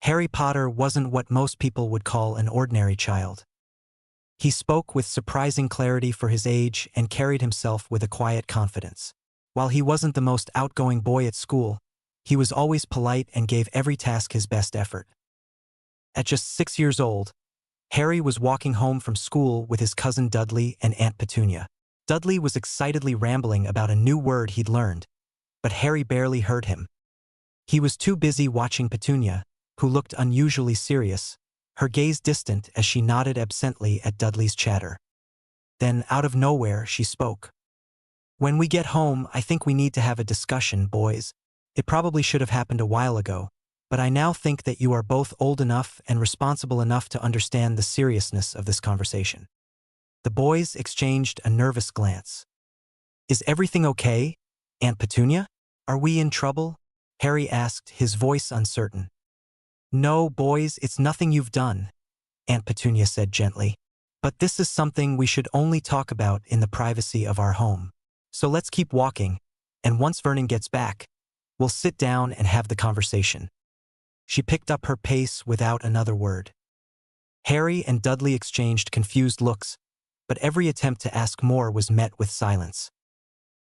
Harry Potter wasn't what most people would call an ordinary child. He spoke with surprising clarity for his age and carried himself with a quiet confidence. While he wasn't the most outgoing boy at school, he was always polite and gave every task his best effort. At just 6 years old, Harry was walking home from school with his cousin Dudley and Aunt Petunia. Dudley was excitedly rambling about a new word he'd learned, but Harry barely heard him. He was too busy watching Petunia, who looked unusually serious, her gaze distant as she nodded absently at Dudley's chatter. Then, out of nowhere, she spoke. "When we get home, I think we need to have a discussion, boys. It probably should have happened a while ago, but I now think that you are both old enough and responsible enough to understand the seriousness of this conversation." The boys exchanged a nervous glance. "Is everything okay, Aunt Petunia? Are we in trouble?" Harry asked, his voice uncertain. "No, boys, it's nothing you've done," Aunt Petunia said gently. "But this is something we should only talk about in the privacy of our home. So let's keep walking, and once Vernon gets back, we'll sit down and have the conversation." She picked up her pace without another word. Harry and Dudley exchanged confused looks, but every attempt to ask more was met with silence.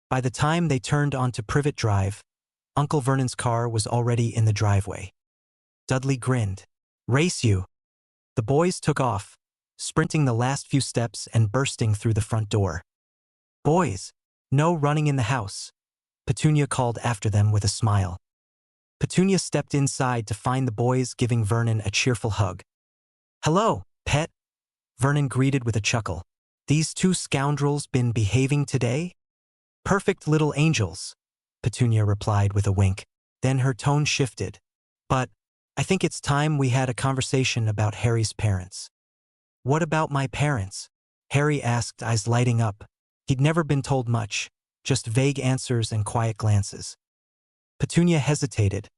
By the time they turned onto Privet Drive, Uncle Vernon's car was already in the driveway. Dudley grinned. "Race you!" The boys took off, sprinting the last few steps and bursting through the front door. "Boys, no running in the house," Petunia called after them with a smile. Petunia stepped inside to find the boys giving Vernon a cheerful hug. "Hello, pet," Vernon greeted with a chuckle. "These two scoundrels been behaving today?" "Perfect little angels," Petunia replied with a wink. Then her tone shifted. "But I think it's time we had a conversation about Harry's parents." "What about my parents?" Harry asked, eyes lighting up. He'd never been told much, just vague answers and quiet glances. Petunia hesitated,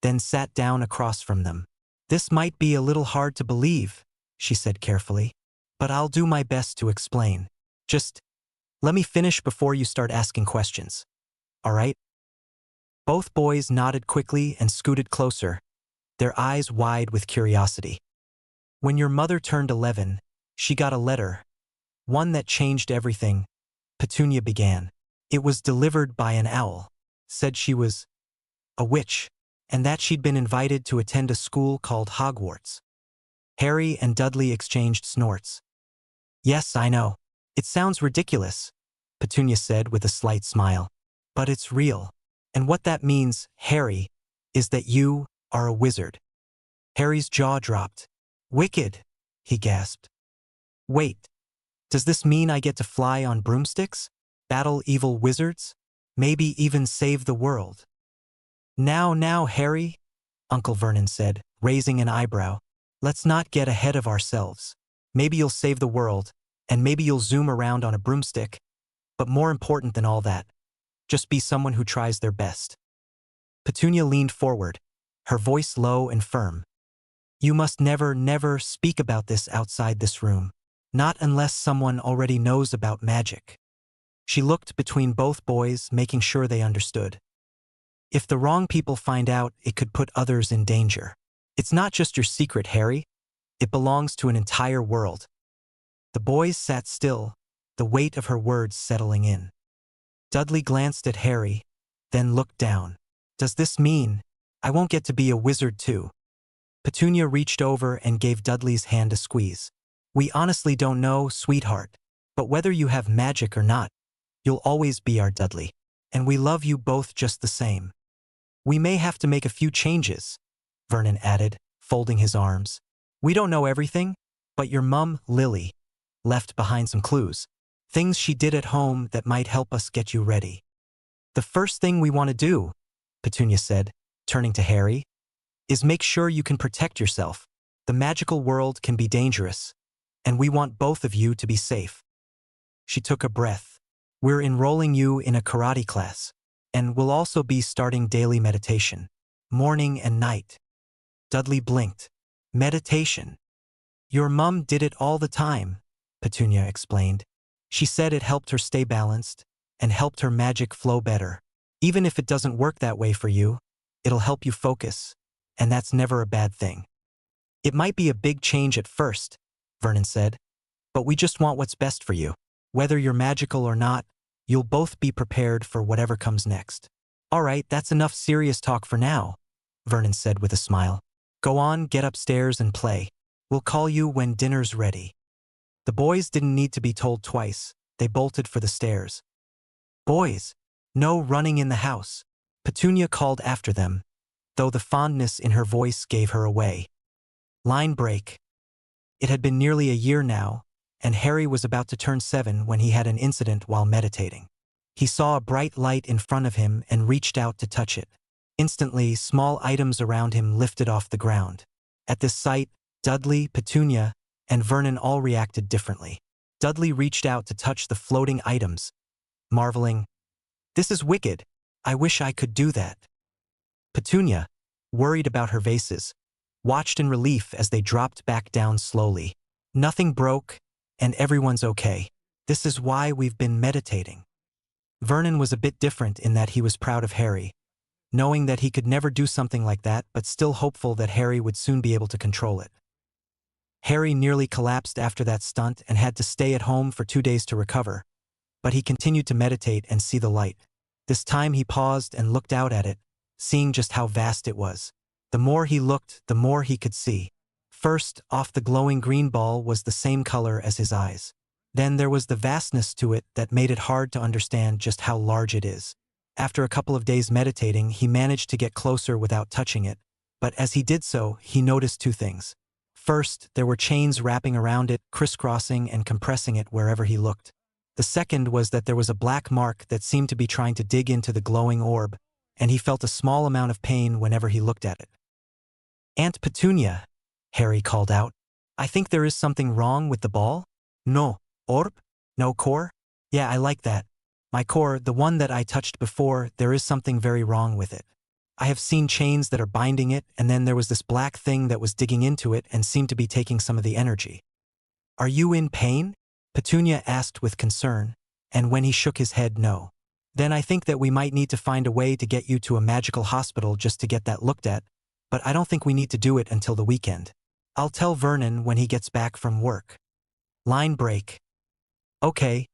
then sat down across from them. "This might be a little hard to believe," she said carefully, "but I'll do my best to explain. Just let me finish before you start asking questions. All right?" Both boys nodded quickly and scooted closer, their eyes wide with curiosity. "When your mother turned 11, she got a letter, one that changed everything," Petunia began. "It was delivered by an owl. Said she was a witch, and that she'd been invited to attend a school called Hogwarts." Harry and Dudley exchanged snorts. "Yes, I know. It sounds ridiculous," Petunia said with a slight smile. "But it's real. And what that means, Harry, is that you are a wizard." Harry's jaw dropped. "Wicked," he gasped. "Wait, does this mean I get to fly on broomsticks, battle evil wizards, maybe even save the world?" Now, Harry," Uncle Vernon said, raising an eyebrow. "Let's not get ahead of ourselves. Maybe you'll save the world, and maybe you'll zoom around on a broomstick, but more important than all that, just be someone who tries their best." Petunia leaned forward, her voice low and firm. "You must never speak about this outside this room. Not unless someone already knows about magic." She looked between both boys, making sure they understood. "If the wrong people find out, it could put others in danger. It's not just your secret, Harry. It belongs to an entire world." The boys sat still, the weight of her words settling in. Dudley glanced at Harry, then looked down. "Does this mean I won't get to be a wizard too?" Petunia reached over and gave Dudley's hand a squeeze. "We honestly don't know, sweetheart, but whether you have magic or not, you'll always be our Dudley, and we love you both just the same. We may have to make a few changes," Vernon added, folding his arms. "We don't know everything, but your mum, Lily, left behind some clues. Things she did at home that might help us get you ready." "The first thing we want to do," Petunia said, turning to Harry, "is make sure you can protect yourself. The magical world can be dangerous, and we want both of you to be safe." She took a breath. "We're enrolling you in a karate class, and we'll also be starting daily meditation, morning and night." Dudley blinked. "Meditation? Your mum did it all the time," Petunia explained. "She said it helped her stay balanced and helped her magic flow better. Even if it doesn't work that way for you, it'll help you focus and that's never a bad thing. It might be a big change at first, Vernon said, but we just want what's best for you. Whether you're magical or not, you'll both be prepared for whatever comes next. All right, that's enough serious talk for now, Vernon said with a smile. Go on, get upstairs and play. We'll call you when dinner's ready. The boys didn't need to be told twice. They bolted for the stairs. Boys, no running in the house, Petunia called after them, though the fondness in her voice gave her away. Line break. It had been nearly a year now, and Harry was about to turn 7 when he had an incident while meditating. He saw a bright light in front of him and reached out to touch it. Instantly, small items around him lifted off the ground. At this sight, Dudley, Petunia, and Vernon all reacted differently. Dudley reached out to touch the floating items, marveling, "This is wicked. I wish I could do that." Petunia, worried about her vases, watched in relief as they dropped back down slowly. Nothing broke, and everyone's okay. This is why we've been meditating. Vernon was a bit different in that he was proud of Harry, knowing that he could never do something like that but still hopeful that Harry would soon be able to control it. Harry nearly collapsed after that stunt and had to stay at home for 2 days to recover, but he continued to meditate and see the light. This time he paused and looked out at it, seeing just how vast it was. The more he looked, the more he could see. First, off the glowing green ball was the same color as his eyes. Then there was the vastness to it that made it hard to understand just how large it is. After a couple of days meditating, he managed to get closer without touching it, but as he did so, he noticed 2 things. First, there were chains wrapping around it, crisscrossing and compressing it wherever he looked. The second was that there was a black mark that seemed to be trying to dig into the glowing orb, and he felt a small amount of pain whenever he looked at it. "Aunt Petunia," Harry called out, "I think there is something wrong with the ball." "No, orb? No core? Yeah, I like that. My core, the one that I touched before, there is something very wrong with it. I have seen chains that are binding it, and then there was this black thing that was digging into it and seemed to be taking some of the energy." "Are you in pain?" Petunia asked with concern, and when he shook his head no. "Then I think that we might need to find a way to get you to a magical hospital just to get that looked at, but I don't think we need to do it until the weekend. I'll tell Vernon when he gets back from work." Line break. "Okay,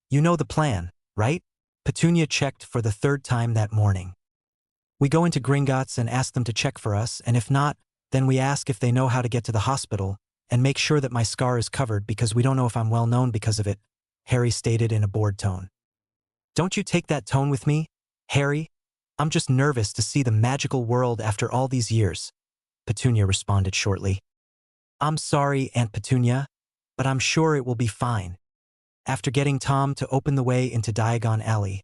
you know the plan, right?" Petunia checked for the 3rd time that morning. "We go into Gringotts and ask them to check for us, and if not, then we ask if they know how to get to the hospital, and make sure that my scar is covered because we don't know if I'm well known because of it," Harry stated in a bored tone. "Don't you take that tone with me, Harry? I'm just nervous to see the magical world after all these years," Petunia responded shortly. "I'm sorry, Aunt Petunia, but I'm sure it will be fine." After getting Tom to open the way into Diagon Alley,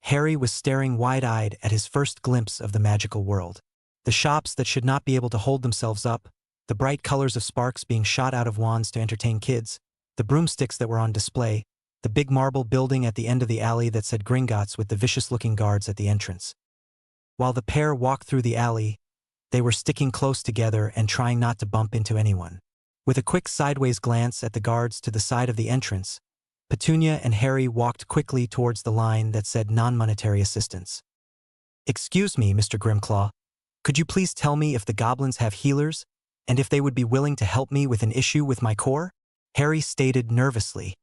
Harry was staring wide-eyed at his first glimpse of the magical world. The shops that should not be able to hold themselves up, the bright colors of sparks being shot out of wands to entertain kids, the broomsticks that were on display, the big marble building at the end of the alley that said Gringotts with the vicious-looking guards at the entrance. While the pair walked through the alley, they were sticking close together and trying not to bump into anyone. With a quick sideways glance at the guards to the side of the entrance, Petunia and Harry walked quickly towards the line that said non-monetary assistance. "Excuse me, Mr. Grimclaw, could you please tell me if the goblins have healers, and if they would be willing to help me with an issue with my core?" Harry stated nervously.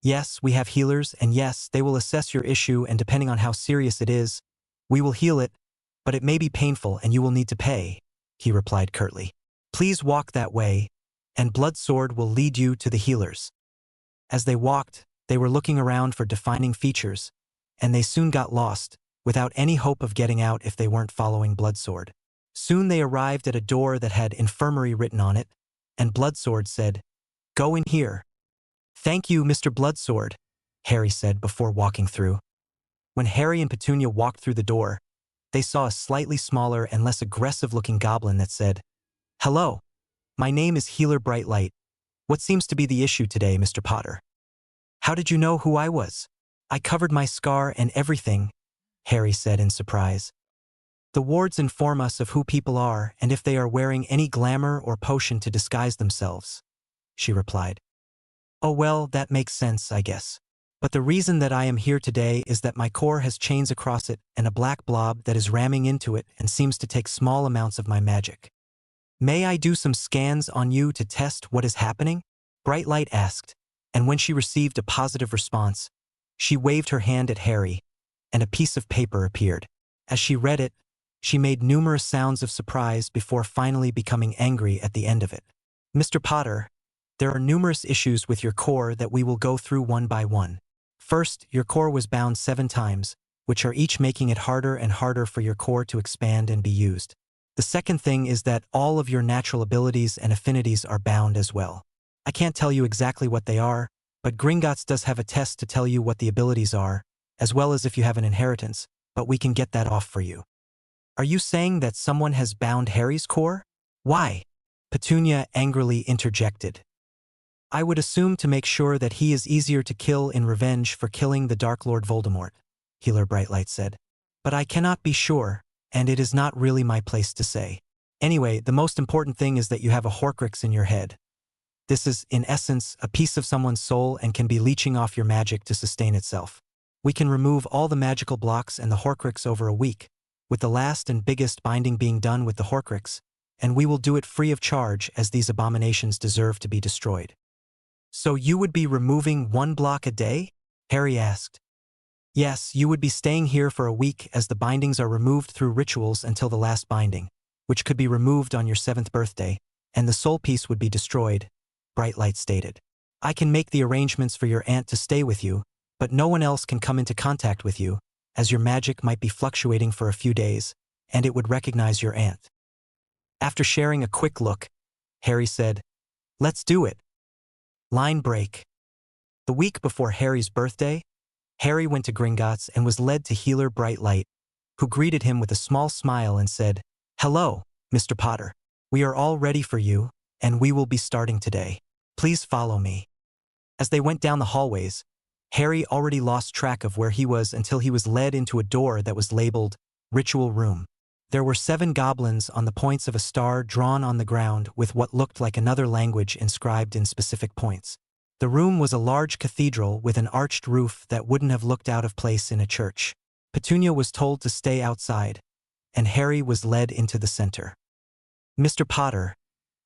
"Yes, we have healers, and yes, they will assess your issue, and depending on how serious it is, we will heal it, but it may be painful and you will need to pay," he replied curtly. "Please walk that way, and Bloodsword will lead you to the healers." As they walked, they were looking around for defining features, and they soon got lost, without any hope of getting out if they weren't following Bloodsword. Soon they arrived at a door that had infirmary written on it, and Bloodsword said, "Go in here." "Thank you, Mr. Bloodsword," Harry said before walking through. When Harry and Petunia walked through the door, they saw a slightly smaller and less aggressive-looking goblin that said, "Hello, my name is Healer Brightlight. What seems to be the issue today, Mr. Potter?" "How did you know who I was?" "I covered my scar and everything," Harry said in surprise. "The wards inform us of who people are and if they are wearing any glamour or potion to disguise themselves," she replied. "Oh well, that makes sense, I guess." But the reason that I am here today is that my core has chains across it and a black blob that is ramming into it and seems to take small amounts of my magic. May I do some scans on you to test what is happening? Bright Light asked, and when she received a positive response, she waved her hand at Harry, and a piece of paper appeared. As she read it, she made numerous sounds of surprise before finally becoming angry at the end of it. Mr. Potter, there are numerous issues with your core that we will go through one by one. First, your core was bound 7 times, which are each making it harder and harder for your core to expand and be used. The second thing is that all of your natural abilities and affinities are bound as well. I can't tell you exactly what they are, but Gringotts does have a test to tell you what the abilities are, as well as if you have an inheritance, but we can get that off for you. Are you saying that someone has bound Harry's core? Why? Petunia angrily interjected. I would assume to make sure that he is easier to kill in revenge for killing the Dark Lord Voldemort, Healer Brightlight said. But I cannot be sure, and it is not really my place to say. Anyway, the most important thing is that you have a Horcrux in your head. This is, in essence, a piece of someone's soul and can be leeching off your magic to sustain itself. We can remove all the magical blocks and the Horcrux over a week, with the last and biggest binding being done with the Horcrux, and we will do it free of charge as these abominations deserve to be destroyed. So you would be removing 1 block a day? Harry asked. Yes, you would be staying here for a week as the bindings are removed through rituals until the last binding, which could be removed on your 7th birthday, and the soul piece would be destroyed, Brightlight stated. I can make the arrangements for your aunt to stay with you, but no one else can come into contact with you, as your magic might be fluctuating for a few days, and it would recognize your aunt. After sharing a quick look, Harry said, "Let's do it." Line break. The week before Harry's birthday, Harry went to Gringotts and was led to Healer Brightlight, who greeted him with a small smile and said, "Hello, Mr. Potter. We are all ready for you, and we will be starting today. Please follow me." As they went down the hallways, Harry already lost track of where he was until he was led into a door that was labeled Ritual Room. There were 7 goblins on the points of a star drawn on the ground with what looked like another language inscribed in specific points. The room was a large cathedral with an arched roof that wouldn't have looked out of place in a church. Petunia was told to stay outside, and Harry was led into the center. Mr. Potter,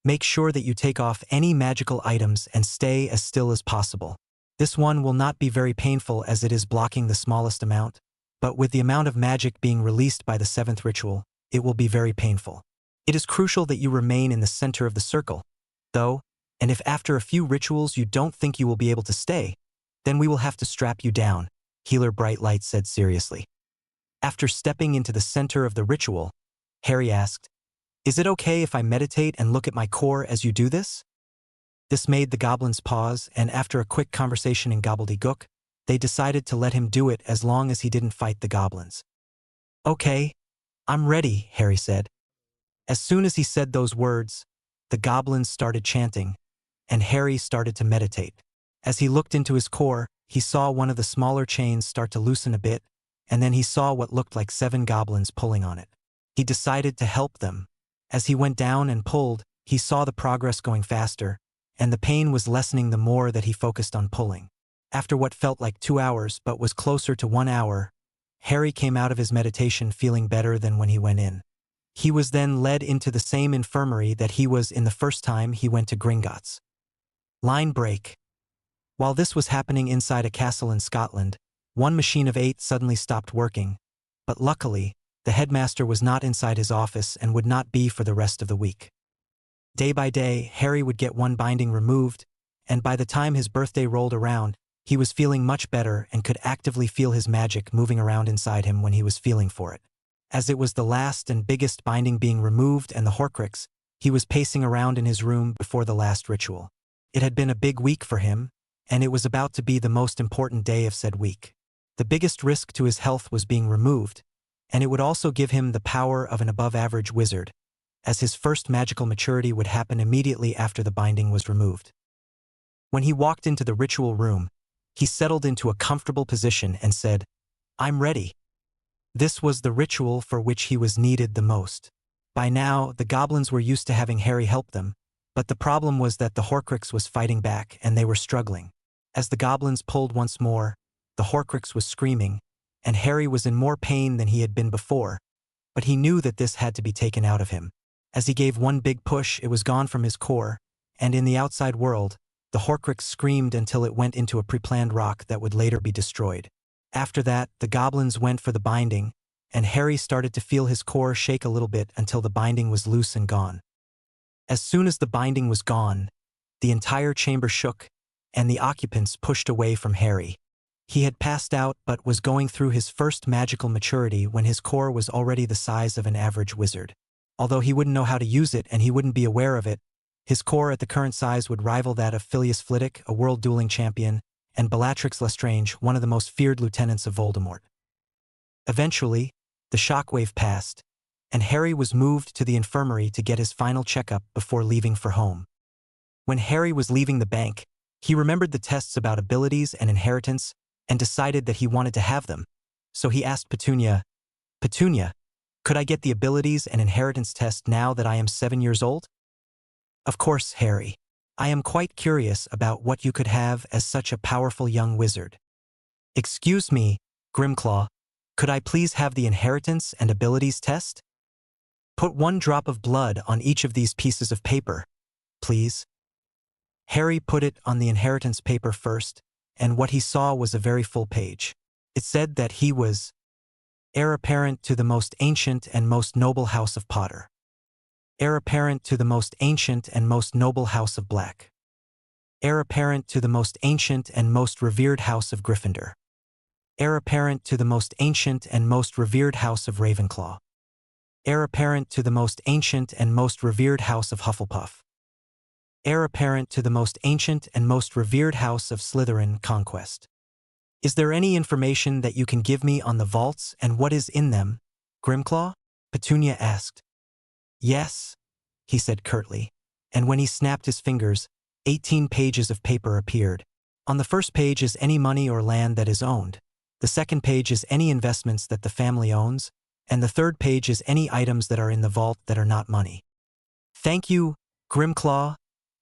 make sure that you take off any magical items and stay as still as possible. This one will not be very painful as it is blocking the smallest amount, but with the amount of magic being released by the 7th ritual, it will be very painful. It is crucial that you remain in the center of the circle, though, and if after a few rituals you don't think you will be able to stay, then we will have to strap you down, Healer Brightlight said seriously. After stepping into the center of the ritual, Harry asked, "Is it okay if I meditate and look at my core as you do this?" This made the goblins pause, and after a quick conversation in gobbledygook, they decided to let him do it as long as he didn't fight the goblins. "Okay, I'm ready," Harry said. As soon as he said those words, the goblins started chanting, and Harry started to meditate. As he looked into his core, he saw one of the smaller chains start to loosen a bit, and then he saw what looked like 7 goblins pulling on it. He decided to help them. As he went down and pulled, he saw the progress going faster, and the pain was lessening the more that he focused on pulling. After what felt like 2 hours but was closer to 1 hour, Harry came out of his meditation feeling better than when he went in. He was then led into the same infirmary that he was in the first time he went to Gringotts. Line break. While this was happening inside a castle in Scotland, one machine of 8 suddenly stopped working, but luckily, the headmaster was not inside his office and would not be for the rest of the week. Day by day, Harry would get 1 binding removed, and by the time his birthday rolled around, he was feeling much better and could actively feel his magic moving around inside him when he was feeling for it. As it was the last and biggest binding being removed and the Horcrux, he was pacing around in his room before the last ritual. It had been a big week for him, and it was about to be the most important day of said week. The biggest risk to his health was being removed, and it would also give him the power of an above-average wizard, as his first magical maturity would happen immediately after the binding was removed. When he walked into the ritual room, he settled into a comfortable position and said, "I'm ready." This was the ritual for which he was needed the most. By now, the goblins were used to having Harry help them, but the problem was that the Horcrux was fighting back and they were struggling. As the goblins pulled once more, The Horcrux was screaming, and Harry was in more pain than he had been before, but he knew that this had to be taken out of him. As he gave one big push, it was gone from his core, and in the outside world, the Horcrux screamed until it went into a pre-planned rock that would later be destroyed. After that, the goblins went for the binding, and Harry started to feel his core shake a little bit until the binding was loose and gone. As soon as the binding was gone, the entire chamber shook, and the occupants pushed away from Harry. He had passed out but was going through his first magical maturity when his core was already the size of an average wizard. Although he wouldn't know how to use it and he wouldn't be aware of it, his core at the current size would rival that of Filius Flitwick, a world dueling champion, and Bellatrix Lestrange, one of the most feared lieutenants of Voldemort. Eventually, the shockwave passed, and Harry was moved to the infirmary to get his final checkup before leaving for home. When Harry was leaving the bank, he remembered the tests about abilities and inheritance and decided that he wanted to have them. So he asked Petunia, "Petunia, could I get the abilities and inheritance test now that I am 7 years old?" "Of course, Harry. I am quite curious about what you could have as such a powerful young wizard." "Excuse me, Grimclaw, could I please have the inheritance and abilities test?" "Put 1 drop of blood on each of these pieces of paper, please." Harry put it on the inheritance paper first, and what he saw was a very full page. It said that he was heir apparent to the most ancient and most noble house of Potter. Heir apparent to the most ancient and most noble house of Black. Heir apparent to the most ancient and most revered house of Gryffindor. Heir apparent to the most ancient and most revered house of Ravenclaw. Heir apparent to the most ancient and most revered house of Hufflepuff. Heir apparent to the most ancient and most revered house of Slytherin Conquest. "Is there any information that you can give me on the vaults and what is in them, Grimclaw?" Petunia asked. "Yes," he said curtly, and when he snapped his fingers, 18 pages of paper appeared. On the first page is any money or land that is owned. The second page is any investments that the family owns, and the third page is any items that are in the vault that are not money. "Thank you, Grimclaw,"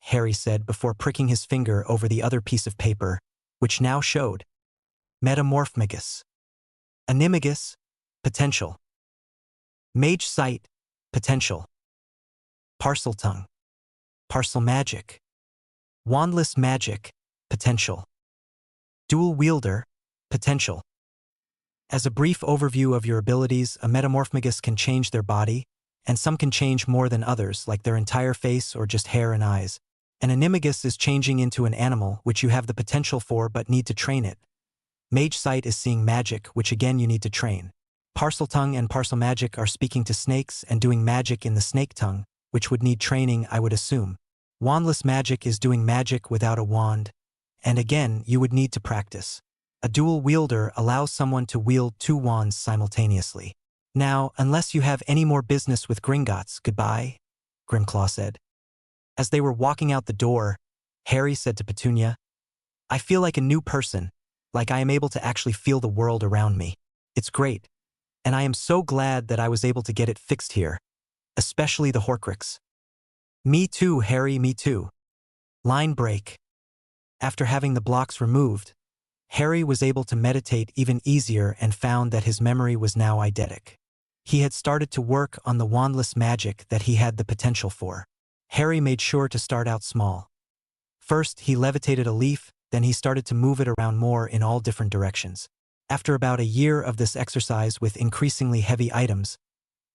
Harry said before pricking his finger over the other piece of paper, which now showed Metamorphmagus. Animagus, potential. Mage Sight, potential. Parseltongue. Parcel Magic. Wandless Magic, potential. Dual Wielder, potential. As a brief overview of your abilities, a Metamorphmagus can change their body, and some can change more than others, like their entire face or just hair and eyes. An Animagus is changing into an animal, which you have the potential for but need to train it. Mage Sight is seeing magic, which again you need to train. Parseltongue and Parcel Magic are speaking to snakes and doing magic in the snake tongue, which would need training, I would assume. Wandless Magic is doing magic without a wand, and again, you would need to practice. A Dual Wielder allows someone to wield 2 wands simultaneously. "Now, unless you have any more business with Gringotts, goodbye," Grimclaw said. As they were walking out the door, Harry said to Petunia, "I feel like a new person, like I am able to actually feel the world around me. It's great, and I am so glad that I was able to get it fixed here, especially the Horcrux." "Me too, Harry, me too." Line break. After having the blocks removed, Harry was able to meditate even easier and found that his memory was now eidetic. He had started to work on the wandless magic that he had the potential for. Harry made sure to start out small. First, he levitated a leaf, then he started to move it around more in all different directions. After about a year of this exercise with increasingly heavy items,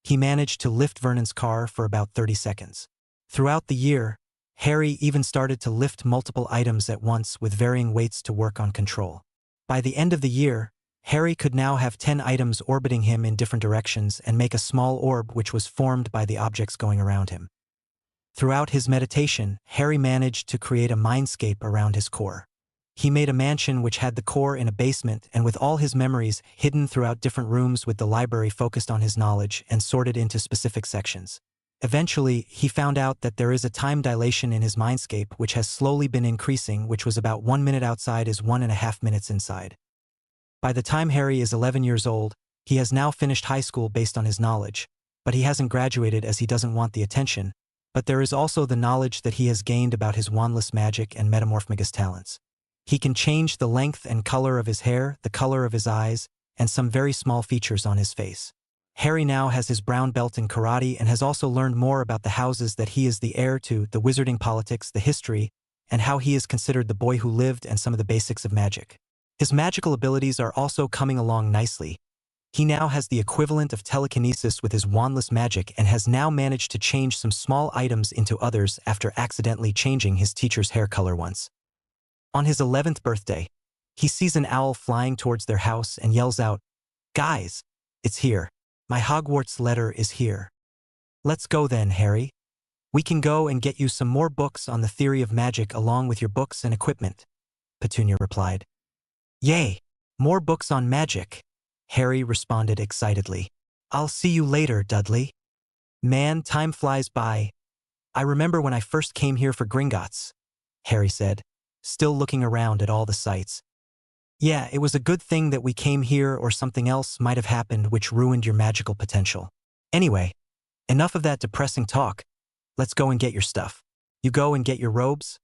he managed to lift Vernon's car for about 30 seconds. Throughout the year, Harry even started to lift multiple items at once with varying weights to work on control. By the end of the year, Harry could now have 10 items orbiting him in different directions and make a small orb which was formed by the objects going around him. Throughout his meditation, Harry managed to create a mindscape around his core. He made a mansion which had the core in a basement and with all his memories hidden throughout different rooms with the library focused on his knowledge and sorted into specific sections. Eventually, he found out that there is a time dilation in his mindscape which has slowly been increasing, which was about 1 minute outside is 1.5 minutes inside. By the time Harry is 11 years old, he has now finished high school based on his knowledge, but he hasn't graduated as he doesn't want the attention, but there is also the knowledge that he has gained about his wandless magic and metamorphmagus talents. He can change the length and color of his hair, the color of his eyes, and some very small features on his face. Harry now has his brown belt in karate and has also learned more about the houses that he is the heir to, the wizarding politics, the history, and how he is considered the boy who lived and some of the basics of magic. His magical abilities are also coming along nicely. He now has the equivalent of telekinesis with his wandless magic and has now managed to change some small items into others after accidentally changing his teacher's hair color once. On his 11th birthday, he sees an owl flying towards their house and yells out, "Guys, it's here. My Hogwarts letter is here." "Let's go then, Harry. We can go and get you some more books on the theory of magic along with your books and equipment," Petunia replied. "Yay! More books on magic," Harry responded excitedly. "I'll see you later, Dudley." "Man, time flies by. I remember when I first came here for Gringotts," Harry said, still looking around at all the sights. "Yeah, it was a good thing that we came here or something else might have happened which ruined your magical potential. Anyway, enough of that depressing talk. Let's go and get your stuff. You go and get your robes.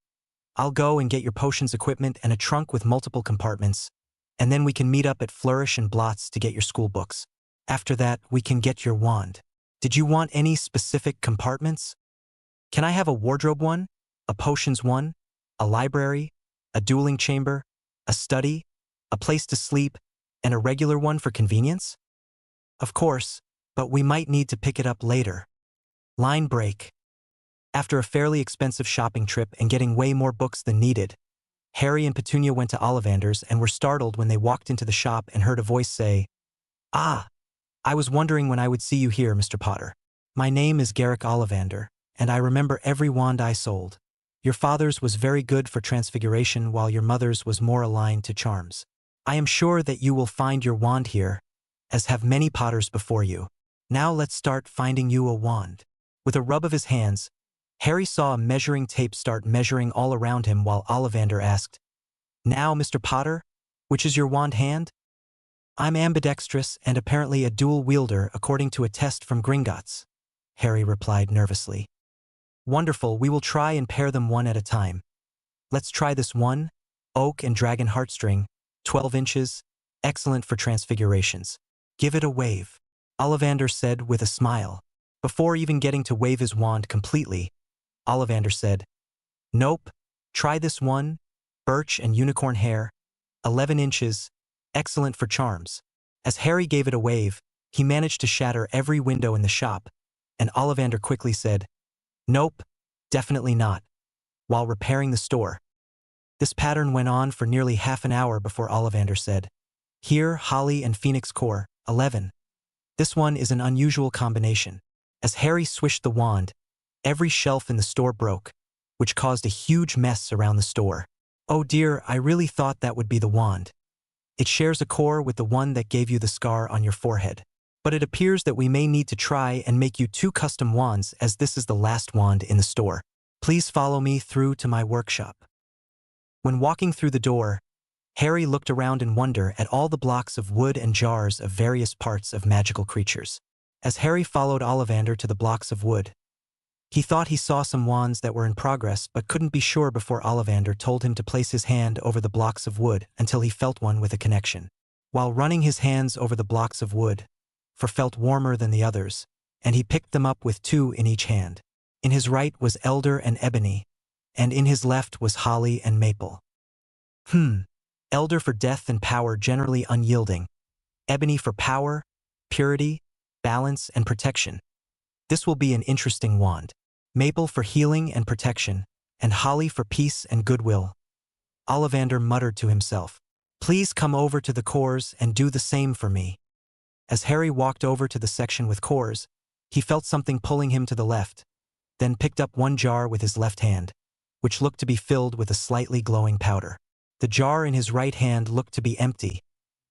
I'll go and get your potions equipment and a trunk with multiple compartments, and then we can meet up at Flourish and Blots to get your school books. After that, we can get your wand. Did you want any specific compartments? Can I have a wardrobe one, a potions one, a library, a dueling chamber, a study, a place to sleep, and a regular one for convenience?" "Of course, but we might need to pick it up later." Line break. After a fairly expensive shopping trip and getting way more books than needed, Harry and Petunia went to Ollivander's and were startled when they walked into the shop and heard a voice say, "Ah, I was wondering when I would see you here, Mr. Potter. My name is Garrick Ollivander, and I remember every wand I sold. Your father's was very good for transfiguration while your mother's was more aligned to charms. I am sure that you will find your wand here, as have many Potters before you. Now let's start finding you a wand." With a rub of his hands, Harry saw a measuring tape start measuring all around him while Ollivander asked, "Now, Mr. Potter, which is your wand hand?" "I'm ambidextrous and apparently a dual wielder according to a test from Gringotts," Harry replied nervously. "Wonderful, we will try and pair them one at a time. Let's try this one, oak and dragon heartstring, 12 inches, excellent for transfigurations. Give it a wave," Ollivander said with a smile. Before even getting to wave his wand completely, Ollivander said, "Nope, try this one, birch and unicorn hair, 11 inches, excellent for charms." As Harry gave it a wave, he managed to shatter every window in the shop, and Ollivander quickly said, "Nope, definitely not," while repairing the store. This pattern went on for nearly half an hour before Ollivander said, "Here, holly and phoenix core, 11. This one is an unusual combination." As Harry swished the wand, every shelf in the store broke, which caused a huge mess around the store. "Oh dear, I really thought that would be the wand. It shares a core with the one that gave you the scar on your forehead. But it appears that we may need to try and make you 2 custom wands as this is the last wand in the store. Please follow me through to my workshop." When walking through the door, Harry looked around in wonder at all the blocks of wood and jars of various parts of magical creatures. As Harry followed Ollivander to the blocks of wood, he thought he saw some wands that were in progress but couldn't be sure before Ollivander told him to place his hand over the blocks of wood until he felt one with a connection. While running his hands over the blocks of wood, for felt warmer than the others, and he picked them up with 2 in each hand. In his right was elder and ebony, and in his left was holly and maple. Elder for death and power, generally unyielding. Ebony for power, purity, balance, and protection. This will be an interesting wand. Maple for healing and protection, and holly for peace and goodwill. Ollivander muttered to himself, "Please come over to the cores and do the same for me." As Harry walked over to the section with cores, he felt something pulling him to the left, then picked up one jar with his left hand, which looked to be filled with a slightly glowing powder. The jar in his right hand looked to be empty,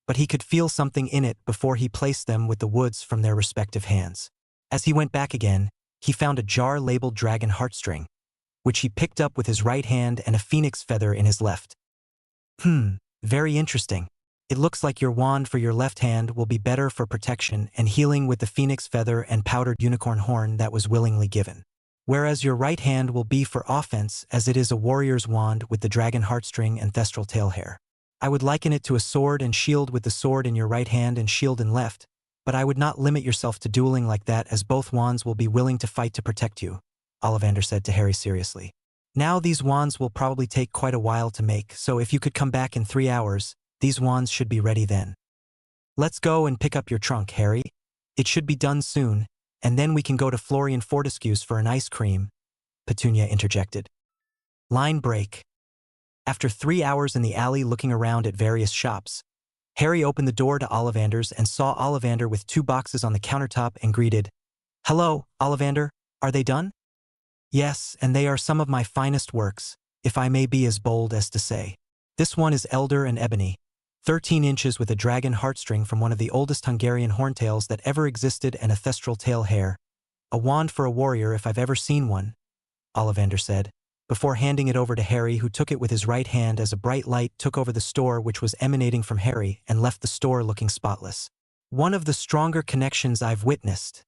but he could feel something in it before he placed them with the woods from their respective hands. As he went back again, he found a jar labeled dragon heartstring, which he picked up with his right hand and a phoenix feather in his left. Very interesting. It looks like your wand for your left hand will be better for protection and healing with the phoenix feather and powdered unicorn horn that was willingly given. whereas your right hand will be for offense as it is a warrior's wand with the dragon heartstring and thestral tail hair. I would liken it to a sword and shield with the sword in your right hand and shield in left, but I would not limit yourself to dueling like that as both wands will be willing to fight to protect you, Ollivander said to Harry seriously. Now these wands will probably take quite a while to make, so if you could come back in 3 hours, these wands should be ready then. Let's go and pick up your trunk, Harry. It should be done soon, and then we can go to Florian Fortescue's for an ice cream, Petunia interjected. Line break. After 3 hours in the alley looking around at various shops, Harry opened the door to Ollivander's and saw Ollivander with 2 boxes on the countertop and greeted, "Hello, Ollivander, are they done?" "Yes, and they are some of my finest works, if I may be as bold as to say. This one is Elder and Ebony, 13 inches with a dragon heartstring from one of the oldest Hungarian horntails that ever existed and a thestral tail hair. A wand for a warrior if I've ever seen one," Ollivander said, before handing it over to Harry, who took it with his right hand as a bright light took over the store which was emanating from Harry and left the store looking spotless. "One of the stronger connections I've witnessed,"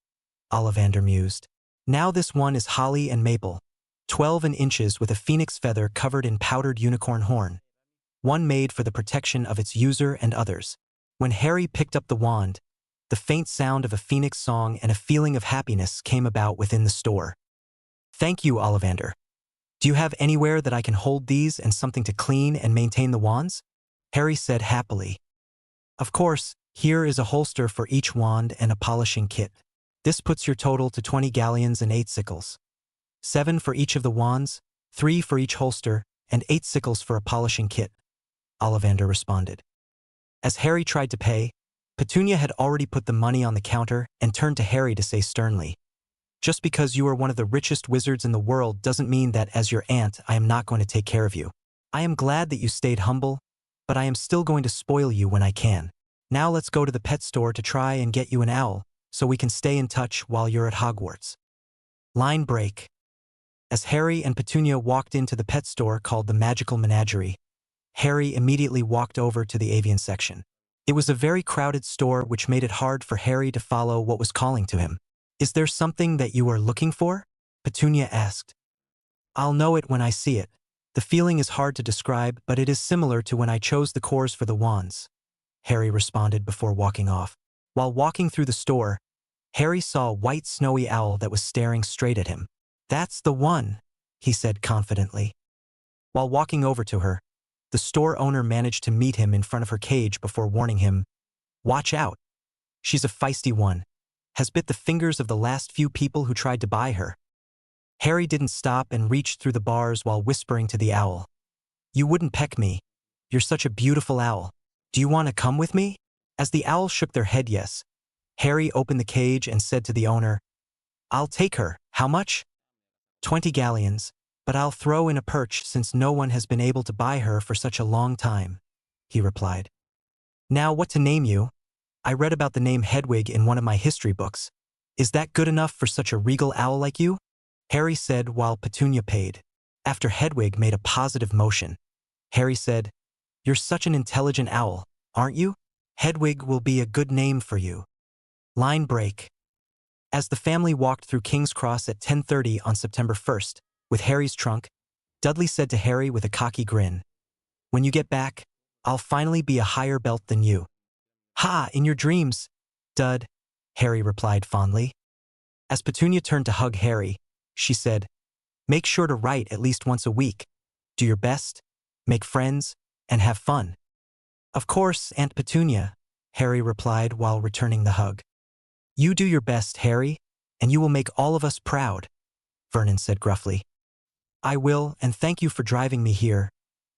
Ollivander mused. "Now this one is holly and maple, 12 inches with a phoenix feather covered in powdered unicorn horn. One made for the protection of its user and others." When Harry picked up the wand, the faint sound of a phoenix song and a feeling of happiness came about within the store. "Thank you, Ollivander. Do you have anywhere that I can hold these and something to clean and maintain the wands?" Harry said happily. "Of course, here is a holster for each wand and a polishing kit. This puts your total to 20 galleons and 8 sickles. 7 for each of the wands, 3 for each holster, and 8 sickles for a polishing kit," Ollivander responded. As Harry tried to pay, Petunia had already put the money on the counter and turned to Harry to say sternly, "Just because you are one of the richest wizards in the world doesn't mean that as your aunt I am not going to take care of you. I am glad that you stayed humble, but I am still going to spoil you when I can. Now let's go to the pet store to try and get you an owl, so we can stay in touch while you're at Hogwarts." Line break. As Harry and Petunia walked into the pet store called the Magical Menagerie, Harry immediately walked over to the avian section. It was a very crowded store which made it hard for Harry to follow what was calling to him. "Is there something that you are looking for?" Petunia asked. "I'll know it when I see it. The feeling is hard to describe, but it is similar to when I chose the cores for the wands," Harry responded before walking off. While walking through the store, Harry saw a white snowy owl that was staring straight at him. "That's the one," he said confidently. While walking over to her, the store owner managed to meet him in front of her cage before warning him, "Watch out. She's a feisty one. Has bit the fingers of the last few people who tried to buy her." Harry didn't stop and reached through the bars while whispering to the owl, "You wouldn't peck me. You're such a beautiful owl. Do you want to come with me?" As the owl shook their head yes, Harry opened the cage and said to the owner, "I'll take her. How much?" 20 galleons, but I'll throw in a perch since no one has been able to buy her for such a long time," he replied. "Now what to name you? I read about the name Hedwig in one of my history books. Is that good enough for such a regal owl like you?" Harry said while Petunia paid. After Hedwig made a positive motion, Harry said, "You're such an intelligent owl, aren't you? Hedwig will be a good name for you." Line break. As the family walked through King's Cross at 10:30 on September 1st, with Harry's trunk, Dudley said to Harry with a cocky grin, "When you get back, I'll finally be a higher belt than you." "Ha, in your dreams, Dud," Harry replied fondly. As Petunia turned to hug Harry, she said, "Make sure to write at least once a week. Do your best, make friends, and have fun." "Of course, Aunt Petunia," Harry replied while returning the hug. "You do your best, Harry, and you will make all of us proud," Vernon said gruffly. "I will, and thank you for driving me here.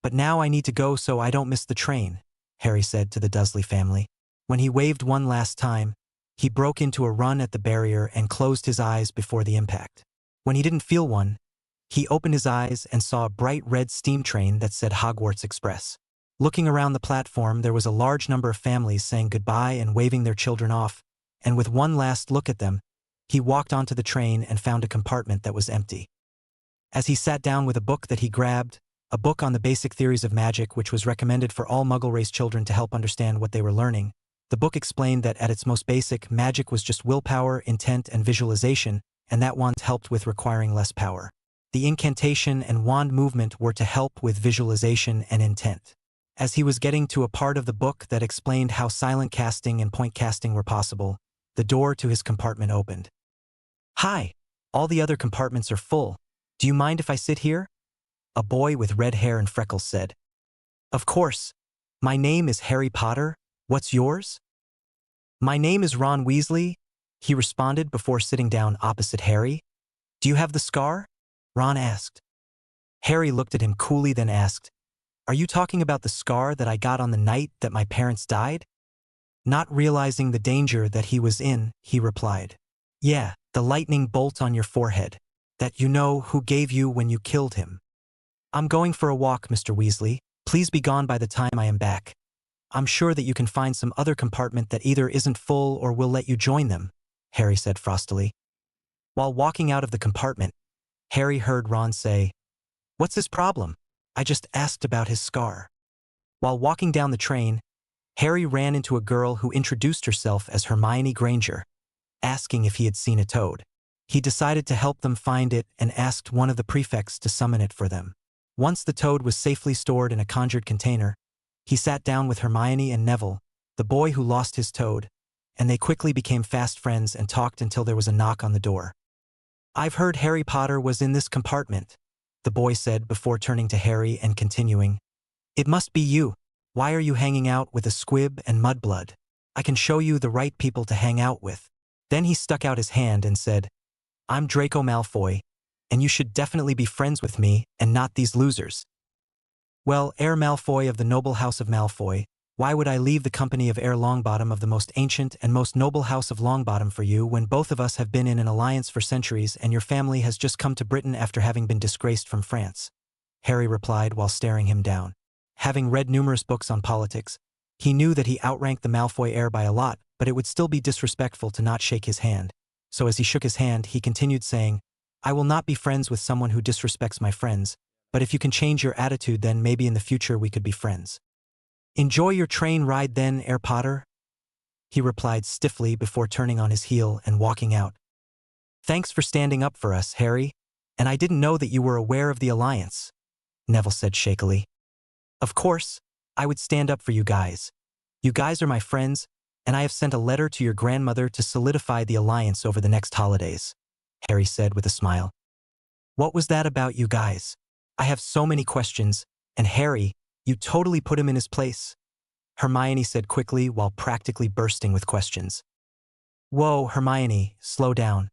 But now I need to go so I don't miss the train," Harry said to the Dursley family. When he waved one last time, he broke into a run at the barrier and closed his eyes before the impact. When he didn't feel one, he opened his eyes and saw a bright red steam train that said Hogwarts Express. Looking around the platform, there was a large number of families saying goodbye and waving their children off, and with one last look at them, he walked onto the train and found a compartment that was empty. As he sat down with a book that he grabbed, a book on the basic theories of magic which was recommended for all Muggle race children to help understand what they were learning, the book explained that at its most basic, magic was just willpower, intent, and visualization, and that wand helped with requiring less power. The incantation and wand movement were to help with visualization and intent. As he was getting to a part of the book that explained how silent casting and point casting were possible, the door to his compartment opened. "Hi! All the other compartments are full. Do you mind if I sit here?" A boy with red hair and freckles said. "Of course. My name is Harry Potter. What's yours?" "My name is Ron Weasley," he responded before sitting down opposite Harry. "Do you have the scar?" Ron asked. Harry looked at him coolly, then asked, "Are you talking about the scar that I got on the night that my parents died?" Not realizing the danger that he was in, he replied, "Yeah, the lightning bolt on your forehead, that you know who gave you when you killed him." "I'm going for a walk, Mr. Weasley. Please be gone by the time I am back. I'm sure that you can find some other compartment that either isn't full or will let you join them," Harry said frostily. While walking out of the compartment, Harry heard Ron say, "What's his problem? I just asked about his scar." While walking down the train, Harry ran into a girl who introduced herself as Hermione Granger, asking if he had seen a toad. He decided to help them find it and asked one of the prefects to summon it for them. Once the toad was safely stored in a conjured container, he sat down with Hermione and Neville, the boy who lost his toad, and they quickly became fast friends and talked until there was a knock on the door. "I've heard Harry Potter was in this compartment," the boy said before turning to Harry and continuing, "It must be you. Why are you hanging out with a squib and mudblood? I can show you the right people to hang out with." Then he stuck out his hand and said, "I'm Draco Malfoy, and you should definitely be friends with me and not these losers." "Well, Heir Malfoy of the noble house of Malfoy, why would I leave the company of Heir Longbottom of the most ancient and most noble house of Longbottom for you when both of us have been in an alliance for centuries and your family has just come to Britain after having been disgraced from France?" Harry replied while staring him down. Having read numerous books on politics, he knew that he outranked the Malfoy heir by a lot, but it would still be disrespectful to not shake his hand. So as he shook his hand, he continued saying, "I will not be friends with someone who disrespects my friends, but if you can change your attitude, then maybe in the future we could be friends." "Enjoy your train ride then, Heir Potter," he replied stiffly before turning on his heel and walking out. "Thanks for standing up for us, Harry, and I didn't know that you were aware of the alliance," Neville said shakily. "Of course, I would stand up for you guys. You guys are my friends, and I have sent a letter to your grandmother to solidify the alliance over the next holidays," Harry said with a smile. "What was that about, you guys? I have so many questions, and Harry, you totally put him in his place," Hermione said quickly while practically bursting with questions. "Whoa, Hermione, slow down.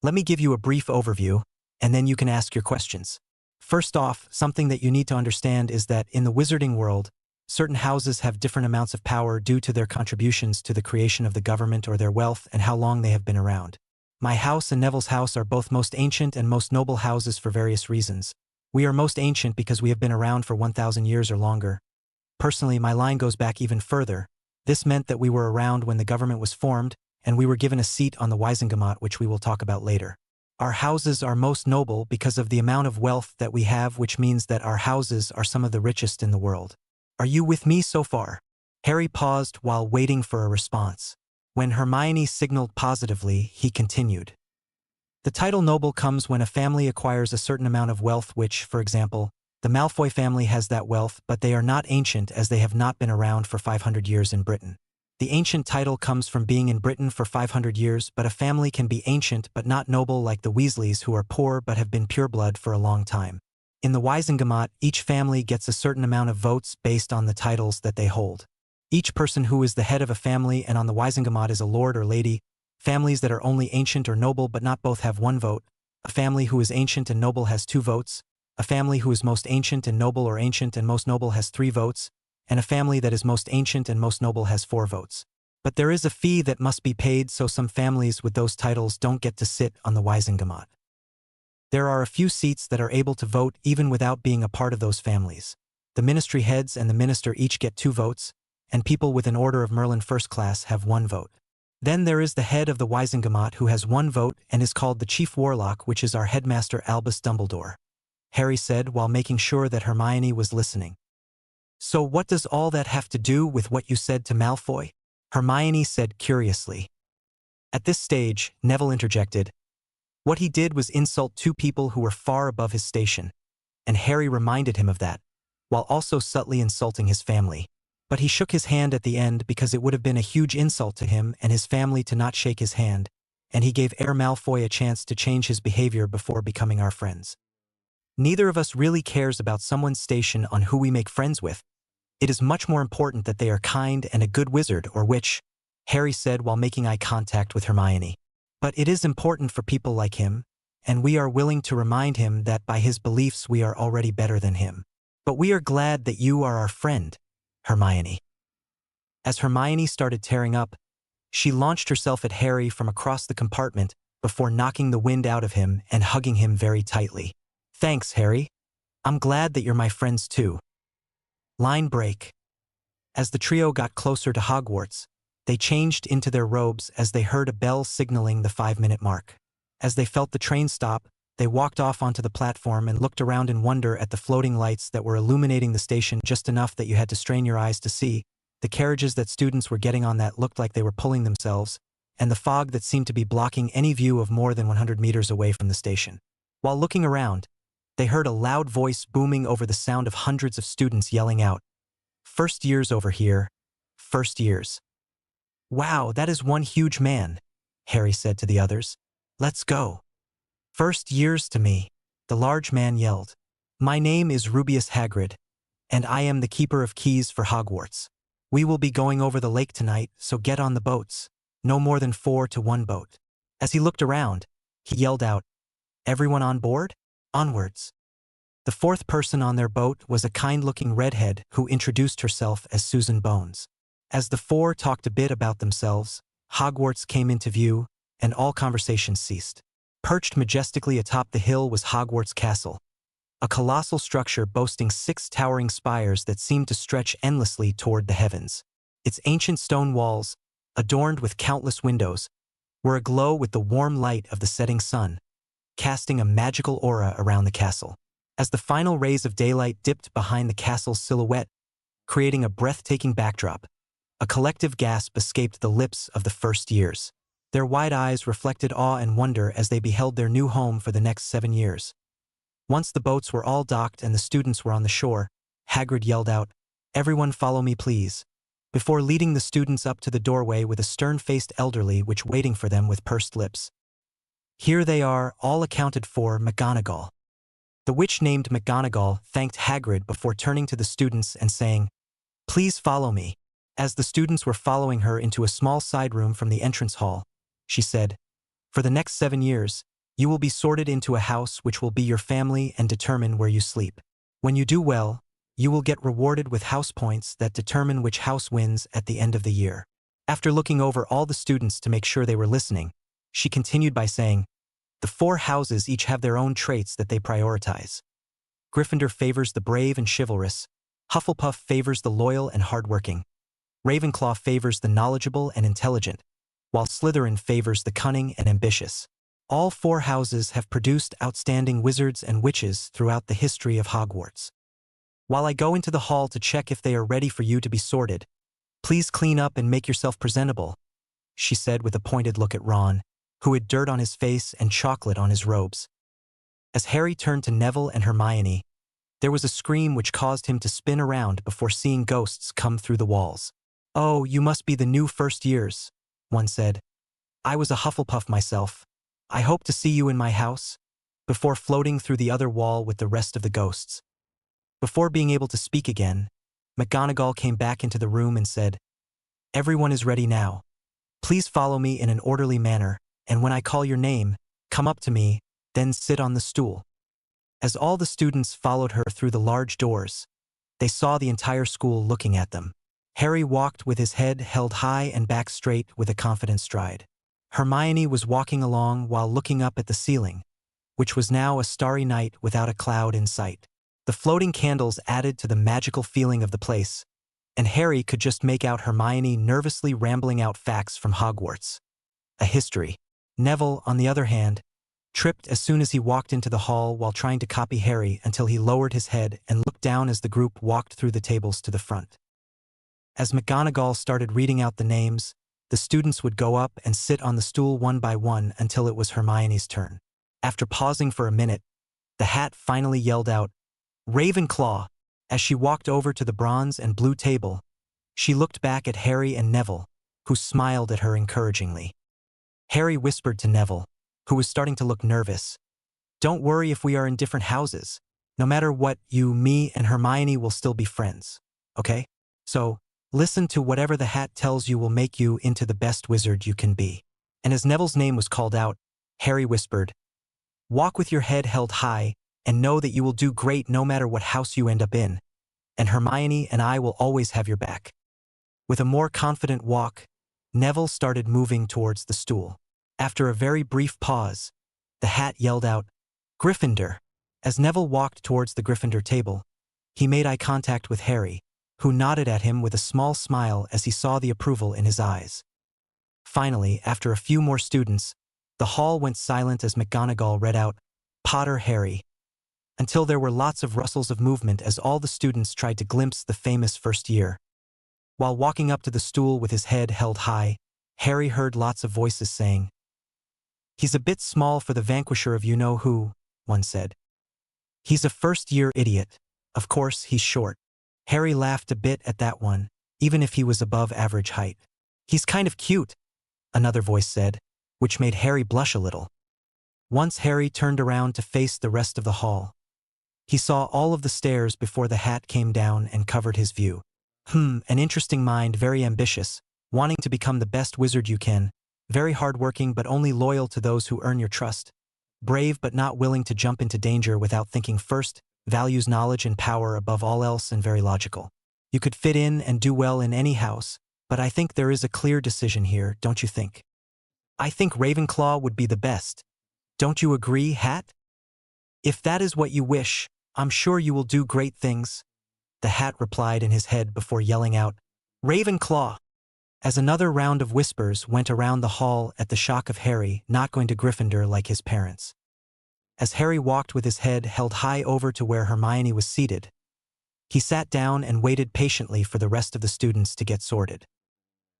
Let me give you a brief overview, and then you can ask your questions. First off, something that you need to understand is that in the wizarding world, certain houses have different amounts of power due to their contributions to the creation of the government or their wealth and how long they have been around. My house and Neville's house are both most ancient and most noble houses for various reasons. We are most ancient because we have been around for 1,000 years or longer. Personally, my line goes back even further. This meant that we were around when the government was formed, and we were given a seat on the Wisengamot, which we will talk about later. Our houses are most noble because of the amount of wealth that we have, which means that our houses are some of the richest in the world. Are you with me so far?" Harry paused while waiting for a response. When Hermione signaled positively, he continued. "The title noble comes when a family acquires a certain amount of wealth which, for example, the Malfoy family has that wealth, but they are not ancient as they have not been around for 500 years in Britain. The ancient title comes from being in Britain for 500 years, but a family can be ancient but not noble like the Weasleys, who are poor but have been pureblood for a long time. In the Wisengamot, each family gets a certain amount of votes based on the titles that they hold. Each person who is the head of a family and on the Wisengamot is a lord or lady. Families that are only ancient or noble but not both have 1 vote. A family who is ancient and noble has 2 votes. A family who is most ancient and noble or ancient and most noble has 3 votes. And a family that is most ancient and most noble has 4 votes. But there is a fee that must be paid, so some families with those titles don't get to sit on the Wisengamot. There are a few seats that are able to vote even without being a part of those families. The ministry heads and the minister each get 2 votes, and people with an Order of Merlin first class have 1 vote. Then there is the head of the Wisengamot who has 1 vote and is called the Chief Warlock, which is our headmaster Albus Dumbledore," Harry said while making sure that Hermione was listening. "So what does all that have to do with what you said to Malfoy?" Hermione said curiously. At this stage, Neville interjected, What he did was insult two people who were far above his station, and Harry reminded him of that, while also subtly insulting his family. But he shook his hand at the end because it would have been a huge insult to him and his family to not shake his hand, and he gave Herr Malfoy a chance to change his behavior before becoming our friends. Neither of us really cares about someone's station on who we make friends with. It is much more important that they are kind and a good wizard or witch, Harry said while making eye contact with Hermione. But it is important for people like him, and we are willing to remind him that by his beliefs we are already better than him. But we are glad that you are our friend, Hermione. As Hermione started tearing up, she launched herself at Harry from across the compartment before knocking the wind out of him and hugging him very tightly. Thanks, Harry. I'm glad that you're my friends too. Line break. As the trio got closer to Hogwarts, they changed into their robes as they heard a bell signaling the 5-minute mark. As they felt the train stop, they walked off onto the platform and looked around in wonder at the floating lights that were illuminating the station just enough that you had to strain your eyes to see, the carriages that students were getting on that looked like they were pulling themselves, and the fog that seemed to be blocking any view of more than 100 meters away from the station. While looking around, they heard a loud voice booming over the sound of hundreds of students yelling out, "First years over here, first years." "Wow, that is one huge man," Harry said to the others. "Let's go." "First years to me," the large man yelled. "My name is Rubeus Hagrid, and I am the keeper of keys for Hogwarts. We will be going over the lake tonight, so get on the boats. No more than 4 to 1 boat." As he looked around, he yelled out, "Everyone on board? Onwards." The fourth person on their boat was a kind-looking redhead who introduced herself as Susan Bones. As the four talked a bit about themselves, Hogwarts came into view, and all conversation ceased. Perched majestically atop the hill was Hogwarts Castle, a colossal structure boasting 6 towering spires that seemed to stretch endlessly toward the heavens. Its ancient stone walls, adorned with countless windows, were aglow with the warm light of the setting sun, casting a magical aura around the castle. As the final rays of daylight dipped behind the castle's silhouette, creating a breathtaking backdrop, a collective gasp escaped the lips of the first years. Their wide eyes reflected awe and wonder as they beheld their new home for the next 7 years. Once the boats were all docked and the students were on the shore, Hagrid yelled out, "Everyone follow me please," before leading the students up to the doorway with a stern-faced elderly witch waiting for them with pursed lips. "Here they are, all accounted for, McGonagall." The witch named McGonagall thanked Hagrid before turning to the students and saying, "Please follow me." As the students were following her into a small side room from the entrance hall, she said, "For the next 7 years, you will be sorted into a house which will be your family and determine where you sleep. When you do well, you will get rewarded with house points that determine which house wins at the end of the year." After looking over all the students to make sure they were listening, she continued by saying, "The 4 houses each have their own traits that they prioritize. Gryffindor favors the brave and chivalrous, Hufflepuff favors the loyal and hardworking, Ravenclaw favors the knowledgeable and intelligent, while Slytherin favors the cunning and ambitious. All 4 houses have produced outstanding wizards and witches throughout the history of Hogwarts. While I go into the hall to check if they are ready for you to be sorted, please clean up and make yourself presentable," she said with a pointed look at Ron, who had dirt on his face and chocolate on his robes. As Harry turned to Neville and Hermione, there was a scream which caused him to spin around before seeing ghosts come through the walls. "Oh, you must be the new first years," one said. "I was a Hufflepuff myself. I hope to see you in my house," before floating through the other wall with the rest of the ghosts. Before being able to speak again, McGonagall came back into the room and said, "Everyone is ready now. Please follow me in an orderly manner, and when I call your name, come up to me, then sit on the stool." As all the students followed her through the large doors, they saw the entire school looking at them. Harry walked with his head held high and back straight with a confident stride. Hermione was walking along while looking up at the ceiling, which was now a starry night without a cloud in sight. The floating candles added to the magical feeling of the place, and Harry could just make out Hermione nervously rambling out facts from Hogwarts. A history. Neville, on the other hand, tripped as soon as he walked into the hall while trying to copy Harry until he lowered his head and looked down as the group walked through the tables to the front. As McGonagall started reading out the names, the students would go up and sit on the stool one by one until it was Hermione's turn. After pausing for a minute, the hat finally yelled out, "Ravenclaw!" As she walked over to the bronze and blue table, she looked back at Harry and Neville, who smiled at her encouragingly. Harry whispered to Neville, who was starting to look nervous, "Don't worry if we are in different houses. No matter what, you, me, and Hermione will still be friends, okay? So, listen to whatever the hat tells you will make you into the best wizard you can be." And as Neville's name was called out, Harry whispered, "Walk with your head held high, and know that you will do great no matter what house you end up in, and Hermione and I will always have your back." With a more confident walk, Neville started moving towards the stool. After a very brief pause, the hat yelled out, "Gryffindor." As Neville walked towards the Gryffindor table, he made eye contact with Harry, who nodded at him with a small smile as he saw the approval in his eyes. Finally, after a few more students, the hall went silent as McGonagall read out, "Potter Harry," until there were lots of rustles of movement as all the students tried to glimpse the famous first year. While walking up to the stool with his head held high, Harry heard lots of voices saying, "He's a bit small for the vanquisher of you-know-who," one said. "He's a first-year idiot. Of course, he's short." Harry laughed a bit at that one, even if he was above average height. "He's kind of cute," another voice said, which made Harry blush a little. Once Harry turned around to face the rest of the hall, he saw all of the stairs before the hat came down and covered his view. An interesting mind, very ambitious, wanting to become the best wizard you can, very hardworking but only loyal to those who earn your trust, brave but not willing to jump into danger without thinking first, values knowledge and power above all else, and very logical. You could fit in and do well in any house, but I think there is a clear decision here, don't you think? I think Ravenclaw would be the best. Don't you agree, Hat? If that is what you wish, I'm sure you will do great things, the Hat replied in his head before yelling out, "Ravenclaw!" As another round of whispers went around the hall at the shock of Harry not going to Gryffindor like his parents. As Harry walked with his head held high over to where Hermione was seated, he sat down and waited patiently for the rest of the students to get sorted.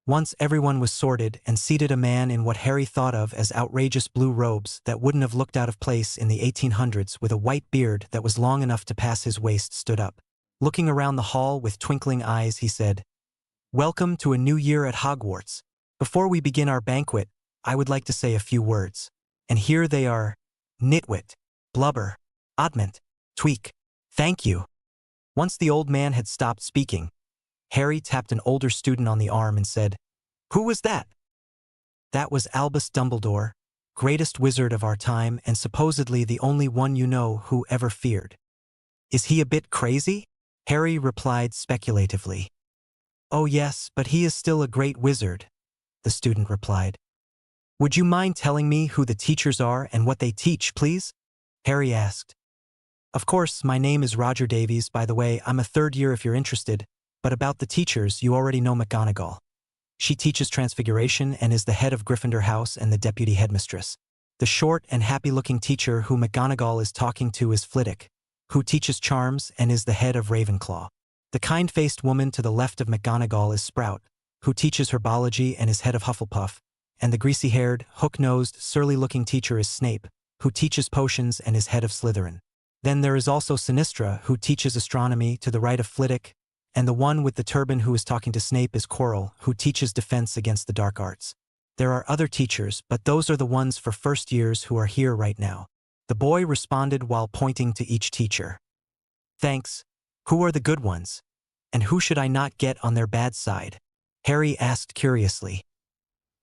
Once everyone was sorted and seated, a man in what Harry thought of as outrageous blue robes that wouldn't have looked out of place in the 1800s with a white beard that was long enough to pass his waist stood up. Looking around the hall with twinkling eyes, he said, "Welcome to a new year at Hogwarts. Before we begin our banquet, I would like to say a few words. And here they are: nitwit, blubber, oddment, tweak, thank you." Once the old man had stopped speaking, Harry tapped an older student on the arm and said, "Who was that?" "That was Albus Dumbledore, greatest wizard of our time and supposedly the only one you know who ever feared." "Is he a bit crazy?" Harry replied speculatively. "Oh yes, but he is still a great wizard," the student replied. "Would you mind telling me who the teachers are and what they teach, please?" Harry asked. "Of course, my name is Roger Davies. By the way, I'm a third year if you're interested, but about the teachers, you already know McGonagall. She teaches Transfiguration and is the head of Gryffindor House and the deputy headmistress. The short and happy-looking teacher who McGonagall is talking to is Flitwick, who teaches charms and is the head of Ravenclaw. The kind-faced woman to the left of McGonagall is Sprout, who teaches herbology and is head of Hufflepuff, and the greasy-haired, hook-nosed, surly-looking teacher is Snape, who teaches potions and is head of Slytherin. Then there is also Sinistra, who teaches astronomy, to the right of Flitwick, and the one with the turban who is talking to Snape is Quirrell, who teaches defense against the dark arts. There are other teachers, but those are the ones for first years who are here right now." The boy responded while pointing to each teacher. "Thanks. Who are the good ones? And who should I not get on their bad side?" Harry asked curiously.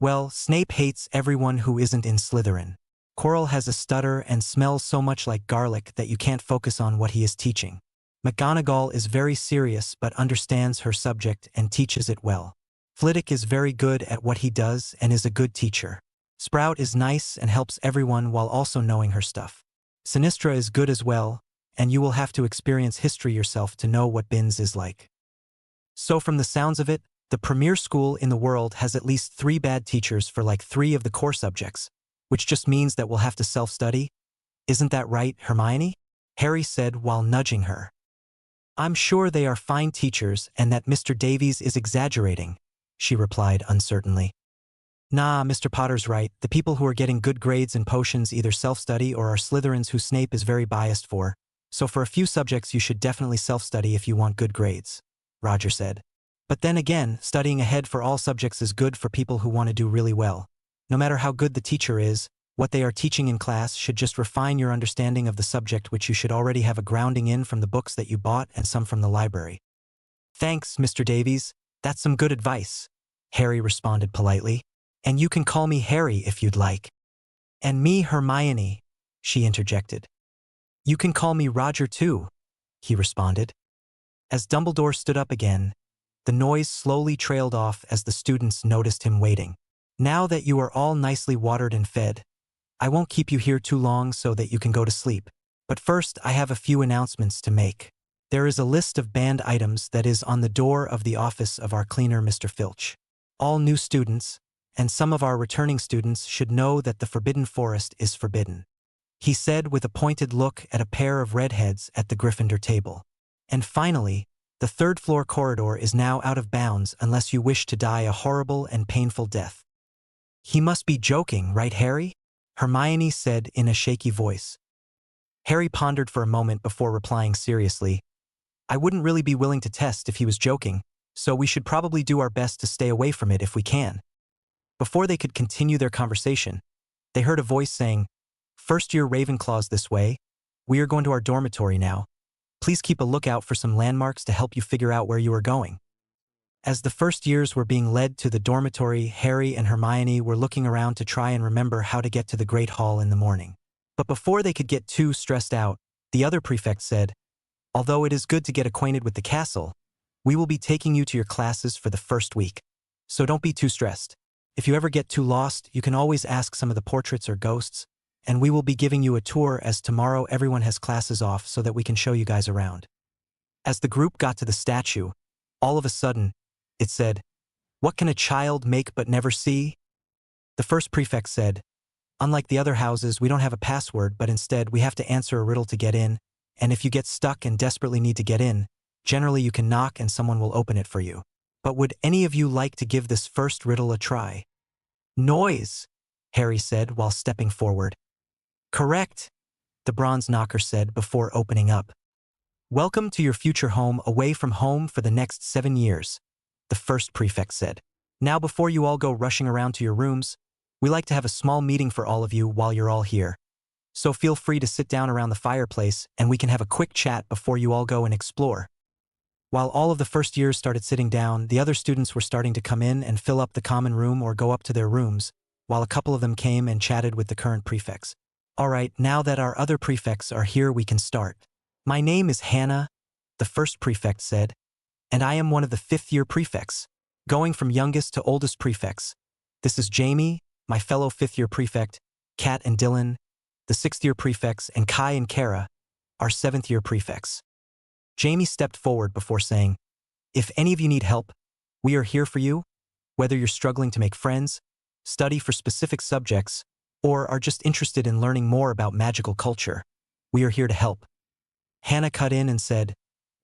"Well, Snape hates everyone who isn't in Slytherin. Quirrell has a stutter and smells so much like garlic that you can't focus on what he is teaching. McGonagall is very serious but understands her subject and teaches it well. Flitwick is very good at what he does and is a good teacher. Sprout is nice and helps everyone while also knowing her stuff. Sinistra is good as well, and you will have to experience history yourself to know what Binns is like." So from the sounds of it, the premier school in the world has at least 3 bad teachers for like 3 of the core subjects, which just means that we'll have to self-study. Isn't that right, Hermione? Harry said while nudging her. "I'm sure they are fine teachers and that Mr. Davies is exaggerating," she replied uncertainly. Nah, Mr. Potter's right. The people who are getting good grades in potions either self-study or are Slytherins who Snape is very biased for. So for a few subjects you should definitely self-study if you want good grades, Roger said. But then again, studying ahead for all subjects is good for people who want to do really well. No matter how good the teacher is, what they are teaching in class should just refine your understanding of the subject, which you should already have a grounding in from the books that you bought and some from the library. Thanks, Mr. Davies. That's some good advice, Harry responded politely. And you can call me Harry if you'd like. And me Hermione, she interjected. You can call me Roger too, he responded. As Dumbledore stood up again, the noise slowly trailed off as the students noticed him waiting. Now that you are all nicely watered and fed, I won't keep you here too long so that you can go to sleep. But first, I have a few announcements to make. There is a list of banned items that is on the door of the office of our cleaner, Mr. Filch. All new students, and some of our returning students, should know that the Forbidden Forest is forbidden, he said with a pointed look at a pair of redheads at the Gryffindor table. And finally, the third-floor corridor is now out of bounds unless you wish to die a horrible and painful death. He must be joking, right, Harry? Hermione said in a shaky voice. Harry pondered for a moment before replying seriously. I wouldn't really be willing to test if he was joking, so we should probably do our best to stay away from it if we can. Before they could continue their conversation, they heard a voice saying, First-year Ravenclaws this way. We are going to our dormitory now. Please keep a lookout for some landmarks to help you figure out where you are going. As the first years were being led to the dormitory, Harry and Hermione were looking around to try and remember how to get to the Great Hall in the morning. But before they could get too stressed out, the other prefect said, Although it is good to get acquainted with the castle, we will be taking you to your classes for the first week. So don't be too stressed. If you ever get too lost, you can always ask some of the portraits or ghosts, and we will be giving you a tour as tomorrow everyone has classes off so that we can show you guys around. As the group got to the statue, all of a sudden, it said, What can a child make but never see? The first prefect said, Unlike the other houses, we don't have a password, but instead we have to answer a riddle to get in, and if you get stuck and desperately need to get in, generally you can knock and someone will open it for you. But would any of you like to give this first riddle a try? Noise, Harry said while stepping forward. Correct, the bronze knocker said before opening up. Welcome to your future home away from home for the next 7 years, the first prefect said. Now before you all go rushing around to your rooms, we like to have a small meeting for all of you while you're all here. So feel free to sit down around the fireplace and we can have a quick chat before you all go and explore. While all of the first years started sitting down, the other students were starting to come in and fill up the common room or go up to their rooms, while a couple of them came and chatted with the current prefects. All right, now that our other prefects are here, we can start. My name is Hannah, the first prefect said, and I am one of the fifth-year prefects, going from youngest to oldest prefects. This is Jamie, my fellow fifth-year prefect, Kat and Dylan, the sixth-year prefects, and Kai and Kara, our seventh-year prefects. Jamie stepped forward before saying, If any of you need help, we are here for you, whether you're struggling to make friends, study for specific subjects, or are just interested in learning more about magical culture. We are here to help. Hannah cut in and said,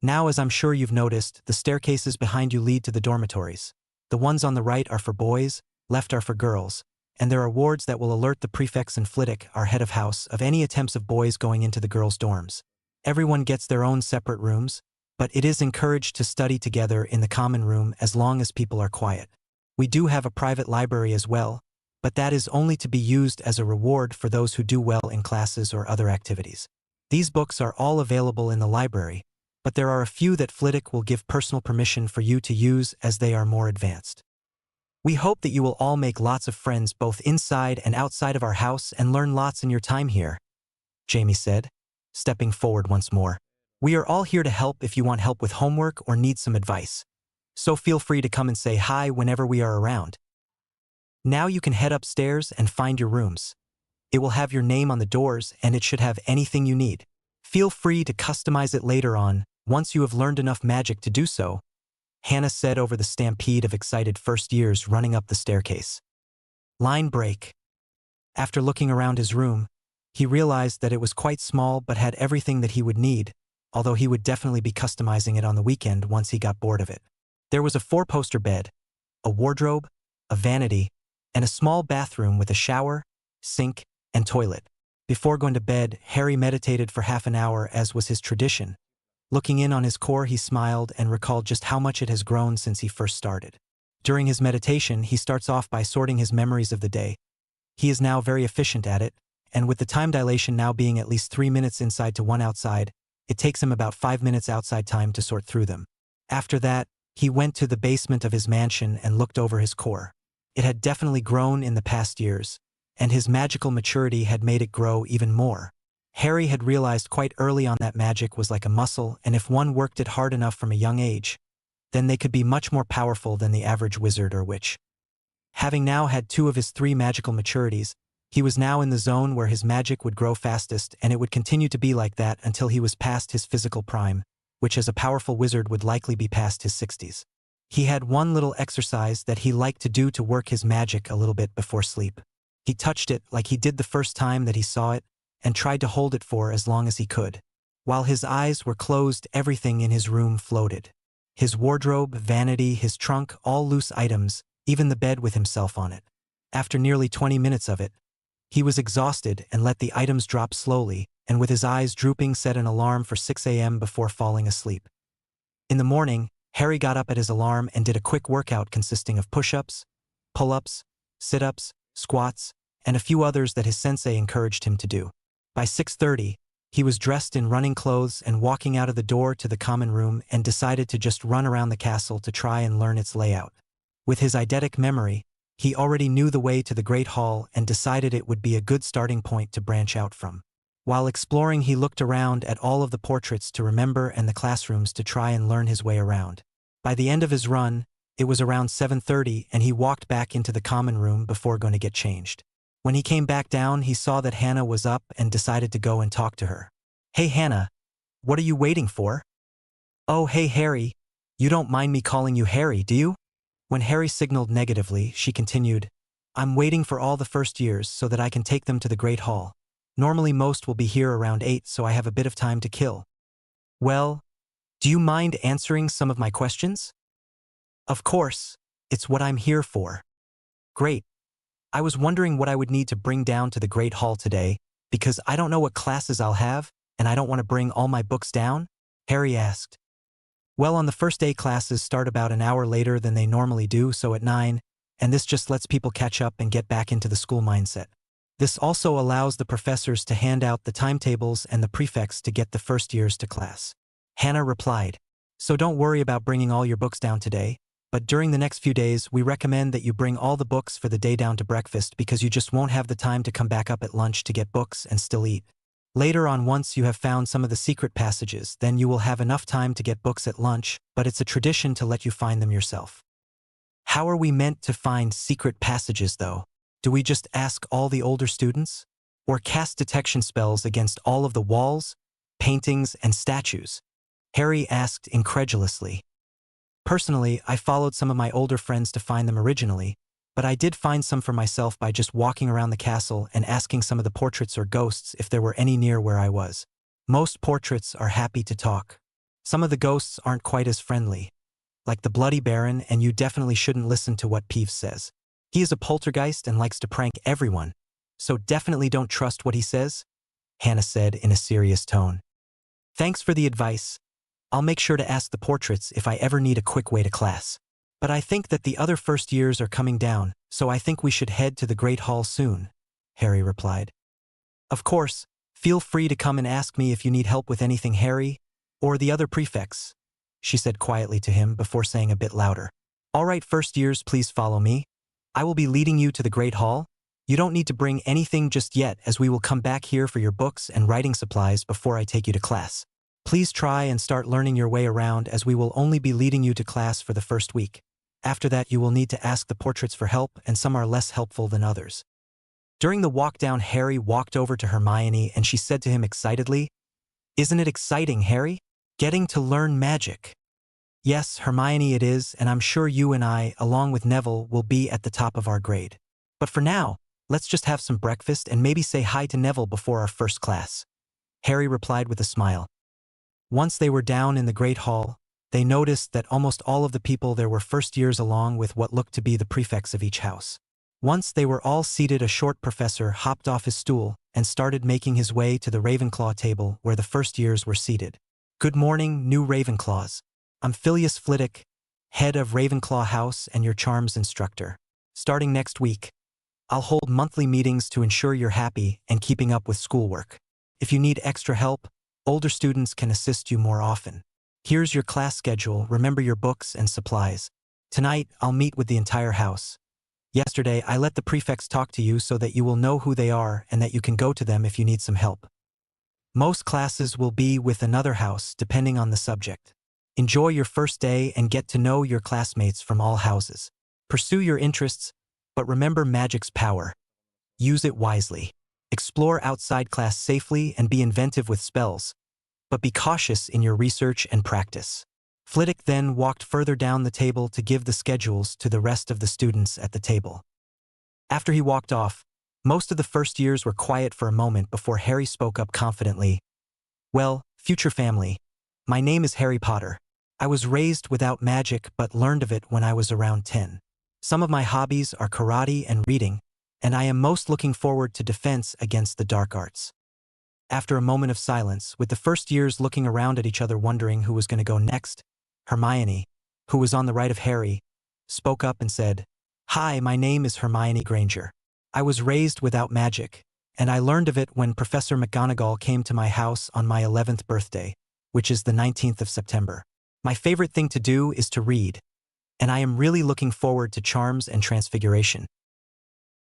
Now, as I'm sure you've noticed, the staircases behind you lead to the dormitories. The ones on the right are for boys, left are for girls, and there are wards that will alert the prefects and Flitwick, our head of house, of any attempts of boys going into the girls' dorms. Everyone gets their own separate rooms, but it is encouraged to study together in the common room as long as people are quiet. We do have a private library as well, but that is only to be used as a reward for those who do well in classes or other activities. These books are all available in the library, but there are a few that Flitwick will give personal permission for you to use as they are more advanced. We hope that you will all make lots of friends both inside and outside of our house and learn lots in your time here, Jamie said, stepping forward once more. We are all here to help if you want help with homework or need some advice. So feel free to come and say hi whenever we are around. Now you can head upstairs and find your rooms. It will have your name on the doors and it should have anything you need. Feel free to customize it later on, once you have learned enough magic to do so, Hannah said over the stampede of excited first years running up the staircase. Line break. After looking around his room, he realized that it was quite small but had everything that he would need, although he would definitely be customizing it on the weekend once he got bored of it. There was a 4-poster bed, a wardrobe, a vanity, and a small bathroom with a shower, sink, and toilet. Before going to bed, Harry meditated for half an hour as was his tradition. Looking in on his core, he smiled and recalled just how much it has grown since he first started. During his meditation, he starts off by sorting his memories of the day. He is now very efficient at it, and with the time dilation now being at least 3 minutes inside to 1 outside, it takes him about 5 minutes outside time to sort through them. After that, he went to the basement of his mansion and looked over his core. It had definitely grown in the past years, and his magical maturity had made it grow even more. Harry had realized quite early on that magic was like a muscle, and if one worked it hard enough from a young age, then they could be much more powerful than the average wizard or witch. Having now had 2 of his 3 magical maturities, he was now in the zone where his magic would grow fastest, and it would continue to be like that until he was past his physical prime, which as a powerful wizard would likely be past his 60s. He had one little exercise that he liked to do to work his magic a little bit before sleep. He touched it like he did the first time that he saw it, and tried to hold it for as long as he could. While his eyes were closed, everything in his room floated. His wardrobe, vanity, his trunk, all loose items, even the bed with himself on it. After nearly 20 minutes of it, he was exhausted and let the items drop slowly, and with his eyes drooping set an alarm for 6 a.m. before falling asleep. In the morning, Harry got up at his alarm and did a quick workout consisting of push-ups, pull-ups, sit-ups, squats, and a few others that his sensei encouraged him to do. By 6:30, he was dressed in running clothes and walking out of the door to the common room and decided to just run around the castle to try and learn its layout. With his eidetic memory, he already knew the way to the Great Hall and decided it would be a good starting point to branch out from. While exploring, he looked around at all of the portraits to remember and the classrooms to try and learn his way around. By the end of his run, it was around 7:30 and he walked back into the common room before going to get changed. When he came back down, he saw that Hannah was up and decided to go and talk to her. "Hey Hannah, what are you waiting for?" "Oh hey Harry, you don't mind me calling you Harry, do you?" When Harry signaled negatively, she continued, "I'm waiting for all the first years so that I can take them to the Great Hall. Normally most will be here around 8, so I have a bit of time to kill." "Well, do you mind answering some of my questions?" "Of course, it's what I'm here for." "Great. I was wondering what I would need to bring down to the Great Hall today, because I don't know what classes I'll have, and I don't want to bring all my books down," Harry asked. "Well, on the first day classes start about an hour later than they normally do, so at 9, and this just lets people catch up and get back into the school mindset. This also allows the professors to hand out the timetables and the prefects to get the first years to class." Hannah replied, "So don't worry about bringing all your books down today, but during the next few days we recommend that you bring all the books for the day down to breakfast because you just won't have the time to come back up at lunch to get books and still eat. Later on, once you have found some of the secret passages, then you will have enough time to get books at lunch, but it's a tradition to let you find them yourself." "How are we meant to find secret passages though? Do we just ask all the older students? Or cast detection spells against all of the walls, paintings, and statues?" Harry asked incredulously. "Personally, I followed some of my older friends to find them originally, but I did find some for myself by just walking around the castle and asking some of the portraits or ghosts if there were any near where I was. Most portraits are happy to talk. Some of the ghosts aren't quite as friendly, like the Bloody Baron, and you definitely shouldn't listen to what Peeves says. He is a poltergeist and likes to prank everyone, so definitely don't trust what he says," Hannah said in a serious tone. "Thanks for the advice. I'll make sure to ask the portraits if I ever need a quick way to class. But I think that the other first years are coming down, so I think we should head to the Great Hall soon," Harry replied. "Of course, feel free to come and ask me if you need help with anything, Harry, or the other prefects," she said quietly to him before saying a bit louder, "All right, first years, please follow me. I will be leading you to the Great Hall. You don't need to bring anything just yet, as we will come back here for your books and writing supplies before I take you to class. Please try and start learning your way around, as we will only be leading you to class for the first week. After that, you will need to ask the portraits for help, and some are less helpful than others." During the walk down, Harry walked over to Hermione and she said to him excitedly, "Isn't it exciting, Harry? Getting to learn magic." "Yes, Hermione, it is, and I'm sure you and I, along with Neville, will be at the top of our grade. But for now, let's just have some breakfast and maybe say hi to Neville before our first class," Harry replied with a smile. Once they were down in the Great Hall, they noticed that almost all of the people there were first years, along with what looked to be the prefects of each house. Once they were all seated, a short professor hopped off his stool and started making his way to the Ravenclaw table where the first years were seated. Good morning, new Ravenclaws. I'm Phileas Flitwick, head of Ravenclaw House and your charms instructor. Starting next week, I'll hold monthly meetings to ensure you're happy and keeping up with schoolwork. If you need extra help, older students can assist you more often. Here's your class schedule. Remember your books and supplies. Tonight, I'll meet with the entire house. Yesterday, I let the prefects talk to you so that you will know who they are and that you can go to them if you need some help. Most classes will be with another house, depending on the subject. Enjoy your first day and get to know your classmates from all houses. Pursue your interests, but remember magic's power. Use it wisely. Explore outside class safely and be inventive with spells, but be cautious in your research and practice. Flitwick then walked further down the table to give the schedules to the rest of the students at the table. After he walked off, most of the first years were quiet for a moment before Harry spoke up confidently. Well, future family, my name is Harry Potter. I was raised without magic but learned of it when I was around 10. Some of my hobbies are karate and reading, and I am most looking forward to defense against the dark arts. After a moment of silence, with the first years looking around at each other wondering who was going to go next, Hermione, who was on the right of Harry, spoke up and said, "Hi, my name is Hermione Granger. I was raised without magic, and I learned of it when Professor McGonagall came to my house on my 11th birthday, which is the 19th of September. My favorite thing to do is to read, and I am really looking forward to Charms and Transfiguration."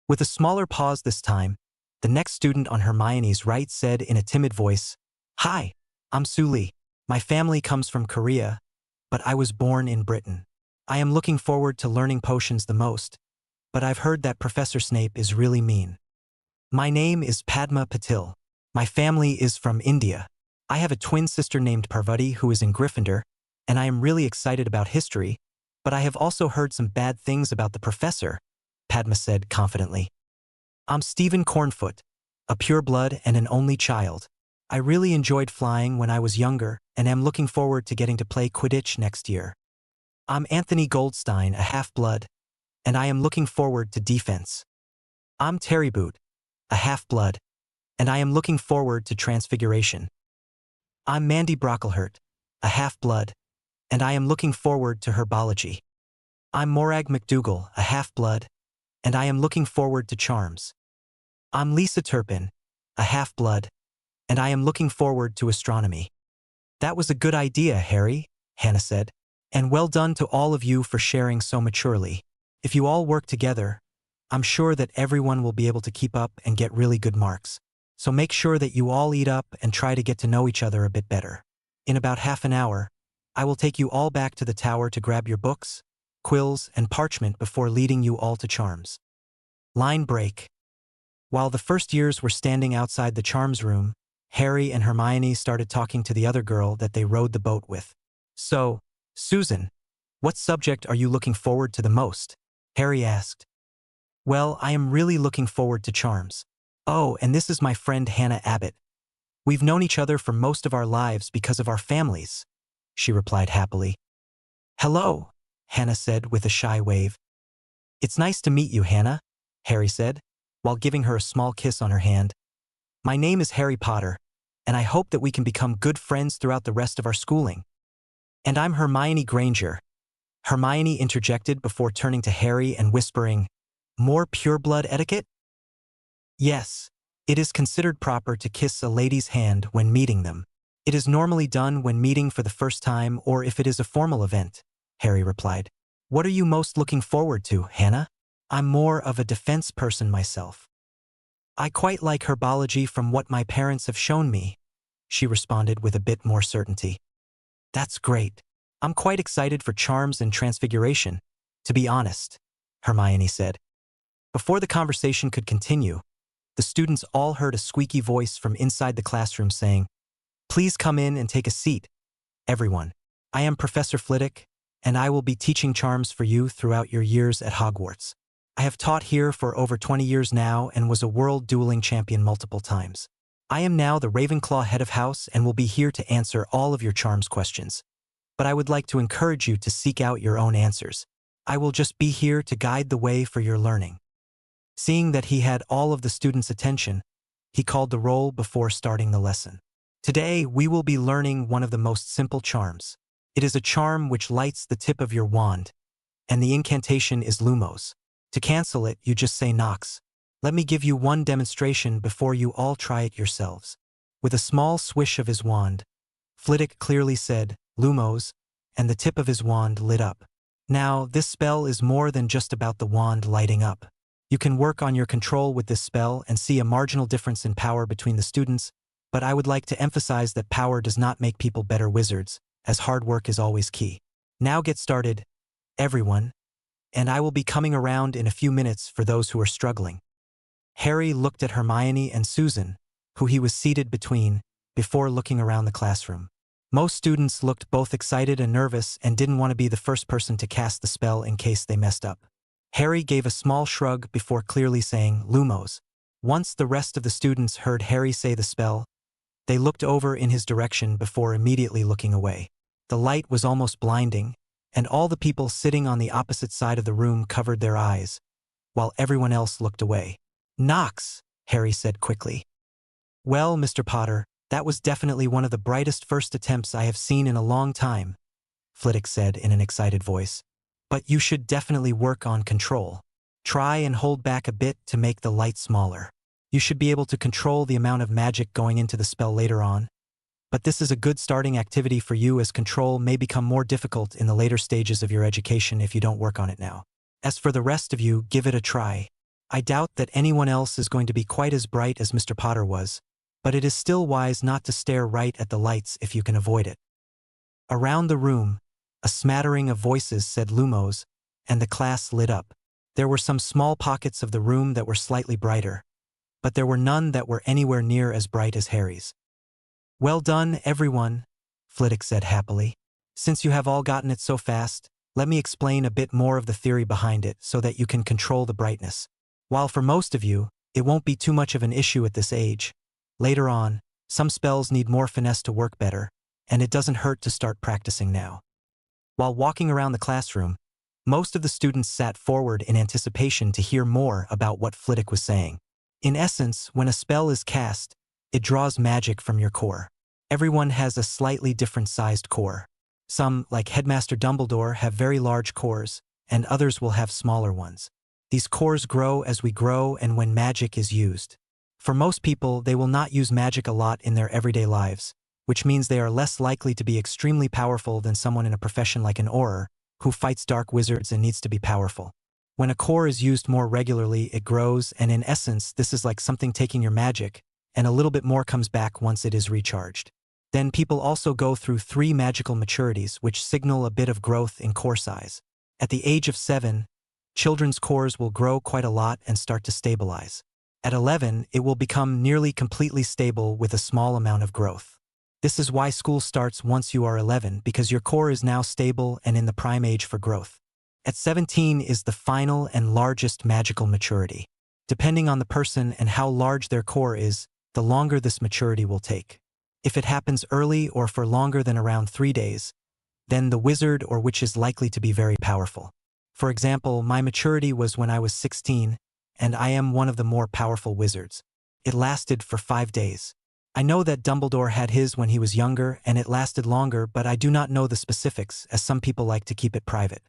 With a smaller pause this time, the next student on Hermione's right said in a timid voice, "Hi, I'm Su Lee. My family comes from Korea, but I was born in Britain. I am looking forward to learning potions the most, but I've heard that Professor Snape is really mean. My name is Padma Patil. My family is from India. I have a twin sister named Parvati who is in Gryffindor, and I am really excited about history, but I have also heard some bad things about the professor," Padma said confidently. "I'm Stephen Cornfoot, a pureblood and an only child. I really enjoyed flying when I was younger and am looking forward to getting to play Quidditch next year. I'm Anthony Goldstein, a half-blood, and I am looking forward to defense. I'm Terry Boot, a half-blood, and I am looking forward to Transfiguration. I'm Mandy Brocklehurt, a half-blood, and I am looking forward to Herbology. I'm Morag McDougal, a half-blood, and I am looking forward to Charms. I'm Lisa Turpin, a half-blood, and I am looking forward to Astronomy." "That was a good idea, Harry," Hannah said, "and well done to all of you for sharing so maturely. If you all work together, I'm sure that everyone will be able to keep up and get really good marks. So make sure that you all eat up and try to get to know each other a bit better. In about half an hour, I will take you all back to the tower to grab your books, quills, and parchment before leading you all to Charms." Line break. While the first years were standing outside the Charms room, Harry and Hermione started talking to the other girl that they rowed the boat with. "So, Susan, what subject are you looking forward to the most?" Harry asked. "Well, I am really looking forward to Charms. Oh, and this is my friend Hannah Abbott. We've known each other for most of our lives because of our families," she replied happily. "Hello," Hannah said with a shy wave. "It's nice to meet you, Hannah," Harry said, while giving her a small kiss on her hand. "My name is Harry Potter, and I hope that we can become good friends throughout the rest of our schooling." "And I'm Hermione Granger," Hermione interjected before turning to Harry and whispering, "More pureblood etiquette?" "Yes, it is considered proper to kiss a lady's hand when meeting them. It is normally done when meeting for the first time or if it is a formal event," Harry replied. "What are you most looking forward to, Hannah?" "I'm more of a defense person myself. I quite like herbology from what my parents have shown me," she responded with a bit more certainty. "That's great. I'm quite excited for Charms and Transfiguration, to be honest," Hermione said. Before the conversation could continue, the students all heard a squeaky voice from inside the classroom saying, "Please come in and take a seat, everyone. I am Professor Flitwick, and I will be teaching Charms for you throughout your years at Hogwarts. I have taught here for over 20 years now and was a world dueling champion multiple times. I am now the Ravenclaw head of house and will be here to answer all of your Charms questions. But I would like to encourage you to seek out your own answers. I will just be here to guide the way for your learning." Seeing that he had all of the students' attention, he called the roll before starting the lesson. Today, we will be learning one of the most simple charms. It is a charm which lights the tip of your wand, and the incantation is Lumos. To cancel it, you just say Nox. Let me give you one demonstration before you all try it yourselves. With a small swish of his wand, Flitwick clearly said, Lumos, and the tip of his wand lit up. Now, this spell is more than just about the wand lighting up. You can work on your control with this spell and see a marginal difference in power between the students, but I would like to emphasize that power does not make people better wizards, as hard work is always key. Now get started, everyone, and I will be coming around in a few minutes for those who are struggling. Harry looked at Hermione and Susan, who he was seated between, before looking around the classroom. Most students looked both excited and nervous and didn't want to be the first person to cast the spell in case they messed up. Harry gave a small shrug before clearly saying, Lumos. Once the rest of the students heard Harry say the spell, they looked over in his direction before immediately looking away. The light was almost blinding, and all the people sitting on the opposite side of the room covered their eyes, while everyone else looked away. Nox, Harry said quickly. Well, Mr. Potter, that was definitely one of the brightest first attempts I have seen in a long time, Flitwick said in an excited voice. But you should definitely work on control. Try and hold back a bit to make the light smaller. You should be able to control the amount of magic going into the spell later on. But this is a good starting activity for you, as control may become more difficult in the later stages of your education if you don't work on it now. As for the rest of you, give it a try. I doubt that anyone else is going to be quite as bright as Mr. Potter was, but it is still wise not to stare right at the lights if you can avoid it. Around the room, a smattering of voices said Lumos, and the class lit up. There were some small pockets of the room that were slightly brighter, but there were none that were anywhere near as bright as Harry's. Well done, everyone, Flitwick said happily. Since you have all gotten it so fast, let me explain a bit more of the theory behind it so that you can control the brightness. While for most of you, it won't be too much of an issue at this age, later on, some spells need more finesse to work better, and it doesn't hurt to start practicing now. While walking around the classroom, most of the students sat forward in anticipation to hear more about what Flitwick was saying. In essence, when a spell is cast, it draws magic from your core. Everyone has a slightly different sized core. Some, like Headmaster Dumbledore, have very large cores, and others will have smaller ones. These cores grow as we grow and when magic is used. For most people, they will not use magic a lot in their everyday lives, which means they are less likely to be extremely powerful than someone in a profession like an Auror, who fights dark wizards and needs to be powerful. When a core is used more regularly, it grows, and in essence, this is like something taking your magic, and a little bit more comes back once it is recharged. Then people also go through 3 magical maturities, which signal a bit of growth in core size. At the age of 7, children's cores will grow quite a lot and start to stabilize. At 11, it will become nearly completely stable with a small amount of growth. This is why school starts once you are 11, because your core is now stable and in the prime age for growth. At 17 is the final and largest magical maturity. Depending on the person and how large their core is, the longer this maturity will take. If it happens early or for longer than around 3 days, then the wizard or witch is likely to be very powerful. For example, my maturity was when I was 16, and I am one of the more powerful wizards. It lasted for 5 days. I know that Dumbledore had his when he was younger, and it lasted longer, but I do not know the specifics, as some people like to keep it private.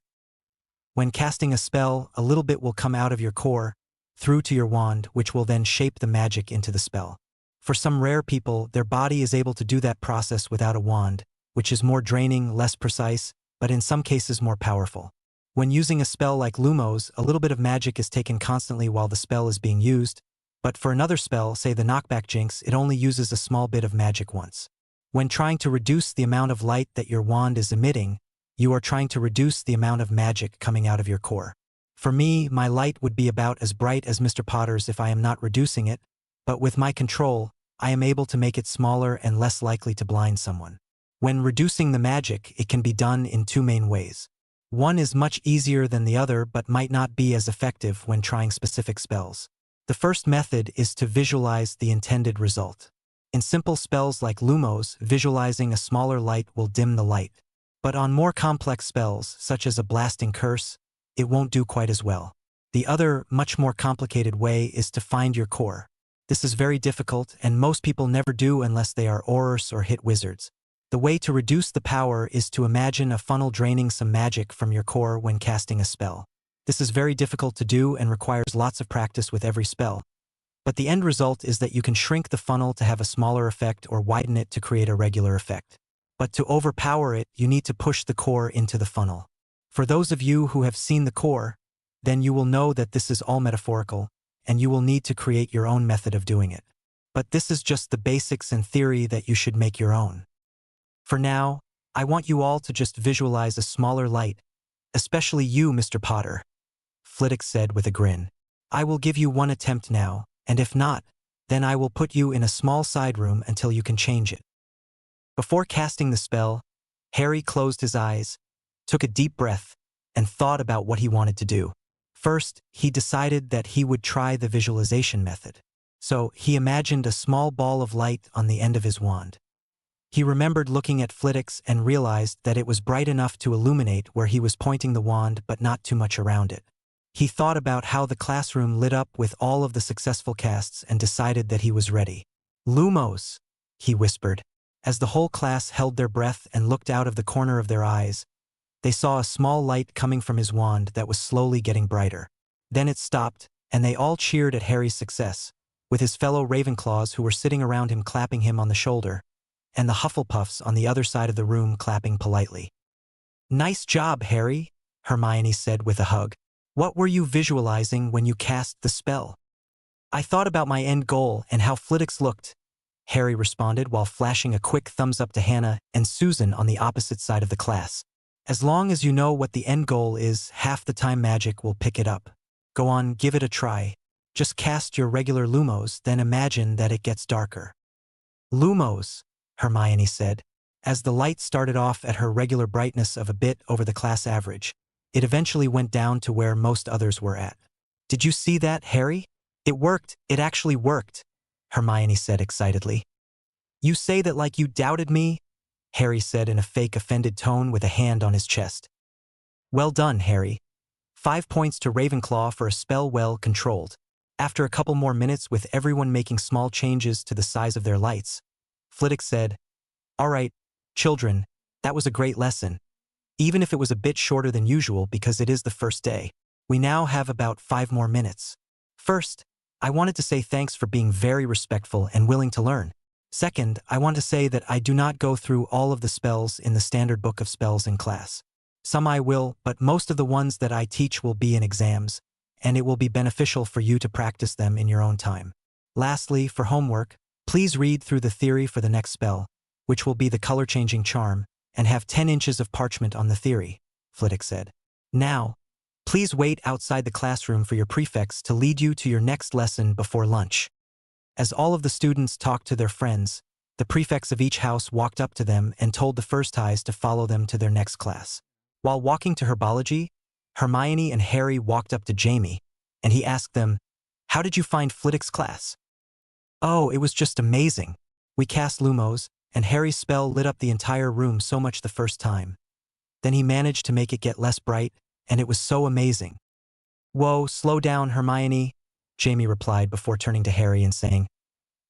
When casting a spell, a little bit will come out of your core, through to your wand, which will then shape the magic into the spell. For some rare people, their body is able to do that process without a wand, which is more draining, less precise, but in some cases more powerful. When using a spell like Lumos, a little bit of magic is taken constantly while the spell is being used, but for another spell, say the knockback jinx, it only uses a small bit of magic once. When trying to reduce the amount of light that your wand is emitting, you are trying to reduce the amount of magic coming out of your core. For me, my light would be about as bright as Mr. Potter's if I am not reducing it, but with my control, I am able to make it smaller and less likely to blind someone. When reducing the magic, it can be done in 2 main ways. One is much easier than the other but might not be as effective when trying specific spells. The first method is to visualize the intended result. In simple spells like Lumos, visualizing a smaller light will dim the light. But on more complex spells, such as a blasting curse, it won't do quite as well. The other, much more complicated way is to find your core. This is very difficult, and most people never do unless they are Aurors or hit wizards. The way to reduce the power is to imagine a funnel draining some magic from your core when casting a spell. This is very difficult to do and requires lots of practice with every spell. But the end result is that you can shrink the funnel to have a smaller effect or widen it to create a regular effect. But to overpower it, you need to push the core into the funnel. For those of you who have seen the core, then you will know that this is all metaphorical, and you will need to create your own method of doing it. But this is just the basics and theory that you should make your own. For now, I want you all to just visualize a smaller light, especially you, Mr. Potter, Flitwick said with a grin. I will give you one attempt now, and if not, then I will put you in a small side room until you can change it. Before casting the spell, Harry closed his eyes, took a deep breath, and thought about what he wanted to do. First, he decided that he would try the visualization method. So, he imagined a small ball of light on the end of his wand. He remembered looking at Flitwick's and realized that it was bright enough to illuminate where he was pointing the wand but not too much around it. He thought about how the classroom lit up with all of the successful casts and decided that he was ready. Lumos, he whispered. As the whole class held their breath and looked out of the corner of their eyes, they saw a small light coming from his wand that was slowly getting brighter. Then it stopped, and they all cheered at Harry's success, with his fellow Ravenclaws who were sitting around him clapping him on the shoulder, and the Hufflepuffs on the other side of the room clapping politely. Nice job, Harry, Hermione said with a hug. What were you visualizing when you cast the spell? I thought about my end goal and how Flitwick looked, Harry responded while flashing a quick thumbs up to Hannah and Susan on the opposite side of the class. As long as you know what the end goal is, half the time magic will pick it up. Go on, give it a try. Just cast your regular Lumos, then imagine that it gets darker. Lumos, Hermione said. As the light started off at her regular brightness of a bit over the class average, it eventually went down to where most others were at. Did you see that, Harry? It worked, it actually worked, Hermione said excitedly. You say that like you doubted me? Harry said in a fake offended tone with a hand on his chest. Well done, Harry. 5 points to Ravenclaw for a spell well controlled. After a couple more minutes with everyone making small changes to the size of their lights, Flitwick said, All right, children, that was a great lesson. Even if it was a bit shorter than usual because it is the first day, we now have about 5 more minutes. First, I wanted to say thanks for being very respectful and willing to learn. Second, I want to say that I do not go through all of the spells in the standard book of spells in class. Some I will, but most of the ones that I teach will be in exams, and it will be beneficial for you to practice them in your own time. Lastly, for homework, please read through the theory for the next spell, which will be the color-changing charm, and have 10 inches of parchment on the theory, Flitwick said. Now, please wait outside the classroom for your prefects to lead you to your next lesson before lunch. As all of the students talked to their friends, the prefects of each house walked up to them and told the first highs to follow them to their next class. While walking to herbology, Hermione and Harry walked up to Jamie, and he asked them, How did you find Flitwick's class? Oh, it was just amazing. We cast Lumos, and Harry's spell lit up the entire room so much the first time. Then he managed to make it get less bright, and it was so amazing. Whoa, slow down, Hermione, Jamie replied before turning to Harry and saying,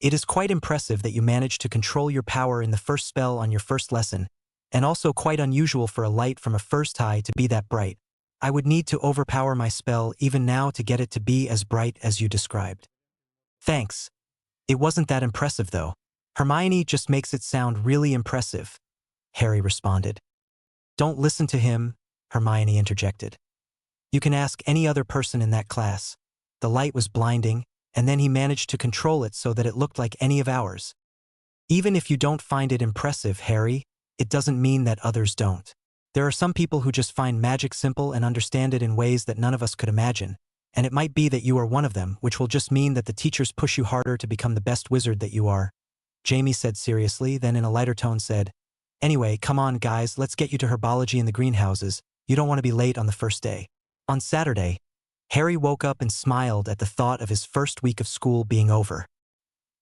It is quite impressive that you managed to control your power in the first spell on your first lesson, and also quite unusual for a light from a first high to be that bright. I would need to overpower my spell even now to get it to be as bright as you described. Thanks. It wasn't that impressive though. Hermione just makes it sound really impressive, Harry responded. Don't listen to him, Hermione interjected. You can ask any other person in that class. The light was blinding, and then he managed to control it so that it looked like any of ours. Even if you don't find it impressive, Harry, it doesn't mean that others don't. There are some people who just find magic simple and understand it in ways that none of us could imagine, and it might be that you are one of them, which will just mean that the teachers push you harder to become the best wizard that you are. Jamie said seriously, then in a lighter tone said, Anyway, come on guys, let's get you to herbology in the greenhouses. You don't want to be late on the first day. On Saturday, Harry woke up and smiled at the thought of his first week of school being over.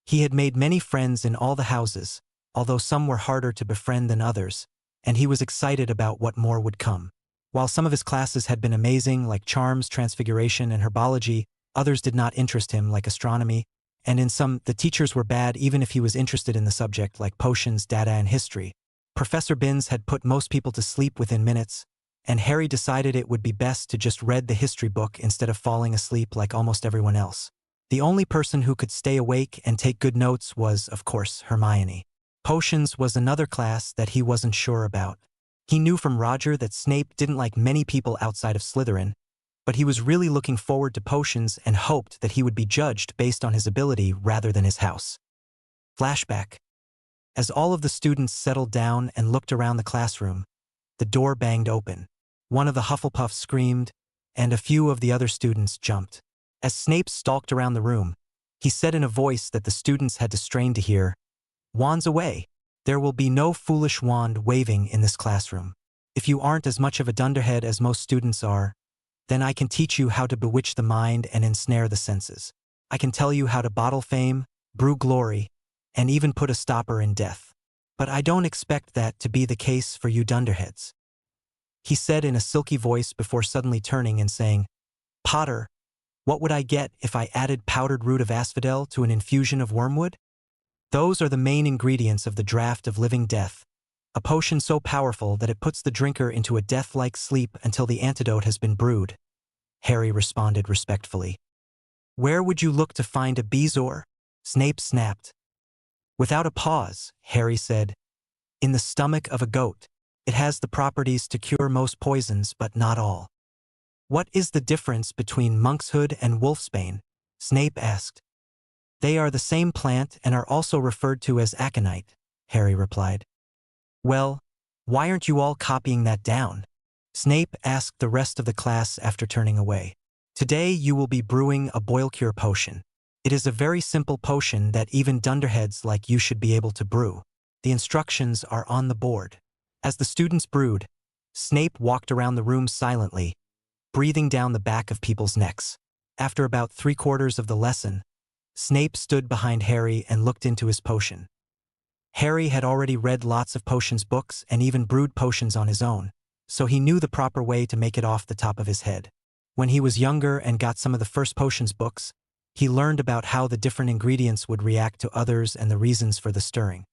He had made many friends in all the houses, although some were harder to befriend than others, and he was excited about what more would come. While some of his classes had been amazing, like charms, transfiguration, and herbology, others did not interest him, like astronomy, and in some, the teachers were bad even if he was interested in the subject, like potions, data, and history. Professor Binns had put most people to sleep within minutes, and Harry decided it would be best to just read the history book instead of falling asleep like almost everyone else. The only person who could stay awake and take good notes was, of course, Hermione. Potions was another class that he wasn't sure about. He knew from Roger that Snape didn't like many people outside of Slytherin, but he was really looking forward to potions and hoped that he would be judged based on his ability rather than his house. Flashback. As all of the students settled down and looked around the classroom, the door banged open. One of the Hufflepuffs screamed, and a few of the other students jumped. As Snape stalked around the room, he said in a voice that the students had to strain to hear, "Wands away! There will be no foolish wand waving in this classroom. If you aren't as much of a dunderhead as most students are, then I can teach you how to bewitch the mind and ensnare the senses. I can tell you how to bottle fame, brew glory, and even put a stopper in death. But I don't expect that to be the case for you dunderheads," he said in a silky voice before suddenly turning and saying, "Potter, what would I get if I added powdered root of asphodel to an infusion of wormwood? Those are the main ingredients of the draught of living death, a potion so powerful that it puts the drinker into a death-like sleep until the antidote has been brewed," Harry responded respectfully. "Where would you look to find a bezoar?" Snape snapped. Without a pause, Harry said, "In the stomach of a goat. It has the properties to cure most poisons, but not all." "What is the difference between monkshood and wolfsbane?" Snape asked. "They are the same plant and are also referred to as aconite," Harry replied. "Well, why aren't you all copying that down?" Snape asked the rest of the class after turning away. "Today you will be brewing a boil cure potion. It is a very simple potion that even dunderheads like you should be able to brew. The instructions are on the board." As the students brewed, Snape walked around the room silently, breathing down the back of people's necks. After about 3/4 of the lesson, Snape stood behind Harry and looked into his potion. Harry had already read lots of potions books and even brewed potions on his own, so he knew the proper way to make it off the top of his head. When he was younger and got some of the first potions books, he learned about how the different ingredients would react to others and the reasons for the stirring.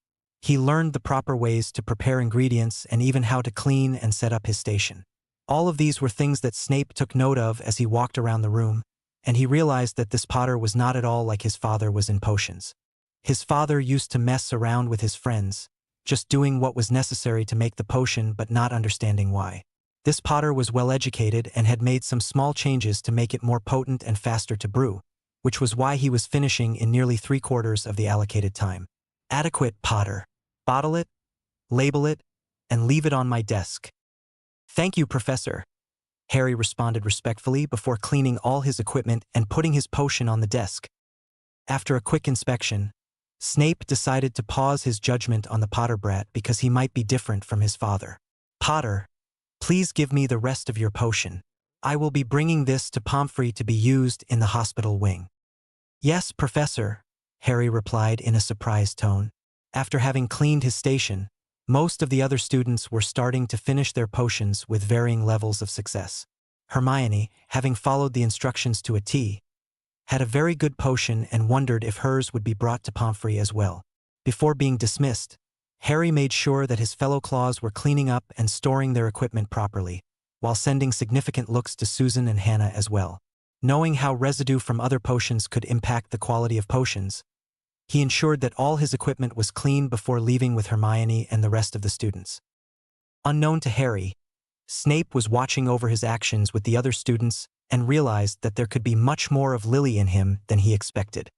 He learned the proper ways to prepare ingredients and even how to clean and set up his station. All of these were things that Snape took note of as he walked around the room, and he realized that this Potter was not at all like his father was in potions. His father used to mess around with his friends, just doing what was necessary to make the potion but not understanding why. This Potter was well educated and had made some small changes to make it more potent and faster to brew, which was why he was finishing in nearly 3/4 of the allocated time. "Adequate, Potter. Bottle it, label it, and leave it on my desk." "Thank you, Professor," Harry responded respectfully before cleaning all his equipment and putting his potion on the desk. After a quick inspection, Snape decided to pause his judgment on the Potter brat because he might be different from his father. "Potter, please give me the rest of your potion. I will be bringing this to Pomfrey to be used in the hospital wing." "Yes, Professor," Harry replied in a surprised tone. After having cleaned his station, most of the other students were starting to finish their potions with varying levels of success. Hermione, having followed the instructions to a T, had a very good potion and wondered if hers would be brought to Pomfrey as well. Before being dismissed, Harry made sure that his fellow claws were cleaning up and storing their equipment properly, while sending significant looks to Susan and Hannah as well. Knowing how residue from other potions could impact the quality of potions, he ensured that all his equipment was clean before leaving with Hermione and the rest of the students. Unknown to Harry, Snape was watching over his actions with the other students and realized that there could be much more of Lily in him than he expected.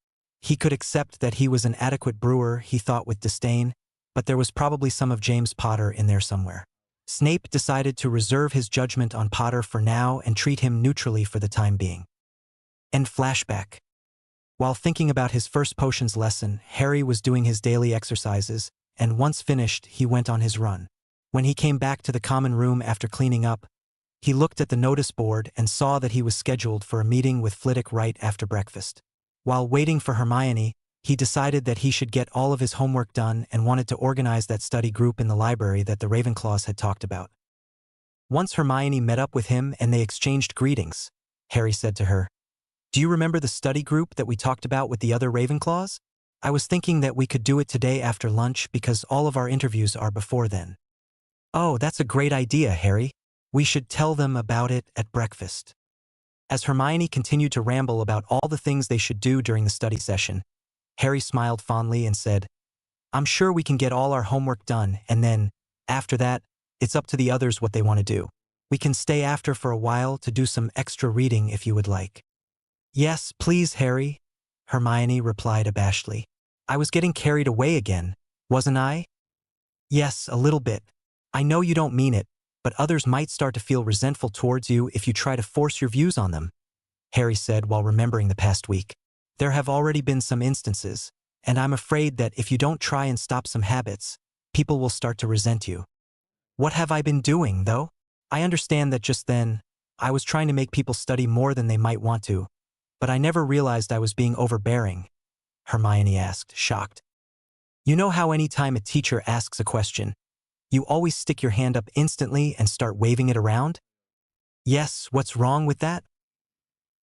He could accept that he was an adequate brewer, he thought with disdain, but there was probably some of James Potter in there somewhere. Snape decided to reserve his judgment on Potter for now and treat him neutrally for the time being. End flashback. While thinking about his first potions lesson, Harry was doing his daily exercises, and once finished, he went on his run. When he came back to the common room after cleaning up, he looked at the notice board and saw that he was scheduled for a meeting with Flitwick right after breakfast. While waiting for Hermione, he decided that he should get all of his homework done and wanted to organize that study group in the library that the Ravenclaws had talked about. Once Hermione met up with him and they exchanged greetings. Harry said to her, "Do you remember the study group that we talked about with the other Ravenclaws? I was thinking that we could do it today after lunch because all of our interviews are before then." "Oh, that's a great idea, Harry. We should tell them about it at breakfast." As Hermione continued to ramble about all the things they should do during the study session, Harry smiled fondly and said, "I'm sure we can get all our homework done, and then, after that, it's up to the others what they want to do. We can stay after for a while to do some extra reading if you would like." "Yes, please, Harry," Hermione replied abashedly. "I was getting carried away again, wasn't I?" "Yes, a little bit. I know you don't mean it, but others might start to feel resentful towards you if you try to force your views on them," Harry said while remembering the past week. "There have already been some instances, and I'm afraid that if you don't try and stop some habits, people will start to resent you." "What have I been doing, though? I understand that just then, I was trying to make people study more than they might want to, but I never realized I was being overbearing," Hermione asked, shocked. "You know how any time a teacher asks a question, you always stick your hand up instantly and start waving it around?" "Yes, what's wrong with that?"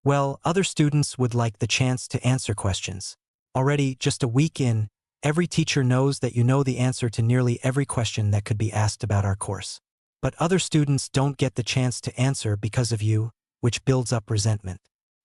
"Well, other students would like the chance to answer questions. Already, just a week in, every teacher knows that you know the answer to nearly every question that could be asked about our course. But other students don't get the chance to answer because of you, which builds up resentment."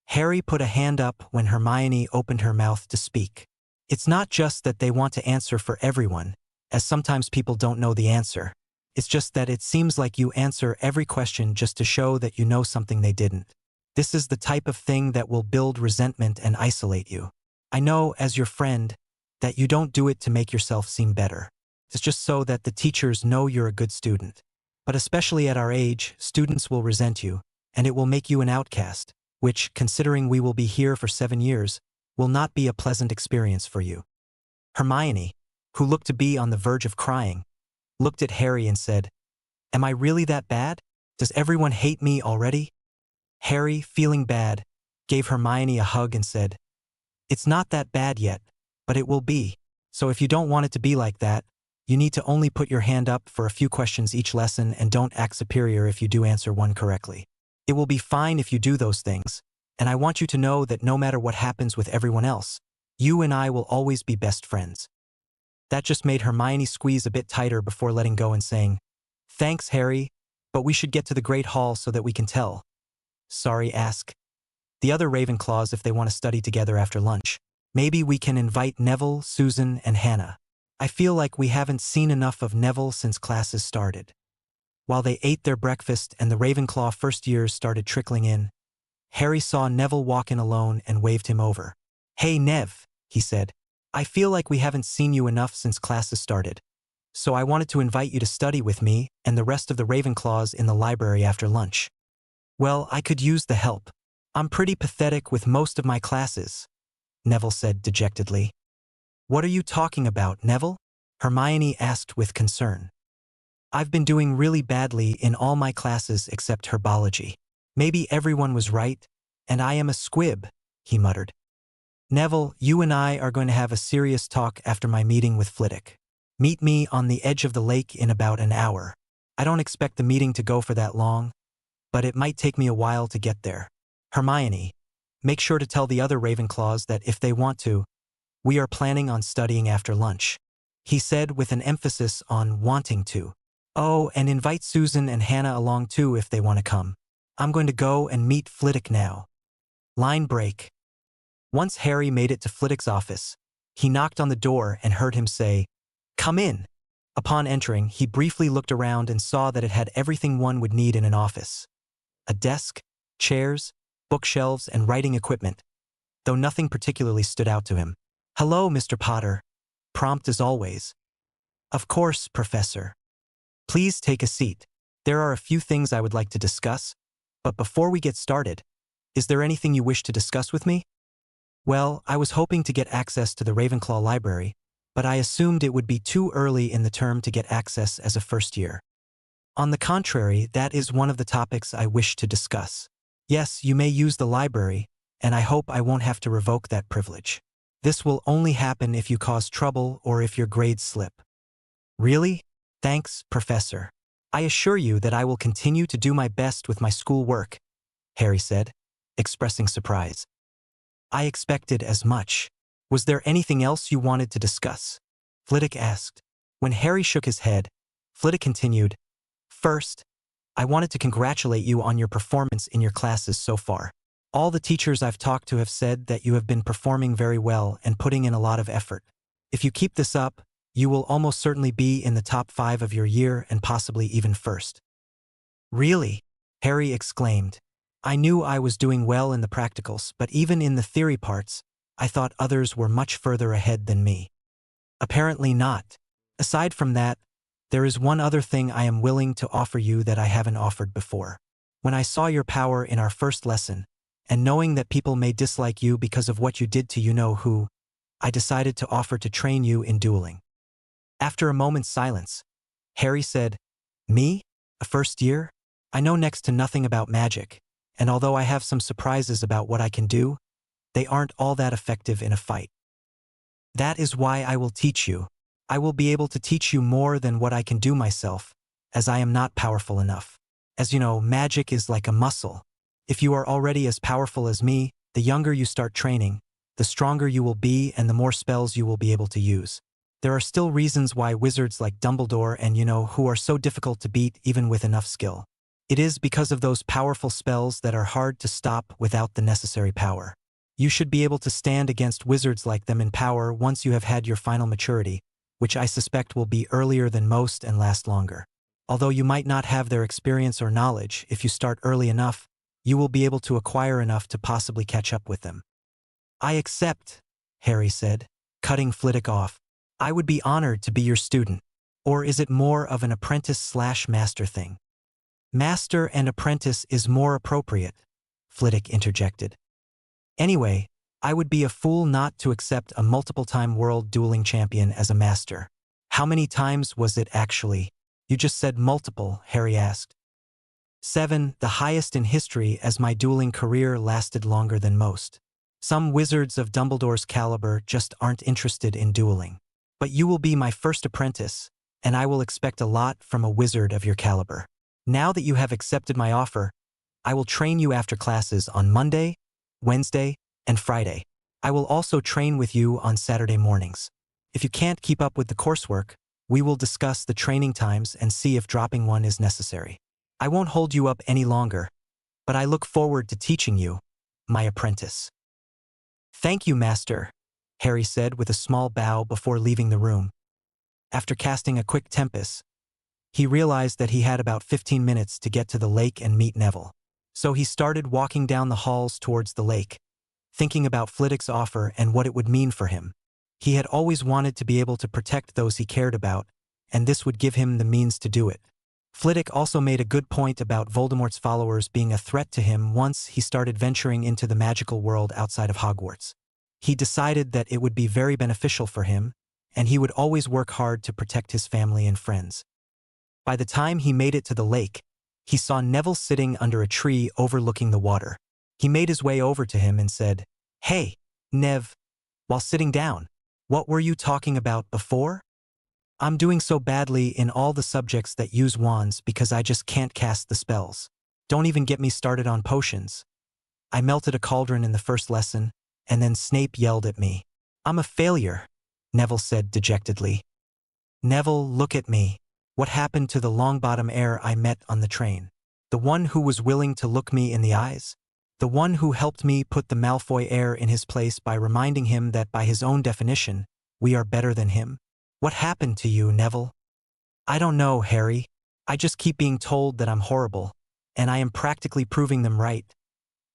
Harry put a hand up when Hermione opened her mouth to speak. "It's not just that they want to answer for everyone, as sometimes people don't know the answer. It's just that it seems like you answer every question just to show that you know something they didn't. This is the type of thing that will build resentment and isolate you. I know, as your friend, that you don't do it to make yourself seem better. It's just so that the teachers know you're a good student. But especially at our age, students will resent you, and it will make you an outcast, which, considering we will be here for 7 years, will not be a pleasant experience for you." Hermione, who looked to be on the verge of crying, looked at Harry and said, "Am I really that bad? Does everyone hate me already?" Harry, feeling bad, gave Hermione a hug and said, "It's not that bad yet, but it will be. So if you don't want it to be like that, you need to only put your hand up for a few questions each lesson and don't act superior if you do answer one correctly. It will be fine if you do those things, and I want you to know that no matter what happens with everyone else, you and I will always be best friends." That just made Hermione squeeze a bit tighter before letting go and saying, "Thanks, Harry, but we should get to the Great Hall so that we can tell." "Sorry, ask the other Ravenclaws if they want to study together after lunch. Maybe we can invite Neville, Susan, and Hannah. I feel like we haven't seen enough of Neville since classes started." While they ate their breakfast and the Ravenclaw first years started trickling in, Harry saw Neville walk in alone and waved him over. "Hey, Nev," he said. "I feel like we haven't seen you enough since classes started. So I wanted to invite you to study with me and the rest of the Ravenclaws in the library after lunch." "Well, I could use the help. I'm pretty pathetic with most of my classes," Neville said dejectedly. "What are you talking about, Neville?" Hermione asked with concern. "I've been doing really badly in all my classes except herbology. Maybe everyone was right, and I am a squib," he muttered. "Neville, you and I are going to have a serious talk after my meeting with Flitwick. Meet me on the edge of the lake in about an hour. I don't expect the meeting to go for that long, but it might take me a while to get there. Hermione, make sure to tell the other Ravenclaws that if they want to, we are planning on studying after lunch," he said with an emphasis on wanting to. "Oh, and invite Susan and Hannah along too if they want to come. I'm going to go and meet Flitwick now." Line break. Once Harry made it to Flitwick's office, he knocked on the door and heard him say, "Come in." Upon entering, he briefly looked around and saw that it had everything one would need in an office: a desk, chairs, bookshelves, and writing equipment, though nothing particularly stood out to him. "Hello, Mr. Potter," prompt as always. "Of course, Professor. Please take a seat. There are a few things I would like to discuss, but before we get started, is there anything you wish to discuss with me?" "Well, I was hoping to get access to the Ravenclaw library, but I assumed it would be too early in the term to get access as a first year." "On the contrary, that is one of the topics I wish to discuss. Yes, you may use the library, and I hope I won't have to revoke that privilege. This will only happen if you cause trouble or if your grades slip." "Really? Thanks, Professor." I assure you that I will continue to do my best with my school work, Harry said, expressing surprise. I expected as much. Was there anything else you wanted to discuss? Flitwick asked. When Harry shook his head, Flitwick continued, First, I wanted to congratulate you on your performance in your classes so far. All the teachers I've talked to have said that you have been performing very well and putting in a lot of effort. If you keep this up, you will almost certainly be in the top 5 of your year and possibly even first. Really? Harry exclaimed. I knew I was doing well in the practicals, but even in the theory parts, I thought others were much further ahead than me. Apparently not. Aside from that, there is one other thing I am willing to offer you that I haven't offered before. When I saw your power in our first lesson, and knowing that people may dislike you because of what you did to you-know-who, I decided to offer to train you in dueling. After a moment's silence, Harry said, Me? A first year? I know next to nothing about magic, and although I have some surprises about what I can do, they aren't all that effective in a fight. That is why I will teach you. I will be able to teach you more than what I can do myself, as I am not powerful enough. As you know, magic is like a muscle. If you are already as powerful as me, the younger you start training, the stronger you will be and the more spells you will be able to use. There are still reasons why wizards like Dumbledore and you-know-who are so difficult to beat even with enough skill. It is because of those powerful spells that are hard to stop without the necessary power. You should be able to stand against wizards like them in power once you have had your final maturity, which I suspect will be earlier than most and last longer. Although you might not have their experience or knowledge, if you start early enough, you will be able to acquire enough to possibly catch up with them. I accept, Harry said, cutting Flitwick off. I would be honored to be your student. Or is it more of an apprentice/master thing? Master and apprentice is more appropriate, Flitwick interjected. Anyway, I would be a fool not to accept a multiple-time world dueling champion as a master. How many times was it actually? You just said multiple, Harry asked. 7, the highest in history, as my dueling career lasted longer than most. Some wizards of Dumbledore's caliber just aren't interested in dueling. But you will be my first apprentice, and I will expect a lot from a wizard of your caliber. Now that you have accepted my offer, I will train you after classes on Monday, Wednesday, and Friday. I will also train with you on Saturday mornings. If you can't keep up with the coursework, we will discuss the training times and see if dropping one is necessary. I won't hold you up any longer, but I look forward to teaching you, my apprentice. Thank you, Master, Harry said with a small bow before leaving the room. After casting a quick tempest, he realized that he had about 15 minutes to get to the lake and meet Neville. So he started walking down the halls towards the lake, thinking about Flitwick's offer and what it would mean for him. He had always wanted to be able to protect those he cared about, and this would give him the means to do it. Flitwick also made a good point about Voldemort's followers being a threat to him once he started venturing into the magical world outside of Hogwarts. He decided that it would be very beneficial for him, and he would always work hard to protect his family and friends. By the time he made it to the lake, he saw Neville sitting under a tree overlooking the water. He made his way over to him and said, Hey, Nev, while sitting down, what were you talking about before? I'm doing so badly in all the subjects that use wands because I just can't cast the spells. Don't even get me started on potions. I melted a cauldron in the first lesson, and then Snape yelled at me. I'm a failure, Neville said dejectedly. Neville, look at me. What happened to the Longbottom heir I met on the train? The one who was willing to look me in the eyes? The one who helped me put the Malfoy heir in his place by reminding him that by his own definition, we are better than him? What happened to you, Neville? I don't know, Harry. I just keep being told that I'm horrible, and I am practically proving them right,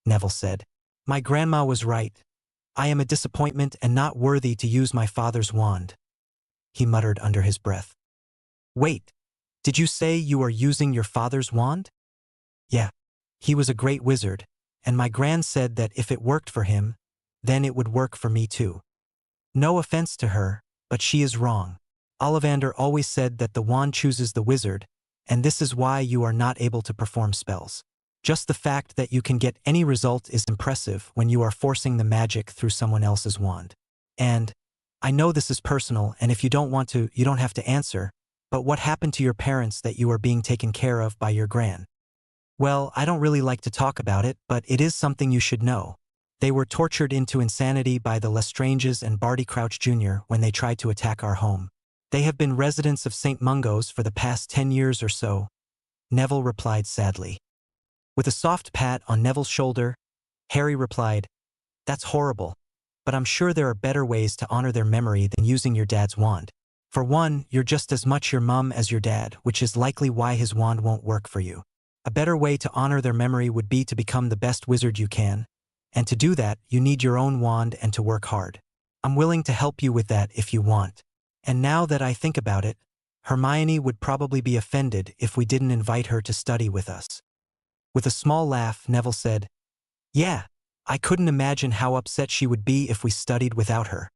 Neville said. My grandma was right. I am a disappointment and not worthy to use my father's wand, he muttered under his breath. Wait, did you say you are using your father's wand? Yeah, he was a great wizard, and my gran said that if it worked for him, then it would work for me too. No offense to her, but she is wrong. Ollivander always said that the wand chooses the wizard, and this is why you are not able to perform spells. Just the fact that you can get any result is impressive when you are forcing the magic through someone else's wand. And I know this is personal, and if you don't want to, you don't have to answer, But what happened to your parents that you are being taken care of by your gran? Well, I don't really like to talk about it, but it is something you should know. They were tortured into insanity by the Lestranges and Barty Crouch Jr. when they tried to attack our home. They have been residents of St. Mungo's for the past 10 years or so, Neville replied sadly. With a soft pat on Neville's shoulder, Harry replied, "That's horrible, but I'm sure there are better ways to honor their memory than using your dad's wand. For one, you're just as much your mum as your dad, which is likely why his wand won't work for you. A better way to honor their memory would be to become the best wizard you can, and to do that, you need your own wand and to work hard. I'm willing to help you with that if you want. And now that I think about it, Hermione would probably be offended if we didn't invite her to study with us." With a small laugh, Neville said, "Yeah, I couldn't imagine how upset she would be if we studied without her."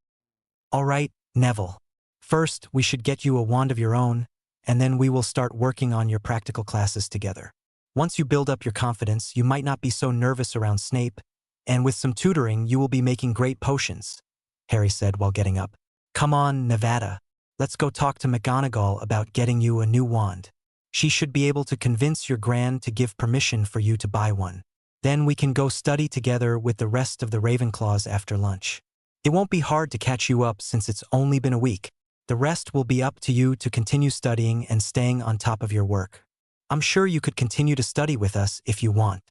"All right, Neville. First, we should get you a wand of your own, and then we will start working on your practical classes together. Once you build up your confidence, you might not be so nervous around Snape, and with some tutoring, you will be making great potions," Harry said while getting up. "Come on, Nevada. Let's go talk to McGonagall about getting you a new wand. She should be able to convince your gran to give permission for you to buy one. Then we can go study together with the rest of the Ravenclaws after lunch. It won't be hard to catch you up since it's only been a week. The rest will be up to you to continue studying and staying on top of your work. I'm sure you could continue to study with us if you want."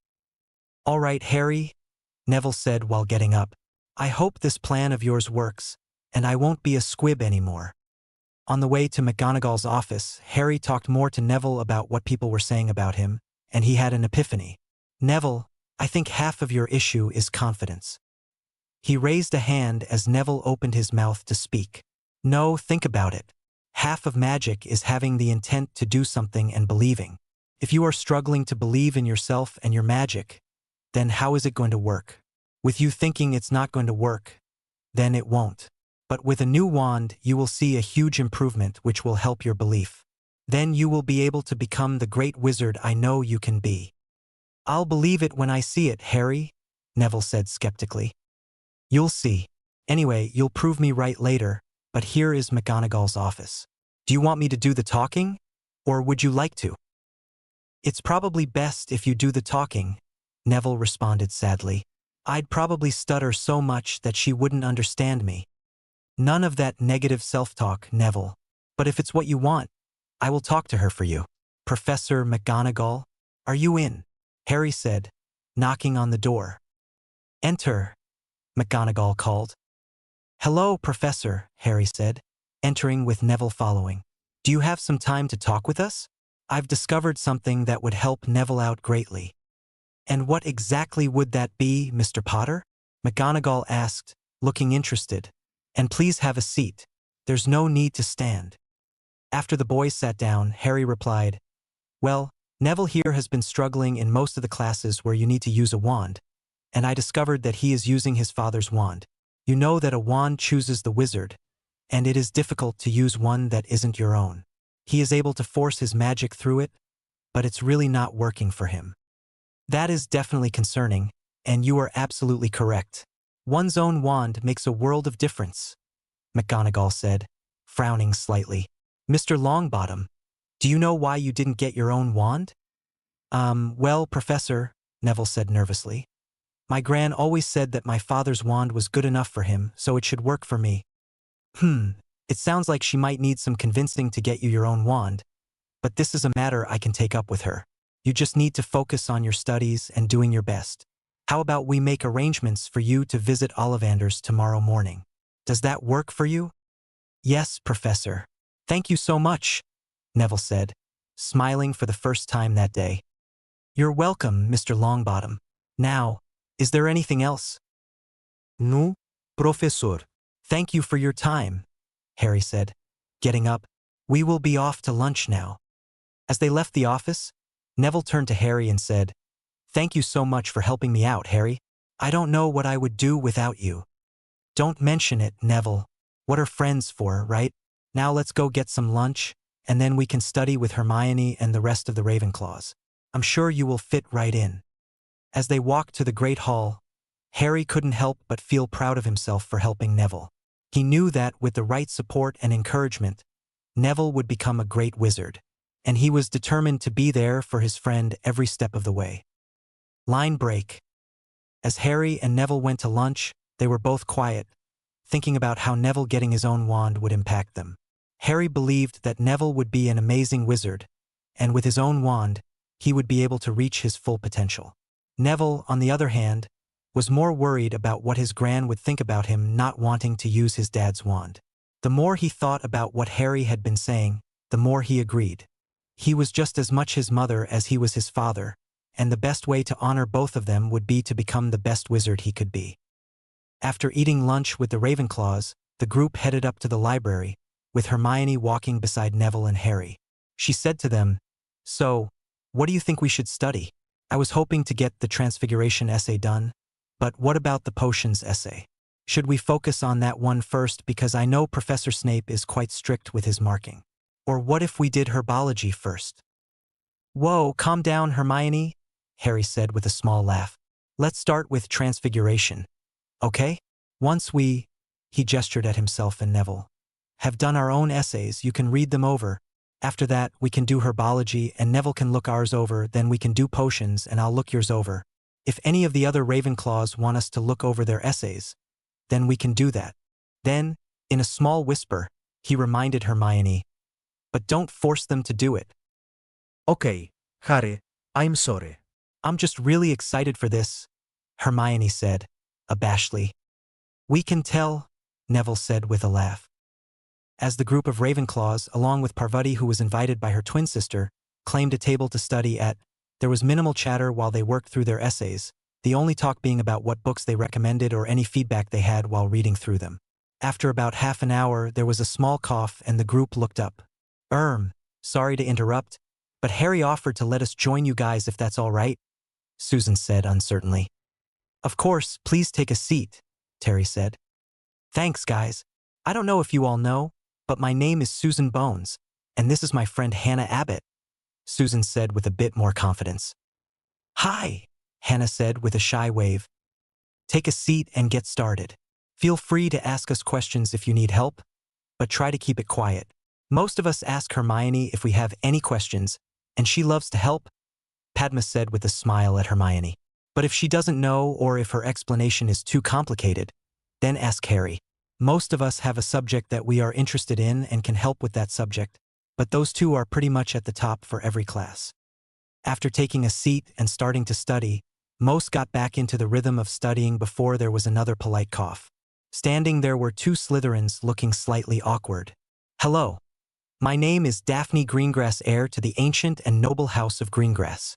"All right, Harry," Neville said while getting up. "I hope this plan of yours works, and I won't be a squib anymore." On the way to McGonagall's office, Harry talked more to Neville about what people were saying about him, and he had an epiphany. "Neville, I think half of your issue is confidence." He raised a hand as Neville opened his mouth to speak. "No, think about it. Half of magic is having the intent to do something and believing. If you are struggling to believe in yourself and your magic, then how is it going to work? With you thinking it's not going to work, then it won't. But with a new wand, you will see a huge improvement which will help your belief. Then you will be able to become the great wizard I know you can be." "I'll believe it when I see it, Harry," Neville said skeptically. "You'll see. Anyway, you'll prove me right later, but here is McGonagall's office. Do you want me to do the talking? Or would you like to?" "It's probably best if you do the talking," Neville responded sadly. "I'd probably stutter so much that she wouldn't understand me." "None of that negative self-talk, Neville. But if it's what you want, I will talk to her for you." "Professor McGonagall, are you in?" Harry said, knocking on the door. "Enter," McGonagall called. "Hello, Professor," Harry said, entering with Neville following. "Do you have some time to talk with us? I've discovered something that would help Neville out greatly." "And what exactly would that be, Mr. Potter?" McGonagall asked, looking interested. "And please have a seat. There's no need to stand." After the boys sat down, Harry replied, "Well, Neville here has been struggling in most of the classes where you need to use a wand, and I discovered that he is using his father's wand. You know that a wand chooses the wizard, and it is difficult to use one that isn't your own. He is able to force his magic through it, but it's really not working for him. That is definitely concerning, and you are absolutely correct. One's own wand makes a world of difference," McGonagall said, frowning slightly. "Mr. Longbottom, do you know why you didn't get your own wand?" Well, Professor," Neville said nervously. "My gran always said that my father's wand was good enough for him, so it should work for me." It sounds like she might need some convincing to get you your own wand, but this is a matter I can take up with her. You just need to focus on your studies and doing your best. How about we make arrangements for you to visit Ollivanders tomorrow morning? Does that work for you?" "Yes, Professor. Thank you so much," Neville said, smiling for the first time that day. "You're welcome, Mr. Longbottom. Now, is there anything else?" "No, Professor. Thank you for your time," Harry said, getting up. "We will be off to lunch now." As they left the office, Neville turned to Harry and said, "Thank you so much for helping me out, Harry. I don't know what I would do without you." "Don't mention it, Neville. What are friends for, right? Now let's go get some lunch, and then we can study with Hermione and the rest of the Ravenclaws. I'm sure you will fit right in." As they walked to the Great Hall, Harry couldn't help but feel proud of himself for helping Neville. He knew that with the right support and encouragement, Neville would become a great wizard, and he was determined to be there for his friend every step of the way. Line break. As Harry and Neville went to lunch, they were both quiet, thinking about how Neville getting his own wand would impact them. Harry believed that Neville would be an amazing wizard, and with his own wand, he would be able to reach his full potential. Neville, on the other hand, was more worried about what his gran would think about him not wanting to use his dad's wand. The more he thought about what Harry had been saying, the more he agreed. He was just as much his mother as he was his father, and the best way to honor both of them would be to become the best wizard he could be. After eating lunch with the Ravenclaws, the group headed up to the library, with Hermione walking beside Neville and Harry. She said to them, "So, what do you think we should study? I was hoping to get the Transfiguration essay done, but what about the potions essay? Should we focus on that one first because I know Professor Snape is quite strict with his marking? Or what if we did herbology first?" "Whoa, calm down, Hermione," Harry said with a small laugh. "Let's start with Transfiguration, okay? Once we," he gestured at himself and Neville, "have done our own essays, you can read them over. After that, we can do herbology and Neville can look ours over, then we can do potions and I'll look yours over. If any of the other Ravenclaws want us to look over their essays, then we can do that." Then, in a small whisper, he reminded Hermione, "But don't force them to do it." Okay, Harry, I'm sorry. "I'm just really excited for this," Hermione said, abashedly. "We can tell," Neville said with a laugh. As the group of Ravenclaws, along with Parvati who was invited by her twin sister, claimed a table to study at, there was minimal chatter while they worked through their essays, the only talk being about what books they recommended or any feedback they had while reading through them. After about half an hour, there was a small cough and the group looked up. Sorry to interrupt, but Harry offered to let us join you guys if that's all right," Susan said uncertainly. "Of course, please take a seat," Terry said. "Thanks, guys. I don't know if you all know, but my name is Susan Bones, and this is my friend Hannah Abbott," Susan said with a bit more confidence. "Hi," Hannah said with a shy wave. "Take a seat and get started. Feel free to ask us questions if you need help, but try to keep it quiet. Most of us ask Hermione if we have any questions, and she loves to help," Padma said with a smile at Hermione. "But if she doesn't know or if her explanation is too complicated, then ask Harry. Most of us have a subject that we are interested in and can help with that subject, but those two are pretty much at the top for every class." After taking a seat and starting to study, most got back into the rhythm of studying before there was another polite cough. Standing there were two Slytherins looking slightly awkward. "Hello. My name is Daphne Greengrass, heir to the ancient and noble house of Greengrass.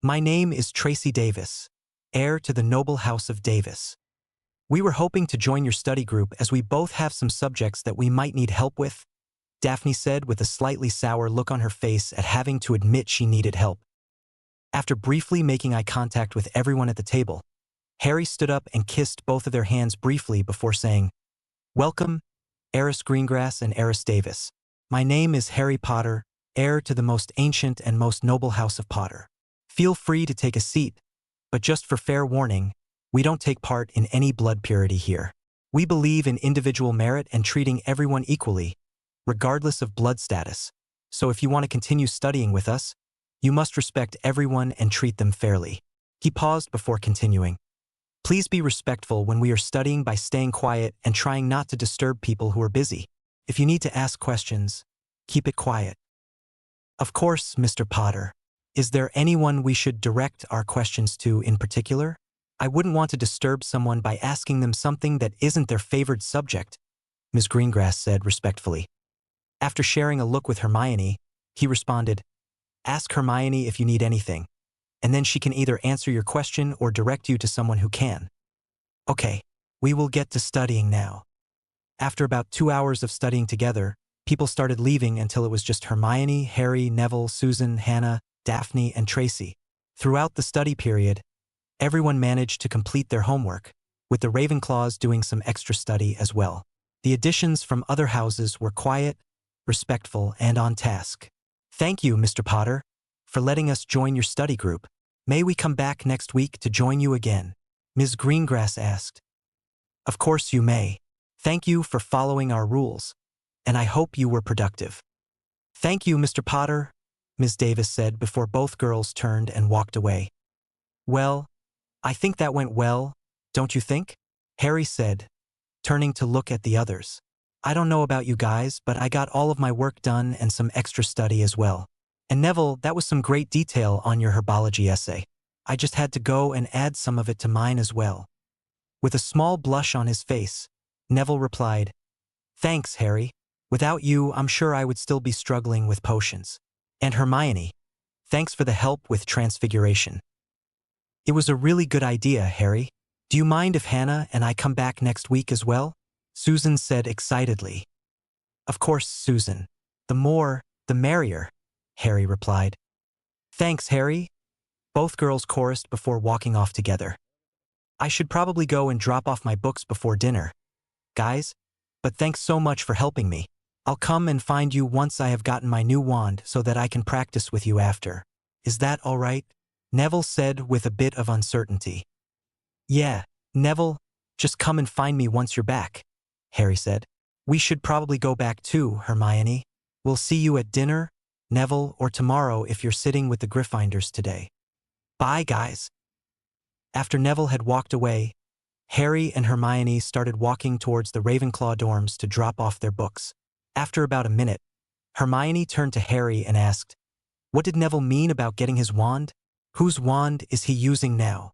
My name is Tracy Davis, heir to the noble house of Davis. We were hoping to join your study group as we both have some subjects that we might need help with," Daphne said with a slightly sour look on her face at having to admit she needed help. After briefly making eye contact with everyone at the table, Harry stood up and kissed both of their hands briefly before saying, "Welcome, Heiress Greengrass and Heiress Davis. My name is Harry Potter, heir to the most ancient and most noble house of Potter. Feel free to take a seat, but just for fair warning, we don't take part in any blood purity here. We believe in individual merit and treating everyone equally, regardless of blood status. So if you want to continue studying with us, you must respect everyone and treat them fairly." He paused before continuing. "Please be respectful when we are studying by staying quiet and trying not to disturb people who are busy. If you need to ask questions, keep it quiet." "Of course, Mr. Potter. Is there anyone we should direct our questions to in particular? I wouldn't want to disturb someone by asking them something that isn't their favored subject," Ms. Greengrass said respectfully. After sharing a look with Hermione, he responded, "Ask Hermione if you need anything, and then she can either answer your question or direct you to someone who can." "Okay, we will get to studying now." After about 2 hours of studying together, people started leaving until it was just Hermione, Harry, Neville, Susan, Hannah, Daphne, and Tracy. Throughout the study period, everyone managed to complete their homework, with the Ravenclaws doing some extra study as well. The additions from other houses were quiet, respectful, and on task. "Thank you, Mr. Potter, for letting us join your study group. May we come back next week to join you again?" Ms. Greengrass asked. "Of course you may. Thank you for following our rules. and I hope you were productive. Thank you, Mr. Potter, Ms. Davis said before both girls turned and walked away. Well, I think that went well, don't you think? Harry said, turning to look at the others. I don't know about you guys, but I got all of my work done and some extra study as well. And Neville, that was some great detail on your herbology essay. I just had to go and add some of it to mine as well. With a small blush on his face, Neville replied, Thanks, Harry. Without you, I'm sure I would still be struggling with potions. And Hermione, thanks for the help with transfiguration. It was a really good idea, Harry. Do you mind if Hannah and I come back next week as well? Susan said excitedly. Of course, Susan. The more, the merrier, Harry replied. Thanks, Harry. Both girls chorused before walking off together. I should probably go and drop off my books before dinner, guys, but thanks so much for helping me. I'll come and find you once I have gotten my new wand so that I can practice with you after. Is that all right? Neville said with a bit of uncertainty. Yeah, Neville, just come and find me once you're back, Harry said. We should probably go back too, Hermione. We'll see you at dinner, Neville, or tomorrow if you're sitting with the Gryffindors today. Bye, guys. After Neville had walked away, Harry and Hermione started walking towards the Ravenclaw dorms to drop off their books. After about a minute, Hermione turned to Harry and asked, What did Neville mean about getting his wand? Whose wand is he using now?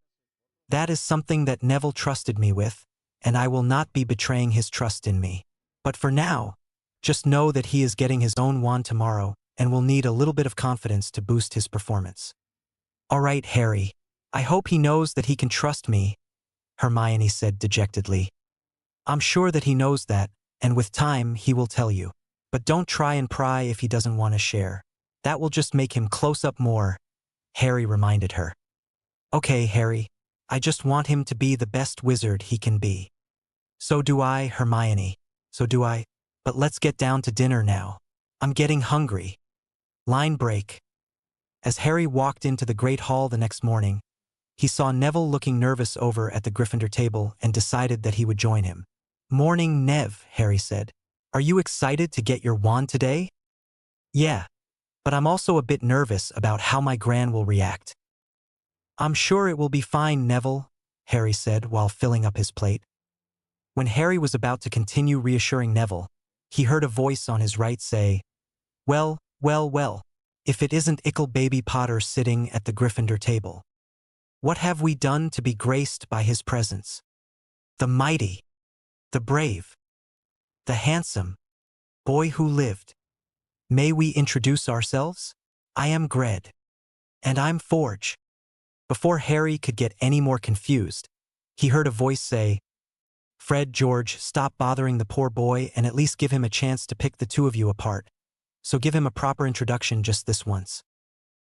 That is something that Neville trusted me with, and I will not be betraying his trust in me. But for now, just know that he is getting his own wand tomorrow and will need a little bit of confidence to boost his performance. All right, Harry, I hope he knows that he can trust me, Hermione said dejectedly. I'm sure that he knows that, and with time he will tell you. But don't try and pry if he doesn't want to share. That will just make him close up more, Harry reminded her. Okay, Harry, I just want him to be the best wizard he can be. So do I, Hermione. So do I. But let's get down to dinner now. I'm getting hungry. Line break. As Harry walked into the Great Hall the next morning, he saw Neville looking nervous over at the Gryffindor table and decided that he would join him. Morning, Nev, Harry said. Are you excited to get your wand today? Yeah, but I'm also a bit nervous about how my Gran will react. I'm sure it will be fine, Neville, Harry said while filling up his plate. When Harry was about to continue reassuring Neville, he heard a voice on his right say, Well, if it isn't Ickle Baby Potter sitting at the Gryffindor table. What have we done to be graced by his presence? The mighty, the brave, the handsome, boy who lived. May we introduce ourselves? I am Gred. And I'm Forge. Before Harry could get any more confused, he heard a voice say, Fred, George, stop bothering the poor boy and at least give him a chance to pick the two of you apart. So give him a proper introduction just this once.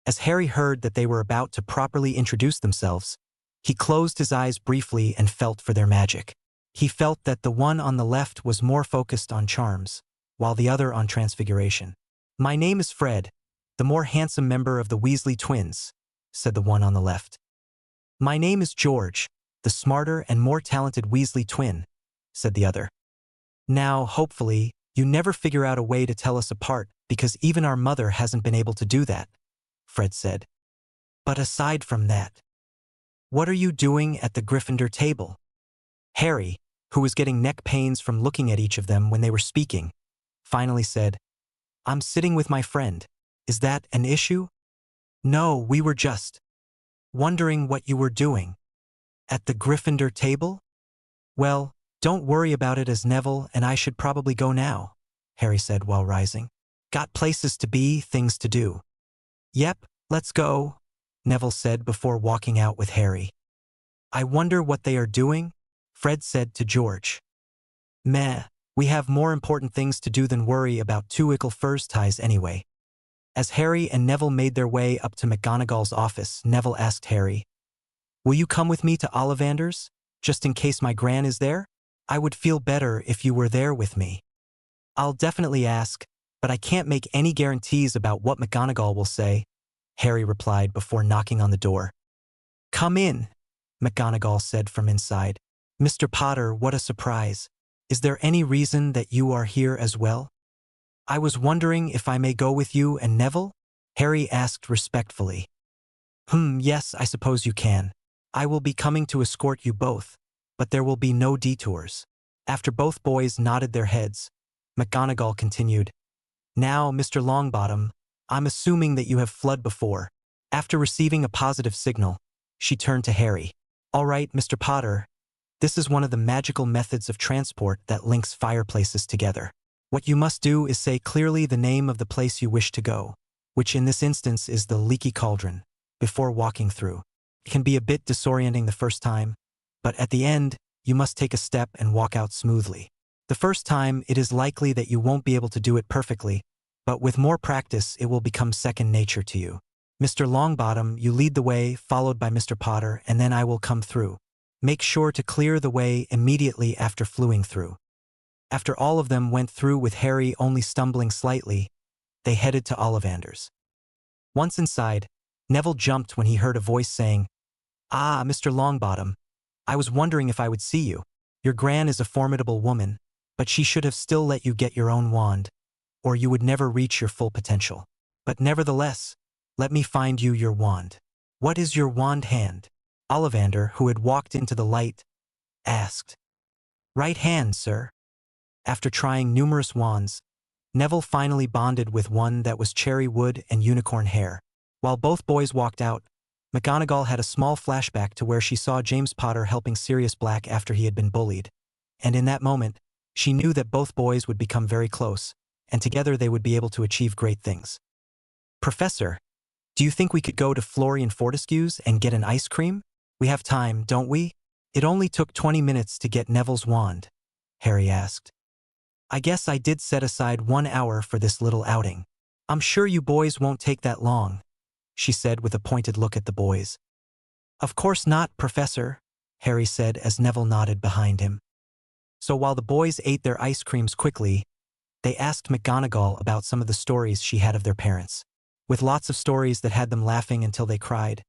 As Harry heard that they were about to properly introduce themselves, he closed his eyes briefly and felt for their magic. He felt that the one on the left was more focused on charms, while the other on transfiguration. My name is Fred, the more handsome member of the Weasley twins, said the one on the left. My name is George, the smarter and more talented Weasley twin, said the other. Now, hopefully, you never figure out a way to tell us apart because even our mother hasn't been able to do that, Fred said. But aside from that, what are you doing at the Gryffindor table? Harry, who was getting neck pains from looking at each of them when they were speaking, finally said, I'm sitting with my friend. Is that an issue? No, we were just wondering what you were doing. At the Gryffindor table? Well, don't worry about it as Neville and I should probably go now, Harry said while rising. Got places to be, things to do. Yep, let's go, Neville said before walking out with Harry. I wonder what they are doing, Fred said to George. Meh, we have more important things to do than worry about two Ickle Furs ties anyway. As Harry and Neville made their way up to McGonagall's office, Neville asked Harry, Will you come with me to Ollivander's, just in case my Gran is there? I would feel better if you were there with me. I'll definitely ask, but I can't make any guarantees about what McGonagall will say, Harry replied before knocking on the door. Come in, McGonagall said from inside. Mr. Potter, what a surprise. Is there any reason that you are here as well? I was wondering if I may go with you and Neville? Harry asked respectfully. Yes, I suppose you can. I will be coming to escort you both, but there will be no detours. After both boys nodded their heads, McGonagall continued, Now, Mr. Longbottom, I'm assuming that you have fled before. After receiving a positive signal, she turned to Harry. All right, Mr. Potter, this is one of the magical methods of transport that links fireplaces together. What you must do is say clearly the name of the place you wish to go, which in this instance is the Leaky Cauldron, before walking through. It can be a bit disorienting the first time, but at the end, you must take a step and walk out smoothly. The first time, it is likely that you won't be able to do it perfectly, but with more practice, it will become second nature to you. Mr. Longbottom, you lead the way, followed by Mr. Potter, and then I will come through. Make sure to clear the way immediately after fluing through. After all of them went through with Harry only stumbling slightly, they headed to Ollivanders. Once inside, Neville jumped when he heard a voice saying, Ah, Mr. Longbottom, I was wondering if I would see you. Your Gran is a formidable woman, but she should have still let you get your own wand, or you would never reach your full potential. But nevertheless, let me find you your wand. What is your wand hand? Ollivander, who had walked into the light, asked. Right hand, sir. After trying numerous wands, Neville finally bonded with one that was cherry wood and unicorn hair. While both boys walked out, McGonagall had a small flashback to where she saw James Potter helping Sirius Black after he had been bullied, and in that moment, she knew that both boys would become very close, and together they would be able to achieve great things. Professor, do you think we could go to Florian Fortescue's and get an ice cream? We have time, don't we? It only took 20 minutes to get Neville's wand, Harry asked. I guess I did set aside 1 hour for this little outing. I'm sure you boys won't take that long, she said with a pointed look at the boys. Of course not, Professor, Harry said as Neville nodded behind him. So while the boys ate their ice creams quickly, they asked McGonagall about some of the stories she had of their parents, with lots of stories that had them laughing until they cried,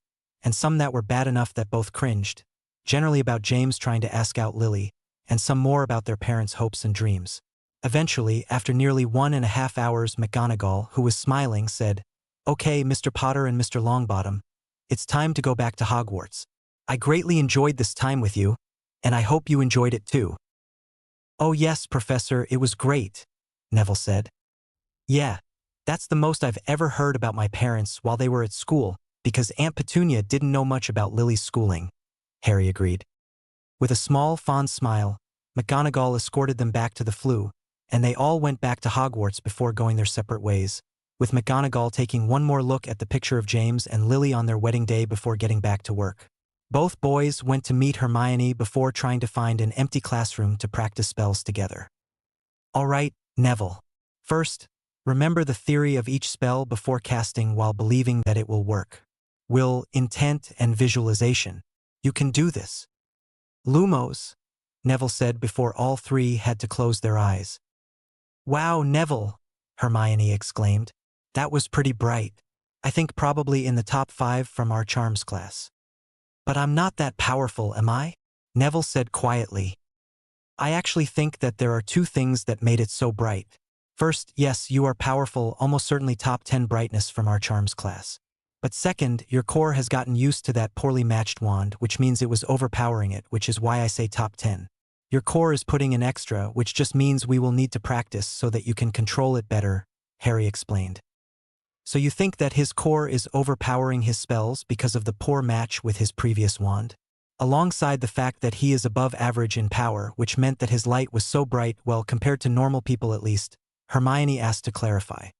and some that were bad enough that both cringed, generally about James trying to ask out Lily, and some more about their parents' hopes and dreams. Eventually, after nearly 1.5 hours, McGonagall, who was smiling, said, Okay, Mr. Potter and Mr. Longbottom, it's time to go back to Hogwarts. I greatly enjoyed this time with you, and I hope you enjoyed it too. Oh yes, Professor, it was great, Neville said. Yeah, that's the most I've ever heard about my parents while they were at school, because Aunt Petunia didn't know much about Lily's schooling, Harry agreed. With a small, fond smile, McGonagall escorted them back to the Floo, and they all went back to Hogwarts before going their separate ways, with McGonagall taking one more look at the picture of James and Lily on their wedding day before getting back to work. Both boys went to meet Hermione before trying to find an empty classroom to practice spells together. All right, Neville. First, remember the theory of each spell before casting while believing that it will work. Will, intent, and visualization. You can do this. Lumos, Neville said before all three had to close their eyes. Wow, Neville, Hermione exclaimed. That was pretty bright. I think probably in the top 5 from our charms class. But I'm not that powerful, am I? Neville said quietly. I actually think that there are 2 things that made it so bright. First, yes, you are powerful, almost certainly top 10 brightness from our charms class. But second, your core has gotten used to that poorly matched wand, which means it was overpowering it, which is why I say top 10. Your core is putting in extra, which just means we will need to practice so that you can control it better, Harry explained. So you think that his core is overpowering his spells because of the poor match with his previous wand? Alongside the fact that he is above average in power, which meant that his light was so bright, well, compared to normal people at least, Hermione asked to clarify.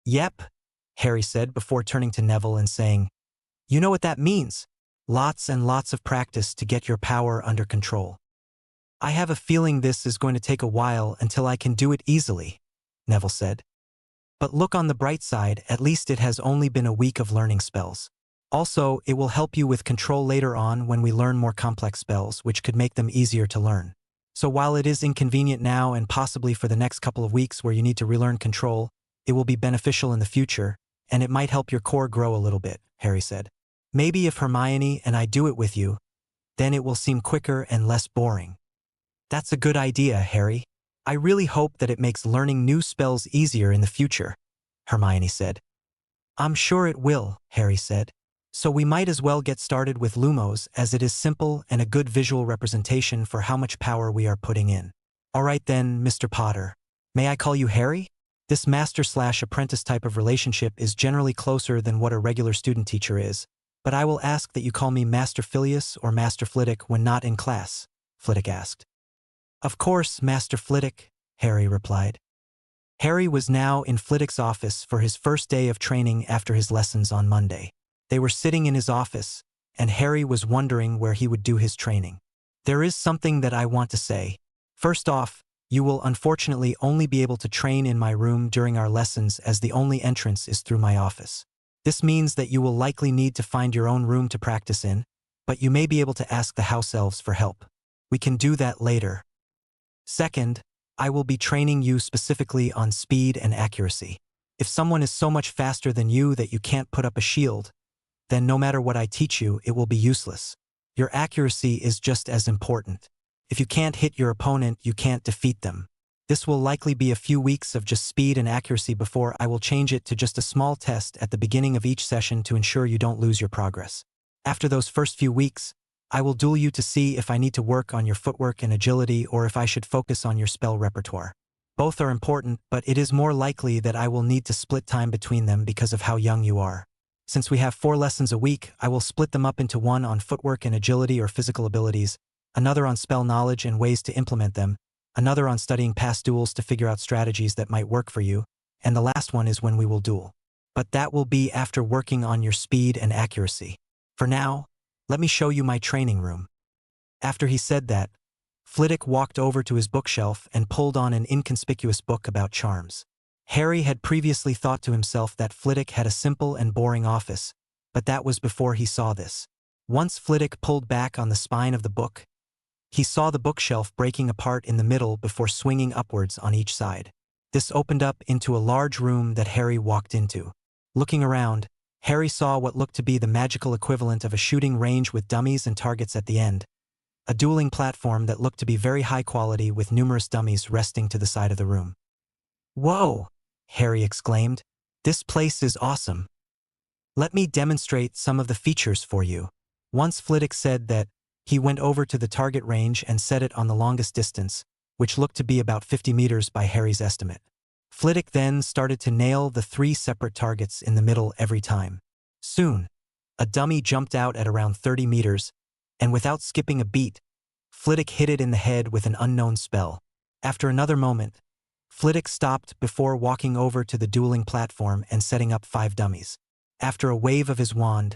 Yep, Harry said before turning to Neville and saying, You know what that means. Lots and lots of practice to get your power under control. I have a feeling this is going to take a while until I can do it easily, Neville said. But look on the bright side, at least it has only been a week of learning spells. Also, it will help you with control later on when we learn more complex spells, which could make them easier to learn. So while it is inconvenient now and possibly for the next couple of weeks where you need to relearn control, it will be beneficial in the future, and it might help your core grow a little bit, Harry said. Maybe if Hermione and I do it with you, then it will seem quicker and less boring. That's a good idea, Harry. I really hope that it makes learning new spells easier in the future, Hermione said. I'm sure it will, Harry said. So we might as well get started with Lumos, as it is simple and a good visual representation for how much power we are putting in. All right then, Mr. Potter. May I call you Harry? This master/apprentice type of relationship is generally closer than what a regular student-teacher is, but I will ask that you call me Master Filius or Master Flitwick when not in class, Flitwick asked. Of course, Master Flitwick, Harry replied. Harry was now in Flitwick's office for his first day of training after his lessons on Monday. They were sitting in his office, and Harry was wondering where he would do his training. There is something that I want to say. First off, you will unfortunately only be able to train in my room during our lessons, as the only entrance is through my office. This means that you will likely need to find your own room to practice in, but you may be able to ask the house elves for help. We can do that later. Second, I will be training you specifically on speed and accuracy. If someone is so much faster than you that you can't put up a shield, then no matter what I teach you, it will be useless. Your accuracy is just as important. If you can't hit your opponent, you can't defeat them. This will likely be a few weeks of just speed and accuracy before I will change it to just a small test at the beginning of each session to ensure you don't lose your progress. After those first few weeks, I will duel you to see if I need to work on your footwork and agility or if I should focus on your spell repertoire. Both are important, but it is more likely that I will need to split time between them because of how young you are. Since we have 4 lessons a week, I will split them up into one on footwork and agility or physical abilities, another on spell knowledge and ways to implement them, another on studying past duels to figure out strategies that might work for you, and the last one is when we will duel. But that will be after working on your speed and accuracy. For now, let me show you my training room. After he said that, Flitwick walked over to his bookshelf and pulled on an inconspicuous book about charms. Harry had previously thought to himself that Flitwick had a simple and boring office, but that was before he saw this. Once Flitwick pulled back on the spine of the book, he saw the bookshelf breaking apart in the middle before swinging upwards on each side. This opened up into a large room that Harry walked into. Looking around, Harry saw what looked to be the magical equivalent of a shooting range with dummies and targets at the end, a dueling platform that looked to be very high quality with numerous dummies resting to the side of the room. Whoa! Harry exclaimed. This place is awesome. Let me demonstrate some of the features for you. Once Flitwick said that, he went over to the target range and set it on the longest distance, which looked to be about 50 meters by Harry's estimate. Flitwick then started to nail the 3 separate targets in the middle every time. Soon, a dummy jumped out at around 30 meters, and without skipping a beat, Flitwick hit it in the head with an unknown spell. After another moment, Flitwick stopped before walking over to the dueling platform and setting up 5 dummies. After a wave of his wand,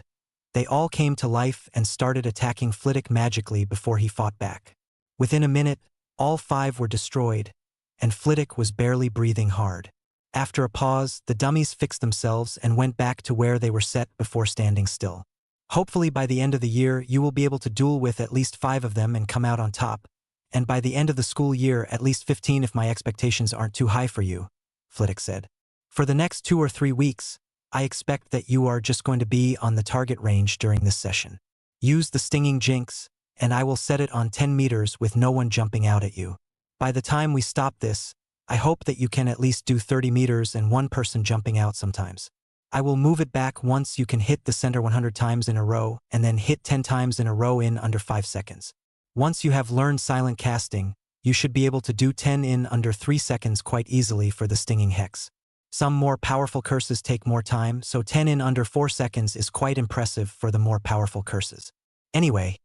they all came to life and started attacking Flitwick magically before he fought back. Within a minute, all 5 were destroyed, and Flitwick was barely breathing hard. After a pause, the dummies fixed themselves and went back to where they were set before standing still. Hopefully by the end of the year, you will be able to duel with at least 5 of them and come out on top, and by the end of the school year, at least 15 if my expectations aren't too high for you, Flitwick said. For the next 2 or 3 weeks, I expect that you are just going to be on the target range during this session. Use the stinging jinx, and I will set it on 10 meters with no one jumping out at you. By the time we stop this, I hope that you can at least do 30 meters and one person jumping out sometimes. I will move it back once you can hit the center 100 times in a row and then hit 10 times in a row in under 5 seconds. Once you have learned silent casting, you should be able to do 10 in under 3 seconds quite easily for the stinging hex. Some more powerful curses take more time, so 10 in under 4 seconds is quite impressive for the more powerful curses. Anyway,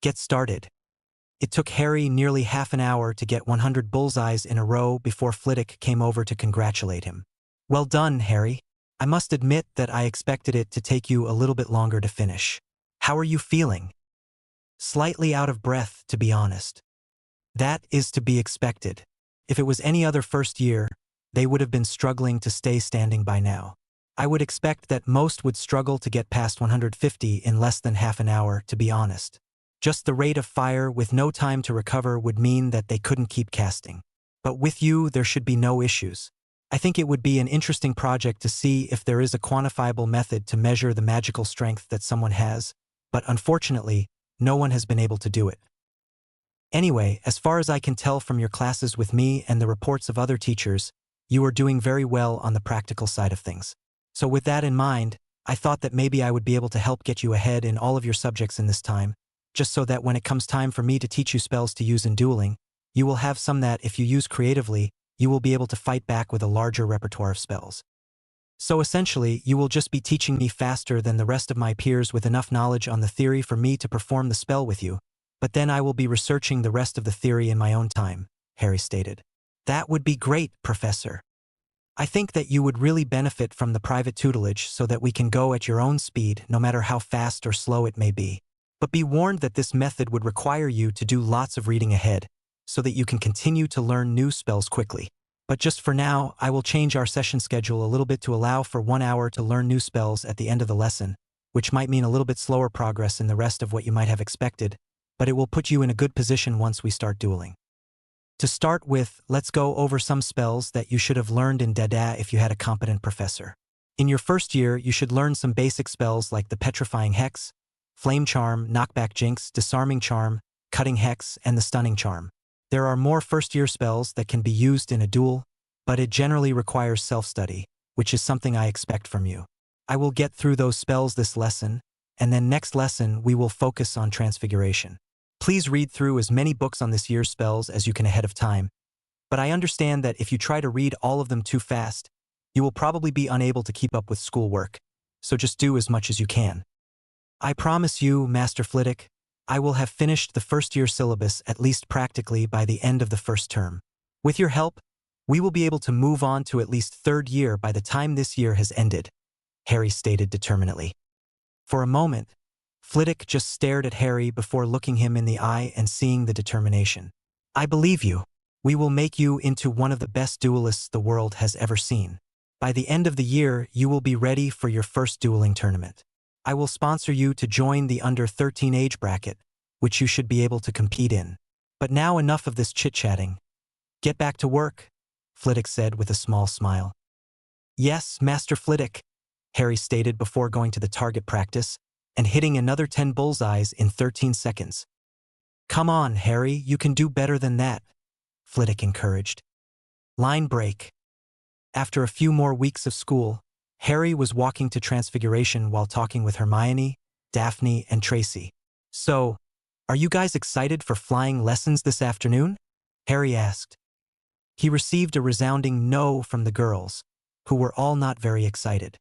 get started. It took Harry nearly half an hour to get 100 bullseyes in a row before Flitwick came over to congratulate him. Well done, Harry. I must admit that I expected it to take you a little bit longer to finish. How are you feeling? Slightly out of breath, to be honest. That is to be expected. If it was any other first year, they would have been struggling to stay standing by now. I would expect that most would struggle to get past 150 in less than half an hour, to be honest. Just the rate of fire with no time to recover would mean that they couldn't keep casting. But with you, there should be no issues. I think it would be an interesting project to see if there is a quantifiable method to measure the magical strength that someone has, but unfortunately, no one has been able to do it. Anyway, as far as I can tell from your classes with me and the reports of other teachers, you are doing very well on the practical side of things. So with that in mind, I thought that maybe I would be able to help get you ahead in all of your subjects in this time, just so that when it comes time for me to teach you spells to use in dueling, you will have some that, if you use creatively, you will be able to fight back with a larger repertoire of spells. So essentially, you will just be teaching me faster than the rest of my peers with enough knowledge on the theory for me to perform the spell with you, but then I will be researching the rest of the theory in my own time, Harry stated. That would be great, Professor. I think that you would really benefit from the private tutelage so that we can go at your own speed, no matter how fast or slow it may be. But be warned that this method would require you to do lots of reading ahead, so that you can continue to learn new spells quickly. But just for now, I will change our session schedule a little bit to allow for 1 hour to learn new spells at the end of the lesson, which might mean a little bit slower progress in the rest of what you might have expected, but it will put you in a good position once we start dueling. To start with, let's go over some spells that you should have learned in Dada if you had a competent professor. In your first year, you should learn some basic spells like the Petrifying Hex, Flame Charm, Knockback Jinx, Disarming Charm, Cutting Hex, and the Stunning Charm. There are more first-year spells that can be used in a duel, but it generally requires self-study, which is something I expect from you. I will get through those spells this lesson, and then next lesson we will focus on Transfiguration. Please read through as many books on this year's spells as you can ahead of time, but I understand that if you try to read all of them too fast, you will probably be unable to keep up with schoolwork, so just do as much as you can. I promise you, Master Flitwick, I will have finished the first-year syllabus at least practically by the end of the first term. With your help, we will be able to move on to at least third year by the time this year has ended, Harry stated determinedly. For a moment, Flitwick just stared at Harry before looking him in the eye and seeing the determination. I believe you. We will make you into one of the best duelists the world has ever seen. By the end of the year, you will be ready for your first dueling tournament. I will sponsor you to join the under-13 age bracket, which you should be able to compete in. But now enough of this chit-chatting. Get back to work, Flitwick said with a small smile. Yes, Master Flitwick, Harry stated before going to the target practice and hitting another 10 bullseyes in 13 seconds. Come on, Harry, you can do better than that, Flitwick encouraged. Line break. After a few more weeks of school, Harry was walking to Transfiguration while talking with Hermione, Daphne, and Tracy. So, are you guys excited for flying lessons this afternoon? Harry asked. He received a resounding no from the girls, who were all not very excited.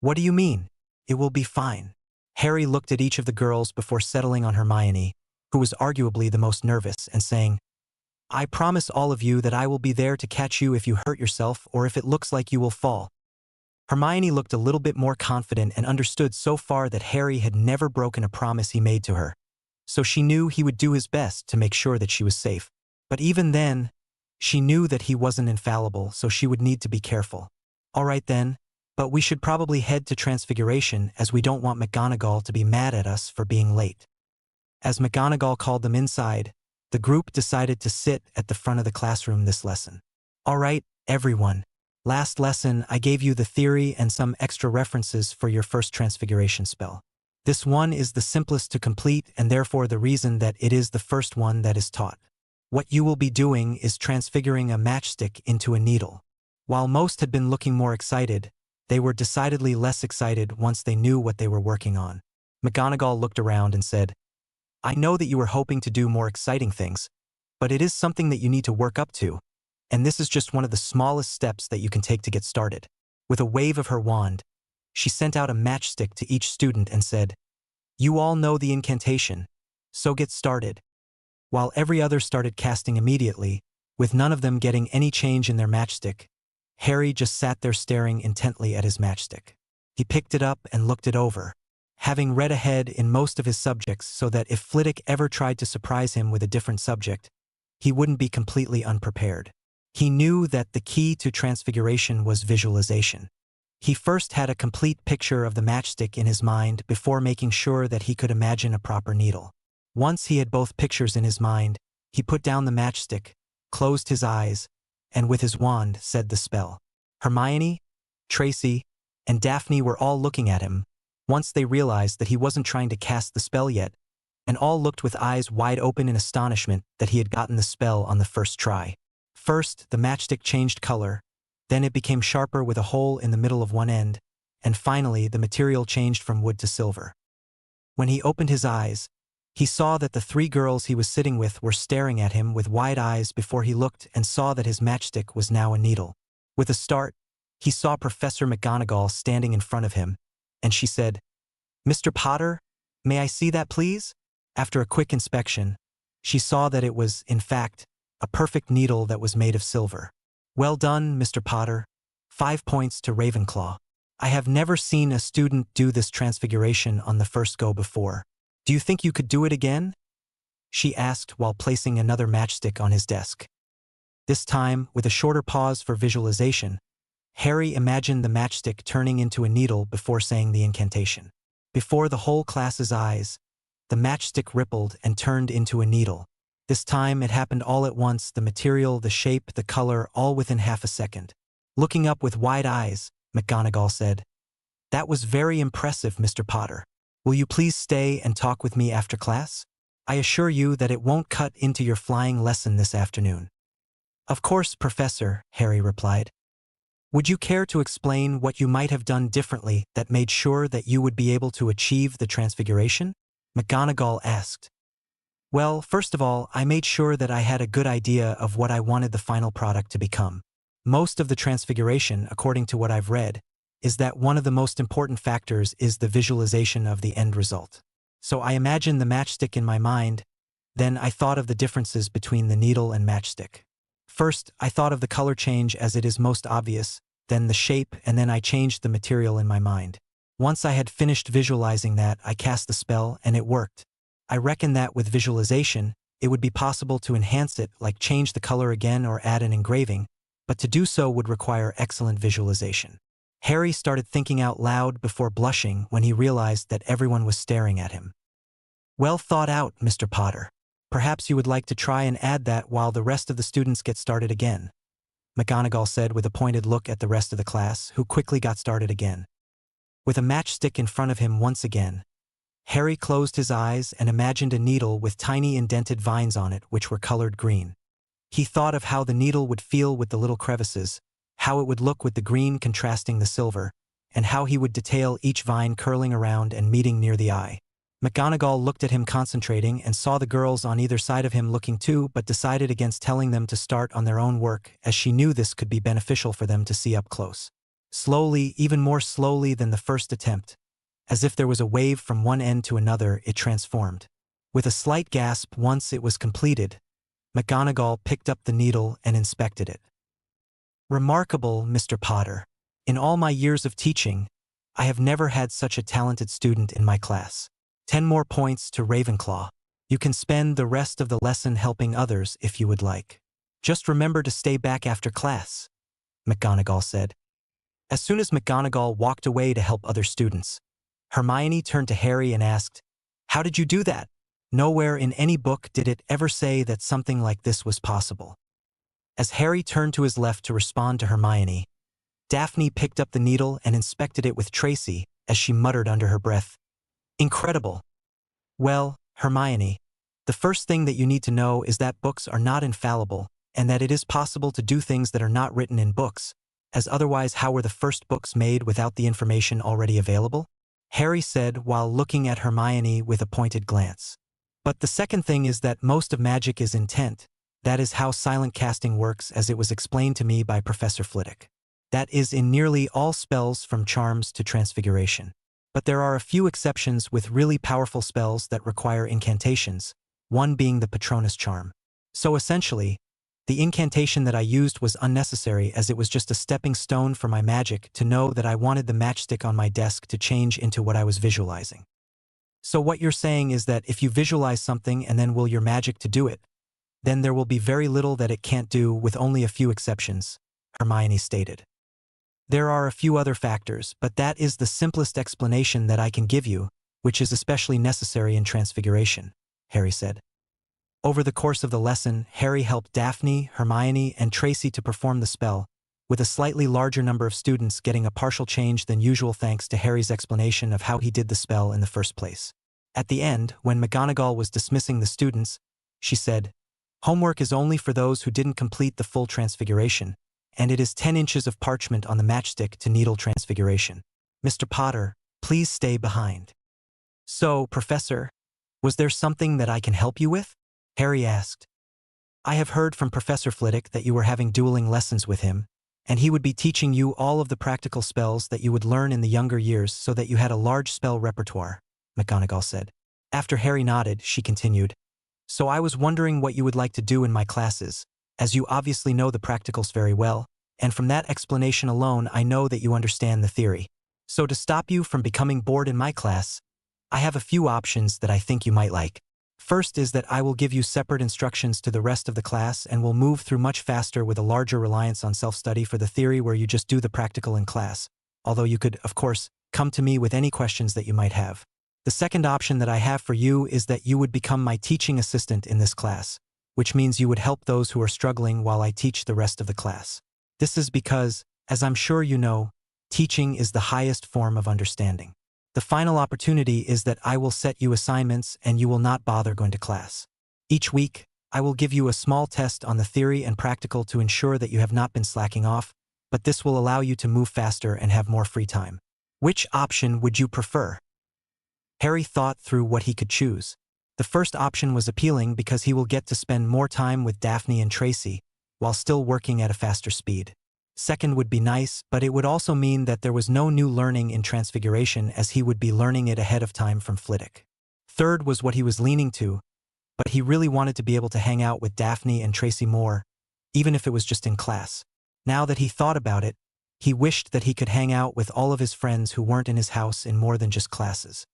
What do you mean? It will be fine. Harry looked at each of the girls before settling on Hermione, who was arguably the most nervous, and saying, I promise all of you that I will be there to catch you if you hurt yourself or if it looks like you will fall. Hermione looked a little bit more confident and understood so far that Harry had never broken a promise he made to her, so she knew he would do his best to make sure that she was safe. But even then, she knew that he wasn't infallible, so she would need to be careful. All right then, but we should probably head to Transfiguration as we don't want McGonagall to be mad at us for being late. As McGonagall called them inside, the group decided to sit at the front of the classroom this lesson. All right, everyone. Last lesson, I gave you the theory and some extra references for your first Transfiguration spell. This one is the simplest to complete and therefore the reason that it is the first one that is taught. What you will be doing is transfiguring a matchstick into a needle. While most had been looking more excited, they were decidedly less excited once they knew what they were working on. McGonagall looked around and said, I know that you were hoping to do more exciting things, but it is something that you need to work up to, and this is just one of the smallest steps that you can take to get started. With a wave of her wand, she sent out a matchstick to each student and said, You all know the incantation, so get started. While every other started casting immediately, with none of them getting any change in their matchstick, Harry just sat there staring intently at his matchstick. He picked it up and looked it over, having read ahead in most of his subjects so that if Flitwick ever tried to surprise him with a different subject, he wouldn't be completely unprepared. He knew that the key to transfiguration was visualization. He first had a complete picture of the matchstick in his mind before making sure that he could imagine a proper needle. Once he had both pictures in his mind, he put down the matchstick, closed his eyes, and with his wand said the spell. Hermione, Tracy, and Daphne were all looking at him. Once they realized that he wasn't trying to cast the spell yet, and all looked with eyes wide open in astonishment that he had gotten the spell on the first try. First, the matchstick changed color, then it became sharper with a hole in the middle of one end, and finally the material changed from wood to silver. When he opened his eyes, he saw that the three girls he was sitting with were staring at him with wide eyes before he looked and saw that his matchstick was now a needle. With a start, he saw Professor McGonagall standing in front of him, and she said, "Mr. Potter, may I see that please?" After a quick inspection, she saw that it was, in fact, a perfect needle that was made of silver. "Well done, Mr. Potter. 5 points to Ravenclaw. I have never seen a student do this transfiguration on the first go before. Do you think you could do it again?" she asked while placing another matchstick on his desk. This time, with a shorter pause for visualization, Harry imagined the matchstick turning into a needle before saying the incantation. Before the whole class's eyes, the matchstick rippled and turned into a needle. This time it happened all at once, the material, the shape, the color, all within half a second. Looking up with wide eyes, McGonagall said, "That was very impressive, Mr. Potter. Will you please stay and talk with me after class? I assure you that it won't cut into your flying lesson this afternoon." "Of course, Professor," Harry replied. "Would you care to explain what you might have done differently that made sure that you would be able to achieve the transfiguration?" McGonagall asked. "Well, first of all, I made sure that I had a good idea of what I wanted the final product to become. Most of the transfiguration, according to what I've read, is that one of the most important factors is the visualization of the end result. So I imagined the matchstick in my mind, then I thought of the differences between the needle and matchstick. First, I thought of the color change as it is most obvious, then the shape, and then I changed the material in my mind. Once I had finished visualizing that, I cast the spell, and it worked. I reckon that with visualization, it would be possible to enhance it, like change the color again or add an engraving, but to do so would require excellent visualization." Harry started thinking out loud before blushing when he realized that everyone was staring at him. "Well thought out, Mr. Potter. Perhaps you would like to try and add that while the rest of the students get started again," McGonagall said with a pointed look at the rest of the class, who quickly got started again. With a matchstick in front of him once again, Harry closed his eyes and imagined a needle with tiny indented vines on it which were colored green. He thought of how the needle would feel with the little crevices, how it would look with the green contrasting the silver, and how he would detail each vine curling around and meeting near the eye. McGonagall looked at him concentrating and saw the girls on either side of him looking too, but decided against telling them to start on their own work, as she knew this could be beneficial for them to see up close. Slowly, even more slowly than the first attempt, as if there was a wave from one end to another, it transformed. With a slight gasp once it was completed, McGonagall picked up the needle and inspected it. "Remarkable, Mr. Potter. In all my years of teaching, I have never had such a talented student in my class. 10 more points to Ravenclaw. You can spend the rest of the lesson helping others if you would like. Just remember to stay back after class," McGonagall said. As soon as McGonagall walked away to help other students, Hermione turned to Harry and asked, "How did you do that? Nowhere in any book did it ever say that something like this was possible." As Harry turned to his left to respond to Hermione, Daphne picked up the needle and inspected it with Tracy as she muttered under her breath, "Incredible." "Well, Hermione, the first thing that you need to know is that books are not infallible, and that it is possible to do things that are not written in books, as otherwise how were the first books made without the information already available?" Harry said while looking at Hermione with a pointed glance. "But the second thing is that most of magic is intent. That is how silent casting works, as it was explained to me by Professor Flitwick. That is in nearly all spells from charms to transfiguration. But there are a few exceptions with really powerful spells that require incantations, one being the Patronus charm. So essentially, the incantation that I used was unnecessary, as it was just a stepping stone for my magic to know that I wanted the matchstick on my desk to change into what I was visualizing. So what you're saying is that if you visualize something and then will your magic to do it, then there will be very little that it can't do, with only a few exceptions," Hermione stated. "There are a few other factors, but that is the simplest explanation that I can give you, which is especially necessary in transfiguration," Harry said. Over the course of the lesson, Harry helped Daphne, Hermione, and Tracy to perform the spell, with a slightly larger number of students getting a partial change than usual thanks to Harry's explanation of how he did the spell in the first place. At the end, when McGonagall was dismissing the students, she said, "Homework is only for those who didn't complete the full transfiguration, and it is 10 inches of parchment on the matchstick to needle transfiguration. Mr. Potter, please stay behind." "So, Professor, was there something that I can help you with?" Harry asked. "I have heard from Professor Flitwick that you were having dueling lessons with him, and he would be teaching you all of the practical spells that you would learn in the younger years so that you had a large spell repertoire," McGonagall said. After Harry nodded, she continued, "So I was wondering what you would like to do in my classes, as you obviously know the practicals very well, and from that explanation alone I know that you understand the theory. So to stop you from becoming bored in my class, I have a few options that I think you might like. First is that I will give you separate instructions to the rest of the class and will move through much faster with a larger reliance on self-study for the theory where you just do the practical in class, although you could, of course, come to me with any questions that you might have. The second option that I have for you is that you would become my teaching assistant in this class, which means you would help those who are struggling while I teach the rest of the class. This is because, as I'm sure you know, teaching is the highest form of understanding. The final opportunity is that I will set you assignments and you will not bother going to class. Each week, I will give you a small test on the theory and practical to ensure that you have not been slacking off, but this will allow you to move faster and have more free time. Which option would you prefer?" Harry thought through what he could choose. The first option was appealing because he will get to spend more time with Daphne and Tracy, while still working at a faster speed. Second would be nice, but it would also mean that there was no new learning in Transfiguration as he would be learning it ahead of time from Flitwick. Third was what he was leaning to, but he really wanted to be able to hang out with Daphne and Tracy more, even if it was just in class. Now that he thought about it, he wished that he could hang out with all of his friends who weren't in his house in more than just classes.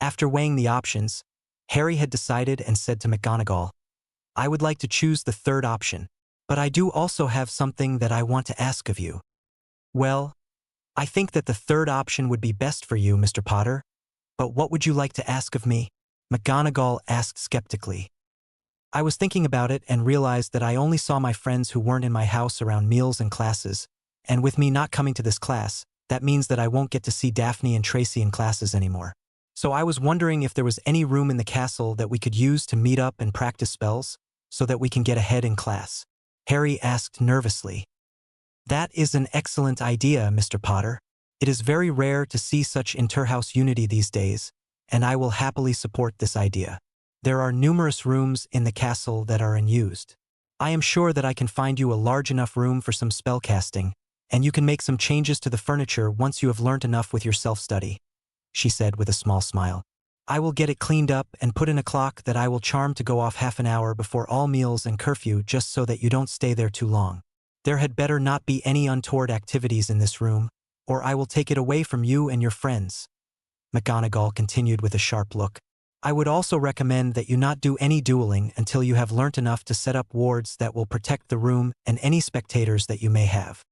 After weighing the options, Harry had decided and said to McGonagall, "I would like to choose the third option. But I do also have something that I want to ask of you." "Well, I think that the third option would be best for you, Mr. Potter. But what would you like to ask of me?" McGonagall asked skeptically. "I was thinking about it and realized that I only saw my friends who weren't in my house around meals and classes, and with me not coming to this class, that means that I won't get to see Daphne and Tracy in classes anymore. So I was wondering if there was any room in the castle that we could use to meet up and practice spells, so that we can get ahead in class." Harry asked nervously. "That is an excellent idea, Mr. Potter. It is very rare to see such interhouse unity these days, and I will happily support this idea. There are numerous rooms in the castle that are unused. I am sure that I can find you a large enough room for some spellcasting, and you can make some changes to the furniture once you have learnt enough with your self-study," she said with a small smile. "I will get it cleaned up and put in a clock that I will charm to go off half an hour before all meals and curfew just so that you don't stay there too long. There had better not be any untoward activities in this room, or I will take it away from you and your friends." McGonagall continued with a sharp look. "I would also recommend that you not do any dueling until you have learnt enough to set up wards that will protect the room and any spectators that you may have."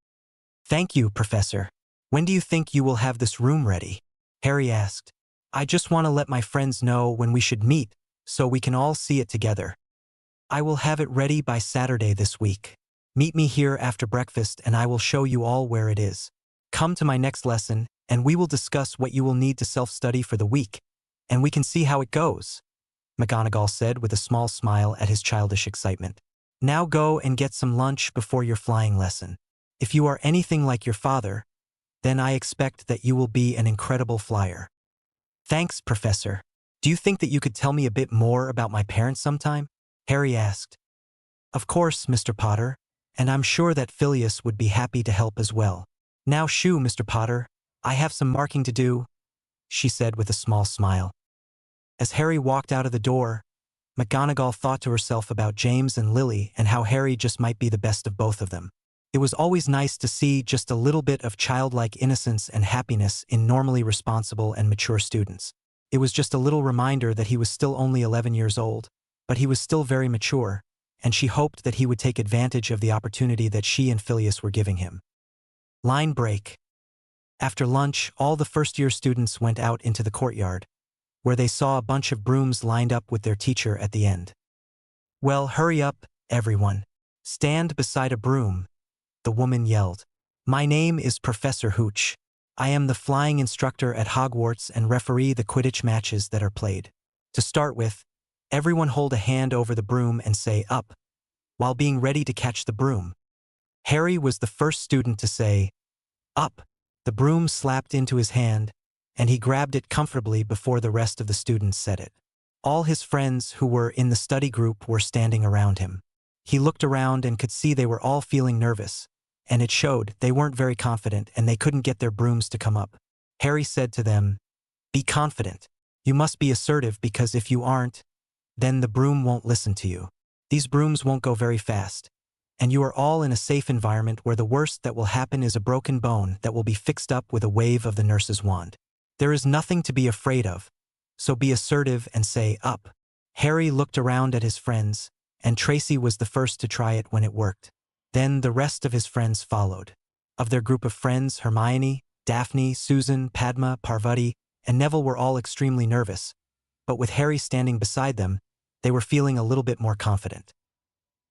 "Thank you, Professor. When do you think you will have this room ready?" Harry asked. "I just want to let my friends know when we should meet, so we can all see it together. I will have it ready by Saturday this week. Meet me here after breakfast and I will show you all where it is. Come to my next lesson, and we will discuss what you will need to self-study for the week, and we can see how it goes," McGonagall said with a small smile at his childish excitement. "Now go and get some lunch before your flying lesson. If you are anything like your father, then I expect that you will be an incredible flyer." "Thanks, Professor. Do you think that you could tell me a bit more about my parents sometime?" Harry asked. "Of course, Mr. Potter, and I'm sure that Phileas would be happy to help as well. Now shoo, Mr. Potter, I have some marking to do," she said with a small smile. As Harry walked out of the door, McGonagall thought to herself about James and Lily and how Harry just might be the best of both of them. It was always nice to see just a little bit of childlike innocence and happiness in normally responsible and mature students. It was just a little reminder that he was still only 11 years old, but he was still very mature, and she hoped that he would take advantage of the opportunity that she and Phileas were giving him. Line break. After lunch, all the first-year students went out into the courtyard, where they saw a bunch of brooms lined up with their teacher at the end. "Well, hurry up, everyone. Stand beside a broom," the woman yelled. "My name is Professor Hooch. I am the flying instructor at Hogwarts and referee the Quidditch matches that are played. To start with, everyone hold a hand over the broom and say up, while being ready to catch the broom. Harry was the first student to say, up. The broom slapped into his hand, and he grabbed it comfortably before the rest of the students said it. All his friends who were in the study group were standing around him. He looked around and could see they were all feeling nervous, and it showed they weren't very confident and they couldn't get their brooms to come up. Harry said to them, "Be confident. You must be assertive because if you aren't, then the broom won't listen to you. These brooms won't go very fast. And you are all in a safe environment where the worst that will happen is a broken bone that will be fixed up with a wave of the nurse's wand. There is nothing to be afraid of, so be assertive and say up." Harry looked around at his friends, and Tracy was the first to try it when it worked. Then the rest of his friends followed. Of their group of friends, Hermione, Daphne, Susan, Padma, Parvati, and Neville were all extremely nervous, but with Harry standing beside them, they were feeling a little bit more confident.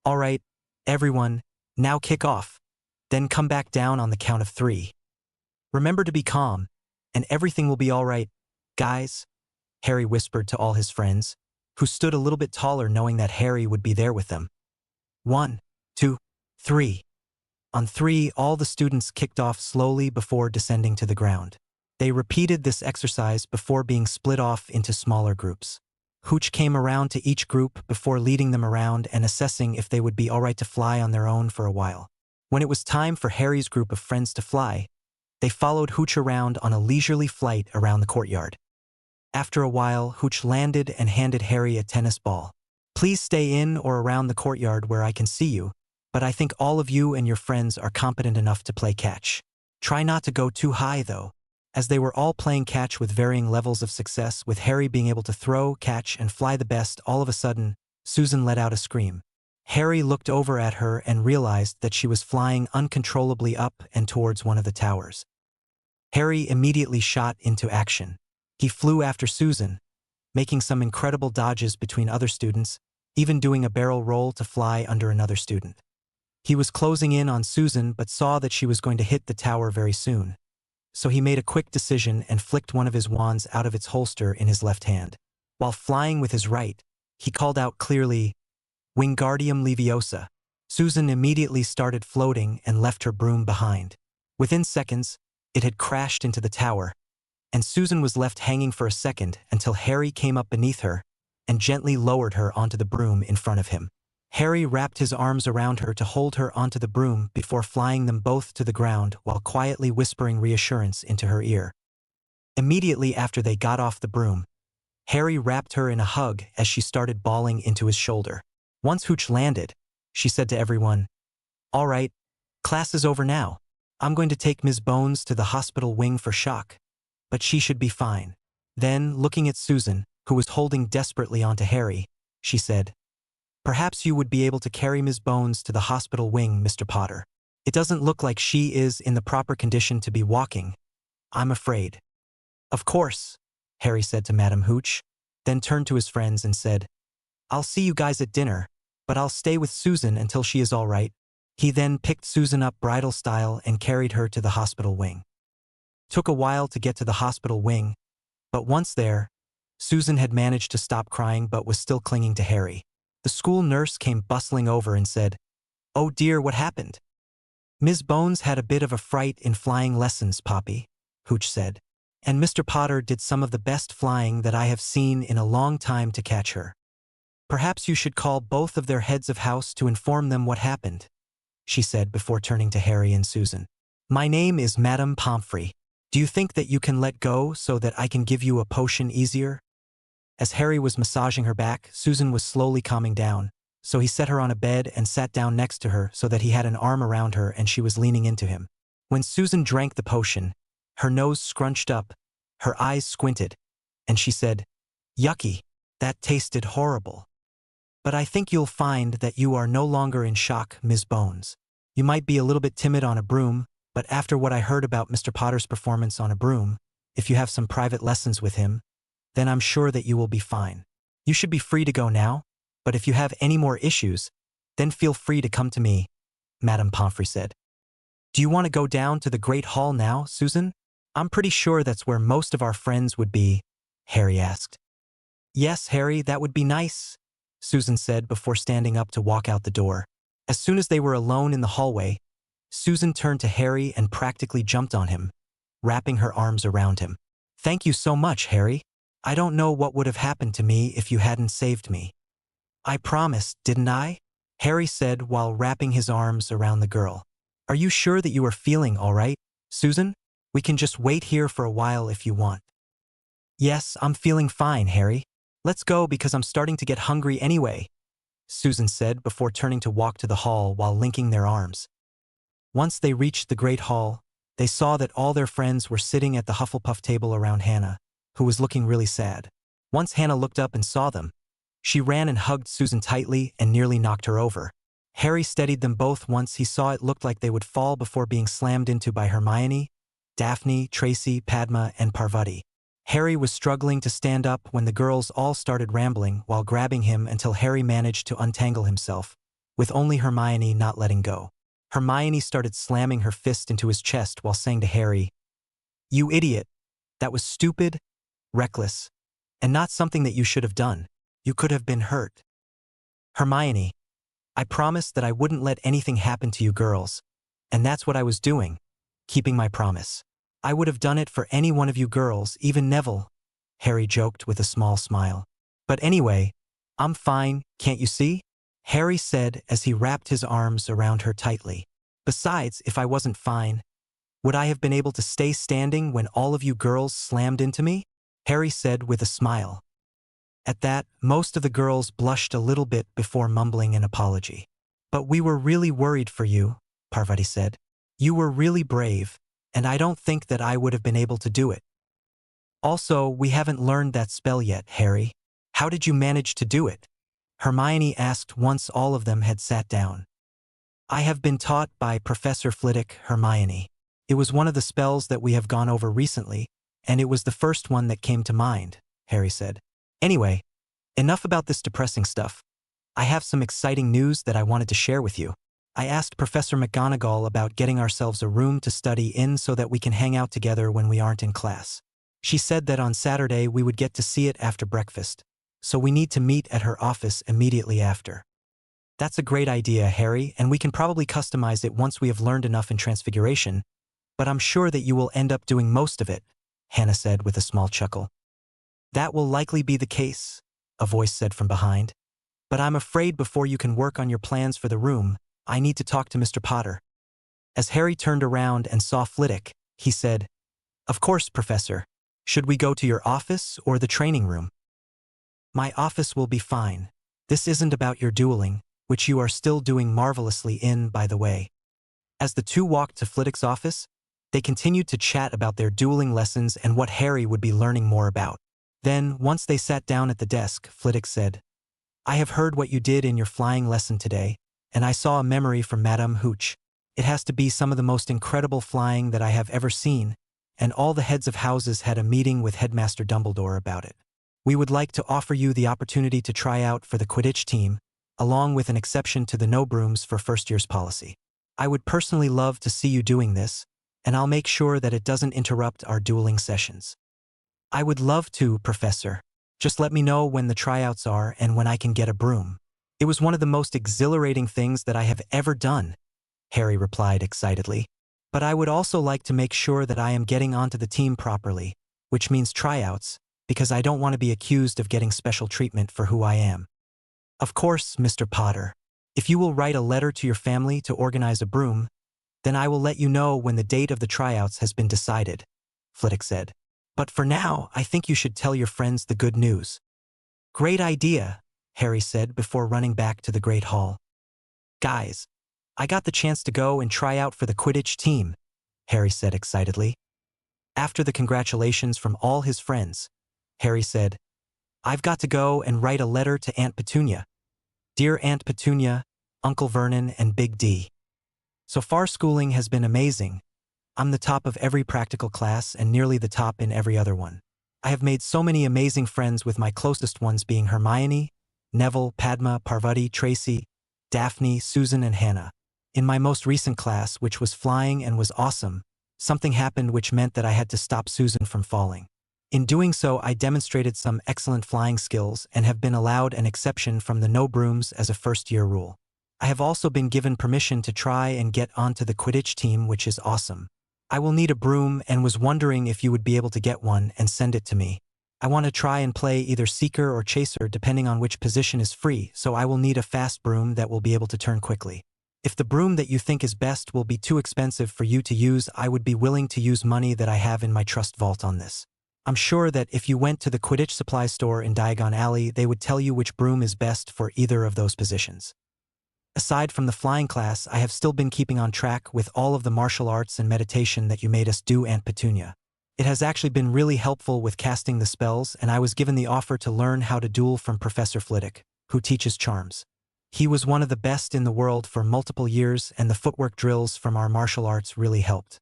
"All right, everyone, now kick off. Then come back down on the count of 3. Remember to be calm, and everything will be all right, guys," Harry whispered to all his friends, who stood a little bit taller knowing that Harry would be there with them. 1, 2, 3. On 3, all the students kicked off slowly before descending to the ground. They repeated this exercise before being split off into smaller groups. Hooch came around to each group before leading them around and assessing if they would be all right to fly on their own for a while. When it was time for Harry's group of friends to fly, they followed Hooch around on a leisurely flight around the courtyard. After a while, Hooch landed and handed Harry a tennis ball. "Please stay in or around the courtyard where I can see you, but I think all of you and your friends are competent enough to play catch. Try not to go too high, though." As they were all playing catch with varying levels of success, with Harry being able to throw, catch, and fly the best, all of a sudden, Susan let out a scream. Harry looked over at her and realized that she was flying uncontrollably up and towards one of the towers. Harry immediately shot into action. He flew after Susan, making some incredible dodges between other students, even doing a barrel roll to fly under another student. He was closing in on Susan but saw that she was going to hit the tower very soon. So he made a quick decision and flicked one of his wands out of its holster in his left hand. While flying with his right, he called out clearly, "Wingardium Leviosa." Susan immediately started floating and left her broom behind. Within seconds, it had crashed into the tower, and Susan was left hanging for a second until Harry came up beneath her and gently lowered her onto the broom in front of him. Harry wrapped his arms around her to hold her onto the broom before flying them both to the ground while quietly whispering reassurance into her ear. Immediately after they got off the broom, Harry wrapped her in a hug as she started bawling into his shoulder. Once Hooch landed, she said to everyone, "All right, class is over now. I'm going to take Ms. Bones to the hospital wing for shock, but she should be fine." Then, looking at Susan, who was holding desperately onto Harry, she said, "Perhaps you would be able to carry Ms. Bones to the hospital wing, Mr. Potter. It doesn't look like she is in the proper condition to be walking, I'm afraid." "Of course," Harry said to Madame Hooch, then turned to his friends and said, "I'll see you guys at dinner, but I'll stay with Susan until she is all right." He then picked Susan up bridal style and carried her to the hospital wing. Took a while to get to the hospital wing, but once there, Susan had managed to stop crying but was still clinging to Harry. The school nurse came bustling over and said, "Oh dear, what happened?" "Ms. Bones had a bit of a fright in flying lessons, Poppy," Hooch said, "and Mr. Potter did some of the best flying that I have seen in a long time to catch her. Perhaps you should call both of their heads of house to inform them what happened," she said before turning to Harry and Susan. "My name is Madame Pomfrey. Do you think that you can let go so that I can give you a potion easier?" As Harry was massaging her back, Susan was slowly calming down, so he set her on a bed and sat down next to her so that he had an arm around her and she was leaning into him. When Susan drank the potion, her nose scrunched up, her eyes squinted, and she said, "Yucky, that tasted horrible. But I think you'll find that you are no longer in shock, Ms. Bones. You might be a little bit timid on a broom, but after what I heard about Mr. Potter's performance on a broom, if you have some private lessons with him, then I'm sure that you will be fine. You should be free to go now, but if you have any more issues, then feel free to come to me," Madame Pomfrey said. "Do you want to go down to the Great Hall now, Susan?" I'm pretty sure that's where most of our friends would be, Harry asked. Yes, Harry, that would be nice, Susan said before standing up to walk out the door. As soon as they were alone in the hallway, Susan turned to Harry and practically jumped on him, wrapping her arms around him. Thank you so much, Harry. I don't know what would have happened to me if you hadn't saved me. I promised, didn't I? Harry said while wrapping his arms around the girl. Are you sure that you are feeling all right, Susan? We can just wait here for a while if you want. Yes, I'm feeling fine, Harry. Let's go because I'm starting to get hungry anyway, Susan said before turning to walk to the hall while linking their arms. Once they reached the Great Hall, they saw that all their friends were sitting at the Hufflepuff table around Hannah, who was looking really sad. Once Hannah looked up and saw them, she ran and hugged Susan tightly and nearly knocked her over. Harry steadied them both once he saw it looked like they would fall before being slammed into by Hermione, Daphne, Tracy, Padma, and Parvati. Harry was struggling to stand up when the girls all started rambling while grabbing him until Harry managed to untangle himself, with only Hermione not letting go. Hermione started slamming her fist into his chest while saying to Harry, "You idiot! That was stupid, reckless, and not something that you should have done. You could have been hurt." Hermione, I promised that I wouldn't let anything happen to you girls, and that's what I was doing, keeping my promise. I would have done it for any one of you girls, even Neville, Harry joked with a small smile. But anyway, I'm fine, can't you see? Harry said as he wrapped his arms around her tightly. Besides, if I wasn't fine, would I have been able to stay standing when all of you girls slammed into me? Harry said with a smile. At that, most of the girls blushed a little bit before mumbling an apology. But we were really worried for you, Parvati said. You were really brave, and I don't think that I would have been able to do it. Also, we haven't learned that spell yet, Harry. How did you manage to do it? Hermione asked once all of them had sat down. I have been taught by Professor Flitwick, Hermione. It was one of the spells that we have gone over recently, and it was the first one that came to mind, Harry said. Anyway, enough about this depressing stuff. I have some exciting news that I wanted to share with you. I asked Professor McGonagall about getting ourselves a room to study in so that we can hang out together when we aren't in class. She said that on Saturday we would get to see it after breakfast, so we need to meet at her office immediately after. That's a great idea, Harry, and we can probably customize it once we have learned enough in Transfiguration, but I'm sure that you will end up doing most of it, Hannah said with a small chuckle. That will likely be the case, a voice said from behind. But I'm afraid before you can work on your plans for the room, I need to talk to Mr. Potter. As Harry turned around and saw Flitwick, he said, Of course, Professor. Should we go to your office or the training room? My office will be fine. This isn't about your dueling, which you are still doing marvelously in, by the way. As the two walked to Flitwick's office, they continued to chat about their dueling lessons and what Harry would be learning more about. Then, once they sat down at the desk, Flitwick said, I have heard what you did in your flying lesson today, and I saw a memory from Madame Hooch. It has to be some of the most incredible flying that I have ever seen, and all the heads of houses had a meeting with Headmaster Dumbledore about it. We would like to offer you the opportunity to try out for the Quidditch team, along with an exception to the no brooms for first year's policy. I would personally love to see you doing this, and I'll make sure that it doesn't interrupt our dueling sessions. I would love to, Professor. Just let me know when the tryouts are and when I can get a broom. It was one of the most exhilarating things that I have ever done, Harry replied excitedly. But I would also like to make sure that I am getting onto the team properly, which means tryouts, because I don't want to be accused of getting special treatment for who I am. Of course, Mr. Potter. If you will write a letter to your family to organize a broom, then I will let you know when the date of the tryouts has been decided, Flitwick said. But for now, I think you should tell your friends the good news. Great idea, Harry said before running back to the Great Hall. Guys, I got the chance to go and try out for the Quidditch team, Harry said excitedly. After the congratulations from all his friends, Harry said, I've got to go and write a letter to Aunt Petunia. Dear Aunt Petunia, Uncle Vernon, and Big D. So far schooling has been amazing. I'm the top of every practical class and nearly the top in every other one. I have made so many amazing friends, with my closest ones being Hermione, Neville, Padma, Parvati, Tracy, Daphne, Susan, and Hannah. In my most recent class, which was flying and was awesome, something happened which meant that I had to stop Susan from falling. In doing so, I demonstrated some excellent flying skills and have been allowed an exception from the no brooms as a first-year rule. I have also been given permission to try and get onto the Quidditch team, which is awesome. I will need a broom and was wondering if you would be able to get one and send it to me. I want to try and play either seeker or chaser depending on which position is free, so I will need a fast broom that will be able to turn quickly. If the broom that you think is best will be too expensive for you to use, I would be willing to use money that I have in my trust vault on this. I'm sure that if you went to the Quidditch supply store in Diagon Alley, they would tell you which broom is best for either of those positions. Aside from the flying class, I have still been keeping on track with all of the martial arts and meditation that you made us do, Aunt Petunia. It has actually been really helpful with casting the spells, and I was given the offer to learn how to duel from Professor Flitwick, who teaches charms. He was one of the best in the world for multiple years, and the footwork drills from our martial arts really helped.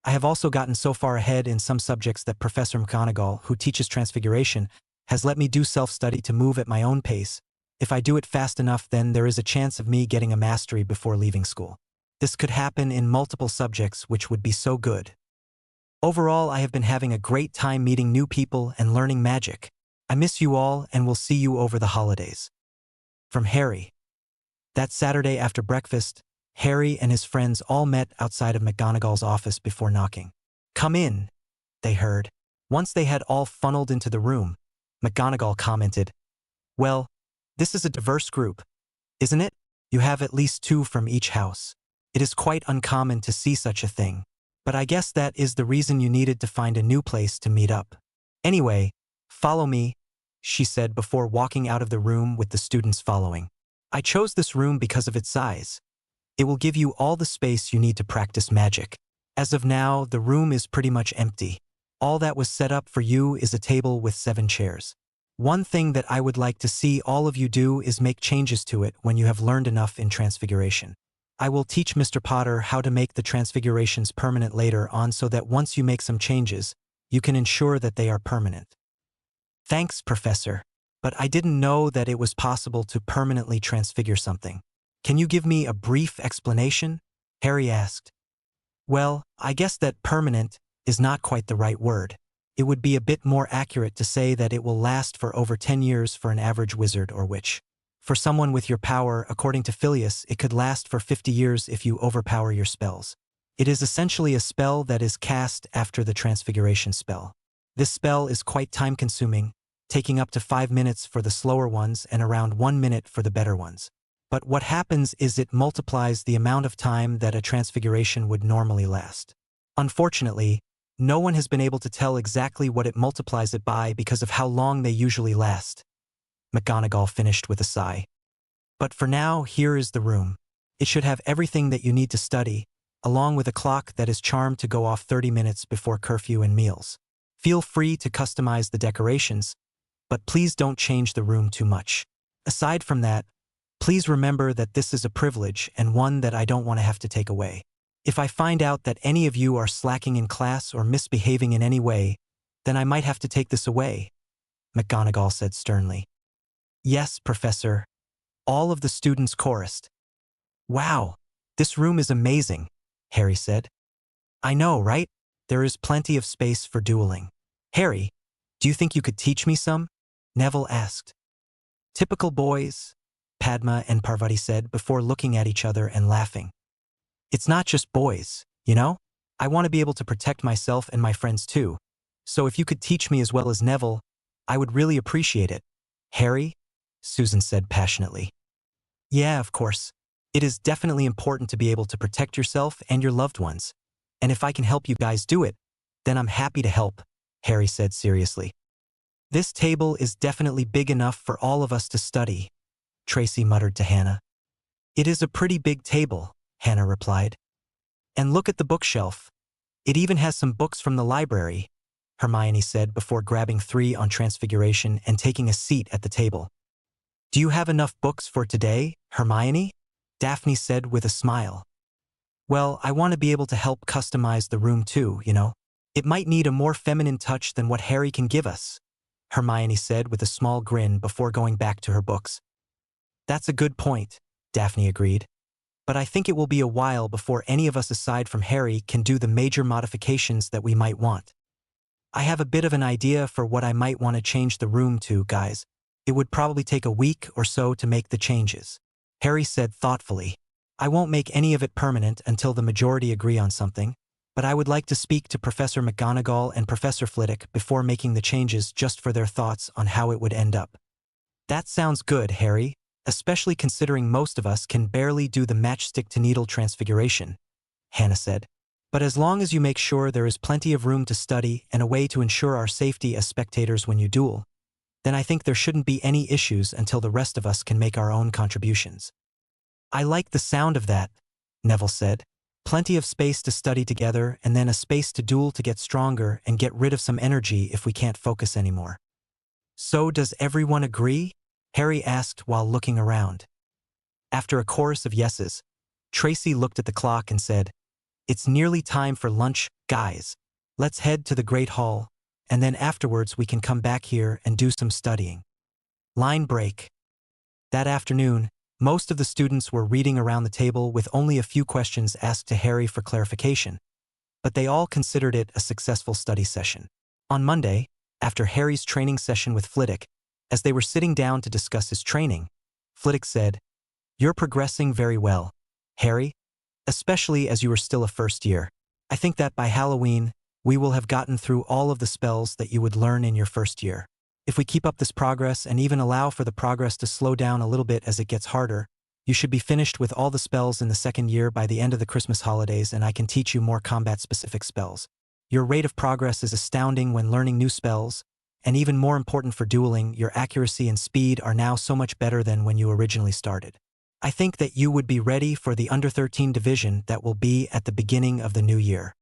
I have also gotten so far ahead in some subjects that Professor McGonagall, who teaches Transfiguration, has let me do self-study to move at my own pace. If I do it fast enough, then there is a chance of me getting a mastery before leaving school. This could happen in multiple subjects, which would be so good. Overall, I have been having a great time meeting new people and learning magic. I miss you all and will see you over the holidays. From Harry. That Saturday after breakfast, Harry and his friends all met outside of McGonagall's office before knocking. "Come in," they heard. Once they had all funneled into the room, McGonagall commented, "Well, this is a diverse group, isn't it? You have at least 2 from each house. It is quite uncommon to see such a thing, but I guess that is the reason you needed to find a new place to meet up. Anyway, follow me," she said before walking out of the room with the students following. "I chose this room because of its size. It will give you all the space you need to practice magic. As of now, the room is pretty much empty. All that was set up for you is a table with 7 chairs. One thing that I would like to see all of you do is make changes to it when you have learned enough in Transfiguration. I will teach Mr. Potter how to make the Transfigurations permanent later on so that once you make some changes, you can ensure that they are permanent." "Thanks, Professor. But I didn't know that it was possible to permanently transfigure something. Can you give me a brief explanation?" Harry asked. "Well, I guess that permanent is not quite the right word. It would be a bit more accurate to say that it will last for over 10 years for an average wizard or witch. For someone with your power, according to Phileas, it could last for 50 years if you overpower your spells. It is essentially a spell that is cast after the Transfiguration spell. This spell is quite time-consuming, taking up to 5 minutes for the slower ones and around 1 minute for the better ones. But what happens is it multiplies the amount of time that a transfiguration would normally last. Unfortunately, no one has been able to tell exactly what it multiplies it by because of how long they usually last." McGonagall finished with a sigh. "But for now, here is the room. It should have everything that you need to study, along with a clock that is charmed to go off 30 minutes before curfew and meals. Feel free to customize the decorations, but please don't change the room too much. Aside from that, please remember that this is a privilege and one that I don't want to have to take away. If I find out that any of you are slacking in class or misbehaving in any way, then I might have to take this away," McGonagall said sternly. "Yes, Professor," all of the students chorused. "Wow, this room is amazing," Harry said. "I know, right? There is plenty of space for dueling." "Harry, do you think you could teach me some?" Neville asked. "Typical boys," Padma and Parvati said before looking at each other and laughing. "It's not just boys, you know? I want to be able to protect myself and my friends too. So if you could teach me as well as Neville, I would really appreciate it." "Harry?" Susan said passionately. "Yeah, of course. It is definitely important to be able to protect yourself and your loved ones. And if I can help you guys do it, then I'm happy to help," Harry said seriously. "This table is definitely big enough for all of us to study," Tracy muttered to Hannah. "It is a pretty big table," Hannah replied. "And look at the bookshelf. It even has some books from the library," Hermione said before grabbing 3 on Transfiguration and taking a seat at the table. "Do you have enough books for today, Hermione?" Daphne said with a smile. "Well, I want to be able to help customize the room too, you know. It might need a more feminine touch than what Harry can give us," Hermione said with a small grin before going back to her books. "That's a good point," Daphne agreed. but I think it will be a while before any of us aside from Harry can do the major modifications that we might want. I have a bit of an idea for what I might want to change the room to, guys. It would probably take a week or so to make the changes. Harry said thoughtfully. I won't make any of it permanent until the majority agree on something, but I would like to speak to Professor McGonagall and Professor Flitwick before making the changes just for their thoughts on how it would end up. That sounds good, Harry, especially considering most of us can barely do the matchstick-to-needle transfiguration, Hannah said. But as long as you make sure there is plenty of room to study and a way to ensure our safety as spectators when you duel, then I think there shouldn't be any issues until the rest of us can make our own contributions. I like the sound of that, Neville said. Plenty of space to study together and then a space to duel to get stronger and get rid of some energy if we can't focus anymore. So does everyone agree? Harry asked while looking around. After a chorus of yeses, Tracy looked at the clock and said, It's nearly time for lunch, guys. Let's head to the Great Hall, and then afterwards we can come back here and do some studying. Line break. That afternoon, most of the students were reading around the table with only a few questions asked to Harry for clarification, but they all considered it a successful study session. On Monday, after Harry's training session with Flitwick, as they were sitting down to discuss his training, Flitwick said, You're progressing very well, Harry, especially as you are still a first year. I think that by Halloween, we will have gotten through all of the spells that you would learn in your first year. If we keep up this progress and even allow for the progress to slow down a little bit as it gets harder, you should be finished with all the spells in the second year by the end of the Christmas holidays, and I can teach you more combat-specific spells. Your rate of progress is astounding when learning new spells, and even more important for dueling, your accuracy and speed are now so much better than when you originally started. I think that you would be ready for the Under-13 division that will be at the beginning of the new year.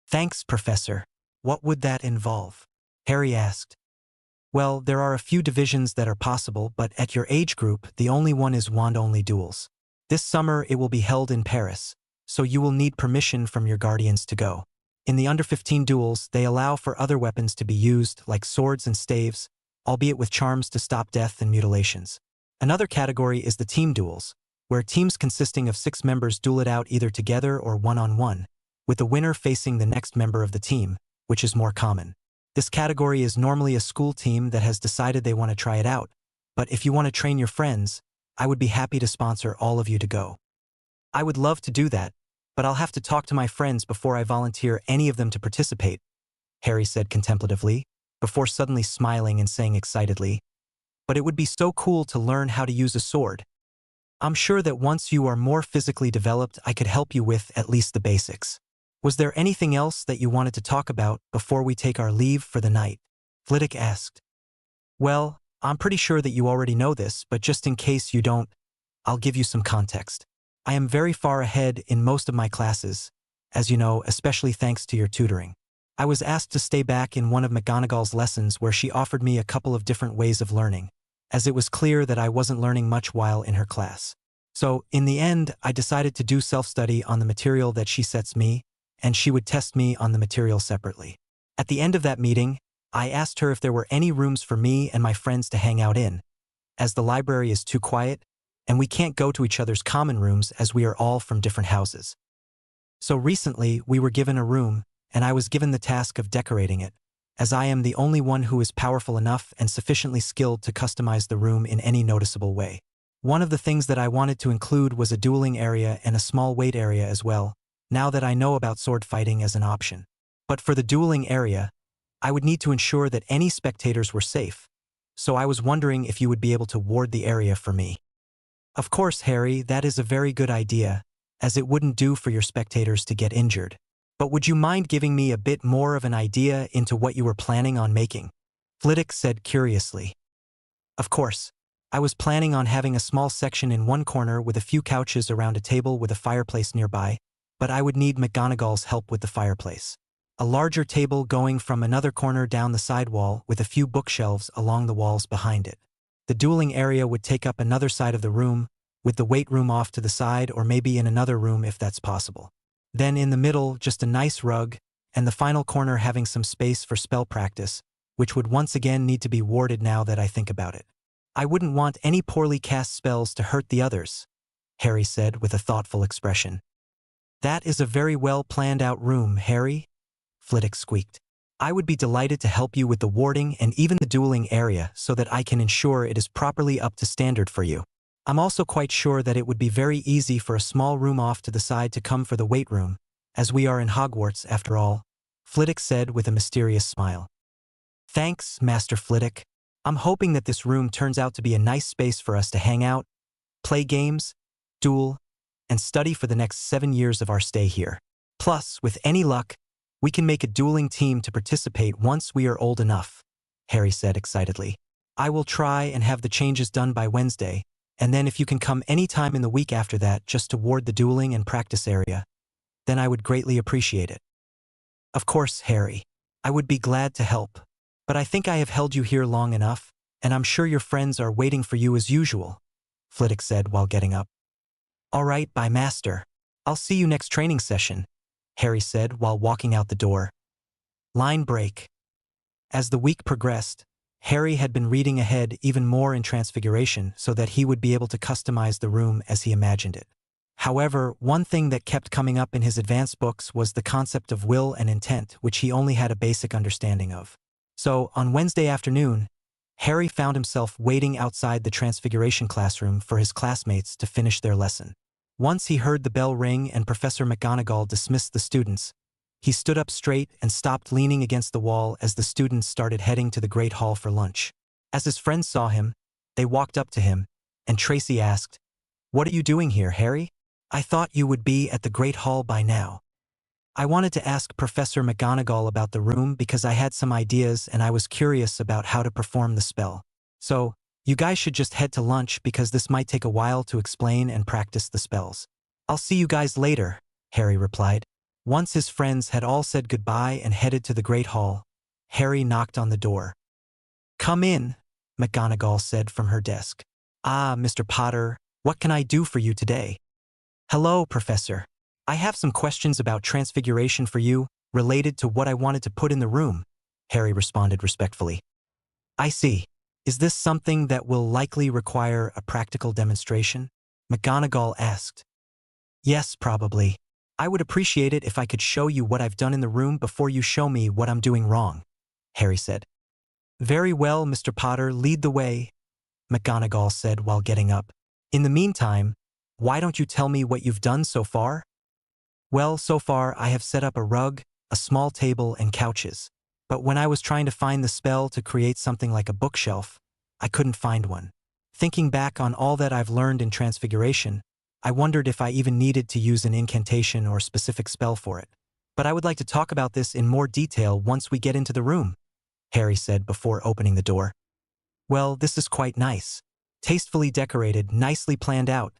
Thanks, Professor. What would that involve? Harry asked. Well, there are a few divisions that are possible, but at your age group, the only one is wand-only duels. This summer it will be held in Paris, so you will need permission from your guardians to go. In the under-15 duels, they allow for other weapons to be used, like swords and staves, albeit with charms to stop death and mutilations. Another category is the team duels, where teams consisting of 6 members duel it out either together or one-on-one, with the winner facing the next member of the team, which is more common. This category is normally a school team that has decided they want to try it out, but if you want to train your friends, I would be happy to sponsor all of you to go. I would love to do that, but I'll have to talk to my friends before I volunteer any of them to participate, Harry said contemplatively, before suddenly smiling and saying excitedly, But it would be so cool to learn how to use a sword. I'm sure that once you are more physically developed, I could help you with at least the basics. Was there anything else that you wanted to talk about before we take our leave for the night? Flitwick asked. Well, I'm pretty sure that you already know this, but just in case you don't, I'll give you some context. I am very far ahead in most of my classes, as you know, especially thanks to your tutoring. I was asked to stay back in one of McGonagall's lessons where she offered me a couple of different ways of learning, as it was clear that I wasn't learning much while in her class. So, in the end, I decided to do self-study on the material that she sets me, and she would test me on the material separately. At the end of that meeting, I asked her if there were any rooms for me and my friends to hang out in, as the library is too quiet, and we can't go to each other's common rooms as we are all from different houses. So recently, we were given a room, and I was given the task of decorating it, as I am the only one who is powerful enough and sufficiently skilled to customize the room in any noticeable way. One of the things that I wanted to include was a dueling area and a small weight area as well, now that I know about sword fighting as an option. But for the dueling area, I would need to ensure that any spectators were safe, so I was wondering if you would be able to ward the area for me. Of course, Harry, that is a very good idea, as it wouldn't do for your spectators to get injured. But would you mind giving me a bit more of an idea into what you were planning on making? Flitwick said curiously. Of course. I was planning on having a small section in one corner with a few couches around a table with a fireplace nearby, but I would need McGonagall's help with the fireplace. A larger table going from another corner down the side wall with a few bookshelves along the walls behind it. The dueling area would take up another side of the room, with the weight room off to the side or maybe in another room if that's possible. Then in the middle, just a nice rug, and the final corner having some space for spell practice, which would once again need to be warded now that I think about it. I wouldn't want any poorly cast spells to hurt the others, Harry said with a thoughtful expression. That is a very well planned out room, Harry, Flitwick squeaked. I would be delighted to help you with the warding and even the dueling area so that I can ensure it is properly up to standard for you. I'm also quite sure that it would be very easy for a small room off to the side to come for the weight room, as we are in Hogwarts after all, Flitwick said with a mysterious smile. Thanks, Master Flitwick. I'm hoping that this room turns out to be a nice space for us to hang out, play games, duel, and study for the next 7 years of our stay here. Plus, with any luck, we can make a dueling team to participate once we are old enough, Harry said excitedly. I will try and have the changes done by Wednesday, and then if you can come any time in the week after that just to ward the dueling and practice area, then I would greatly appreciate it. Of course, Harry. I would be glad to help. But I think I have held you here long enough, and I'm sure your friends are waiting for you as usual, Flitwick said while getting up. All right, bye, Master. I'll see you next training session, Harry said while walking out the door. Line break. As the week progressed, Harry had been reading ahead even more in Transfiguration so that he would be able to customize the room as he imagined it. However, one thing that kept coming up in his advanced books was the concept of will and intent, which he only had a basic understanding of. So, on Wednesday afternoon, Harry found himself waiting outside the Transfiguration classroom for his classmates to finish their lesson. Once he heard the bell ring and Professor McGonagall dismissed the students, he stood up straight and stopped leaning against the wall as the students started heading to the Great Hall for lunch. As his friends saw him, they walked up to him, and Tracy asked, "What are you doing here, Harry? I thought you would be at the Great Hall by now." I wanted to ask Professor McGonagall about the room because I had some ideas and I was curious about how to perform the spell. So, you guys should just head to lunch because this might take a while to explain and practice the spells. I'll see you guys later, Harry replied. Once his friends had all said goodbye and headed to the Great Hall, Harry knocked on the door. Come in, McGonagall said from her desk. Ah, Mr. Potter, what can I do for you today? Hello, Professor. I have some questions about Transfiguration for you, related to what I wanted to put in the room, Harry responded respectfully. I see. Is this something that will likely require a practical demonstration? McGonagall asked. Yes, probably. I would appreciate it if I could show you what I've done in the room before you show me what I'm doing wrong, Harry said. Very well, Mr. Potter, lead the way, McGonagall said while getting up. In the meantime, why don't you tell me what you've done so far? Well, so far I have set up a rug, a small table, and couches. But when I was trying to find the spell to create something like a bookshelf, I couldn't find one. Thinking back on all that I've learned in Transfiguration, I wondered if I even needed to use an incantation or specific spell for it. But I would like to talk about this in more detail once we get into the room, Harry said before opening the door. Well, this is quite nice. Tastefully decorated, nicely planned out,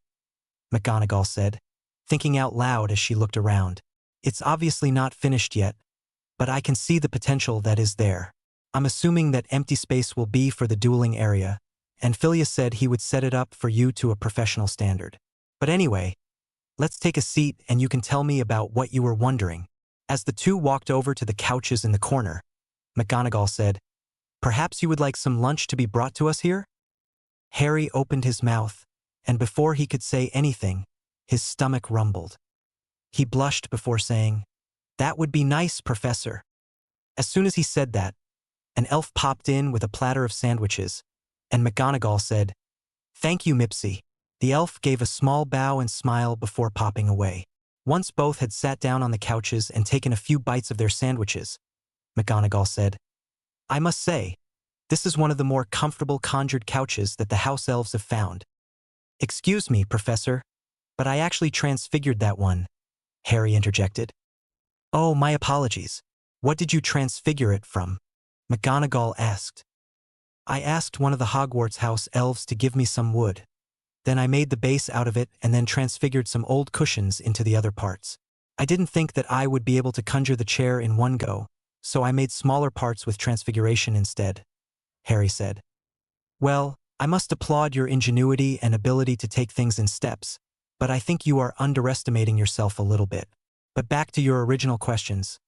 McGonagall said, thinking out loud as she looked around. It's obviously not finished yet, but I can see the potential that is there. I'm assuming that empty space will be for the dueling area, and Phileas said he would set it up for you to a professional standard. But anyway, let's take a seat and you can tell me about what you were wondering. As the two walked over to the couches in the corner, McGonagall said, Perhaps you would like some lunch to be brought to us here? Harry opened his mouth, and before he could say anything, his stomach rumbled. He blushed before saying, That would be nice, Professor. As soon as he said that, an elf popped in with a platter of sandwiches, and McGonagall said, Thank you, Mipsy. The elf gave a small bow and smile before popping away. Once both had sat down on the couches and taken a few bites of their sandwiches, McGonagall said, I must say, this is one of the more comfortable conjured couches that the house elves have found. Excuse me, Professor, but I actually transfigured that one, Harry interjected. Oh, my apologies. What did you transfigure it from? McGonagall asked. I asked one of the Hogwarts house elves to give me some wood. Then I made the base out of it and then transfigured some old cushions into the other parts. I didn't think that I would be able to conjure the chair in one go, so I made smaller parts with transfiguration instead, Harry said. Well, I must applaud your ingenuity and ability to take things in steps, but I think you are underestimating yourself a little bit. But back to your original questions.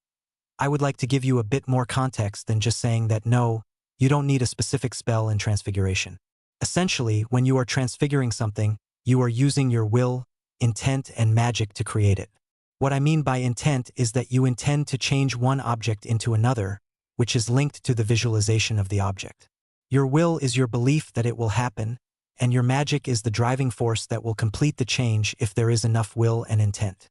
I would like to give you a bit more context than just saying that no, you don't need a specific spell in Transfiguration. Essentially, when you are transfiguring something, You are using your will, intent, and magic to create it. What I mean by intent is that you intend to change one object into another, which is linked to the visualization of the object. Your will is your belief that it will happen, and your magic is the driving force that will complete the change if there is enough will and intent.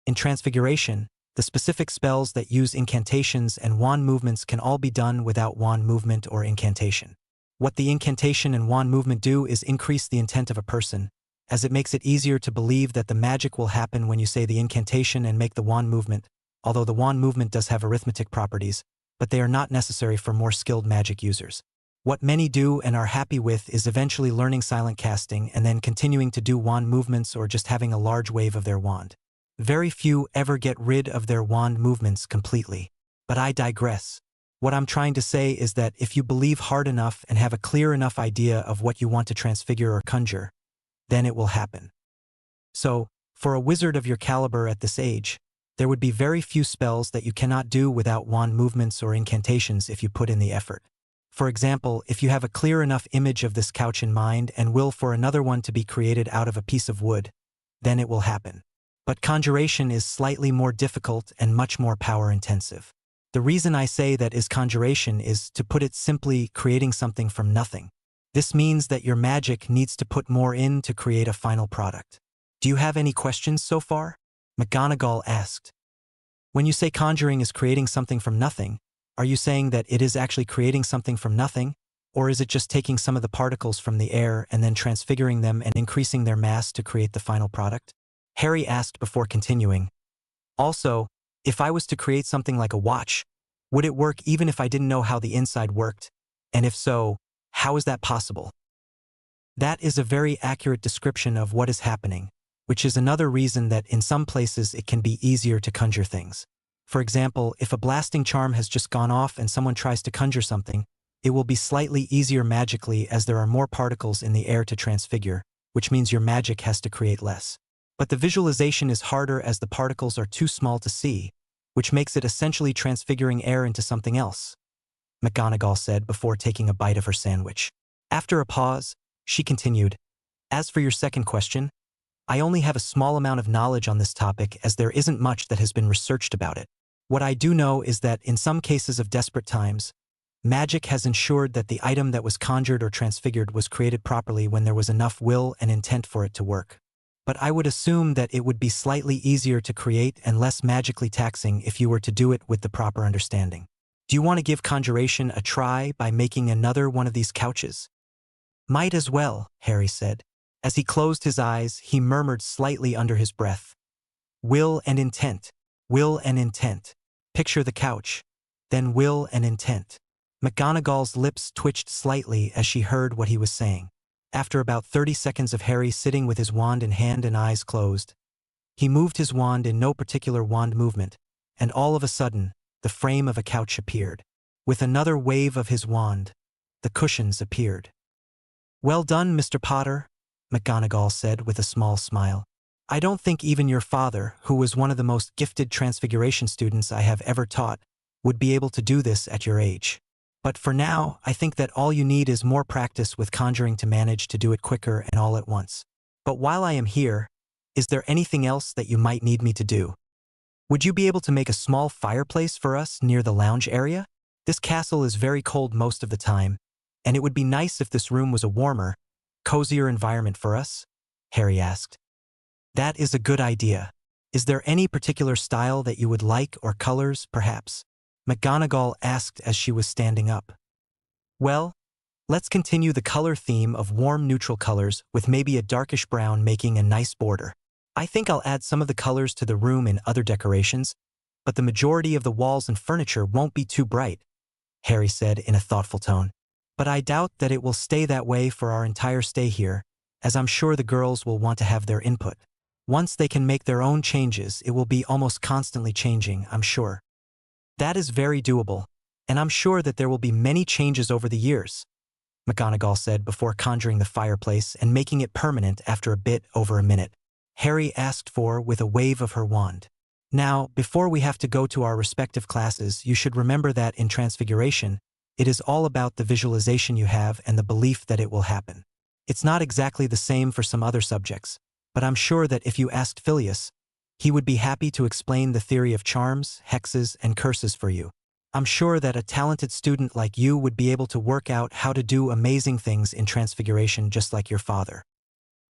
In Transfiguration, the specific spells that use incantations and wand movements can all be done without wand movement or incantation. What the incantation and wand movement do is increase the intent of a person, as it makes it easier to believe that the magic will happen when you say the incantation and make the wand movement, although the wand movement does have arithmetic properties, but they are not necessary for more skilled magic users. What many do and are happy with is eventually learning silent casting and then continuing to do wand movements or just having a large wave of their wand. Very few ever get rid of their wand movements completely. But I digress. What I'm trying to say is that if you believe hard enough and have a clear enough idea of what you want to transfigure or conjure, then it will happen. So, for a wizard of your caliber at this age, there would be very few spells that you cannot do without wand movements or incantations if you put in the effort. For example, if you have a clear enough image of this couch in mind and will for another one to be created out of a piece of wood, then it will happen. But conjuration is slightly more difficult and much more power-intensive. The reason I say that is conjuration is, to put it simply, creating something from nothing. This means that your magic needs to put more in to create a final product. Do you have any questions so far? McGonagall asked. When you say conjuring is creating something from nothing, are you saying that it is actually creating something from nothing, or is it just taking some of the particles from the air and then transfiguring them and increasing their mass to create the final product? Harry asked before continuing. Also, if I was to create something like a watch, would it work even if I didn't know how the inside worked? And if so, how is that possible? That is a very accurate description of what is happening, which is another reason that in some places it can be easier to conjure things. For example, if a blasting charm has just gone off and someone tries to conjure something, it will be slightly easier magically as there are more particles in the air to transfigure, which means your magic has to create less. But the visualization is harder as the particles are too small to see, which makes it essentially transfiguring air into something else, McGonagall said before taking a bite of her sandwich. After a pause, she continued, "As for your second question, I only have a small amount of knowledge on this topic as there isn't much that has been researched about it. What I do know is that in some cases of desperate times, magic has ensured that the item that was conjured or transfigured was created properly when there was enough will and intent for it to work. But I would assume that it would be slightly easier to create and less magically taxing if you were to do it with the proper understanding. Do you want to give conjuration a try by making another one of these couches?" "Might as well," Harry said. As he closed his eyes, he murmured slightly under his breath, "Will and intent, will and intent. Picture the couch, then will and intent." McGonagall's lips twitched slightly as she heard what he was saying. After about 30 seconds of Harry sitting with his wand in hand and eyes closed, he moved his wand in no particular wand movement, and all of a sudden, the frame of a couch appeared. With another wave of his wand, the cushions appeared. "Well done, Mr. Potter," McGonagall said with a small smile. "I don't think even your father, who was one of the most gifted transfiguration students I have ever taught, would be able to do this at your age. But for now, I think that all you need is more practice with conjuring to manage to do it quicker and all at once. But while I am here, is there anything else that you might need me to do? Would you be able to make a small fireplace for us near the lounge area? This castle is very cold most of the time, and it would be nice if this room was a warmer, cozier environment for us," Harry asked. "That is a good idea. Is there any particular style that you would like or colors, perhaps?" McGonagall asked as she was standing up. "Well, let's continue the color theme of warm neutral colors with maybe a darkish brown making a nice border. I think I'll add some of the colors to the room in other decorations, but the majority of the walls and furniture won't be too bright," Harry said in a thoughtful tone. "But I doubt that it will stay that way for our entire stay here, as I'm sure the girls will want to have their input. Once they can make their own changes, it will be almost constantly changing, I'm sure." "That is very doable, and I'm sure that there will be many changes over the years," McGonagall said before conjuring the fireplace and making it permanent after a bit over a minute. Harry asked for with a wave of her wand. "Now, before we have to go to our respective classes, you should remember that in Transfiguration, it is all about the visualization you have and the belief that it will happen. It's not exactly the same for some other subjects, but I'm sure that if you asked Phileas, he would be happy to explain the theory of charms, hexes, and curses for you. I'm sure that a talented student like you would be able to work out how to do amazing things in Transfiguration just like your father.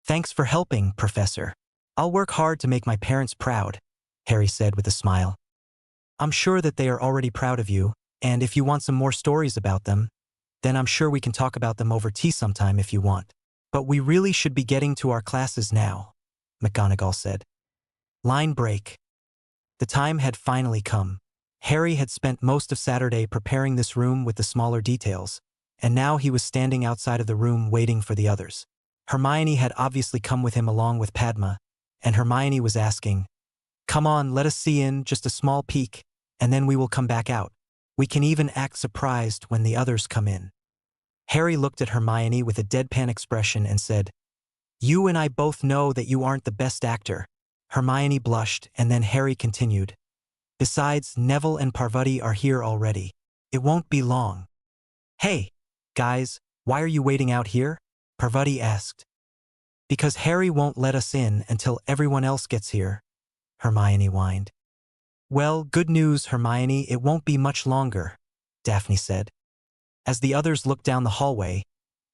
Thanks for helping, Professor. I'll work hard to make my parents proud, Harry said with a smile. I'm sure that they are already proud of you, and if you want some more stories about them, then I'm sure we can talk about them over tea sometime if you want. But we really should be getting to our classes now, McGonagall said. Line break. The time had finally come. Harry had spent most of Saturday preparing this room with the smaller details, and now he was standing outside of the room waiting for the others. Hermione had obviously come with him along with Padma, and Hermione was asking, "Come on, let us see in just a small peek, and then we will come back out. We can even act surprised when the others come in." Harry looked at Hermione with a deadpan expression and said, "You and I both know that you aren't the best actor." Hermione blushed, and then Harry continued, "Besides, Neville and Parvati are here already. It won't be long." "Hey, guys, why are you waiting out here?" Parvati asked. "Because Harry won't let us in until everyone else gets here," Hermione whined. "Well, good news, Hermione, it won't be much longer," Daphne said. As the others looked down the hallway,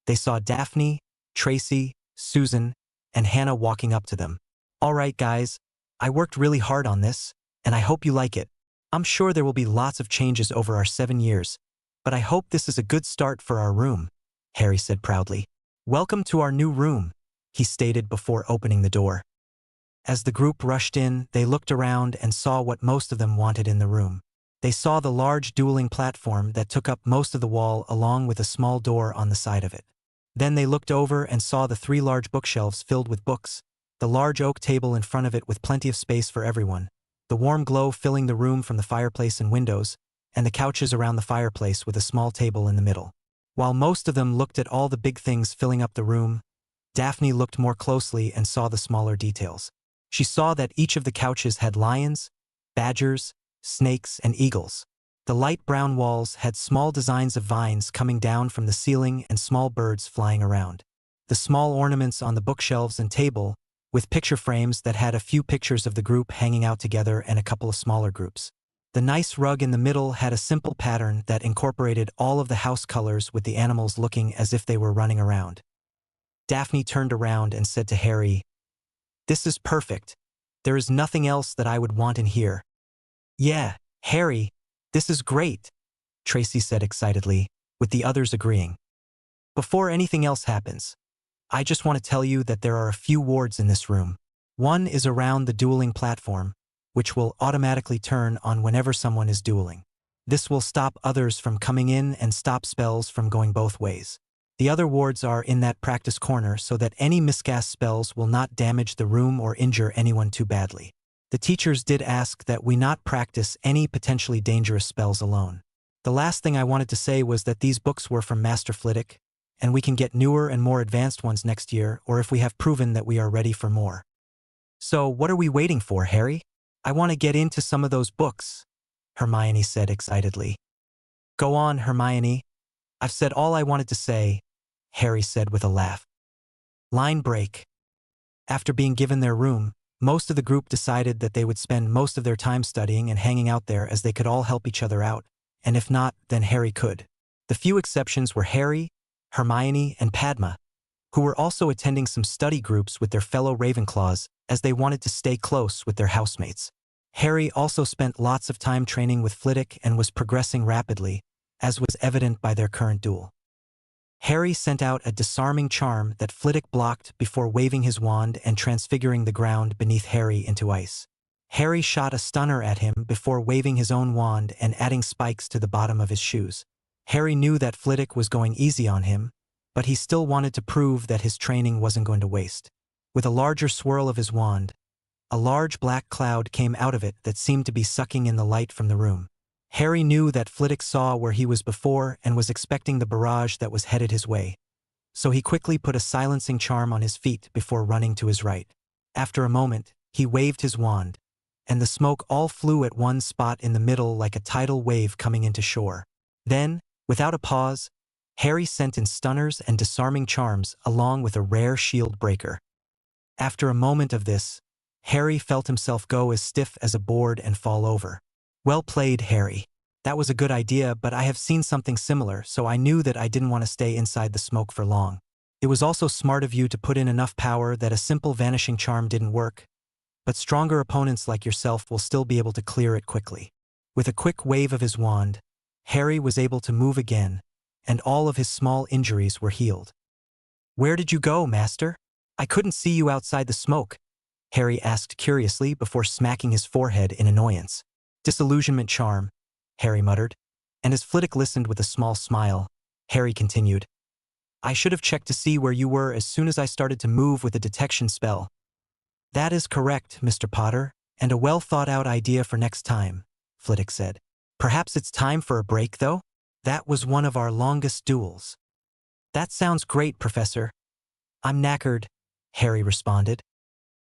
they saw Daphne, Tracy, Susan, and Hannah walking up to them. "All right, guys, I worked really hard on this, and I hope you like it. I'm sure there will be lots of changes over our 7 years, but I hope this is a good start for our room," Harry said proudly. "Welcome to our new room," he stated before opening the door. As the group rushed in, they looked around and saw what most of them wanted in the room. They saw the large dueling platform that took up most of the wall along with a small door on the side of it. Then they looked over and saw the 3 large bookshelves filled with books, the large oak table in front of it with plenty of space for everyone, the warm glow filling the room from the fireplace and windows, and the couches around the fireplace with a small table in the middle. While most of them looked at all the big things filling up the room, Daphne looked more closely and saw the smaller details. She saw that each of the couches had lions, badgers, snakes, and eagles. The light brown walls had small designs of vines coming down from the ceiling and small birds flying around. The small ornaments on the bookshelves and table, with picture frames that had a few pictures of the group hanging out together and a couple of smaller groups. The nice rug in the middle had a simple pattern that incorporated all of the house colors with the animals looking as if they were running around. Daphne turned around and said to Harry, "This is perfect. There is nothing else that I would want in here." "Yeah, Harry, this is great," Tracy said excitedly, with the others agreeing. "Before anything else happens, I just want to tell you that there are a few wards in this room. One is around the dueling platform, which will automatically turn on whenever someone is dueling. This will stop others from coming in and stop spells from going both ways. The other wards are in that practice corner so that any miscast spells will not damage the room or injure anyone too badly. The teachers did ask that we not practice any potentially dangerous spells alone. The last thing I wanted to say was that these books were from Master Flitwick, and we can get newer and more advanced ones next year or if we have proven that we are ready for more. So what are we waiting for, Harry? I want to get into some of those books," Hermione said excitedly. "Go on, Hermione. I've said all I wanted to say," Harry said with a laugh. Line break. After being given their room, most of the group decided that they would spend most of their time studying and hanging out there as they could all help each other out, and if not, then Harry could. The few exceptions were Harry, Hermione, and Padma, who were also attending some study groups with their fellow Ravenclaws as they wanted to stay close with their housemates. Harry also spent lots of time training with Flitwick and was progressing rapidly, as was evident by their current duel. Harry sent out a disarming charm that Flitwick blocked before waving his wand and transfiguring the ground beneath Harry into ice. Harry shot a stunner at him before waving his own wand and adding spikes to the bottom of his shoes. Harry knew that Flitwick was going easy on him, but he still wanted to prove that his training wasn't going to waste. With a larger swirl of his wand, a large black cloud came out of it that seemed to be sucking in the light from the room. Harry knew that Flitwick saw where he was before and was expecting the barrage that was headed his way, so he quickly put a silencing charm on his feet before running to his right. After a moment, he waved his wand, and the smoke all flew at one spot in the middle like a tidal wave coming into shore. Then, without a pause, Harry sent in stunners and disarming charms along with a rare shield breaker. After a moment of this, Harry felt himself go as stiff as a board and fall over. Well played, Harry. That was a good idea, but I have seen something similar, so I knew that I didn't want to stay inside the smoke for long. It was also smart of you to put in enough power that a simple vanishing charm didn't work, but stronger opponents like yourself will still be able to clear it quickly. With a quick wave of his wand, Harry was able to move again, and all of his small injuries were healed. Where did you go, Master? I couldn't see you outside the smoke, Harry asked curiously before smacking his forehead in annoyance. Disillusionment charm, Harry muttered, and as Flitwick listened with a small smile, Harry continued. I should have checked to see where you were as soon as I started to move with the detection spell. That is correct, Mr. Potter, and a well-thought-out idea for next time, Flitwick said. Perhaps it's time for a break, though? That was one of our longest duels. That sounds great, Professor. I'm knackered, Harry responded.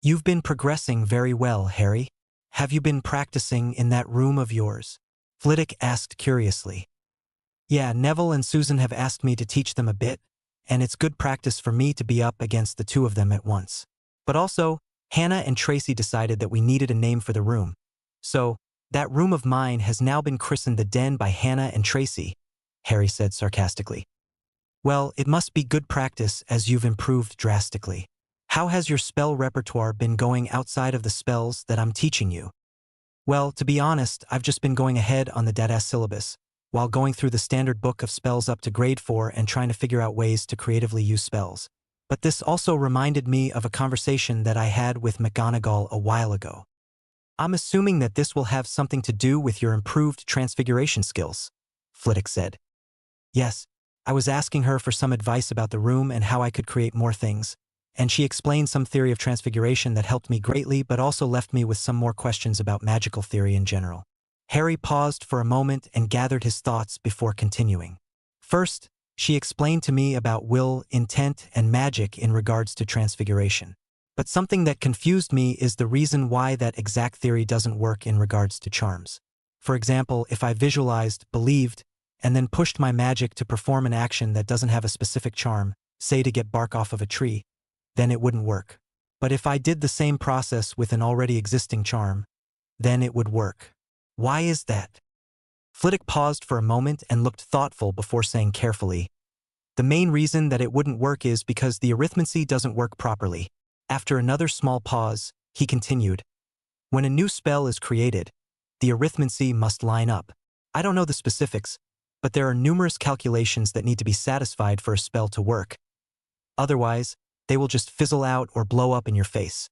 You've been progressing very well, Harry. Have you been practicing in that room of yours? Flitwick asked curiously. Yeah, Neville and Susan have asked me to teach them a bit, and it's good practice for me to be up against the two of them at once. But also, Hannah and Tracy decided that we needed a name for the room. So, that room of mine has now been christened the Den by Hannah and Tracy, Harry said sarcastically. Well, it must be good practice as you've improved drastically. How has your spell repertoire been going outside of the spells that I'm teaching you? Well, to be honest, I've just been going ahead on the Dadass syllabus, while going through the standard book of spells up to grade 4 and trying to figure out ways to creatively use spells. But this also reminded me of a conversation that I had with McGonagall a while ago. I'm assuming that this will have something to do with your improved transfiguration skills, Flitwick said. Yes, I was asking her for some advice about the room and how I could create more things, and she explained some theory of transfiguration that helped me greatly but also left me with some more questions about magical theory in general. Harry paused for a moment and gathered his thoughts before continuing. First, she explained to me about will, intent, and magic in regards to transfiguration. But something that confused me is the reason why that exact theory doesn't work in regards to charms. For example, if I visualized, believed, and then pushed my magic to perform an action that doesn't have a specific charm, say to get bark off of a tree, then it wouldn't work. But if I did the same process with an already existing charm, then it would work. Why is that? Flitwick paused for a moment and looked thoughtful before saying carefully, the main reason that it wouldn't work is because the arithmancy doesn't work properly. After another small pause, he continued, when a new spell is created, the arithmancy must line up. I don't know the specifics, but there are numerous calculations that need to be satisfied for a spell to work. Otherwise, they will just fizzle out or blow up in your face.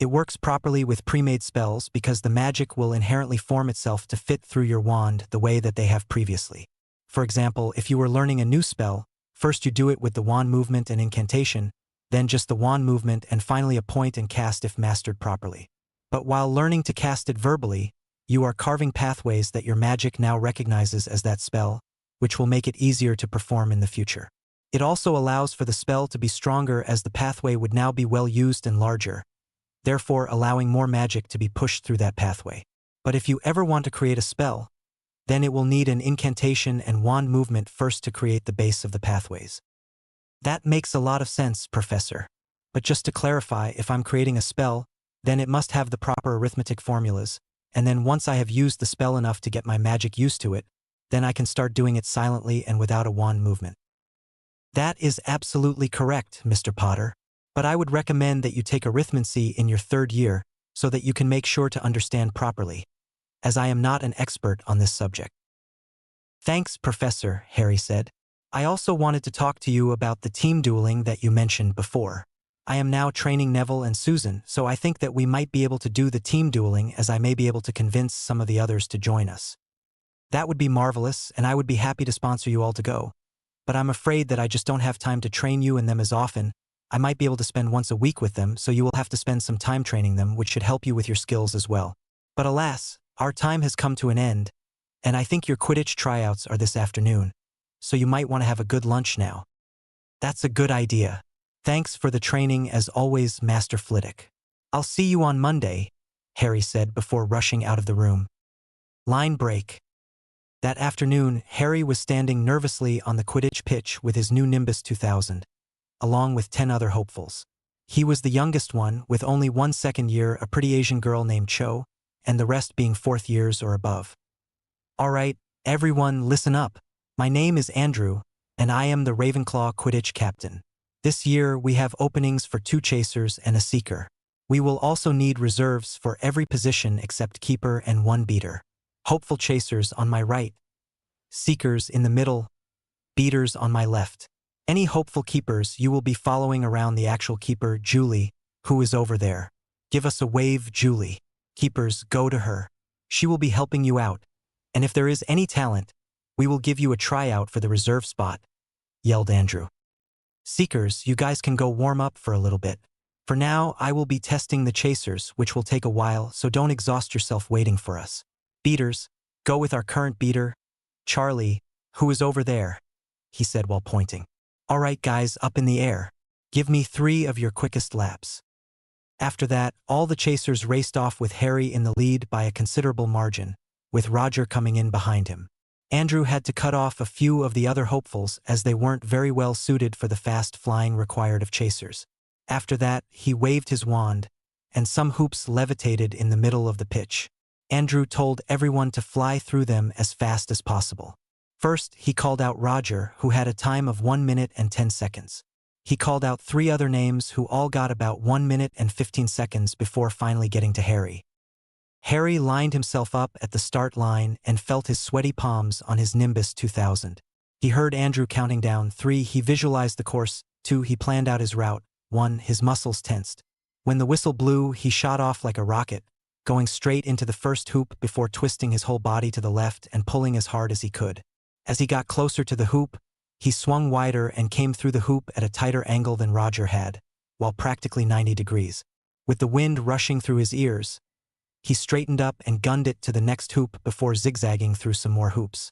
It works properly with pre-made spells because the magic will inherently form itself to fit through your wand the way that they have previously. For example, if you were learning a new spell, first you do it with the wand movement and incantation, then just the wand movement and finally a point and cast if mastered properly. But while learning to cast it verbally, you are carving pathways that your magic now recognizes as that spell, which will make it easier to perform in the future. It also allows for the spell to be stronger as the pathway would now be well used and larger, therefore allowing more magic to be pushed through that pathway. But if you ever want to create a spell, then it will need an incantation and wand movement first to create the base of the pathways. That makes a lot of sense, Professor. But just to clarify, if I'm creating a spell, then it must have the proper arithmetic formulas, and then once I have used the spell enough to get my magic used to it, then I can start doing it silently and without a wand movement. That is absolutely correct, Mr. Potter. But I would recommend that you take arithmancy in your 3rd year so that you can make sure to understand properly, as I am not an expert on this subject. Thanks, Professor, Harry said. I also wanted to talk to you about the team dueling that you mentioned before. I am now training Neville and Susan, so I think that we might be able to do the team dueling as I may be able to convince some of the others to join us. That would be marvelous, and I would be happy to sponsor you all to go. But I'm afraid that I just don't have time to train you and them as often. I might be able to spend once a week with them, so you will have to spend some time training them, which should help you with your skills as well. But alas, our time has come to an end, and I think your Quidditch tryouts are this afternoon, so you might want to have a good lunch now. That's a good idea. Thanks for the training as always, Master Flitwick. I'll see you on Monday, Harry said before rushing out of the room. Line break. That afternoon, Harry was standing nervously on the Quidditch pitch with his new Nimbus 2000, along with 10 other hopefuls. He was the youngest one, with only one second year, a pretty Asian girl named Cho, and the rest being fourth years or above. All right, everyone, listen up. My name is Andrew, and I am the Ravenclaw Quidditch captain. This year, we have openings for 2 chasers and a seeker. We will also need reserves for every position except keeper and 1 beater. Hopeful chasers on my right, seekers in the middle, beaters on my left. Any hopeful keepers, you will be following around the actual keeper, Julie, who is over there. Give us a wave, Julie. Keepers, go to her. She will be helping you out. And if there is any talent, we will give you a tryout for the reserve spot, yelled Andrew. Seekers, you guys can go warm up for a little bit. For now, I will be testing the chasers, which will take a while, so don't exhaust yourself waiting for us. Beaters, go with our current beater, Charlie, who is over there, he said while pointing. All right, guys, up in the air. Give me 3 of your quickest laps. After that, all the chasers raced off with Harry in the lead by a considerable margin, with Roger coming in behind him. Andrew had to cut off a few of the other hopefuls as they weren't very well suited for the fast flying required of chasers. After that, he waved his wand, and some hoops levitated in the middle of the pitch. Andrew told everyone to fly through them as fast as possible. First, he called out Roger, who had a time of 1 minute and 10 seconds. He called out 3 other names who all got about 1 minute and 15 seconds before finally getting to Harry. Harry lined himself up at the start line and felt his sweaty palms on his Nimbus 2000. He heard Andrew counting down. 3, he visualized the course. 2, he planned out his route. 1, his muscles tensed. When the whistle blew, he shot off like a rocket, going straight into the first hoop before twisting his whole body to the left and pulling as hard as he could. As he got closer to the hoop, he swung wider and came through the hoop at a tighter angle than Roger had, while practically 90 degrees. With the wind rushing through his ears, he straightened up and gunned it to the next hoop before zigzagging through some more hoops.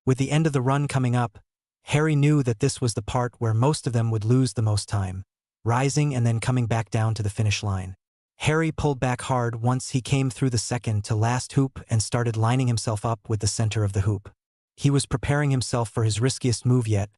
With the end of the run coming up, Harry knew that this was the part where most of them would lose the most time, rising and then coming back down to the finish line. Harry pulled back hard once he came through the second to last hoop and started lining himself up with the center of the hoop. He was preparing himself for his riskiest move yet,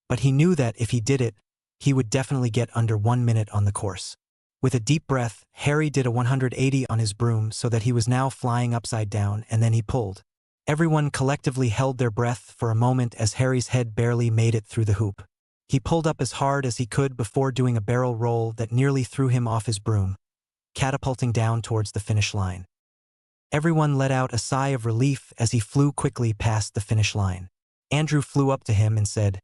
but he knew that if he did it, he would definitely get under 1 minute on the course. With a deep breath, Harry did a 180 on his broom so that he was now flying upside down, and then he pulled. Everyone collectively held their breath for a moment as Harry's head barely made it through the hoop. He pulled up as hard as he could before doing a barrel roll that nearly threw him off his broom, catapulting down towards the finish line. Everyone let out a sigh of relief as he flew quickly past the finish line. Andrew flew up to him and said,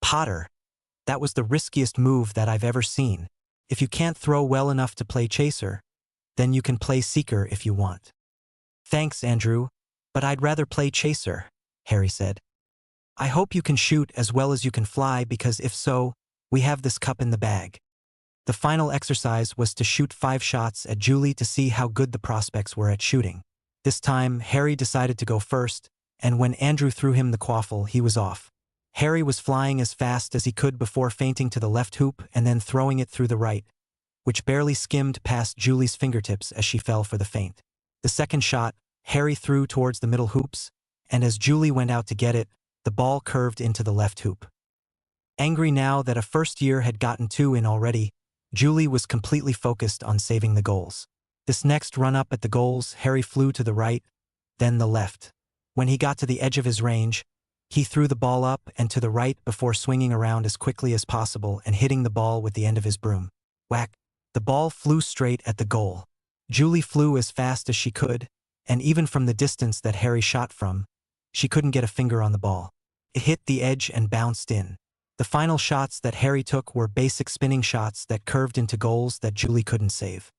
"Potter, that was the riskiest move that I've ever seen. If you can't throw well enough to play chaser, then you can play seeker if you want." "Thanks, Andrew, but I'd rather play chaser," Harry said. "I hope you can shoot as well as you can fly, because if so, we have this cup in the bag." The final exercise was to shoot 5 shots at Julie to see how good the prospects were at shooting. This time, Harry decided to go first, and when Andrew threw him the quaffle, he was off. Harry was flying as fast as he could before feinting to the left hoop and then throwing it through the right, which barely skimmed past Julie's fingertips as she fell for the feint. The second shot, Harry threw towards the middle hoops, and as Julie went out to get it, the ball curved into the left hoop. Angry now that a first year had gotten 2 in already, Julie was completely focused on saving the goals. This next run-up at the goals, Harry flew to the right, then the left. When he got to the edge of his range, he threw the ball up and to the right before swinging around as quickly as possible and hitting the ball with the end of his broom. Whack! The ball flew straight at the goal. Julie flew as fast as she could, and even from the distance that Harry shot from, she couldn't get a finger on the ball. It hit the edge and bounced in. The final shots that Harry took were basic spinning shots that curved into goals that Julie couldn't save.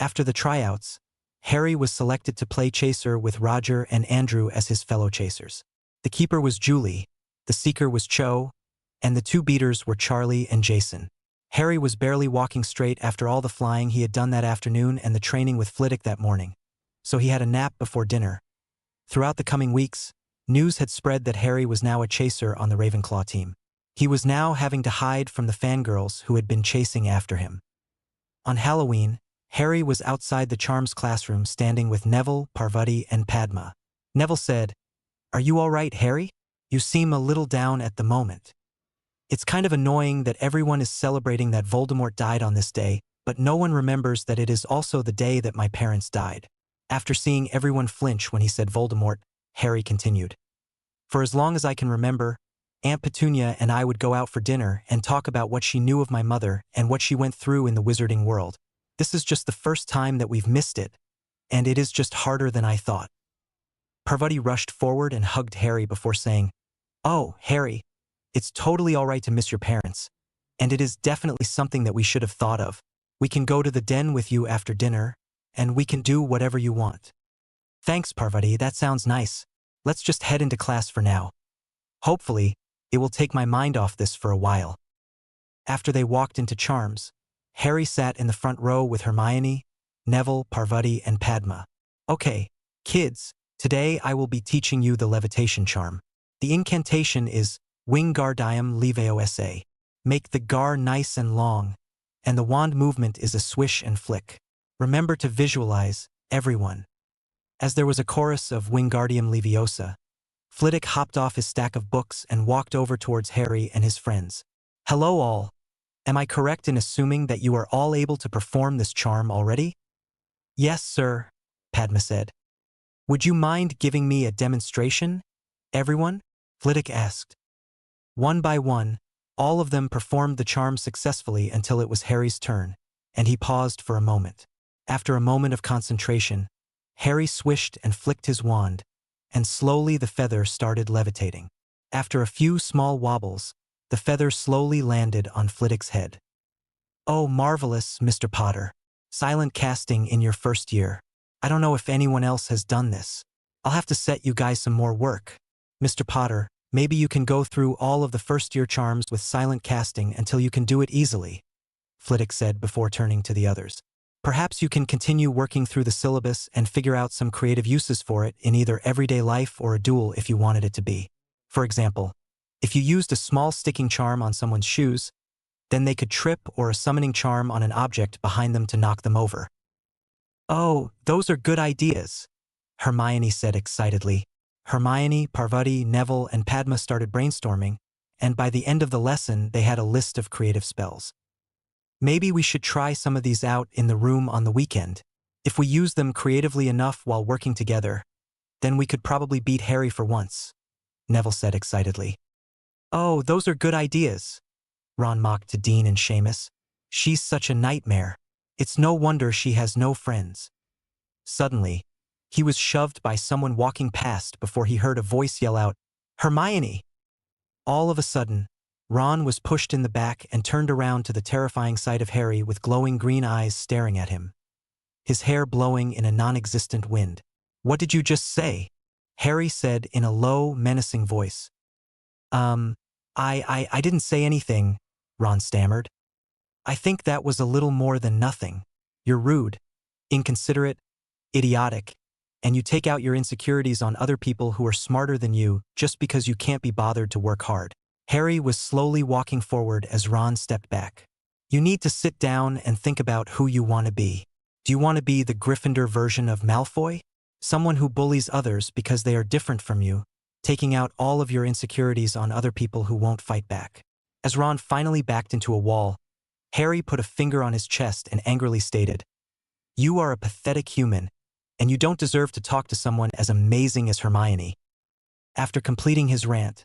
After the tryouts, Harry was selected to play chaser with Roger and Andrew as his fellow chasers. The keeper was Julie, the seeker was Cho, and the 2 beaters were Charlie and Jason. Harry was barely walking straight after all the flying he had done that afternoon and the training with Flitwick that morning, so he had a nap before dinner. Throughout the coming weeks, news had spread that Harry was now a chaser on the Ravenclaw team. He was now having to hide from the fangirls who had been chasing after him. On Halloween, Harry was outside the Charms classroom standing with Neville, Parvati, and Padma. Neville said, Are you all right, Harry? You seem a little down at the moment. It's kind of annoying that everyone is celebrating that Voldemort died on this day, but no one remembers that it is also the day that my parents died. After seeing everyone flinch when he said Voldemort, Harry continued. For as long as I can remember, Aunt Petunia and I would go out for dinner and talk about what she knew of my mother and what she went through in the wizarding world. This is just the first time that we've missed it, and it is just harder than I thought. Parvati rushed forward and hugged Harry before saying, "Oh, Harry, it's totally all right to miss your parents, and it is definitely something that we should have thought of. We can go to the den with you after dinner, and we can do whatever you want." "Thanks, Parvati, that sounds nice. Let's just head into class for now. Hopefully, it will take my mind off this for a while." After they walked into Charms, Harry sat in the front row with Hermione, Neville, Parvati, and Padma. "Okay, kids, today I will be teaching you the levitation charm. The incantation is Wingardium Leviosa. Make the gar nice and long, and the wand movement is a swish and flick. Remember to visualize, everyone." As there was a chorus of Wingardium Leviosa, Flitwick hopped off his stack of books and walked over towards Harry and his friends. "Hello all. Am I correct in assuming that you are all able to perform this charm already?" "Yes, sir," Padma said. "Would you mind giving me a demonstration, everyone?" Flitwick asked. One by one, all of them performed the charm successfully until it was Harry's turn, and he paused for a moment. After a moment of concentration, Harry swished and flicked his wand, and slowly the feather started levitating. After a few small wobbles, the feather slowly landed on Flitwick's head. "Oh, marvelous, Mr. Potter. Silent casting in your first year. I don't know if anyone else has done this. I'll have to set you guys some more work. Mr. Potter, maybe you can go through all of the first-year charms with silent casting until you can do it easily," Flitwick said before turning to the others. "Perhaps you can continue working through the syllabus and figure out some creative uses for it in either everyday life or a duel if you wanted it to be. For example, if you used a small sticking charm on someone's shoes, then they could trip, or a summoning charm on an object behind them to knock them over." "Oh, those are good ideas," Hermione said excitedly. Hermione, Parvati, Neville, and Padma started brainstorming, and by the end of the lesson they had a list of creative spells. "Maybe we should try some of these out in the room on the weekend. If we use them creatively enough while working together, then we could probably beat Harry for once," Neville said excitedly. "Oh, those are good ideas," Ron mocked to Dean and Seamus. "She's such a nightmare. It's no wonder she has no friends." Suddenly, he was shoved by someone walking past before he heard a voice yell out, "Hermione!" All of a sudden, Ron was pushed in the back and turned around to the terrifying sight of Harry with glowing green eyes staring at him, his hair blowing in a non-existent wind. "What did you just say?" Harry said in a low, menacing voice. I didn't say anything," Ron stammered. "I think that was a little more than nothing. You're rude, inconsiderate, idiotic, and you take out your insecurities on other people who are smarter than you just because you can't be bothered to work hard." Harry was slowly walking forward as Ron stepped back. "You need to sit down and think about who you want to be. Do you want to be the Gryffindor version of Malfoy? Someone who bullies others because they are different from you, taking out all of your insecurities on other people who won't fight back?" As Ron finally backed into a wall, Harry put a finger on his chest and angrily stated, "You are a pathetic human, and you don't deserve to talk to someone as amazing as Hermione." After completing his rant,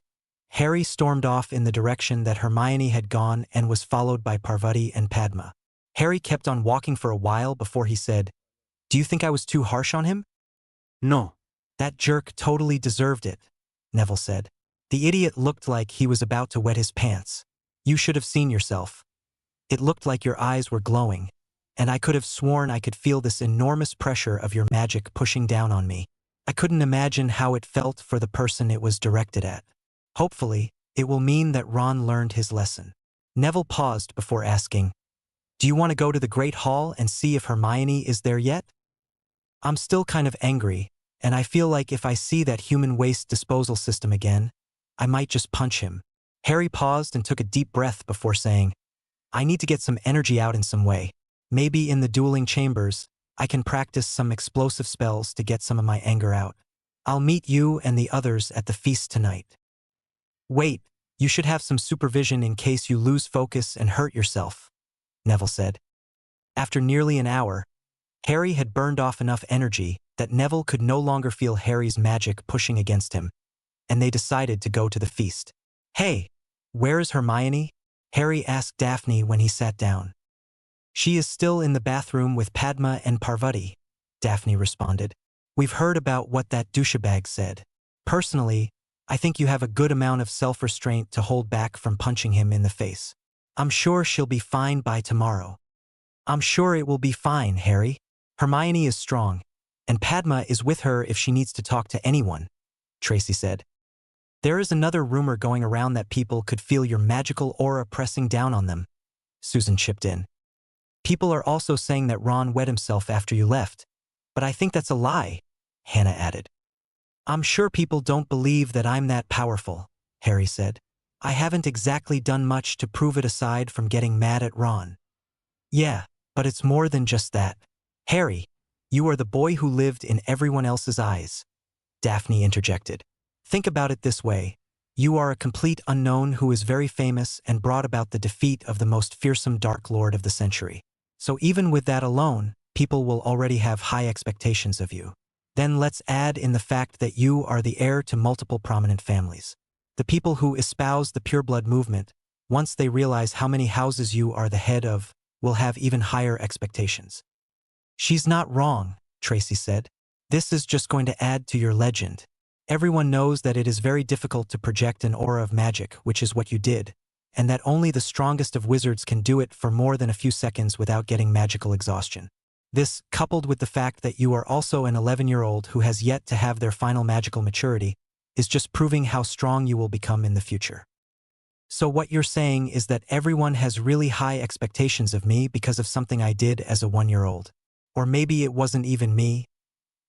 Harry stormed off in the direction that Hermione had gone and was followed by Parvati and Padma. Harry kept on walking for a while before he said, "Do you think I was too harsh on him?" No. "That jerk totally deserved it," Neville said. "The idiot looked like he was about to wet his pants. You should have seen yourself. It looked like your eyes were glowing, and I could have sworn I could feel this enormous pressure of your magic pushing down on me. I couldn't imagine how it felt for the person it was directed at. Hopefully, it will mean that Ron learned his lesson." Neville paused before asking, "Do you want to go to the Great Hall and see if Hermione is there yet?" "I'm still kind of angry, and I feel like if I see that human waste disposal system again, I might just punch him." Harry paused and took a deep breath before saying, "I need to get some energy out in some way. Maybe in the dueling chambers, I can practice some explosive spells to get some of my anger out." I'll meet you and the others at the feast tonight. Wait, you should have some supervision in case you lose focus and hurt yourself, Neville said. After nearly an hour, Harry had burned off enough energy that Neville could no longer feel Harry's magic pushing against him, and they decided to go to the feast. Hey, where is Hermione? Harry asked Daphne when he sat down. She is still in the bathroom with Padma and Parvati, Daphne responded. We've heard about what that douchebag said. Personally, I think you have a good amount of self-restraint to hold back from punching him in the face. I'm sure she'll be fine by tomorrow. I'm sure it will be fine, Harry. Hermione is strong, and Padma is with her if she needs to talk to anyone, Tracy said. There is another rumor going around that people could feel your magical aura pressing down on them, Susan chipped in. People are also saying that Ron wet himself after you left, but I think that's a lie, Hannah added. I'm sure people don't believe that I'm that powerful, Harry said. I haven't exactly done much to prove it aside from getting mad at Ron. Yeah, but it's more than just that. Harry, you are the boy who lived in everyone else's eyes, Daphne interjected. Think about it this way. You are a complete unknown who is very famous and brought about the defeat of the most fearsome Dark Lord of the century. So even with that alone, people will already have high expectations of you. Then let's add in the fact that you are the heir to multiple prominent families. The people who espouse the pureblood movement, once they realize how many houses you are the head of, will have even higher expectations. She's not wrong, Tracy said. This is just going to add to your legend. Everyone knows that it is very difficult to project an aura of magic, which is what you did, and that only the strongest of wizards can do it for more than a few seconds without getting magical exhaustion. This, coupled with the fact that you are also an 11-year-old who has yet to have their final magical maturity, is just proving how strong you will become in the future. So what you're saying is that everyone has really high expectations of me because of something I did as a 1-year-old. Or maybe it wasn't even me.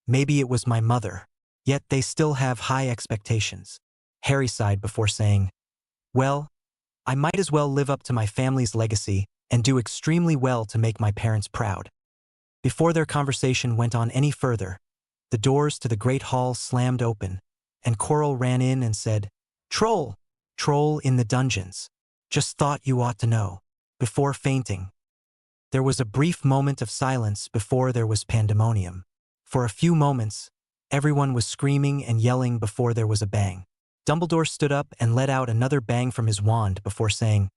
Maybe it was my mother. Yet they still have high expectations. Harry sighed before saying, well, I might as well live up to my family's legacy and do extremely well to make my parents proud. Before their conversation went on any further, the doors to the great hall slammed open, and Coral ran in and said, Troll! Troll in the dungeons. Just thought you ought to know. Before fainting. There was a brief moment of silence before there was pandemonium. For a few moments, everyone was screaming and yelling before there was a bang. Dumbledore stood up and let out another bang from his wand before saying,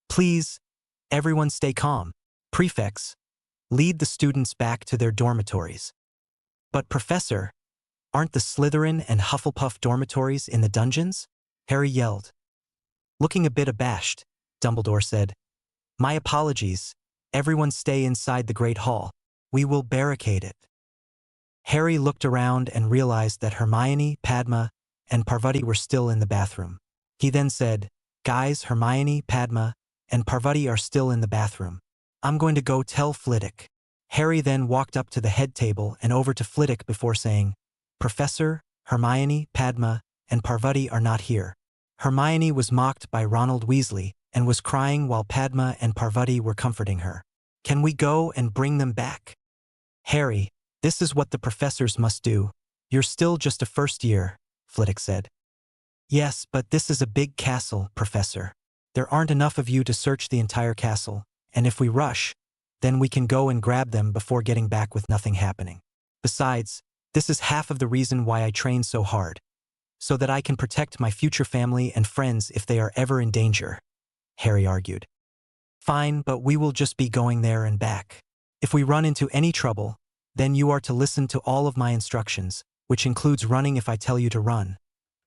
Please, everyone stay calm. Prefects, lead the students back to their dormitories. But Professor, aren't the Slytherin and Hufflepuff dormitories in the dungeons? Harry yelled. Looking a bit abashed, Dumbledore said, My apologies. Everyone stay inside the Great Hall. We will barricade it. Harry looked around and realized that Hermione, Padma, and Parvati were still in the bathroom. He then said, Guys, Hermione, Padma, and Parvati are still in the bathroom. I'm going to go tell Flitwick. Harry then walked up to the head table and over to Flitwick before saying, Professor, Hermione, Padma, and Parvati are not here. Hermione was mocked by Ronald Weasley and was crying while Padma and Parvati were comforting her. Can we go and bring them back? Harry, this is what the professors must do. You're still just a first year, Flitwick said. Yes, but this is a big castle, Professor. There aren't enough of you to search the entire castle, and if we rush, then we can go and grab them before getting back with nothing happening. Besides, this is half of the reason why I train so hard, so that I can protect my future family and friends if they are ever in danger, Harry argued. Fine, but we will just be going there and back. If we run into any trouble, then you are to listen to all of my instructions, which includes running if I tell you to run,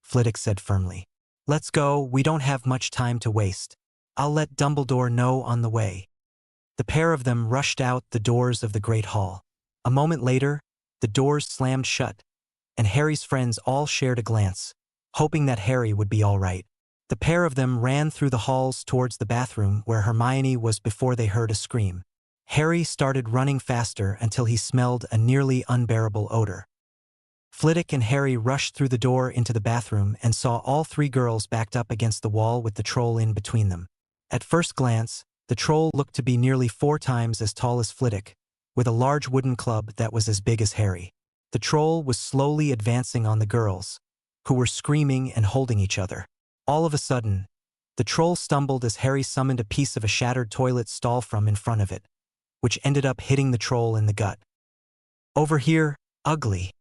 Flitwick said firmly. Let's go, we don't have much time to waste. I'll let Dumbledore know on the way. The pair of them rushed out the doors of the Great Hall. A moment later, the doors slammed shut, and Harry's friends all shared a glance, hoping that Harry would be all right. The pair of them ran through the halls towards the bathroom where Hermione was before they heard a scream. Harry started running faster until he smelled a nearly unbearable odor. Flitwick and Harry rushed through the door into the bathroom and saw all three girls backed up against the wall with the troll in between them. At first glance, the troll looked to be nearly 4 times as tall as Flitwick, with a large wooden club that was as big as Harry. The troll was slowly advancing on the girls, who were screaming and holding each other. All of a sudden, the troll stumbled as Harry summoned a piece of a shattered toilet stall from in front of it, which ended up hitting the troll in the gut. "Over here, ugly!"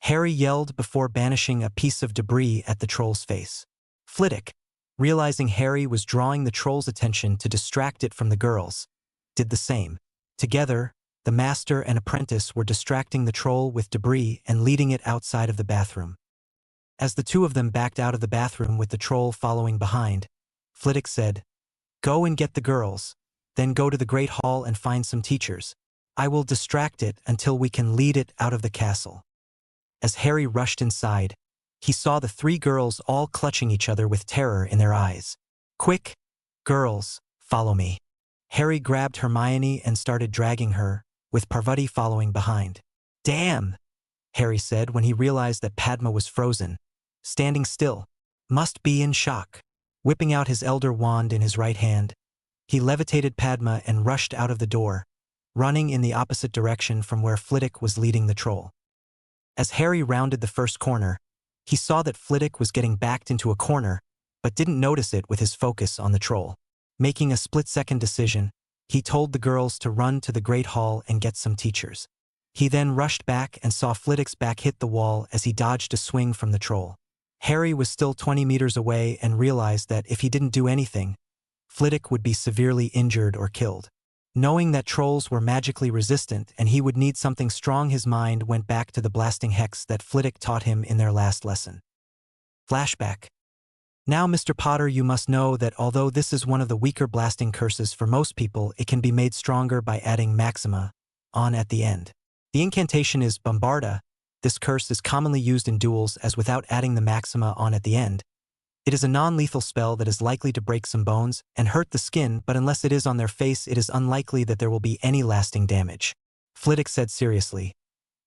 Harry yelled before banishing a piece of debris at the troll's face. Flitwick, realizing Harry was drawing the troll's attention to distract it from the girls, did the same. Together, the master and apprentice were distracting the troll with debris and leading it outside of the bathroom. As the two of them backed out of the bathroom with the troll following behind, Flitwick said, "Go and get the girls, then go to the Great Hall and find some teachers. I will distract it until we can lead it out of the castle." As Harry rushed inside, he saw the three girls all clutching each other with terror in their eyes. "Quick, girls, follow me." Harry grabbed Hermione and started dragging her, with Parvati following behind. "Damn!" Harry said when he realized that Padma was frozen, standing still, must be in shock. Whipping out his elder wand in his right hand, he levitated Padma and rushed out of the door, running in the opposite direction from where Flitwick was leading the troll. As Harry rounded the first corner, he saw that Flitwick was getting backed into a corner, but didn't notice it with his focus on the troll. Making a split-second decision, he told the girls to run to the Great Hall and get some teachers. He then rushed back and saw Flitwick's back hit the wall as he dodged a swing from the troll. Harry was still 20 meters away and realized that if he didn't do anything, Flitwick would be severely injured or killed. Knowing that trolls were magically resistant and he would need something strong, his mind went back to the blasting hex that Flitwick taught him in their last lesson. Flashback. "Now, Mr. Potter, you must know that although this is one of the weaker blasting curses for most people, it can be made stronger by adding Maxima on at the end. The incantation is Bombarda. This curse is commonly used in duels as without adding the Maxima on at the end. It is a non-lethal spell that is likely to break some bones and hurt the skin, but unless it is on their face, it is unlikely that there will be any lasting damage." Flitwick said seriously,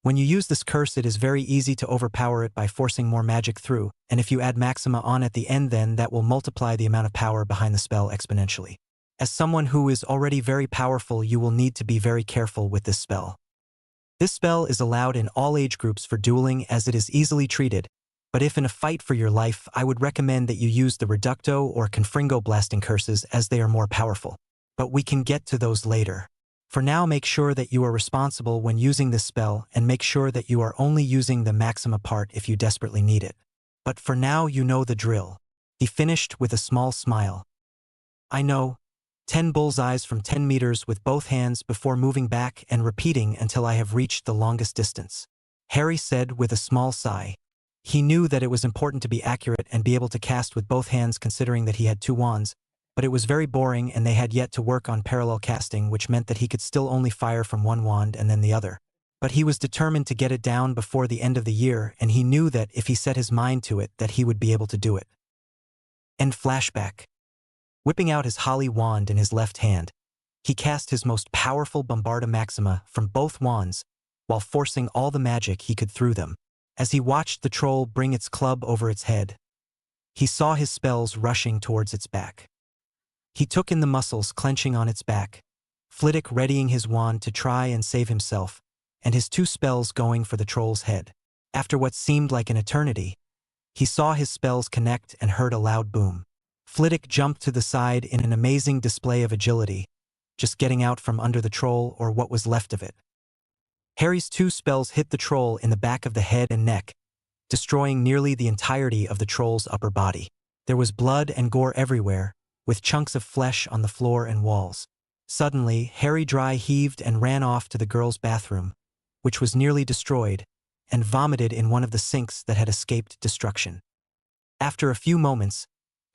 "When you use this curse, it is very easy to overpower it by forcing more magic through, and if you add Maxima on at the end, then that will multiply the amount of power behind the spell exponentially. As someone who is already very powerful, you will need to be very careful with this spell. This spell is allowed in all age groups for dueling as it is easily treated, but if in a fight for your life, I would recommend that you use the Reducto or Confringo blasting curses as they are more powerful. But we can get to those later. For now, make sure that you are responsible when using this spell and make sure that you are only using the Maxima part if you desperately need it. But for now, you know the drill." He finished with a small smile. "I know. 10 bullseyes from 10 meters with both hands before moving back and repeating until I have reached the longest distance," Harry said with a small sigh. He knew that it was important to be accurate and be able to cast with both hands, considering that he had 2 wands, but it was very boring and they had yet to work on parallel casting, which meant that he could still only fire from one wand and then the other. But he was determined to get it down before the end of the year, and he knew that if he set his mind to it, that he would be able to do it. End flashback. Whipping out his holly wand in his left hand, he cast his most powerful Bombarda Maxima from both wands while forcing all the magic he could through them. As he watched the troll bring its club over its head, he saw his spells rushing towards its back. He took in the muscles clenching on its back, Flitwick readying his wand to try and save himself, and his 2 spells going for the troll's head. After what seemed like an eternity, he saw his spells connect and heard a loud boom. Flitwick jumped to the side in an amazing display of agility, just getting out from under the troll or what was left of it. Harry's 2 spells hit the troll in the back of the head and neck, destroying nearly the entirety of the troll's upper body. There was blood and gore everywhere, with chunks of flesh on the floor and walls. Suddenly, Harry dry heaved and ran off to the girls' bathroom, which was nearly destroyed, and vomited in one of the sinks that had escaped destruction. After a few moments,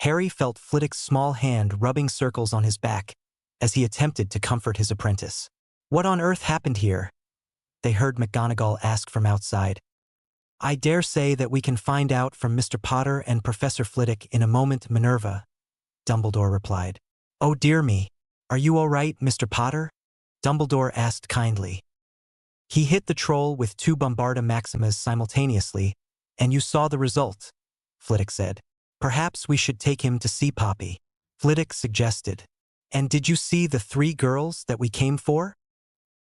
Harry felt Flitwick's small hand rubbing circles on his back as he attempted to comfort his apprentice. "What on earth happened here?" they heard McGonagall ask from outside. "I dare say that we can find out from Mr. Potter and Professor Flitwick in a moment, Minerva," Dumbledore replied. "Oh dear me, are you all right, Mr. Potter?" Dumbledore asked kindly. "He hit the troll with 2 Bombarda Maximas simultaneously, and you saw the result," Flitwick said. "Perhaps we should take him to see Poppy," Flitwick suggested. "And did you see the 3 girls that we came for?"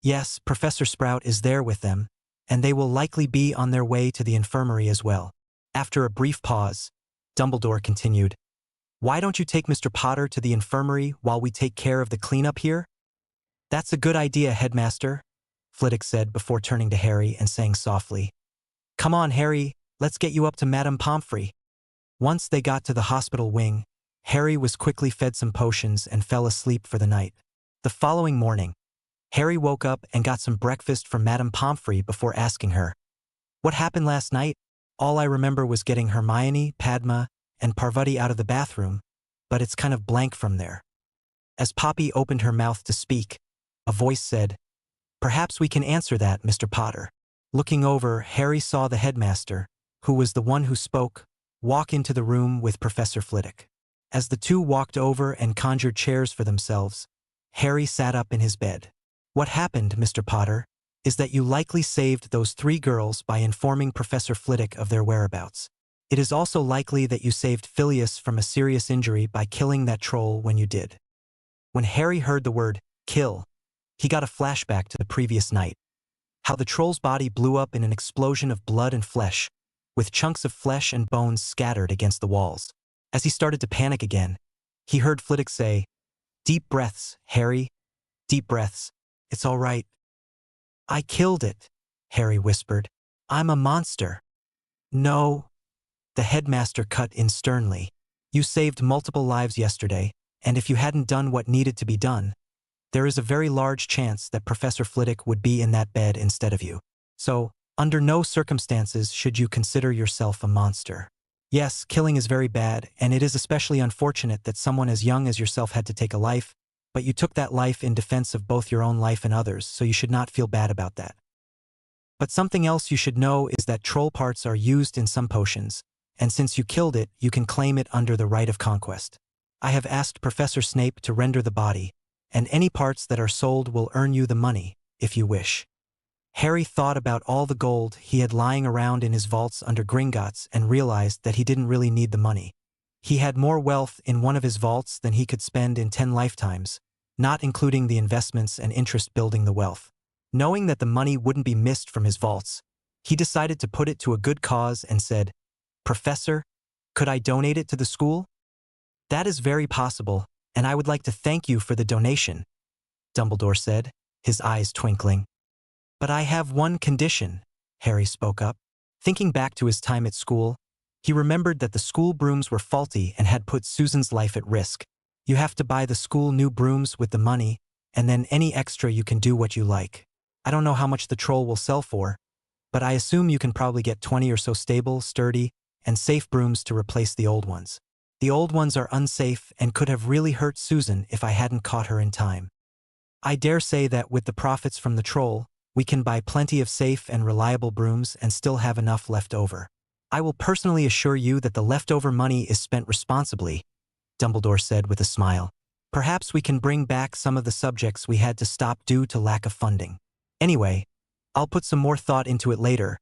"Yes, Professor Sprout is there with them, and they will likely be on their way to the infirmary as well. After a brief pause, Dumbledore continued, "Why don't you take Mr. Potter to the infirmary while we take care of the cleanup here?" "That's a good idea, Headmaster," Flitwick said before turning to Harry and saying softly, "Come on, Harry, let's get you up to Madame Pomfrey." Once they got to the hospital wing, Harry was quickly fed some potions and fell asleep for the night. The following morning, Harry woke up and got some breakfast from Madame Pomfrey before asking her, "What happened last night?" "All I remember was getting Hermione, Padma, and Parvati out of the bathroom, but it's kind of blank from there." As Poppy opened her mouth to speak, a voice said, "Perhaps we can answer that, Mr. Potter." Looking over, Harry saw the headmaster, who was the one who spoke, walk into the room with Professor Flitwick. As the two walked over and conjured chairs for themselves, Harry sat up in his bed. "What happened, Mr. Potter, is that you likely saved those 3 girls by informing Professor Flitwick of their whereabouts. It is also likely that you saved Phileas from a serious injury by killing that troll when you did." When Harry heard the word, kill, he got a flashback to the previous night. How the troll's body blew up in an explosion of blood and flesh, with chunks of flesh and bones scattered against the walls. As he started to panic again, he heard Flitwick say, "Deep breaths, Harry. Deep breaths. It's all right." "I killed it," Harry whispered. "I'm a monster." "No," the headmaster cut in sternly. "You saved multiple lives yesterday, and if you hadn't done what needed to be done, there is a very large chance that Professor Flitwick would be in that bed instead of you. So, under no circumstances should you consider yourself a monster. Yes, killing is very bad, and it is especially unfortunate that someone as young as yourself had to take a life, but you took that life in defense of both your own life and others, so you should not feel bad about that. But something else you should know is that troll parts are used in some potions, and since you killed it, you can claim it under the right of conquest. I have asked Professor Snape to render the body, and any parts that are sold will earn you the money, if you wish." Harry thought about all the gold he had lying around in his vaults under Gringotts and realized that he didn't really need the money. He had more wealth in one of his vaults than he could spend in 10 lifetimes, not including the investments and interest building the wealth. Knowing that the money wouldn't be missed from his vaults, he decided to put it to a good cause and said, "Professor, could I donate it to the school?" "That is very possible, and I would like to thank you for the donation," Dumbledore said, his eyes twinkling. "But I have one condition," Harry spoke up. Thinking back to his time at school, he remembered that the school brooms were faulty and had put Susan's life at risk. "You have to buy the school new brooms with the money, and then any extra you can do what you like. I don't know how much the troll will sell for, but I assume you can probably get 20 or so stable, sturdy, and safe brooms to replace the old ones. The old ones are unsafe and could have really hurt Susan if I hadn't caught her in time. I dare say that with the profits from the troll, we can buy plenty of safe and reliable brooms and still have enough left over. I will personally assure you that the leftover money is spent responsibly," Dumbledore said with a smile. "Perhaps we can bring back some of the subjects we had to stop due to lack of funding. Anyway, I'll put some more thought into it later,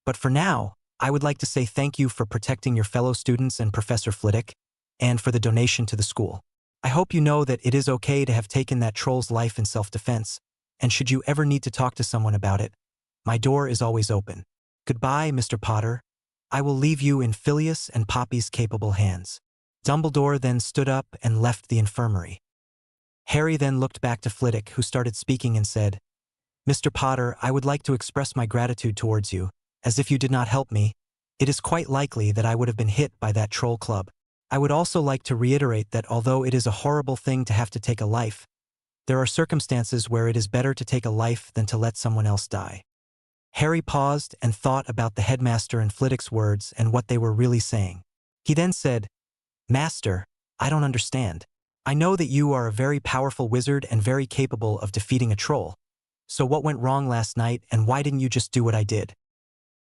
but for now, I would like to say thank you for protecting your fellow students and Professor Flitwick, and for the donation to the school. I hope you know that it is okay to have taken that troll's life in self-defense, and should you ever need to talk to someone about it, my door is always open. Goodbye, Mr. Potter. I will leave you in Phileas and Poppy's capable hands." Dumbledore then stood up and left the infirmary. Harry then looked back to Flitwick, who started speaking and said, "Mr. Potter, I would like to express my gratitude towards you, as if you did not help me. It is quite likely that I would have been hit by that troll club. I would also like to reiterate that although it is a horrible thing to have to take a life, there are circumstances where it is better to take a life than to let someone else die." Harry paused and thought about the headmaster and Flitwick's words and what they were really saying. He then said, "Master, I don't understand. I know that you are a very powerful wizard and very capable of defeating a troll. So what went wrong last night, and why didn't you just do what I did?"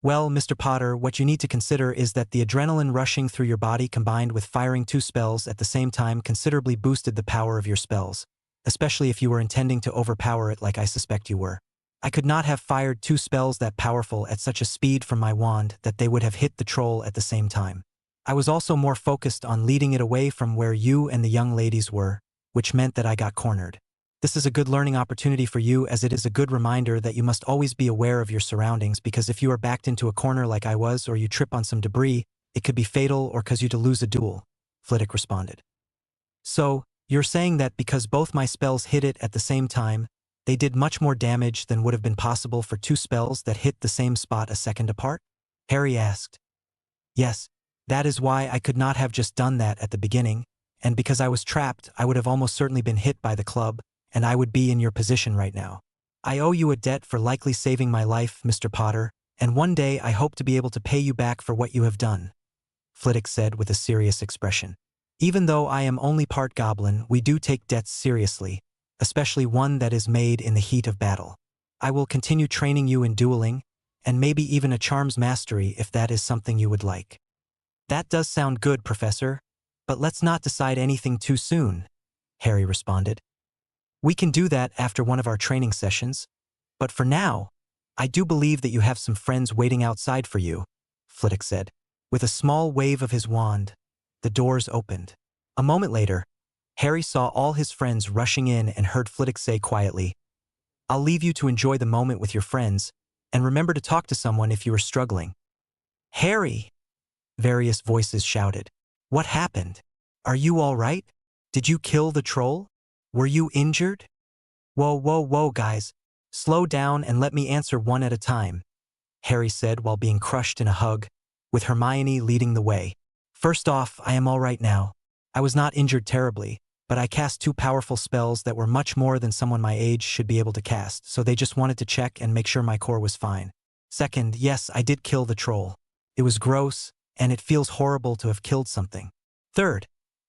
"Well, Mr. Potter, what you need to consider is that the adrenaline rushing through your body combined with firing 2 spells at the same time considerably boosted the power of your spells, especially if you were intending to overpower it like I suspect you were. I could not have fired 2 spells that powerful at such a speed from my wand that they would have hit the troll at the same time. I was also more focused on leading it away from where you and the young ladies were, which meant that I got cornered. This is a good learning opportunity for you, as it is a good reminder that you must always be aware of your surroundings, because if you are backed into a corner like I was, or you trip on some debris, it could be fatal or cause you to lose a duel, Flitwick responded. So, you're saying that because both my spells hit it at the same time, they did much more damage than would have been possible for two spells that hit the same spot a second apart? Harry asked. Yes, that is why I could not have just done that at the beginning, and because I was trapped, I would have almost certainly been hit by the club, and I would be in your position right now. I owe you a debt for likely saving my life, Mr. Potter, and one day I hope to be able to pay you back for what you have done, Flitwick said with a serious expression. Even though I am only part goblin, we do take debts seriously, especially one that is made in the heat of battle. I will continue training you in dueling, and maybe even a charms mastery if that is something you would like. That does sound good, Professor, but let's not decide anything too soon, Harry responded. We can do that after one of our training sessions, but for now, I do believe that you have some friends waiting outside for you, Flitwick said. With a small wave of his wand, the doors opened. A moment later, Harry saw all his friends rushing in and heard Flitwick say quietly, I'll leave you to enjoy the moment with your friends, and remember to talk to someone if you are struggling. Harry! Various voices shouted. What happened? Are you all right? Did you kill the troll? Were you injured? Whoa, guys. Slow down and let me answer one at a time, Harry said while being crushed in a hug, with Hermione leading the way. First off, I am all right now. I was not injured terribly, but I cast two powerful spells that were much more than someone my age should be able to cast, so they just wanted to check and make sure my core was fine. Second, yes, I did kill the troll. It was gross, and it feels horrible to have killed something. Third,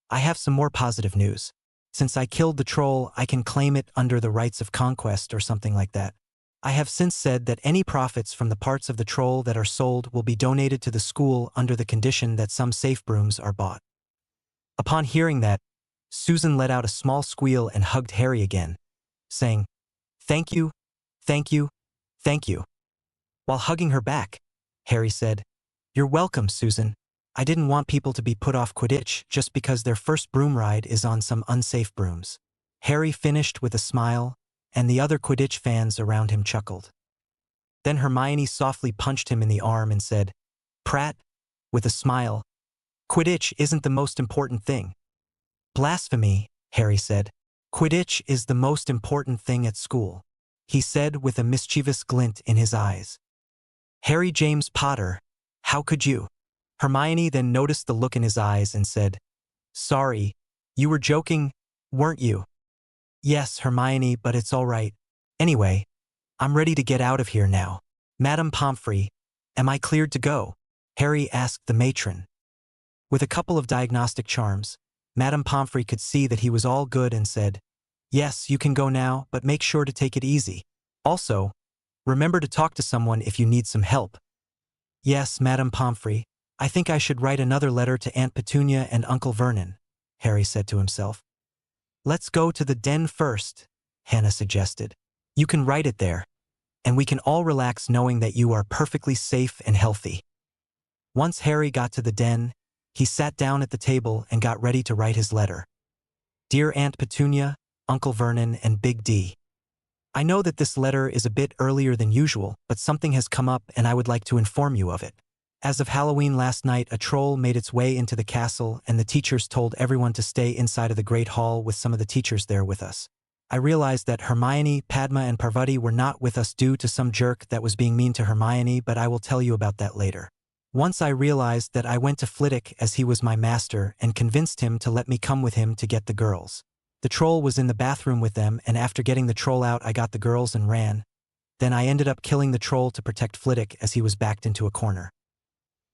I have some more positive news. Since I killed the troll, I can claim it under the rights of conquest or something like that. I have since said that any profits from the parts of the troll that are sold will be donated to the school under the condition that some safe brooms are bought. Upon hearing that, Susan let out a small squeal and hugged Harry again, saying, Thank you, thank you, thank you. While hugging her back, Harry said, You're welcome, Susan. I didn't want people to be put off Quidditch just because their first broom ride is on some unsafe brooms. Harry finished with a smile, and the other Quidditch fans around him chuckled. Then Hermione softly punched him in the arm and said, Pratt, with a smile, Quidditch isn't the most important thing. Blasphemy, Harry said. Quidditch is the most important thing at school, he said with a mischievous glint in his eyes. Harry James Potter, how could you? Hermione then noticed the look in his eyes and said, Sorry, you were joking, weren't you? Yes, Hermione, but it's all right. Anyway, I'm ready to get out of here now. Madame Pomfrey, am I cleared to go? Harry asked the matron. With a couple of diagnostic charms, Madame Pomfrey could see that he was all good and said, Yes, you can go now, but make sure to take it easy. Also, remember to talk to someone if you need some help. Yes, Madame Pomfrey, I think I should write another letter to Aunt Petunia and Uncle Vernon, Harry said to himself. Let's go to the den first, Hannah suggested. You can write it there, and we can all relax knowing that you are perfectly safe and healthy. Once Harry got to the den, he sat down at the table and got ready to write his letter. Dear Aunt Petunia, Uncle Vernon, and Big D. I know that this letter is a bit earlier than usual, but something has come up and I would like to inform you of it. As of Halloween last night, a troll made its way into the castle, and the teachers told everyone to stay inside of the Great Hall with some of the teachers there with us. I realized that Hermione, Padma, and Parvati were not with us due to some jerk that was being mean to Hermione, but I will tell you about that later. Once I realized that I went to Flitwick as he was my master and convinced him to let me come with him to get the girls. The troll was in the bathroom with them, and after getting the troll out, I got the girls and ran. Then I ended up killing the troll to protect Flitwick as he was backed into a corner.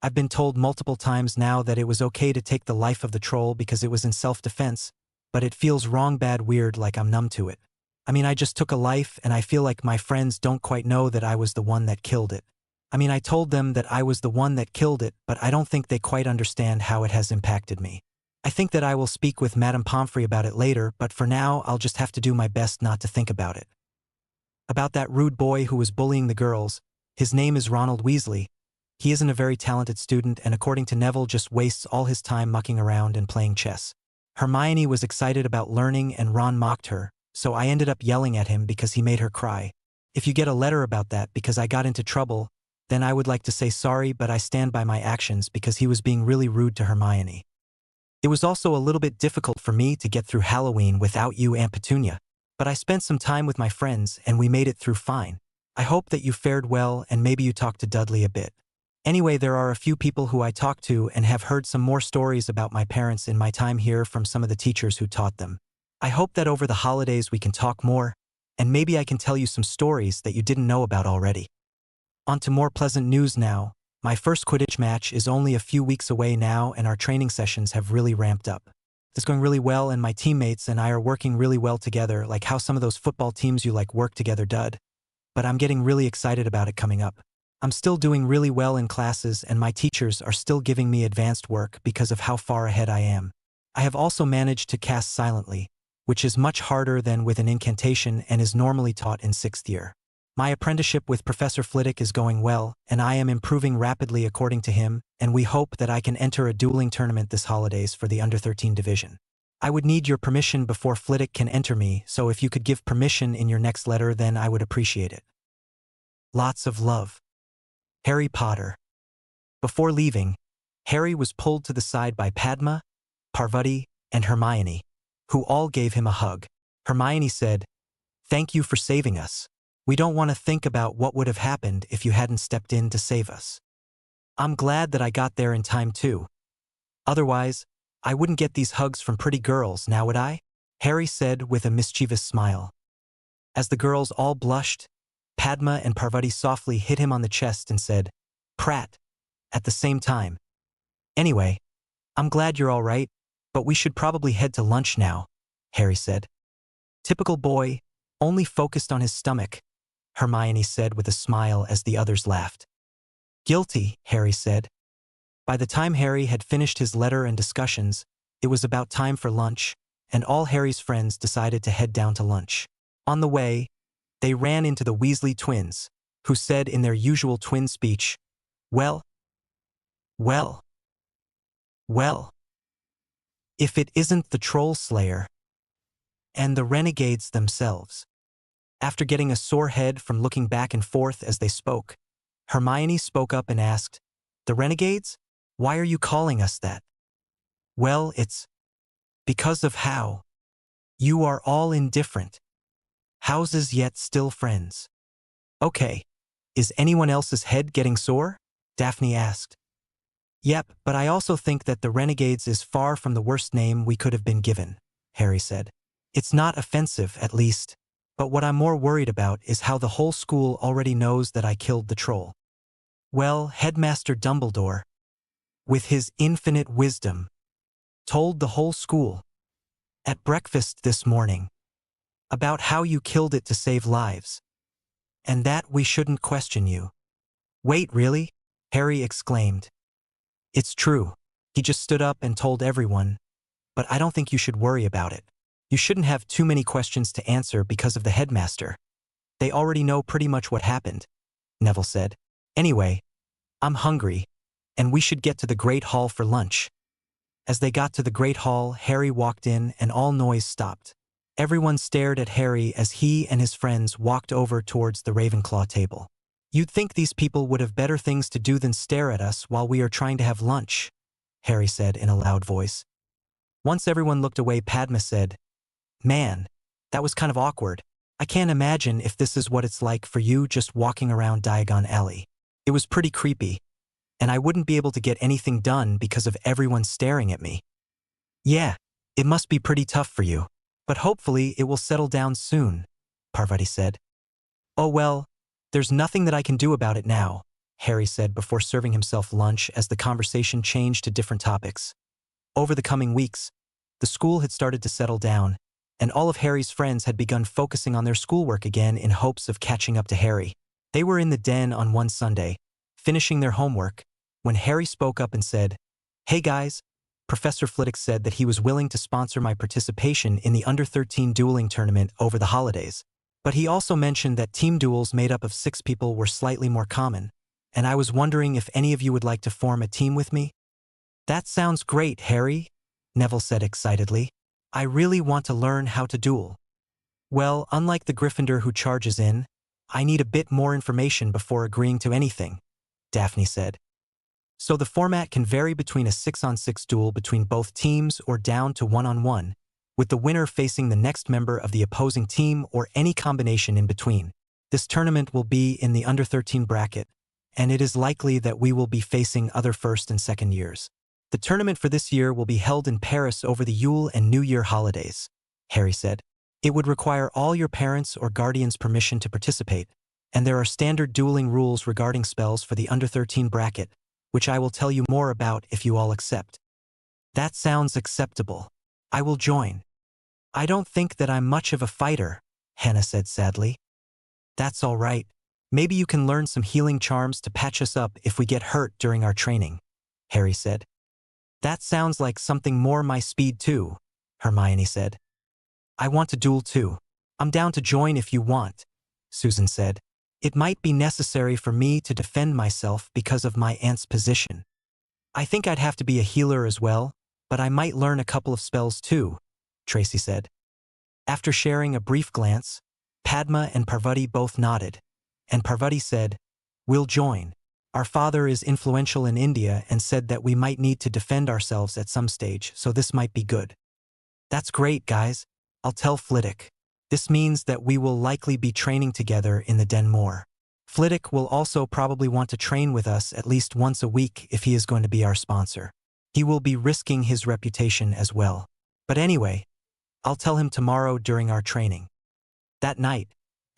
I've been told multiple times now that it was okay to take the life of the troll because it was in self-defense, but it feels wrong, bad, weird, like I'm numb to it. I mean, I just took a life and I feel like my friends don't quite know that I was the one that killed it. I told them that I was the one that killed it, but I don't think they quite understand how it has impacted me. I think that I will speak with Madame Pomfrey about it later, but for now I'll just have to do my best not to think about it. About that rude boy who was bullying the girls, his name is Ronald Weasley. He isn't a very talented student and according to Neville just wastes all his time mucking around and playing chess. Hermione was excited about learning and Ron mocked her, so I ended up yelling at him because he made her cry. If you get a letter about that because I got into trouble, then I would like to say sorry, but I stand by my actions because he was being really rude to Hermione. It was also a little bit difficult for me to get through Halloween without you, Aunt Petunia, but I spent some time with my friends and we made it through fine. I hope that you fared well and maybe you talked to Dudley a bit. Anyway, there are a few people who I talked to and have heard some more stories about my parents in my time here from some of the teachers who taught them. I hope that over the holidays we can talk more, and maybe I can tell you some stories that you didn't know about already. On to more pleasant news now. My first Quidditch match is only a few weeks away now and our training sessions have really ramped up. It's going really well and my teammates and I are working really well together, like how some of those football teams you like work together dud. But I'm getting really excited about it coming up. I'm still doing really well in classes and my teachers are still giving me advanced work because of how far ahead I am. I have also managed to cast silently, which is much harder than with an incantation and is normally taught in 6th year. My apprenticeship with Professor Flitwick is going well, and I am improving rapidly according to him, and we hope that I can enter a dueling tournament this holidays for the under-13 division. I would need your permission before Flitwick can enter me, so if you could give permission in your next letter, then I would appreciate it. Lots of love. Harry Potter. Before leaving, Harry was pulled to the side by Padma, Parvati, and Hermione, who all gave him a hug. Hermione said, "Thank you for saving us. We don't want to think about what would have happened if you hadn't stepped in to save us. I'm glad that I got there in time too. Otherwise, I wouldn't get these hugs from pretty girls, now would I?" Harry said with a mischievous smile. As the girls all blushed, Padma and Parvati softly hit him on the chest and said, "Prat," at the same time. "Anyway, I'm glad you're all right, but we should probably head to lunch now," Harry said. "Typical boy, only focused on his stomach," Hermione said with a smile as the others laughed. "Guilty," Harry said. By the time Harry had finished his letter and discussions, it was about time for lunch, and all Harry's friends decided to head down to lunch. On the way, they ran into the Weasley twins, who said in their usual twin speech, well, if it isn't the Troll Slayer and the renegades themselves." After getting a sore head from looking back and forth as they spoke, Hermione spoke up and asked, "The renegades? Why are you calling us that?" "Well, it's because of how you are all indifferent houses yet still friends." "Okay, is anyone else's head getting sore?" Daphne asked. "Yep, but I also think that the renegades is far from the worst name we could have been given," Harry said. "It's not offensive, at least. But what I'm more worried about is how the whole school already knows that I killed the troll." "Well, Headmaster Dumbledore, with his infinite wisdom, told the whole school at breakfast this morning about how you killed it to save lives, and that we shouldn't question you." "Wait, really?" Harry exclaimed. "It's true. He just stood up and told everyone, but I don't think you should worry about it. You shouldn't have too many questions to answer because of the headmaster. They already know pretty much what happened," Neville said. "Anyway, I'm hungry, and we should get to the Great Hall for lunch." As they got to the Great Hall, Harry walked in and all noise stopped. Everyone stared at Harry as he and his friends walked over towards the Ravenclaw table. "You'd think these people would have better things to do than stare at us while we are trying to have lunch," Harry said in a loud voice. Once everyone looked away, Padma said, "Man, that was kind of awkward. I can't imagine if this is what it's like for you just walking around Diagon Alley. It was pretty creepy, and I wouldn't be able to get anything done because of everyone staring at me." "Yeah, it must be pretty tough for you, but hopefully it will settle down soon," Parvati said. "Oh well, there's nothing that I can do about it now," Harry said before serving himself lunch as the conversation changed to different topics. Over the coming weeks, the school had started to settle down, and all of Harry's friends had begun focusing on their schoolwork again in hopes of catching up to Harry. They were in the den on one Sunday, finishing their homework, when Harry spoke up and said, "Hey guys, Professor Flitwick said that he was willing to sponsor my participation in the under-13 dueling tournament over the holidays. But he also mentioned that team duels made up of 6 people were slightly more common, and I was wondering if any of you would like to form a team with me." "That sounds great, Harry," Neville said excitedly. "I really want to learn how to duel." Well, unlike the Gryffindor who charges in, I need a bit more information before agreeing to anything, Daphne said. So the format can vary between a 6-on-6 duel between both teams or down to 1-on-1, with the winner facing the next member of the opposing team or any combination in between. This tournament will be in the under-13 bracket, and it is likely that we will be facing other first and second years. The tournament for this year will be held in Paris over the Yule and New Year holidays, Harry said. It would require all your parents' or guardians' permission to participate, and there are standard dueling rules regarding spells for the under-13 bracket, which I will tell you more about if you all accept. That sounds acceptable. I will join. I don't think that I'm much of a fighter, Hannah said sadly. That's all right. Maybe you can learn some healing charms to patch us up if we get hurt during our training, Harry said. That sounds like something more my speed too, Hermione said. I want to duel too. I'm down to join if you want, Susan said. It might be necessary for me to defend myself because of my aunt's position. I think I'd have to be a healer as well, but I might learn a couple of spells too, Tracy said. After sharing a brief glance, Padma and Parvati both nodded, and Parvati said, "We'll join. Our father is influential in India and said that we might need to defend ourselves at some stage, so this might be good." That's great, guys. I'll tell Flitwick. This means that we will likely be training together in the den more. Flitwick will also probably want to train with us at least once a week if he is going to be our sponsor. He will be risking his reputation as well. But anyway, I'll tell him tomorrow during our training. That night,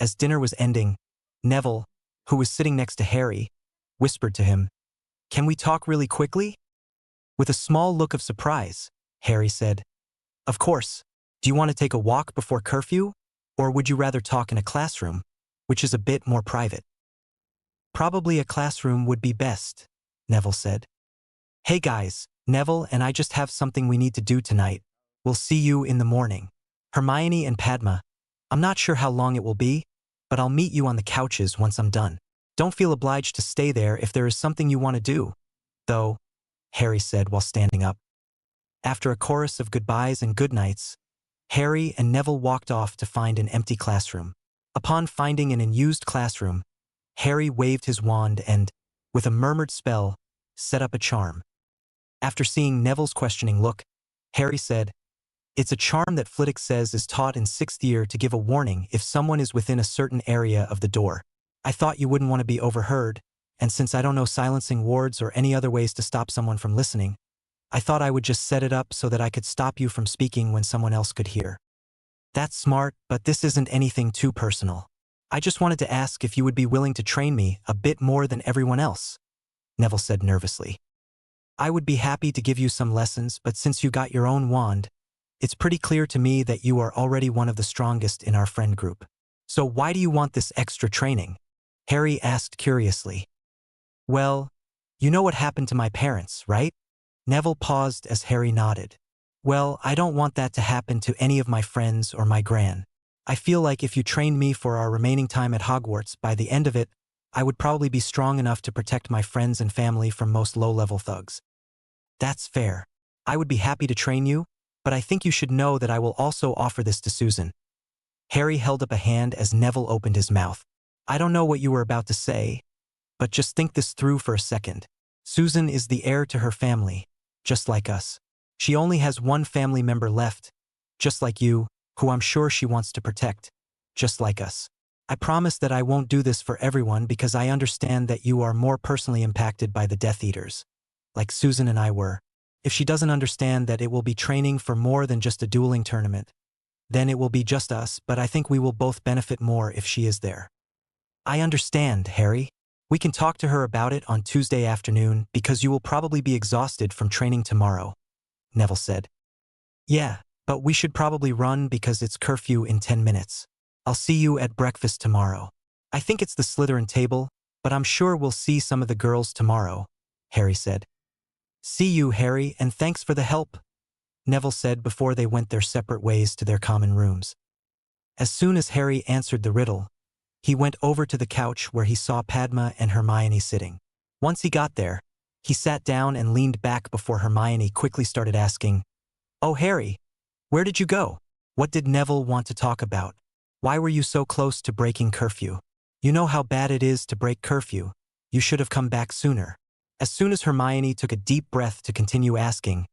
as dinner was ending, Neville, who was sitting next to Harry, whispered to him, "Can we talk really quickly?" With a small look of surprise, Harry said, "Of course. Do you want to take a walk before curfew? Or would you rather talk in a classroom, which is a bit more private?" "Probably a classroom would be best," Neville said. "Hey guys, Neville and I just have something we need to do tonight. We'll see you in the morning." Hermione and Padma, "I'm not sure how long it will be, but I'll meet you on the couches once I'm done. Don't feel obliged to stay there if there is something you want to do, though," Harry said while standing up. After a chorus of goodbyes and goodnights, Harry and Neville walked off to find an empty classroom. Upon finding an unused classroom, Harry waved his wand and, with a murmured spell, set up a charm. After seeing Neville's questioning look, Harry said, "It's a charm that Flitwick says is taught in 6th year to give a warning if someone is within a certain area of the door. I thought you wouldn't want to be overheard, and since I don't know silencing wards or any other ways to stop someone from listening, I thought I would just set it up so that I could stop you from speaking when someone else could hear." "That's smart, but this isn't anything too personal. I just wanted to ask if you would be willing to train me a bit more than everyone else," Neville said nervously. "I would be happy to give you some lessons, but since you got your own wand, it's pretty clear to me that you are already one of the strongest in our friend group. So why do you want this extra training?" Harry asked curiously. "Well, you know what happened to my parents, right?" Neville paused as Harry nodded. "Well, I don't want that to happen to any of my friends or my gran. I feel like if you trained me for our remaining time at Hogwarts, by the end of it, I would probably be strong enough to protect my friends and family from most low-level thugs." "That's fair. I would be happy to train you, but I think you should know that I will also offer this to Susan." Harry held up a hand as Neville opened his mouth. "I don't know what you were about to say, but just think this through for a second. Susan is the heir to her family, just like us. She only has one family member left, just like you, who I'm sure she wants to protect, just like us. I promise that I won't do this for everyone because I understand that you are more personally impacted by the Death Eaters, like Susan and I were. If she doesn't understand that it will be training for more than just a dueling tournament, then it will be just us, but I think we will both benefit more if she is there." "I understand, Harry. We can talk to her about it on Tuesday afternoon because you will probably be exhausted from training tomorrow," Neville said. "Yeah, but we should probably run because it's curfew in 10 minutes. I'll see you at breakfast tomorrow. I think it's the Slytherin table, but I'm sure we'll see some of the girls tomorrow," Harry said. "See you, Harry, and thanks for the help," Neville said before they went their separate ways to their common rooms. As soon as Harry answered the riddle, he went over to the couch where he saw Padma and Hermione sitting. Once he got there, he sat down and leaned back before Hermione quickly started asking, "Oh, Harry, where did you go? What did Neville want to talk about?" Why were you so close to breaking curfew? You know how bad it is to break curfew. You should have come back sooner. As soon as Hermione took a deep breath to continue asking,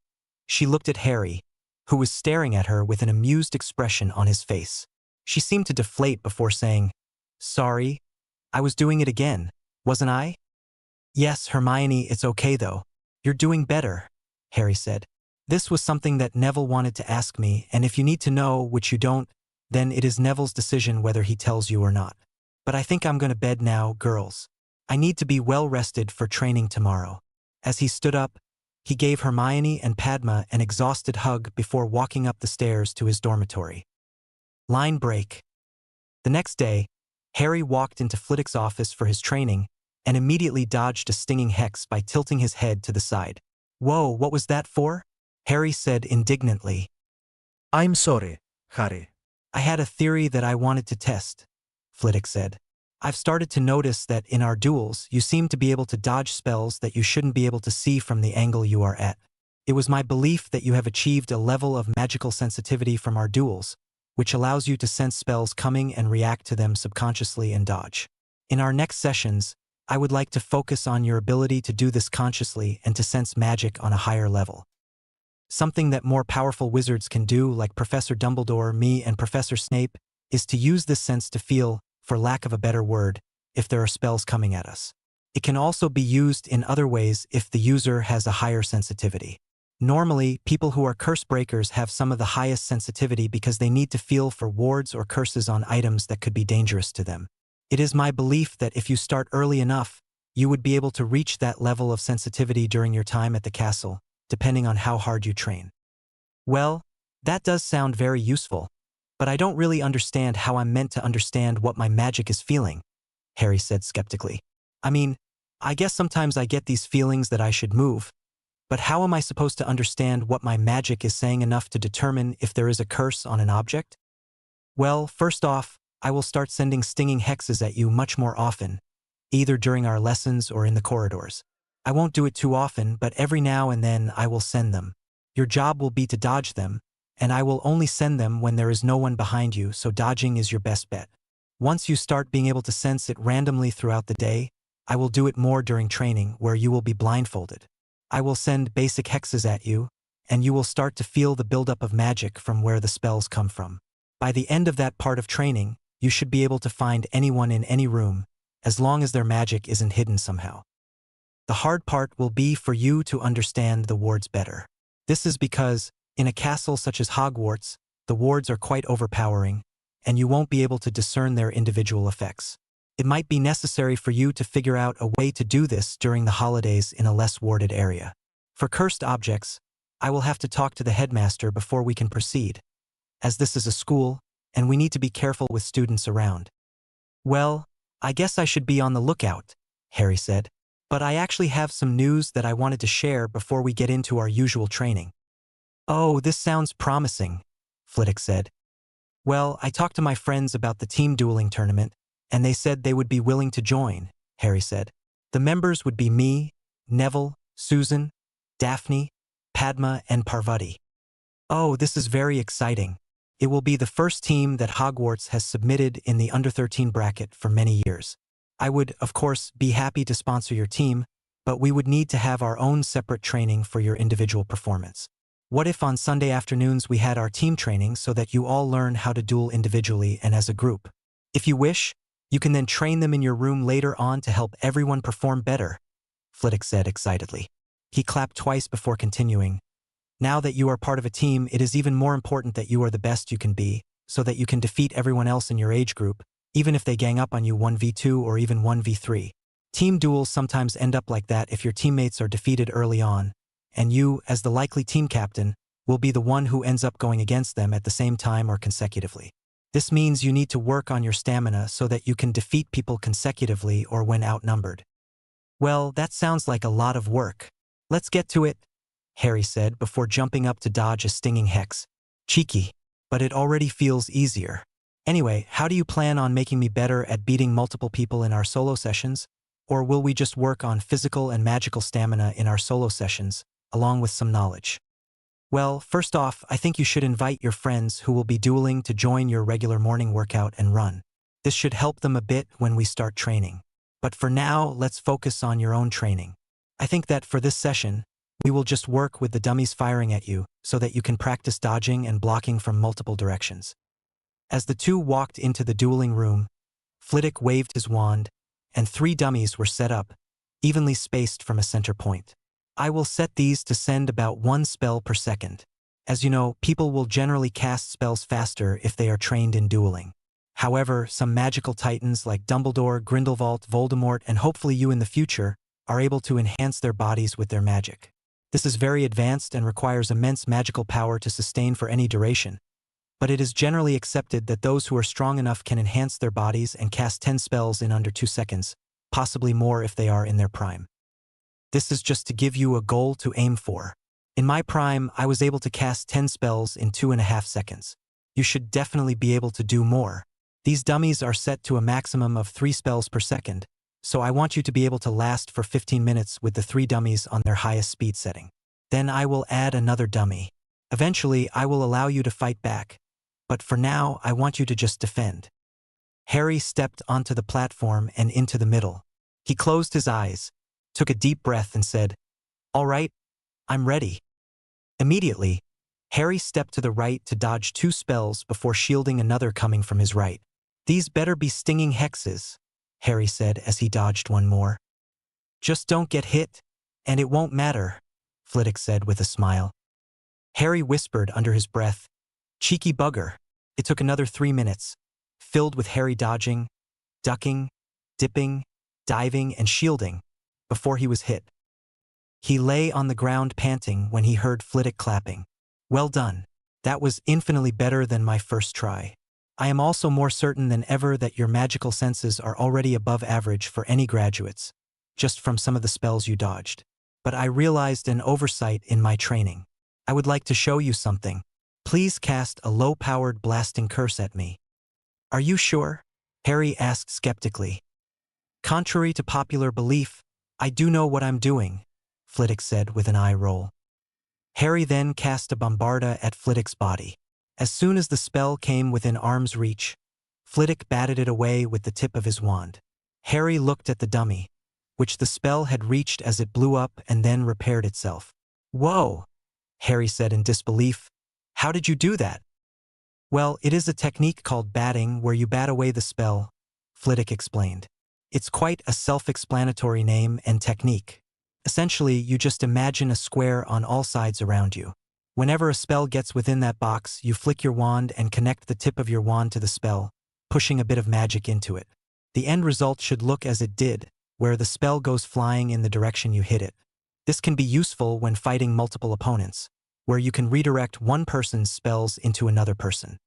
she looked at Harry, who was staring at her with an amused expression on his face. She seemed to deflate before saying, "Sorry, I was doing it again, wasn't I?" "Yes, Hermione, it's okay though. You're doing better," Harry said. "This was something that Neville wanted to ask me, and if you need to know, which you don't, then it is Neville's decision whether he tells you or not. But I think I'm going to bed now, girls. I need to be well rested for training tomorrow." As he stood up, he gave Hermione and Padma an exhausted hug before walking up the stairs to his dormitory. Line break. The next day, Harry walked into Flitwick's office for his training and immediately dodged a stinging hex by tilting his head to the side. "Whoa, what was that for?" Harry said indignantly. I'm sorry, Harry. "I had a theory that I wanted to test," Flitwick said. "I've started to notice that in our duels you seem to be able to dodge spells that you shouldn't be able to see from the angle you are at. It was my belief that you have achieved a level of magical sensitivity from our duels, which allows you to sense spells coming and react to them subconsciously and dodge. In our next sessions, I would like to focus on your ability to do this consciously and to sense magic on a higher level. Something that more powerful wizards can do, like Professor Dumbledore, me, and Professor Snape, is to use this sense to feel, for lack of a better word, if there are spells coming at us. It can also be used in other ways if the user has a higher sensitivity. Normally, people who are curse breakers have some of the highest sensitivity because they need to feel for wards or curses on items that could be dangerous to them. It is my belief that if you start early enough, you would be able to reach that level of sensitivity during your time at the castle, depending on how hard you train." "Well, that does sound very useful, but I don't really understand how I'm meant to understand what my magic is feeling," Harry said skeptically. "I mean, I guess sometimes I get these feelings that I should move, but how am I supposed to understand what my magic is saying enough to determine if there is a curse on an object?" "Well, first off, I will start sending stinging hexes at you much more often, either during our lessons or in the corridors. I won't do it too often, but every now and then I will send them. Your job will be to dodge them, and I will only send them when there is no one behind you, so dodging is your best bet. Once you start being able to sense it randomly throughout the day, I will do it more during training, where you will be blindfolded. I will send basic hexes at you, and you will start to feel the buildup of magic from where the spells come from. By the end of that part of training, you should be able to find anyone in any room, as long as their magic isn't hidden somehow. The hard part will be for you to understand the wards better. This is because, in a castle such as Hogwarts, the wards are quite overpowering, and you won't be able to discern their individual effects. It might be necessary for you to figure out a way to do this during the holidays in a less warded area. For cursed objects, I will have to talk to the headmaster before we can proceed, as this is a school, and we need to be careful with students around." "Well, I guess I should be on the lookout," Harry said. "But I actually have some news that I wanted to share before we get into our usual training." "Oh, this sounds promising," Flitwick said. "Well, I talked to my friends about the team dueling tournament, and they said they would be willing to join," Harry said. "The members would be me, Neville, Susan, Daphne, Padma, and Parvati." "Oh, this is very exciting. It will be the first team that Hogwarts has submitted in the under-13 bracket for many years. I would, of course, be happy to sponsor your team, but we would need to have our own separate training for your individual performance. What if on Sunday afternoons we had our team training so that you all learn how to duel individually and as a group? If you wish, you can then train them in your room later on to help everyone perform better," Flitwick said excitedly. He clapped twice before continuing. "Now that you are part of a team, it is even more important that you are the best you can be, so that you can defeat everyone else in your age group, even if they gang up on you 1v2 or even 1v3. Team duels sometimes end up like that if your teammates are defeated early on, and you, as the likely team captain, will be the one who ends up going against them at the same time or consecutively. This means you need to work on your stamina so that you can defeat people consecutively or when outnumbered." "Well, that sounds like a lot of work. Let's get to it," Harry said before jumping up to dodge a stinging hex. "Cheeky, but it already feels easier. Anyway, how do you plan on making me better at beating multiple people in our solo sessions? Or will we just work on physical and magical stamina in our solo sessions, along with some knowledge?" Well, first off, I think you should invite your friends who will be dueling to join your regular morning workout and run. This should help them a bit when we start training. But for now, let's focus on your own training. I think that for this session, we will just work with the dummies firing at you so that you can practice dodging and blocking from multiple directions. As the two walked into the dueling room, Flitwick waved his wand, and 3 dummies were set up, evenly spaced from a center point. I will set these to send about 1 spell per second. As you know, people will generally cast spells faster if they are trained in dueling. However, some magical titans like Dumbledore, Grindelwald, Voldemort, and hopefully you in the future are able to enhance their bodies with their magic. This is very advanced and requires immense magical power to sustain for any duration, but it is generally accepted that those who are strong enough can enhance their bodies and cast 10 spells in under 2 seconds, possibly more if they are in their prime. This is just to give you a goal to aim for. In my prime, I was able to cast 10 spells in 2.5 seconds. You should definitely be able to do more. These dummies are set to a maximum of 3 spells per second, so I want you to be able to last for 15 minutes with the 3 dummies on their highest speed setting. Then I will add another dummy. Eventually, I will allow you to fight back, but for now, I want you to just defend. Harry stepped onto the platform and into the middle. He closed his eyes, took a deep breath and said, "All right, I'm ready." Immediately, Harry stepped to the right to dodge 2 spells before shielding another coming from his right. "These better be stinging hexes," Harry said as he dodged one more. "Just don't get hit, and it won't matter," Flitwick said with a smile. Harry whispered under his breath, "Cheeky bugger." It took another 3 minutes, filled with Harry dodging, ducking, dipping, diving, and shielding, before he was hit. He lay on the ground panting when he heard Flitwick clapping. "Well done. That was infinitely better than my first try. I am also more certain than ever that your magical senses are already above average for any graduates, just from some of the spells you dodged. But I realized an oversight in my training. I would like to show you something. Please cast a low-powered blasting curse at me." "Are you sure?" Harry asked skeptically. "Contrary to popular belief, I do know what I'm doing," Flitwick said with an eye roll. Harry then cast a bombarda at Flitwick's body. As soon as the spell came within arm's reach, Flitwick batted it away with the tip of his wand. Harry looked at the dummy, which the spell had reached as it blew up and then repaired itself. "Whoa," Harry said in disbelief. "How did you do that?" "Well, it is a technique called batting where you bat away the spell," Flitwick explained. "It's quite a self-explanatory name and technique. Essentially, you just imagine a square on all sides around you. Whenever a spell gets within that box, you flick your wand and connect the tip of your wand to the spell, pushing a bit of magic into it. The end result should look as it did, where the spell goes flying in the direction you hit it. This can be useful when fighting multiple opponents, where you can redirect one person's spells into another person.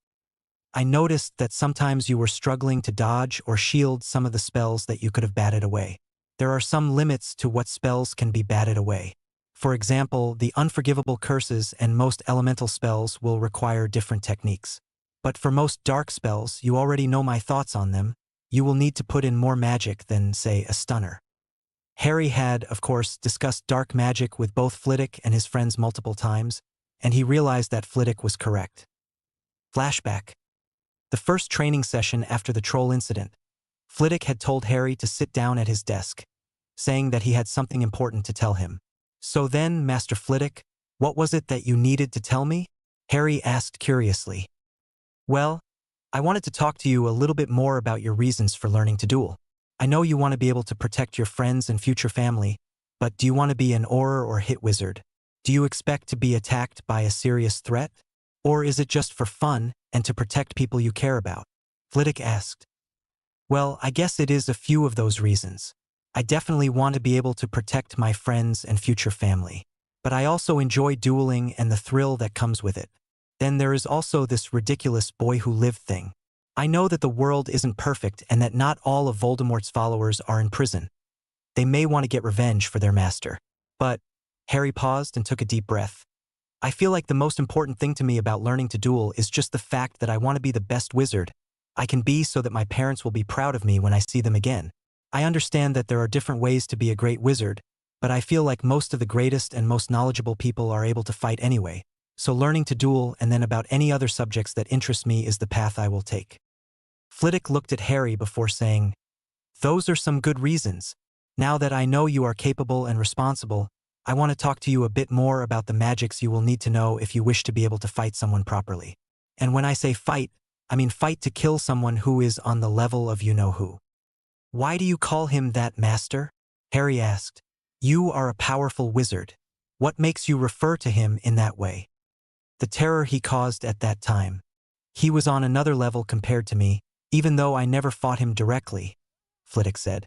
I noticed that sometimes you were struggling to dodge or shield some of the spells that you could have batted away. There are some limits to what spells can be batted away. For example, the unforgivable curses and most elemental spells will require different techniques. But for most dark spells, you already know my thoughts on them. You will need to put in more magic than, say, a stunner." Harry had, of course, discussed dark magic with both Flitwick and his friends multiple times, and he realized that Flitwick was correct. Flashback. The first training session after the troll incident, Flitwick had told Harry to sit down at his desk, saying that he had something important to tell him. "So then, Master Flitwick, what was it that you needed to tell me?" Harry asked curiously. "Well, I wanted to talk to you a little bit more about your reasons for learning to duel. I know you want to be able to protect your friends and future family, but do you want to be an auror or hit wizard? Do you expect to be attacked by a serious threat? Or is it just for fun and to protect people you care about?" Flitwick asked. "Well, I guess it is a few of those reasons. I definitely want to be able to protect my friends and future family. But I also enjoy dueling and the thrill that comes with it. Then there is also this ridiculous boy who lived thing. I know that the world isn't perfect and that not all of Voldemort's followers are in prison. They may want to get revenge for their master. But," Harry paused and took a deep breath, "I feel like the most important thing to me about learning to duel is just the fact that I want to be the best wizard I can be so that my parents will be proud of me when I see them again. I understand that there are different ways to be a great wizard, but I feel like most of the greatest and most knowledgeable people are able to fight anyway, so learning to duel and then about any other subjects that interest me is the path I will take. Flitwick looked at Harry before saying, "Those are some good reasons. Now that I know you are capable and responsible, I want to talk to you a bit more about the magics you will need to know if you wish to be able to fight someone properly. And when I say fight, I mean fight to kill someone who is on the level of you-know-who." "Why do you call him that, Master?" Harry asked. "You are a powerful wizard. What makes you refer to him in that way?" "The terror he caused at that time. He was on another level compared to me, even though I never fought him directly," Flitwick said.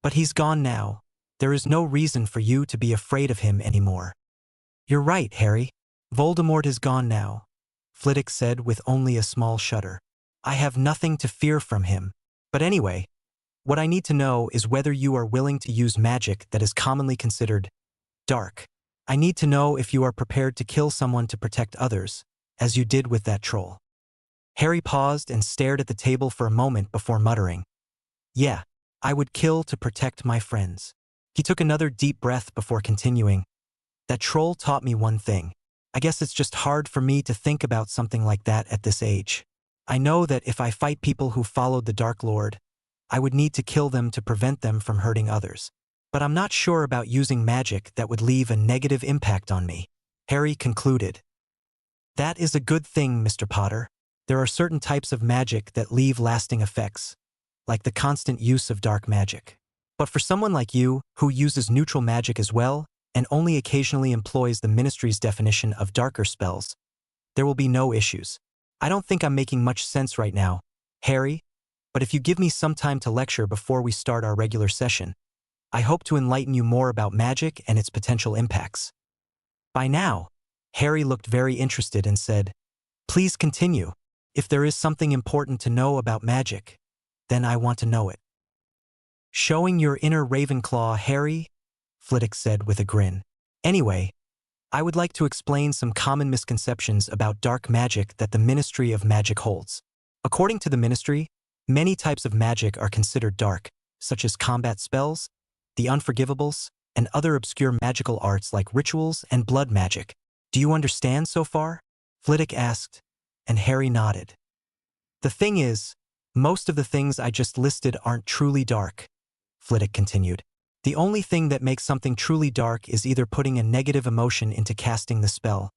"But he's gone now. There is no reason for you to be afraid of him anymore." "You're right, Harry. Voldemort is gone now," Flitwick said with only a small shudder. "I have nothing to fear from him. But anyway, what I need to know is whether you are willing to use magic that is commonly considered dark. I need to know if you are prepared to kill someone to protect others, as you did with that troll." Harry paused and stared at the table for a moment before muttering, "Yeah, I would kill to protect my friends." He took another deep breath before continuing, "That troll taught me one thing. I guess it's just hard for me to think about something like that at this age. I know that if I fight people who followed the Dark Lord, I would need to kill them to prevent them from hurting others. But I'm not sure about using magic that would leave a negative impact on me," Harry concluded. "That is a good thing, Mr. Potter. There are certain types of magic that leave lasting effects, like the constant use of dark magic. But for someone like you, who uses neutral magic as well, and only occasionally employs the Ministry's definition of darker spells, there will be no issues. I don't think I'm making much sense right now, Harry, but if you give me some time to lecture before we start our regular session, I hope to enlighten you more about magic and its potential impacts." By now, Harry looked very interested and said, "Please continue. If there is something important to know about magic, then I want to know it." "Showing your inner Ravenclaw, Harry," Flitwick said with a grin. "Anyway, I would like to explain some common misconceptions about dark magic that the Ministry of Magic holds. According to the Ministry, many types of magic are considered dark, such as combat spells, the unforgivables, and other obscure magical arts like rituals and blood magic. Do you understand so far?" Flitwick asked, and Harry nodded. "The thing is, most of the things I just listed aren't truly dark," Flitwick continued. "The only thing that makes something truly dark is either putting a negative emotion into casting the spell,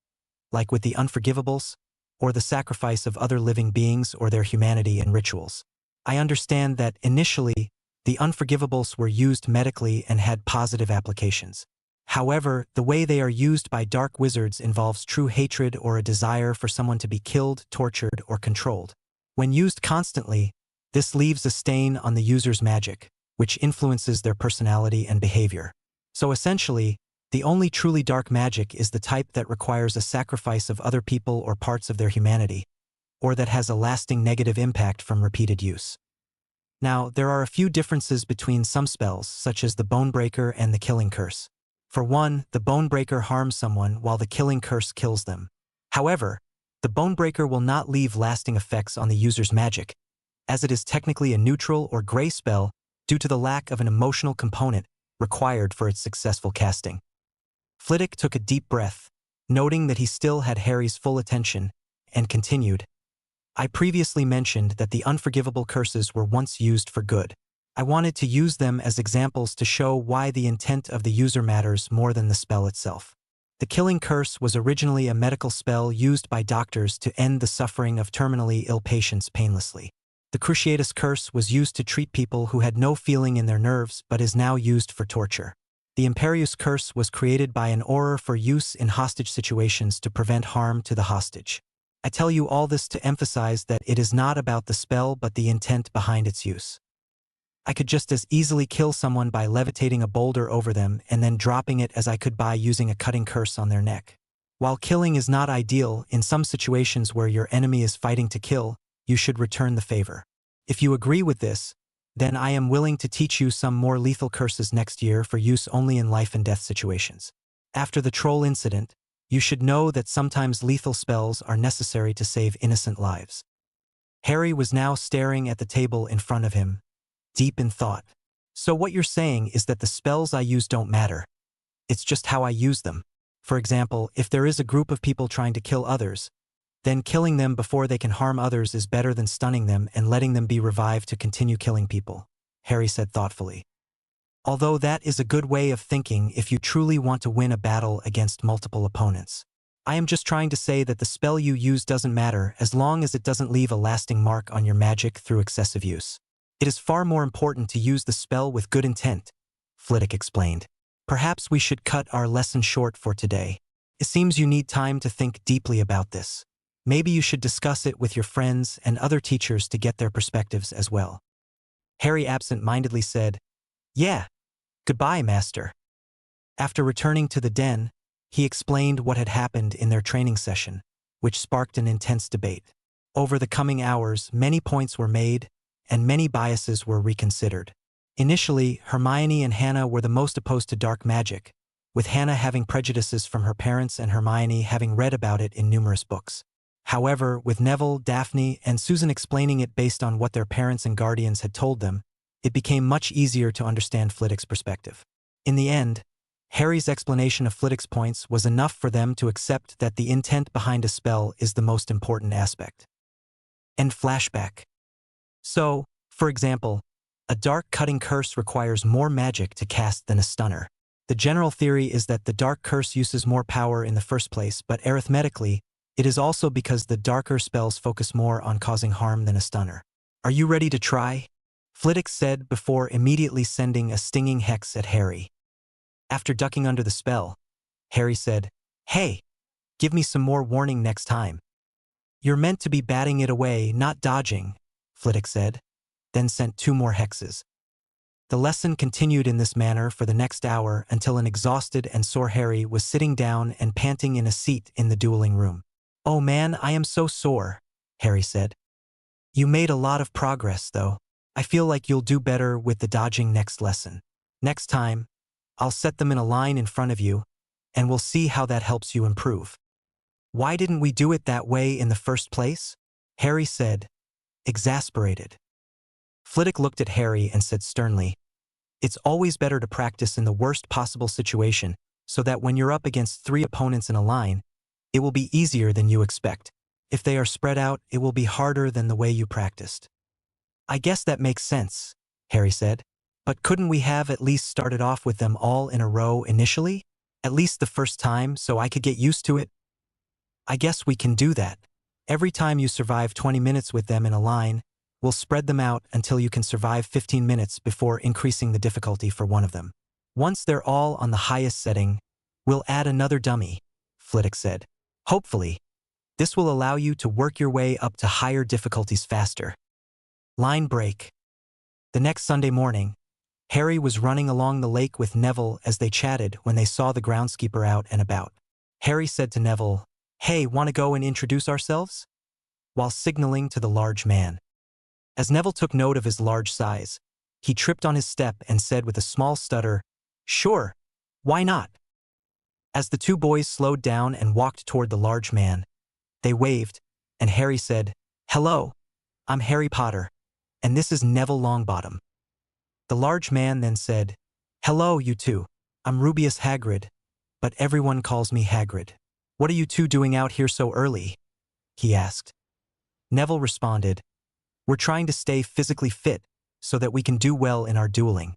like with the unforgivables, or the sacrifice of other living beings or their humanity in rituals. I understand that initially, the unforgivables were used medically and had positive applications. However, the way they are used by dark wizards involves true hatred or a desire for someone to be killed, tortured, or controlled. When used constantly, this leaves a stain on the user's magic, which influences their personality and behavior. So essentially, the only truly dark magic is the type that requires a sacrifice of other people or parts of their humanity, or that has a lasting negative impact from repeated use. Now, there are a few differences between some spells, such as the Bonebreaker and the Killing Curse. For one, the Bonebreaker harms someone while the Killing Curse kills them. However, the Bonebreaker will not leave lasting effects on the user's magic, as it is technically a neutral or gray spell due to the lack of an emotional component required for its successful casting. Flitwick took a deep breath, noting that he still had Harry's full attention, and continued, "I previously mentioned that the unforgivable curses were once used for good. I wanted to use them as examples to show why the intent of the user matters more than the spell itself. The Killing Curse was originally a medical spell used by doctors to end the suffering of terminally ill patients painlessly. The Cruciatus Curse was used to treat people who had no feeling in their nerves but is now used for torture. The Imperius Curse was created by an auror for use in hostage situations to prevent harm to the hostage. I tell you all this to emphasize that it is not about the spell but the intent behind its use. I could just as easily kill someone by levitating a boulder over them and then dropping it as I could by using a cutting curse on their neck. While killing is not ideal, in some situations where your enemy is fighting to kill, you should return the favor. If you agree with this, then I am willing to teach you some more lethal curses next year for use only in life and death situations. After the troll incident, you should know that sometimes lethal spells are necessary to save innocent lives." Harry was now staring at the table in front of him, deep in thought. "So what you're saying is that the spells I use don't matter. It's just how I use them," For example, if there is a group of people trying to kill others, then killing them before they can harm others is better than stunning them and letting them be revived to continue killing people, Harry said thoughtfully. Although that is a good way of thinking if you truly want to win a battle against multiple opponents. I am just trying to say that the spell you use doesn't matter as long as it doesn't leave a lasting mark on your magic through excessive use. It is far more important to use the spell with good intent, Flitwick explained. Perhaps we should cut our lesson short for today. It seems you need time to think deeply about this. Maybe you should discuss it with your friends and other teachers to get their perspectives as well. Harry absent-mindedly said, "Yeah, goodbye, Master." After returning to the den, he explained what had happened in their training session, which sparked an intense debate. Over the coming hours, many points were made, and many biases were reconsidered. Initially, Hermione and Hannah were the most opposed to dark magic, with Hannah having prejudices from her parents and Hermione having read about it in numerous books. However, with Neville, Daphne, and Susan explaining it based on what their parents and guardians had told them, it became much easier to understand Flitwick's perspective. In the end, Harry's explanation of Flitwick's points was enough for them to accept that the intent behind a spell is the most important aspect. End flashback. So, for example, a dark cutting curse requires more magic to cast than a stunner. The general theory is that the dark curse uses more power in the first place, but arithmetically, it is also because the darker spells focus more on causing harm than a stunner. Are you ready to try? Flitwick said before immediately sending a stinging hex at Harry. After ducking under the spell, Harry said, "Hey, give me some more warning next time." "You're meant to be batting it away, not dodging," Flitwick said, then sent 2 more hexes. The lesson continued in this manner for the next hour until an exhausted and sore Harry was sitting down and panting in a seat in the dueling room. "Oh man, I am so sore," Harry said. "You made a lot of progress, though. I feel like you'll do better with the dodging next lesson. Next time, I'll set them in a line in front of you, and we'll see how that helps you improve." "Why didn't we do it that way in the first place?" Harry said, exasperated. Flitwick looked at Harry and said sternly, "It's always better to practice in the worst possible situation so that when you're up against 3 opponents in a line, it will be easier than you expect. If they are spread out, it will be harder than the way you practiced." "I guess that makes sense," Harry said. "But couldn't we have at least started off with them all in a row initially? At least the first time, so I could get used to it?" "I guess we can do that. Every time you survive 20 minutes with them in a line, we'll spread them out until you can survive 15 minutes before increasing the difficulty for one of them. Once they're all on the highest setting, we'll add another dummy," Flitwick said. "Hopefully, this will allow you to work your way up to higher difficulties faster." Line break. The next Sunday morning, Harry was running along the lake with Neville as they chatted when they saw the groundskeeper out and about. Harry said to Neville, "Hey, want to go and introduce ourselves?" while signaling to the large man. As Neville took note of his large size, he tripped on his step and said with a small stutter, "Sure, why not?" As the 2 boys slowed down and walked toward the large man, they waved, and Harry said, "Hello, I'm Harry Potter, and this is Neville Longbottom." The large man then said, "Hello, you two. I'm Rubius Hagrid, but everyone calls me Hagrid." "What are you two doing out here so early?" he asked. Neville responded, "We're trying to stay physically fit so that we can do well in our dueling."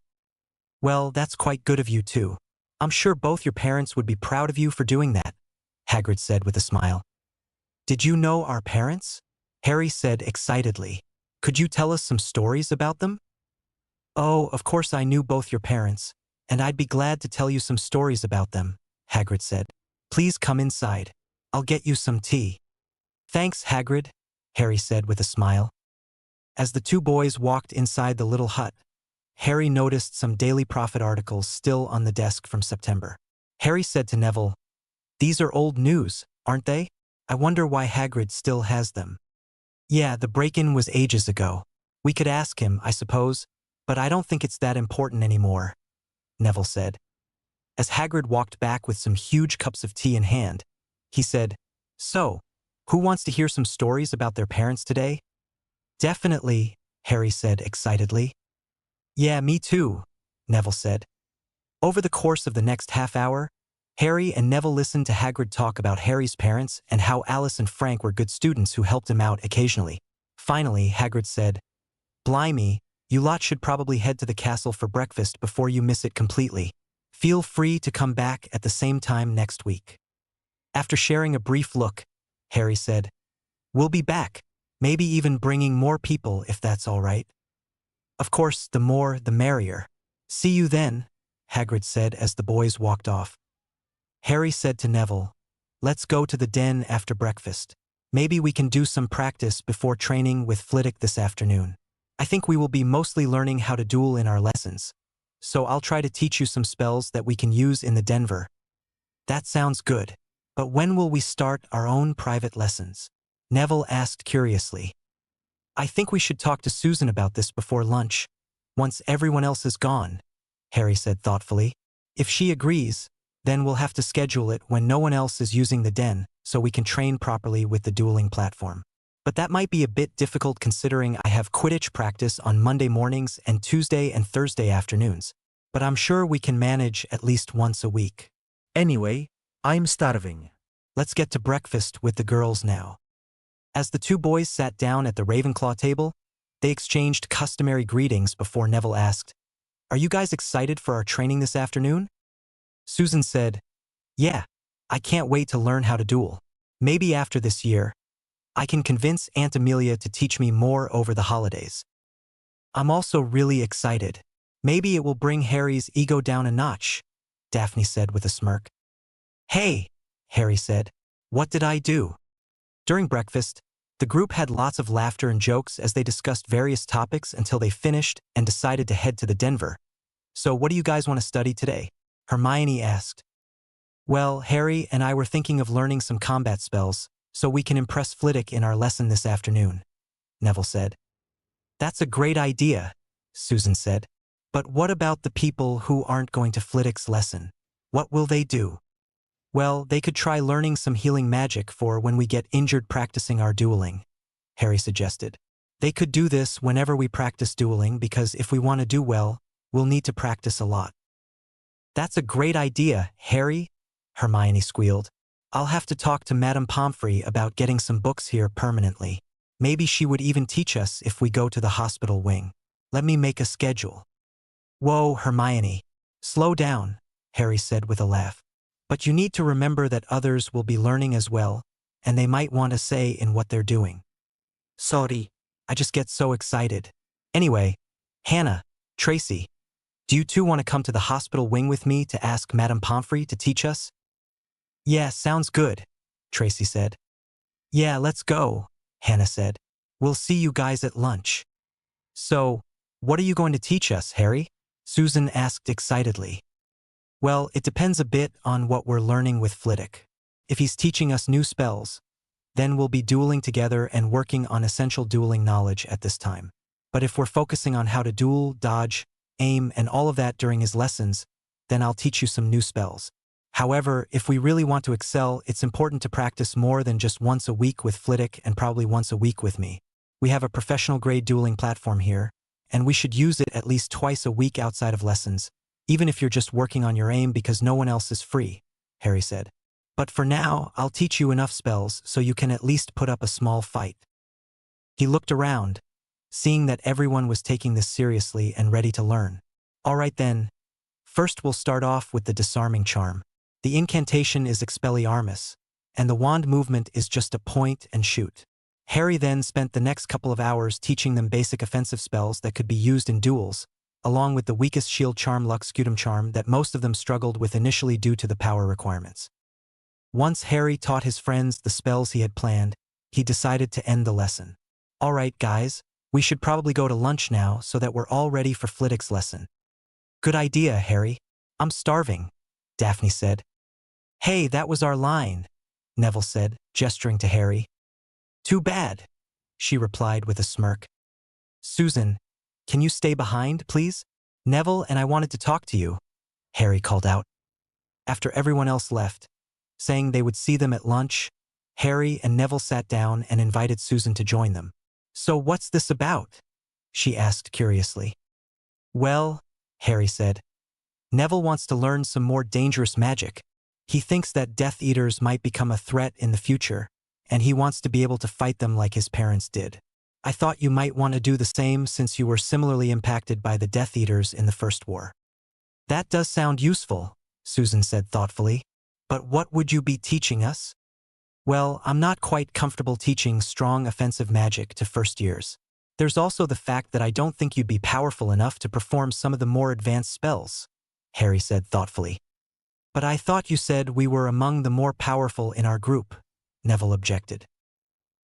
"Well, that's quite good of you too. I'm sure both your parents would be proud of you for doing that," Hagrid said with a smile. "Did you know our parents?" Harry said excitedly. "Could you tell us some stories about them?" "Oh, of course I knew both your parents, and I'd be glad to tell you some stories about them," Hagrid said. "Please come inside. I'll get you some tea." "Thanks, Hagrid," Harry said with a smile. As the 2 boys walked inside the little hut, Harry noticed some Daily Prophet articles still on the desk from September. Harry said to Neville, "These are old news, aren't they? I wonder why Hagrid still has them." "Yeah, the break-in was ages ago. We could ask him, I suppose, but I don't think it's that important anymore," Neville said. As Hagrid walked back with some huge cups of tea in hand, he said, "So, who wants to hear some stories about their parents today?" "Definitely," Harry said excitedly. "Yeah, me too," Neville said. Over the course of the next half hour, Harry and Neville listened to Hagrid talk about Harry's parents and how Alice and Frank were good students who helped him out occasionally. Finally, Hagrid said, "Blimey, you lot should probably head to the castle for breakfast before you miss it completely. Feel free to come back at the same time next week." After sharing a brief look, Harry said, "We'll be back, maybe even bringing more people if that's all right." "Of course, the more, the merrier. See you then," Hagrid said as the boys walked off. Harry said to Neville, "Let's go to the den after breakfast. Maybe we can do some practice before training with Flitwick this afternoon. I think we will be mostly learning how to duel in our lessons, so I'll try to teach you some spells that we can use in the Denver." "That sounds good. But when will we start our own private lessons?" Neville asked curiously. "I think we should talk to Susan about this before lunch, once everyone else is gone," Harry said thoughtfully. "If she agrees, then we'll have to schedule it when no one else is using the den, so we can train properly with the dueling platform. But that might be a bit difficult considering I have Quidditch practice on Monday mornings and Tuesday and Thursday afternoons. But I'm sure we can manage at least once a week." Anyway, I'm starving. "Let's get to breakfast with the girls now." As the two boys sat down at the Ravenclaw table, they exchanged customary greetings before Neville asked, "Are you guys excited for our training this afternoon?" Susan said, "Yeah, I can't wait to learn how to duel. Maybe after this year, I can convince Aunt Amelia to teach me more over the holidays." "I'm also really excited. Maybe it will bring Harry's ego down a notch," Daphne said with a smirk. "Hey," Harry said, "what did I do?" During breakfast, the group had lots of laughter and jokes as they discussed various topics until they finished and decided to head to the Denver. "So what do you guys want to study today?" Hermione asked. "Well, Harry and I were thinking of learning some combat spells, so we can impress Flitwick in our lesson this afternoon," Neville said. "That's a great idea," Susan said. "But what about the people who aren't going to Flitwick's lesson? What will they do?" "Well, they could try learning some healing magic for when we get injured practicing our dueling," Harry suggested. "They could do this whenever we practice dueling because if we want to do well, we'll need to practice a lot." "That's a great idea, Harry," Hermione squealed. "I'll have to talk to Madame Pomfrey about getting some books here permanently. Maybe she would even teach us if we go to the hospital wing. Let me make a schedule." "Whoa, Hermione. Slow down," Harry said with a laugh. "But you need to remember that others will be learning as well, and they might want a say in what they're doing." "Sorry, I just get so excited. Anyway, Hannah, Tracy, do you two want to come to the hospital wing with me to ask Madame Pomfrey to teach us?" "Yeah, sounds good," Tracy said. "Yeah, let's go," Hannah said. "We'll see you guys at lunch." "So, what are you going to teach us, Harry?" Susan asked excitedly. "Well, it depends a bit on what we're learning with Flitwick. If he's teaching us new spells, then we'll be dueling together and working on essential dueling knowledge at this time. But if we're focusing on how to duel, dodge, aim, and all of that during his lessons, then I'll teach you some new spells. However, if we really want to excel, it's important to practice more than just once a week with Flitwick and probably once a week with me. We have a professional-grade dueling platform here, and we should use it at least twice a week outside of lessons, even if you're just working on your aim because no one else is free," Harry said. "But for now, I'll teach you enough spells so you can at least put up a small fight." He looked around, seeing that everyone was taking this seriously and ready to learn. "All right then. First we'll start off with the disarming charm. The incantation is Expelliarmus, and the wand movement is just a point and shoot." Harry then spent the next couple of hours teaching them basic offensive spells that could be used in duels, along with the weakest shield charm Luxcutum charm that most of them struggled with initially due to the power requirements. Once Harry taught his friends the spells he had planned, he decided to end the lesson. "All right, guys, we should probably go to lunch now so that we're all ready for Flitwick's lesson." "Good idea, Harry. I'm starving," Daphne said. "Hey, that was our line," Neville said, gesturing to Harry. "Too bad," she replied with a smirk. "Susan, can you stay behind, please? Neville and I wanted to talk to you," Harry called out. After everyone else left, saying they would see them at lunch, Harry and Neville sat down and invited Susan to join them. "So what's this about?" she asked curiously. "Well," Harry said, "Neville wants to learn some more dangerous magic, He thinks that Death Eaters might become a threat in the future, and he wants to be able to fight them like his parents did. I thought you might want to do the same since you were similarly impacted by the Death Eaters in the First War. That does sound useful, Susan said thoughtfully. But what would you be teaching us? Well, I'm not quite comfortable teaching strong offensive magic to first years. There's also the fact that I don't think you'd be powerful enough to perform some of the more advanced spells, Harry said thoughtfully. But I thought you said we were among the more powerful in our group, Neville objected.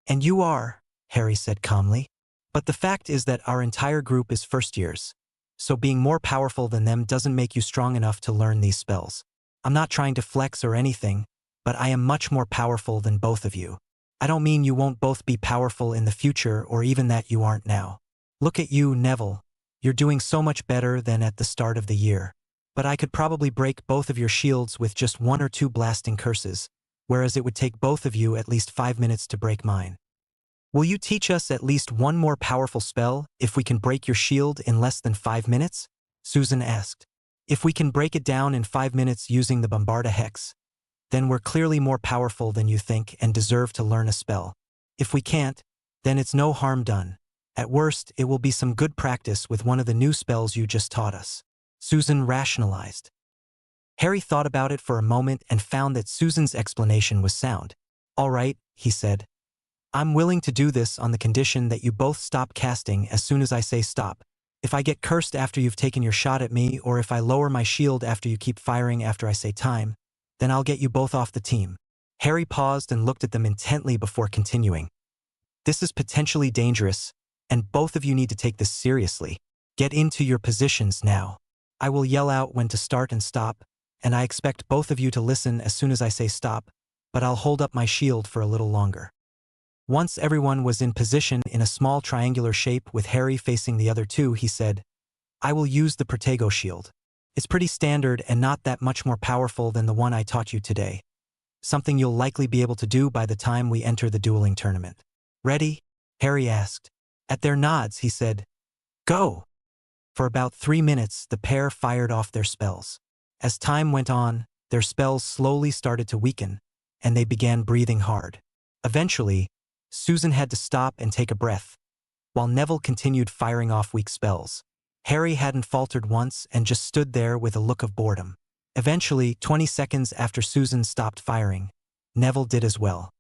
And you are, Harry said calmly. But the fact is that our entire group is first years, so being more powerful than them doesn't make you strong enough to learn these spells. I'm not trying to flex or anything, but I am much more powerful than both of you. I don't mean you won't both be powerful in the future or even that you aren't now. Look at you, Neville. You're doing so much better than at the start of the year. But I could probably break both of your shields with just 1 or 2 blasting curses, whereas it would take both of you at least 5 minutes to break mine. Will you teach us at least one more powerful spell if we can break your shield in less than 5 minutes? Susan asked. If we can break it down in 5 minutes using the Bombarda Hex, then we're clearly more powerful than you think and deserve to learn a spell. If we can't, then it's no harm done. At worst, it will be some good practice with one of the new spells you just taught us. Susan rationalized. Harry thought about it for a moment and found that Susan's explanation was sound. All right, he said. I'm willing to do this on the condition that you both stop casting as soon as I say stop. If I get cursed after you've taken your shot at me, or if I lower my shield after you keep firing after I say time, then I'll get you both off the team. Harry paused and looked at them intently before continuing. This is potentially dangerous, and both of you need to take this seriously. Get into your positions now. I will yell out when to start and stop, and I expect both of you to listen as soon as I say stop, but I'll hold up my shield for a little longer. Once everyone was in position in a small triangular shape with Harry facing the other two, he said, I will use the Protego shield. It's pretty standard and not that much more powerful than the one I taught you today. Something you'll likely be able to do by the time we enter the dueling tournament. Ready? Harry asked. At their nods, he said, Go! For about 3 minutes, the pair fired off their spells. As time went on, their spells slowly started to weaken, and they began breathing hard. Eventually, Susan had to stop and take a breath, while Neville continued firing off weak spells. Harry hadn't faltered once and just stood there with a look of boredom. Eventually, 20 seconds after Susan stopped firing, Neville did as well.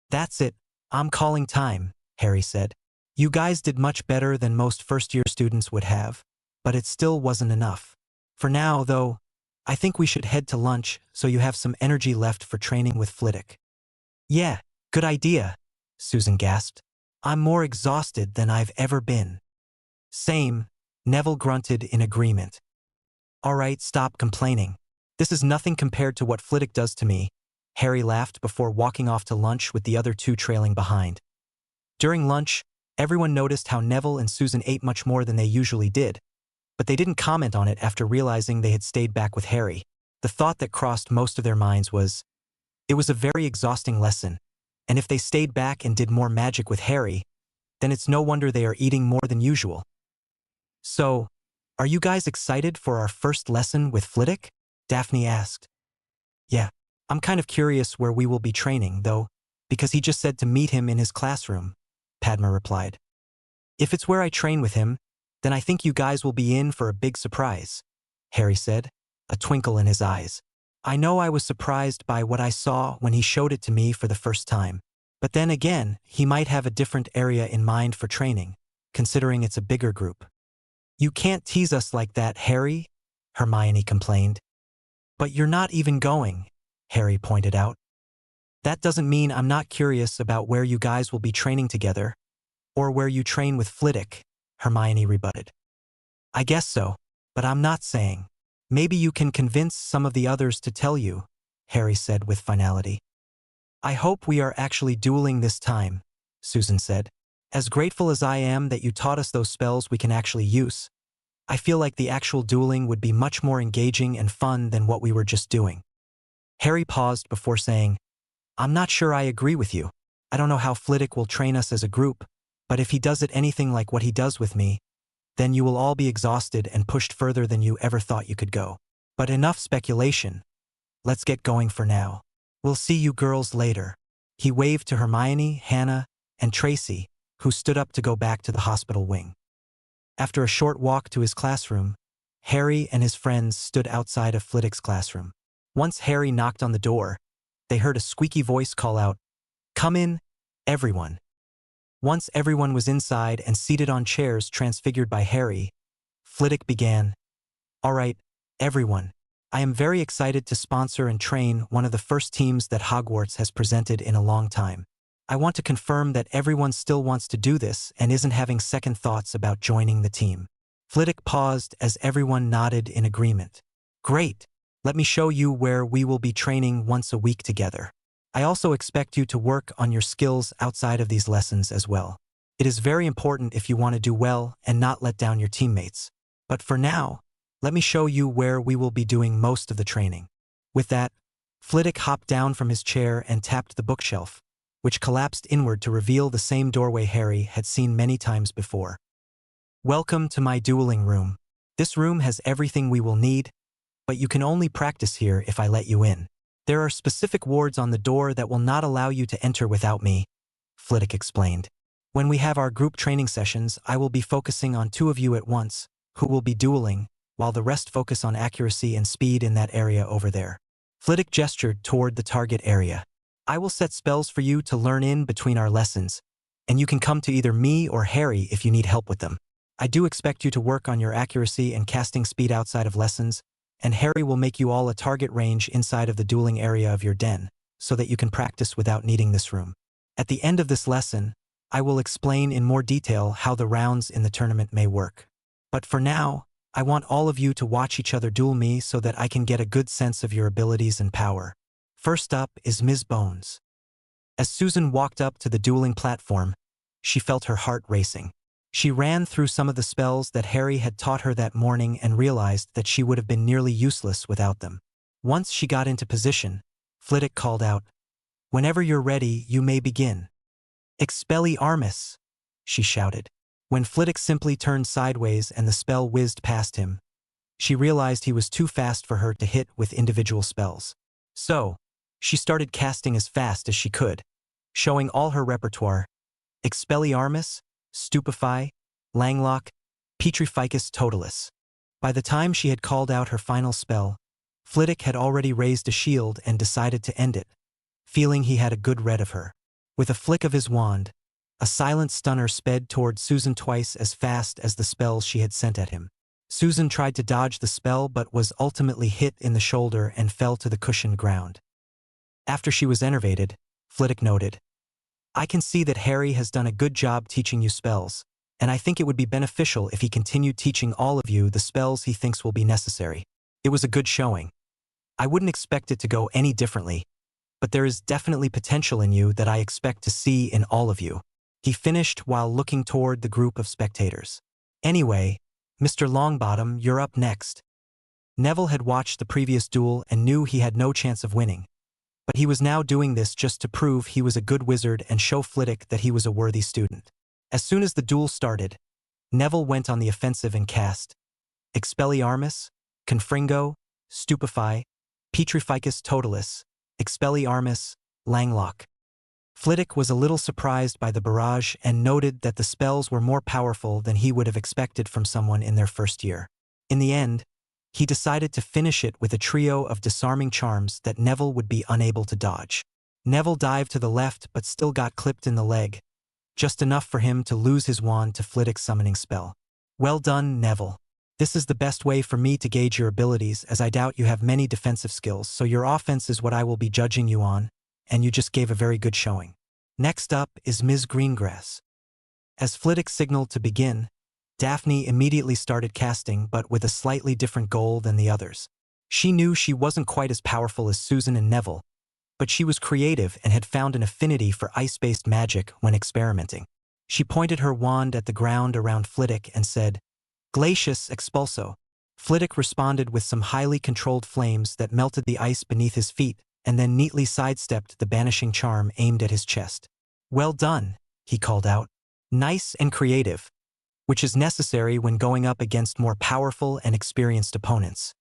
That's it, I'm calling time, Harry said. You guys did much better than most first-year students would have, but it still wasn't enough. For now, though, I think we should head to lunch so you have some energy left for training with Flitwick. Yeah, good idea, Susan gasped. I'm more exhausted than I've ever been. Same, Neville grunted in agreement. All right, stop complaining. This is nothing compared to what Flitwick does to me, Harry laughed before walking off to lunch with the other two trailing behind. During lunch, everyone noticed how Neville and Susan ate much more than they usually did, but they didn't comment on it after realizing they had stayed back with Harry. The thought that crossed most of their minds was, it was a very exhausting lesson, and if they stayed back and did more magic with Harry, then it's no wonder they are eating more than usual. So, are you guys excited for our first lesson with Flitwick? Daphne asked. Yeah, I'm kind of curious where we will be training, though, because he just said to meet him in his classroom, Padma replied. If it's where I train with him, then I think you guys will be in for a big surprise, Harry said, a twinkle in his eyes. I know I was surprised by what I saw when he showed it to me for the first time, but then again, he might have a different area in mind for training, considering it's a bigger group. You can't tease us like that, Harry, Hermione complained. But you're not even going, Harry pointed out. That doesn't mean I'm not curious about where you guys will be training together, or where you train with Flitwick, Hermione rebutted. I guess so, but I'm not saying. Maybe you can convince some of the others to tell you, Harry said with finality. I hope we are actually dueling this time, Susan said. As grateful as I am that you taught us those spells we can actually use, I feel like the actual dueling would be much more engaging and fun than what we were just doing. Harry paused before saying, I'm not sure I agree with you. I don't know how Flitwick will train us as a group, but if he does it anything like what he does with me, then you will all be exhausted and pushed further than you ever thought you could go. But enough speculation. let's get going for now. We'll see you girls later. He waved to Hermione, Hannah, and Tracy, who stood up to go back to the hospital wing. After a short walk to his classroom, Harry and his friends stood outside of Flitwick's classroom. Once Harry knocked on the door, they heard a squeaky voice call out, "Come in, everyone." Once everyone was inside and seated on chairs transfigured by Harry, Flitwick began, "All right, everyone. I am very excited to sponsor and train one of the first teams that Hogwarts has presented in a long time. I want to confirm that everyone still wants to do this and isn't having second thoughts about joining the team." Flitwick paused as everyone nodded in agreement. "Great. Let me show you where we will be training once a week together. I also expect you to work on your skills outside of these lessons as well. It is very important if you want to do well and not let down your teammates. But for now, let me show you where we will be doing most of the training." With that, Flitwick hopped down from his chair and tapped the bookshelf, which collapsed inward to reveal the same doorway Harry had seen many times before. "Welcome to my dueling room. This room has everything we will need, but you can only practice here if I let you in. There are specific wards on the door that will not allow you to enter without me," Flitwick explained. "When we have our group training sessions, I will be focusing on 2 of you at once, who will be dueling, while the rest focus on accuracy and speed in that area over there." Flitwick gestured toward the target area. "I will set spells for you to learn in between our lessons, and you can come to either me or Harry if you need help with them. I do expect you to work on your accuracy and casting speed outside of lessons, and Harry will make you all a target range inside of the dueling area of your den, so that you can practice without needing this room. At the end of this lesson, I will explain in more detail how the rounds in the tournament may work. But for now, I want all of you to watch each other duel me so that I can get a good sense of your abilities and power. First up is Ms. Bones." As Susan walked up to the dueling platform, she felt her heart racing. She ran through some of the spells that Harry had taught her that morning and realized that she would have been nearly useless without them. Once she got into position, Flitwick called out, "Whenever you're ready, you may begin." "Expelliarmus!" she shouted. When Flitwick simply turned sideways and the spell whizzed past him, she realized he was too fast for her to hit with individual spells. So, she started casting as fast as she could, showing all her repertoire: Expelliarmus, Stupefy, Langlock, Petrificus Totalis. By the time she had called out her final spell, Flitwick had already raised a shield and decided to end it, feeling he had a good read of her. With a flick of his wand, a silent stunner sped toward Susan twice as fast as the spells she had sent at him. Susan tried to dodge the spell but was ultimately hit in the shoulder and fell to the cushioned ground. After she was enervated, Flitwick noted, "I can see that Harry has done a good job teaching you spells, and I think it would be beneficial if he continued teaching all of you the spells he thinks will be necessary. It was a good showing. I wouldn't expect it to go any differently, but there is definitely potential in you that I expect to see in all of you." He finished while looking toward the group of spectators. "Anyway, Mr. Longbottom, you're up next." Neville had watched the previous duel and knew he had no chance of winning, but he was now doing this just to prove he was a good wizard and show Flitwick that he was a worthy student. As soon as the duel started, Neville went on the offensive and cast Expelliarmus, Confringo, Stupefy, Petrificus Totalis, Expelliarmus, Langlock. Flitwick was a little surprised by the barrage and noted that the spells were more powerful than he would have expected from someone in their first year. In the end, he decided to finish it with a trio of disarming charms that Neville would be unable to dodge. Neville dived to the left but still got clipped in the leg, just enough for him to lose his wand to Flitwick's summoning spell. "Well done, Neville. This is the best way for me to gauge your abilities, as I doubt you have many defensive skills, so your offense is what I will be judging you on, and you just gave a very good showing." Next up is Ms. Greengrass. As Flitwick signaled to begin, Daphne immediately started casting, but with a slightly different goal than the others. She knew she wasn't quite as powerful as Susan and Neville, but she was creative and had found an affinity for ice-based magic when experimenting. She pointed her wand at the ground around Flitwick and said, "Glacius expulso." Flitwick responded with some highly controlled flames that melted the ice beneath his feet and then neatly sidestepped the banishing charm aimed at his chest. "Well done," he called out. "Nice and creative," which is necessary when going up against more powerful and experienced opponents.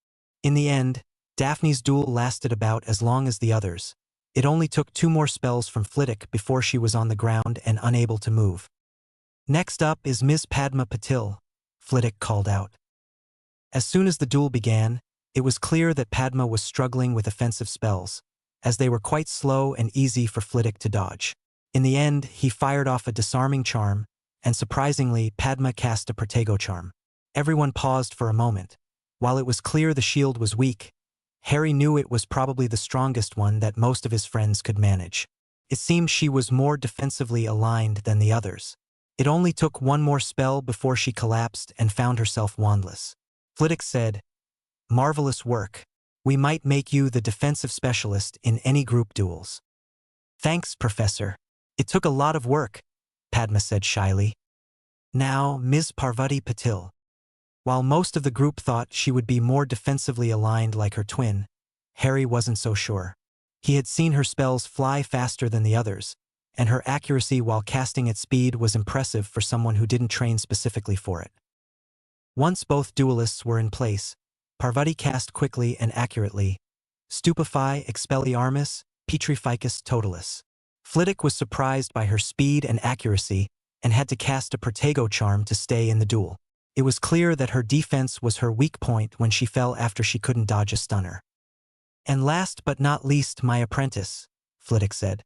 In the end, Daphne's duel lasted about as long as the others. It only took 2 more spells from Flitwick before she was on the ground and unable to move. "Next up is Ms. Padma Patil," Flitwick called out. As soon as the duel began, it was clear that Padma was struggling with offensive spells, as they were quite slow and easy for Flitwick to dodge. In the end, he fired off a disarming charm, and surprisingly, Padma cast a Protego charm. Everyone paused for a moment. While it was clear the shield was weak, Harry knew it was probably the strongest one that most of his friends could manage. It seemed she was more defensively aligned than the others. It only took 1 more spell before she collapsed and found herself wandless. Flitwick said, "Marvelous work. We might make you the defensive specialist in any group duels." "Thanks, Professor. It took a lot of work," Padma said shyly. "Now, Ms. Parvati Patil." While most of the group thought she would be more defensively aligned like her twin, Harry wasn't so sure. He had seen her spells fly faster than the others, and her accuracy while casting at speed was impressive for someone who didn't train specifically for it. Once both duelists were in place, Parvati cast quickly and accurately, "Stupefy Expelliarmus, Petrificus Totalis." Flitwick was surprised by her speed and accuracy and had to cast a Protego charm to stay in the duel. It was clear that her defense was her weak point when she fell after she couldn't dodge a stunner. "And last but not least, my apprentice," Flitwick said.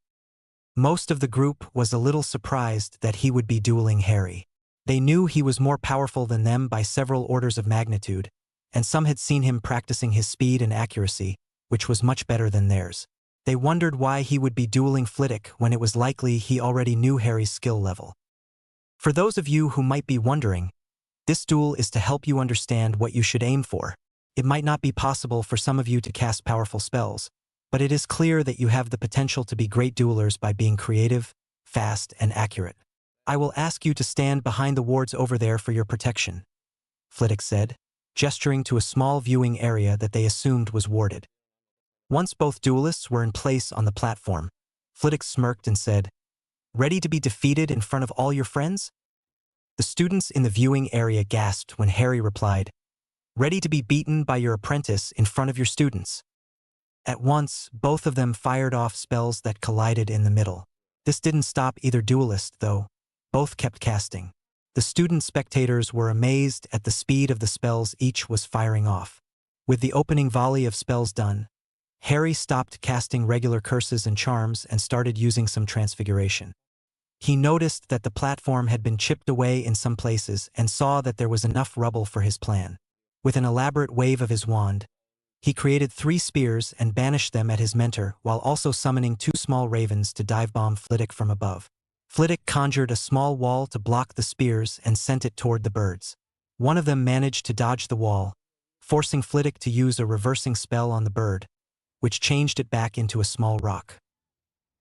Most of the group was a little surprised that he would be dueling Harry. They knew he was more powerful than them by several orders of magnitude, and some had seen him practicing his speed and accuracy, which was much better than theirs. They wondered why he would be dueling Flitwick when it was likely he already knew Harry's skill level. For those of you who might be wondering, this duel is to help you understand what you should aim for. It might not be possible for some of you to cast powerful spells, but it is clear that you have the potential to be great duelers by being creative, fast, and accurate. "I will ask you to stand behind the wards over there for your protection," Flitwick said, gesturing to a small viewing area that they assumed was warded. Once both duelists were in place on the platform, Flitwick smirked and said, "Ready to be defeated in front of all your friends?" The students in the viewing area gasped when Harry replied, "Ready to be beaten by your apprentice in front of your students." At once, both of them fired off spells that collided in the middle. This didn't stop either duelist, though. Both kept casting. The student spectators were amazed at the speed of the spells each was firing off. With the opening volley of spells done, Harry stopped casting regular curses and charms and started using some transfiguration. He noticed that the platform had been chipped away in some places and saw that there was enough rubble for his plan. With an elaborate wave of his wand, he created 3 spears and banished them at his mentor while also summoning 2 small ravens to dive-bomb Flitwick from above. Flitwick conjured a small wall to block the spears and sent it toward the birds. One of them managed to dodge the wall, forcing Flitwick to use a reversing spell on the bird, which changed it back into a small rock.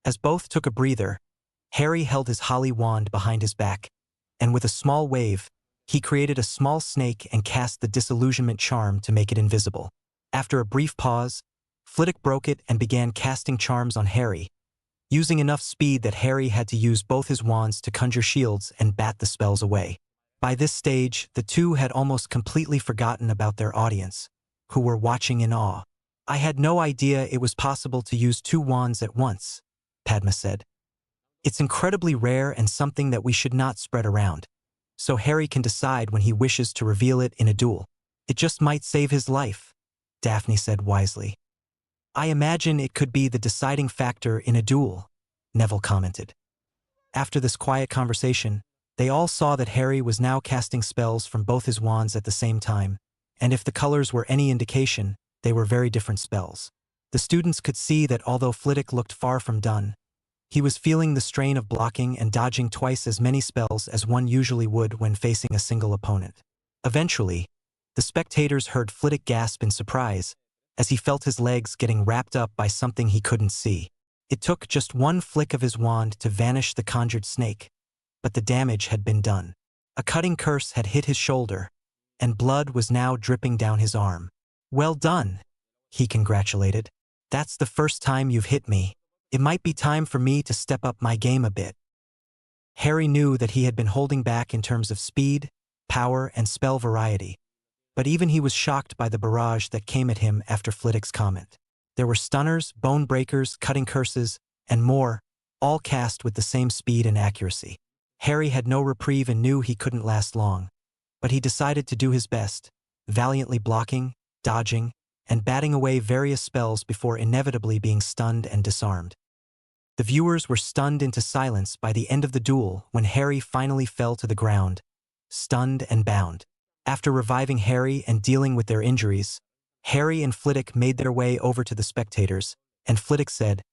As both took a breather, Harry held his holly wand behind his back, and with a small wave, he created a small snake and cast the disillusionment charm to make it invisible. After a brief pause, Flitwick broke it and began casting charms on Harry, using enough speed that Harry had to use both his wands to conjure shields and bat the spells away. By this stage, the two had almost completely forgotten about their audience, who were watching in awe. "I had no idea it was possible to use 2 wands at once," Padma said. "It's incredibly rare and something that we should not spread around, so Harry can decide when he wishes to reveal it in a duel. It just might save his life," Daphne said wisely. "I imagine it could be the deciding factor in a duel," Neville commented. After this quiet conversation, they all saw that Harry was now casting spells from both his wands at the same time, and if the colors were any indication, they were very different spells. The students could see that although Flitwick looked far from done, he was feeling the strain of blocking and dodging twice as many spells as one usually would when facing a single opponent. Eventually, the spectators heard Flitwick gasp in surprise as he felt his legs getting wrapped up by something he couldn't see. It took just one flick of his wand to vanish the conjured snake, but the damage had been done. A cutting curse had hit his shoulder, and blood was now dripping down his arm. "Well done," he congratulated. "That's the first time you've hit me. It might be time for me to step up my game a bit." Harry knew that he had been holding back in terms of speed, power, and spell variety, But even he was shocked by the barrage that came at him after Flitwick's comment. There were stunners, bone breakers, cutting curses, and more, all cast with the same speed and accuracy. Harry had no reprieve and knew he couldn't last long. But he decided to do his best, valiantly blocking, dodging, and batting away various spells before inevitably being stunned and disarmed. The viewers were stunned into silence by the end of the duel when Harry finally fell to the ground, stunned and bound. After reviving Harry and dealing with their injuries, Harry and Flitwick made their way over to the spectators, and Flitwick said,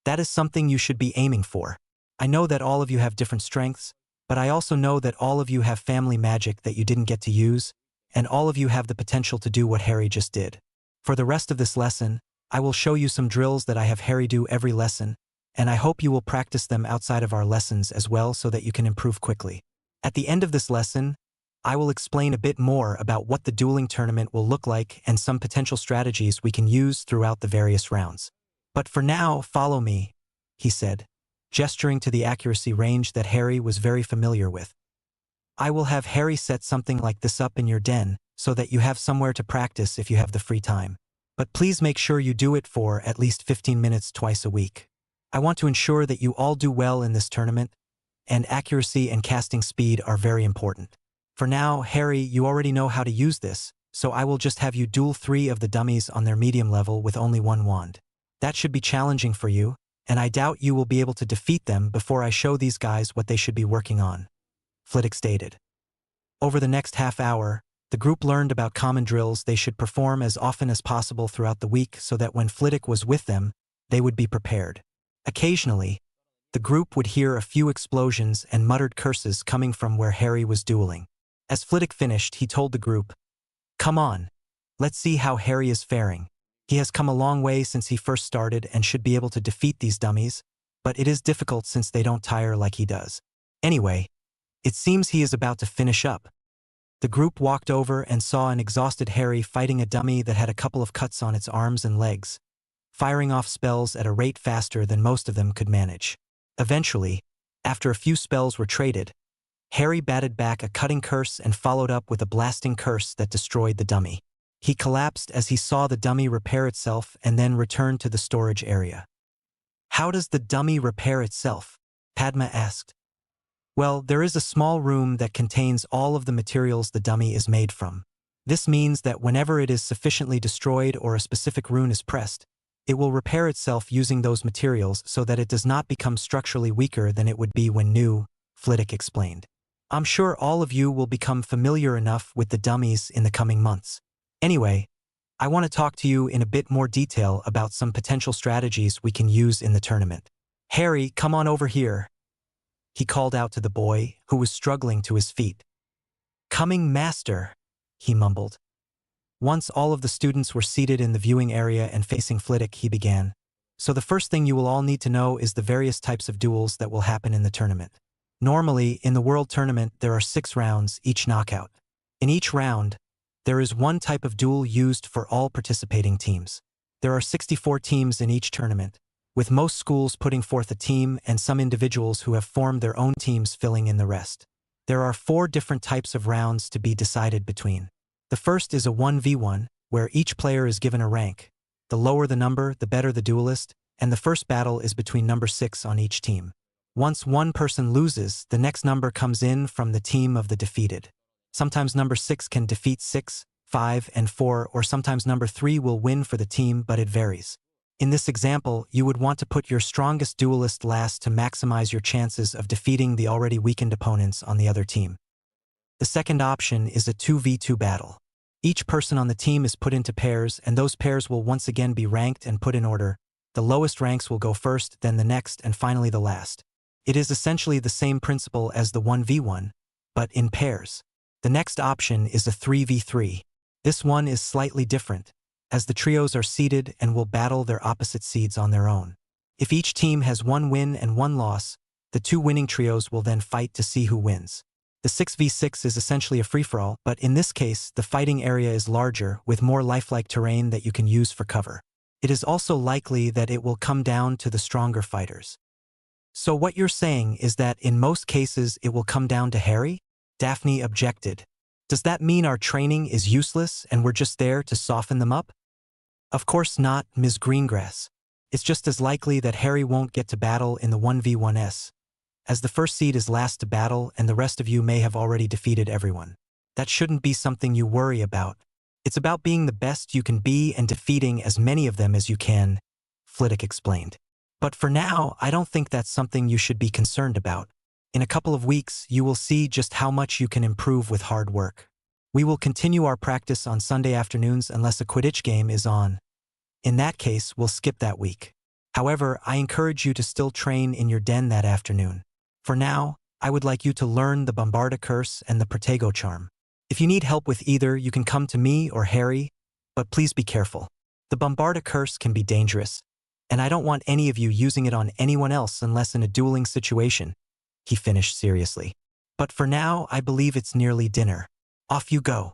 "That is something you should be aiming for. I know that all of you have different strengths, but I also know that all of you have family magic that you didn't get to use, and all of you have the potential to do what Harry just did. For the rest of this lesson, I will show you some drills that I have Harry do every lesson, and I hope you will practice them outside of our lessons as well so that you can improve quickly. At the end of this lesson, I will explain a bit more about what the dueling tournament will look like and some potential strategies we can use throughout the various rounds. But for now, follow me," he said, gesturing to the accuracy range that Harry was very familiar with. "I will have Harry set something like this up in your den so that you have somewhere to practice if you have the free time. But please make sure you do it for at least 15 minutes twice a week. I want to ensure that you all do well in this tournament, and accuracy and casting speed are very important. For now, Harry, you already know how to use this, so I will just have you duel 3 of the dummies on their medium level with only 1 wand. That should be challenging for you, and I doubt you will be able to defeat them before I show these guys what they should be working on," Flitwick stated. Over the next half hour, the group learned about common drills they should perform as often as possible throughout the week so that when Flitwick was with them, they would be prepared. Occasionally, the group would hear a few explosions and muttered curses coming from where Harry was dueling. As Flitwick finished, he told the group, "Come on, let's see how Harry is faring. He has come a long way since he first started and should be able to defeat these dummies, but it is difficult since they don't tire like he does. Anyway, it seems he is about to finish up." The group walked over and saw an exhausted Harry fighting a dummy that had a couple of cuts on its arms and legs, firing off spells at a rate faster than most of them could manage. Eventually, after a few spells were traded, Harry batted back a cutting curse and followed up with a blasting curse that destroyed the dummy. He collapsed as he saw the dummy repair itself and then returned to the storage area. "How does the dummy repair itself?" Padma asked. "Well, there is a small room that contains all of the materials the dummy is made from. This means that whenever it is sufficiently destroyed or a specific rune is pressed, it will repair itself using those materials so that it does not become structurally weaker than it would be when new," Flitwick explained. "I'm sure all of you will become familiar enough with the dummies in the coming months. Anyway, I want to talk to you in a bit more detail about some potential strategies we can use in the tournament. Harry, come on over here," he called out to the boy, who was struggling to his feet. "Coming, master," he mumbled. Once all of the students were seated in the viewing area and facing Flitwick, he began. "So the first thing you will all need to know is the various types of duels that will happen in the tournament. Normally, in the World Tournament, there are 6 rounds, each knockout. In each round, there is one type of duel used for all participating teams. There are 64 teams in each tournament, with most schools putting forth a team and some individuals who have formed their own teams filling in the rest. There are 4 different types of rounds to be decided between. The first is a 1v1, where each player is given a rank. The lower the number, the better the duelist, and the first battle is between number 6 on each team. Once one person loses, the next number comes in from the team of the defeated. Sometimes number 6 can defeat 6, 5, and 4, or sometimes number 3 will win for the team, but it varies. In this example, you would want to put your strongest duelist last to maximize your chances of defeating the already weakened opponents on the other team. The second option is a 2v2 battle. Each person on the team is put into pairs, and those pairs will once again be ranked and put in order. The lowest ranks will go first, then the next, and finally the last. It is essentially the same principle as the 1v1, but in pairs. The next option is a 3v3. This one is slightly different, as the trios are seeded and will battle their opposite seeds on their own. If each team has 1 win and 1 loss, the 2 winning trios will then fight to see who wins. The 6v6 is essentially a free-for-all, but in this case, the fighting area is larger, with more lifelike terrain that you can use for cover. It is also likely that it will come down to the stronger fighters. "So what you're saying is that in most cases it will come down to Harry?" Daphne objected. Does that mean our training is useless and we're just there to soften them up? Of course not, Ms. Greengrass. It's just as likely that Harry won't get to battle in the 1v1s, as the first seed is last to battle and the rest of you may have already defeated everyone. That shouldn't be something you worry about. It's about being the best you can be and defeating as many of them as you can, Flitwick explained. But for now, I don't think that's something you should be concerned about. In a couple of weeks, you will see just how much you can improve with hard work. We will continue our practice on Sunday afternoons unless a Quidditch game is on. In that case, we'll skip that week. However, I encourage you to still train in your den that afternoon. For now, I would like you to learn the Bombarda Curse and the Protego Charm. If you need help with either, you can come to me or Harry, but please be careful. The Bombarda Curse can be dangerous, and I don't want any of you using it on anyone else unless in a dueling situation, he finished seriously. But for now, I believe it's nearly dinner. Off you go.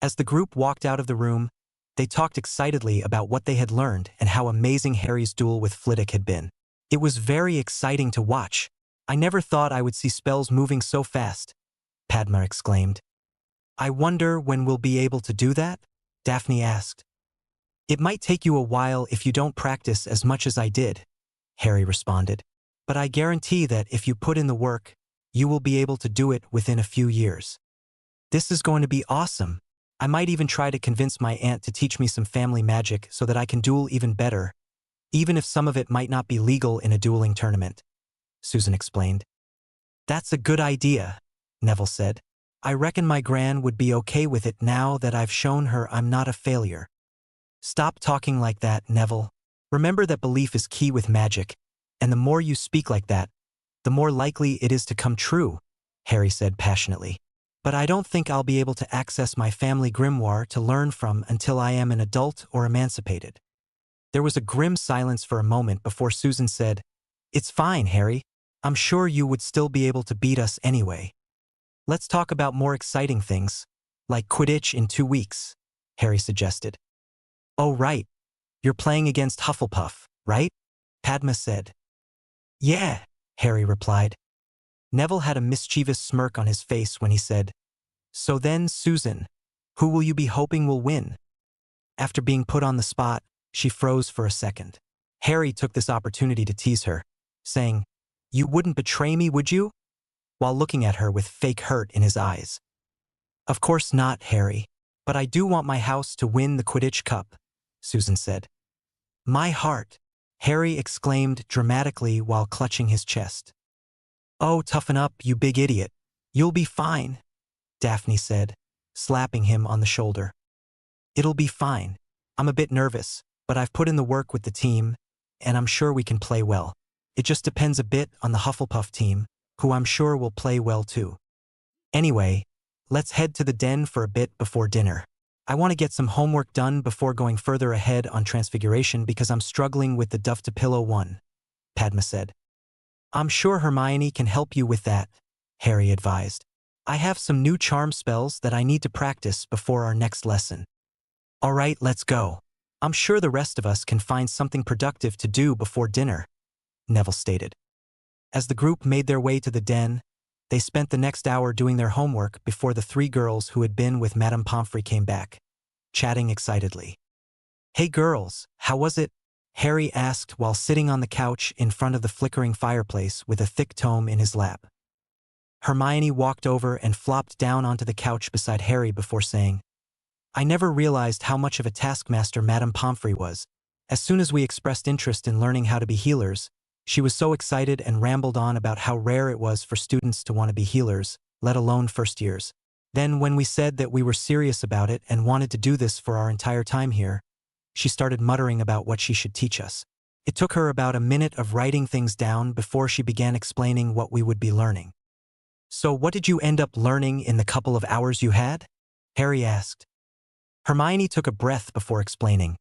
As the group walked out of the room, they talked excitedly about what they had learned and how amazing Harry's duel with Flitwick had been. It was very exciting to watch. I never thought I would see spells moving so fast, Padma exclaimed. I wonder when we'll be able to do that? Daphne asked. It might take you a while if you don't practice as much as I did, Harry responded. But I guarantee that if you put in the work, you will be able to do it within a few years. This is going to be awesome. I might even try to convince my aunt to teach me some family magic so that I can duel even better, even if some of it might not be legal in a dueling tournament, Susan explained. That's a good idea, Neville said. I reckon my gran would be okay with it now that I've shown her I'm not a failure. Stop talking like that, Neville. Remember that belief is key with magic, and the more you speak like that, the more likely it is to come true, Harry said passionately. But I don't think I'll be able to access my family grimoire to learn from until I am an adult or emancipated. There was a grim silence for a moment before Susan said, It's fine, Harry. I'm sure you would still be able to beat us anyway. Let's talk about more exciting things, like Quidditch in 2 weeks, Harry suggested. Oh right, you're playing against Hufflepuff, right? Padma said. Yeah, Harry replied. Neville had a mischievous smirk on his face when he said, So then, Susan, who will you be hoping will win? After being put on the spot, she froze for a second. Harry took this opportunity to tease her, saying, You wouldn't betray me, would you? While looking at her with fake hurt in his eyes. Of course not, Harry, but I do want my house to win the Quidditch Cup, Susan said. My heart, Harry exclaimed dramatically while clutching his chest. Oh, toughen up, you big idiot. You'll be fine, Daphne said, slapping him on the shoulder. It'll be fine. I'm a bit nervous, but I've put in the work with the team, and I'm sure we can play well. It just depends a bit on the Hufflepuff team, who I'm sure will play well too. Anyway, let's head to the den for a bit before dinner. I want to get some homework done before going further ahead on Transfiguration because I'm struggling with the Duff to Pillow one, Padma said. I'm sure Hermione can help you with that, Harry advised. I have some new charm spells that I need to practice before our next lesson. All right, let's go. I'm sure the rest of us can find something productive to do before dinner, Neville stated. As the group made their way to the den, they spent the next hour doing their homework before the 3 girls who had been with Madame Pomfrey came back, chatting excitedly. Hey girls, how was it? Harry asked while sitting on the couch in front of the flickering fireplace with a thick tome in his lap. Hermione walked over and flopped down onto the couch beside Harry before saying, I never realized how much of a taskmaster Madame Pomfrey was. As soon as we expressed interest in learning how to be healers, she was so excited and rambled on about how rare it was for students to want to be healers, let alone first years. Then when we said that we were serious about it and wanted to do this for our entire time here, she started muttering about what she should teach us. It took her about a minute of writing things down before she began explaining what we would be learning. So what did you end up learning in the couple of hours you had? Harry asked. Hermione took a breath before explaining.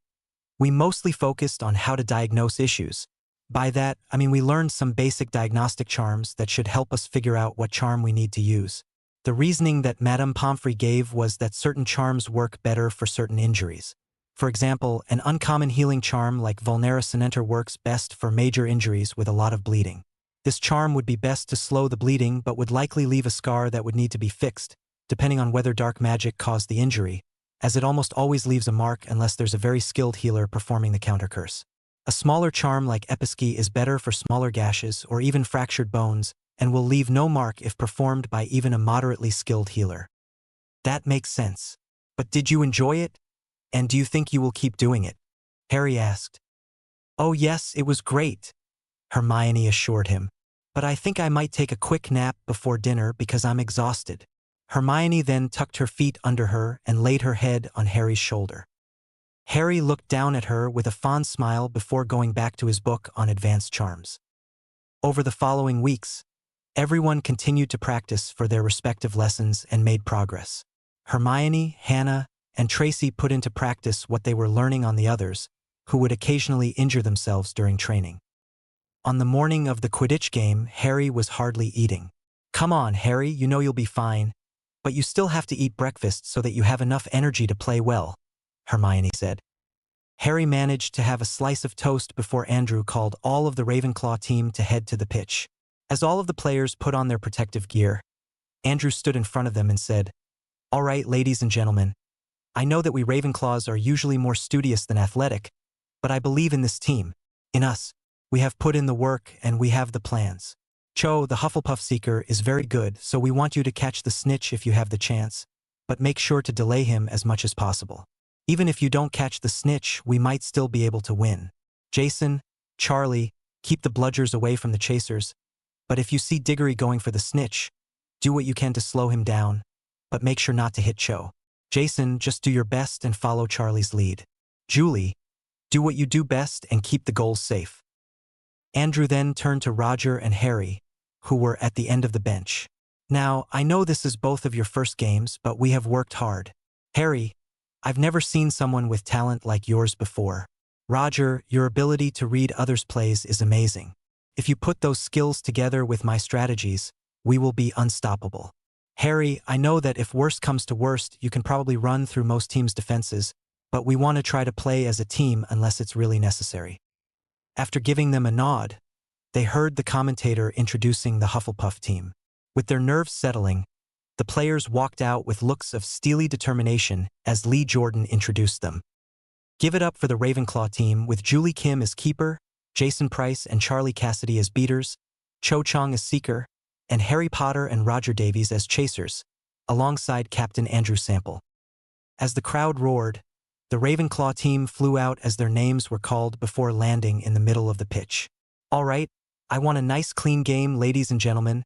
We mostly focused on how to diagnose issues. By that, I mean we learned some basic diagnostic charms that should help us figure out what charm we need to use. The reasoning that Madame Pomfrey gave was that certain charms work better for certain injuries. For example, an uncommon healing charm like Vulnera Sinenter works best for major injuries with a lot of bleeding. This charm would be best to slow the bleeding but would likely leave a scar that would need to be fixed, depending on whether dark magic caused the injury, as it almost always leaves a mark unless there's a very skilled healer performing the counter curse. A smaller charm like Episky is better for smaller gashes or even fractured bones and will leave no mark if performed by even a moderately skilled healer. That makes sense. But did you enjoy it? And do you think you will keep doing it? Harry asked. Oh yes, it was great, Hermione assured him. But I think I might take a quick nap before dinner because I'm exhausted. Hermione then tucked her feet under her and laid her head on Harry's shoulder. Harry looked down at her with a fond smile before going back to his book on advanced charms. Over the following weeks, everyone continued to practice for their respective lessons and made progress. Hermione, Hannah, and Tracy put into practice what they were learning on the others, who would occasionally injure themselves during training. On the morning of the Quidditch game, Harry was hardly eating. Come on, Harry, you know you'll be fine, but you still have to eat breakfast so that you have enough energy to play well, Hermione said. Harry managed to have a slice of toast before Andrew called all of the Ravenclaw team to head to the pitch. As all of the players put on their protective gear, Andrew stood in front of them and said, "All right, ladies and gentlemen, I know that we Ravenclaws are usually more studious than athletic, but I believe in this team, in us. We have put in the work and we have the plans. Cho, the Hufflepuff Seeker, is very good, so we want you to catch the snitch if you have the chance, but make sure to delay him as much as possible. Even if you don't catch the snitch, we might still be able to win. Jason, Charlie, keep the bludgers away from the chasers, but if you see Diggory going for the snitch, do what you can to slow him down, but make sure not to hit Cho. Jason, just do your best and follow Charlie's lead. Julie, do what you do best and keep the goals safe." Andrew then turned to Roger and Harry, who were at the end of the bench. "Now, I know this is both of your first games, but we have worked hard. Harry, I've never seen someone with talent like yours before. Roger, your ability to read others' plays is amazing. If you put those skills together with my strategies, we will be unstoppable. Harry, I know that if worst comes to worst, you can probably run through most teams' defenses, but we want to try to play as a team unless it's really necessary." After giving them a nod, they heard the commentator introducing the Hufflepuff team. With their nerves settling, the players walked out with looks of steely determination as Lee Jordan introduced them. Give it up for the Ravenclaw team with Julie Kim as keeper, Jason Price and Charlie Cassidy as beaters, Cho Chang as seeker, and Harry Potter and Roger Davies as chasers, alongside Captain Andrew Sample. As the crowd roared, the Ravenclaw team flew out as their names were called before landing in the middle of the pitch. "All right, I want a nice clean game, ladies and gentlemen,"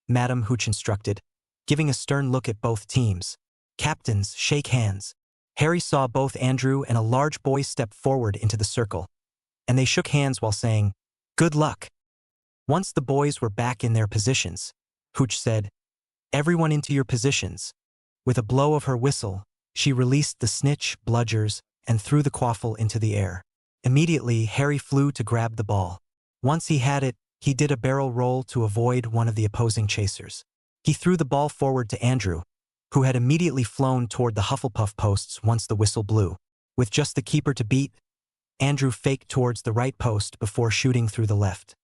Madam Hooch instructed, giving a stern look at both teams. "Captains, shake hands." Harry saw both Andrew and a large boy step forward into the circle, and they shook hands while saying, "Good luck." Once the boys were back in their positions, Hooch said, "Everyone into your positions." With a blow of her whistle, she released the snitch, bludgers, and threw the quaffle into the air. Immediately, Harry flew to grab the ball. Once he had it, he did a barrel roll to avoid one of the opposing chasers. He threw the ball forward to Andrew, who had immediately flown toward the Hufflepuff posts once the whistle blew. With just the keeper to beat, Andrew faked towards the right post before shooting through the left.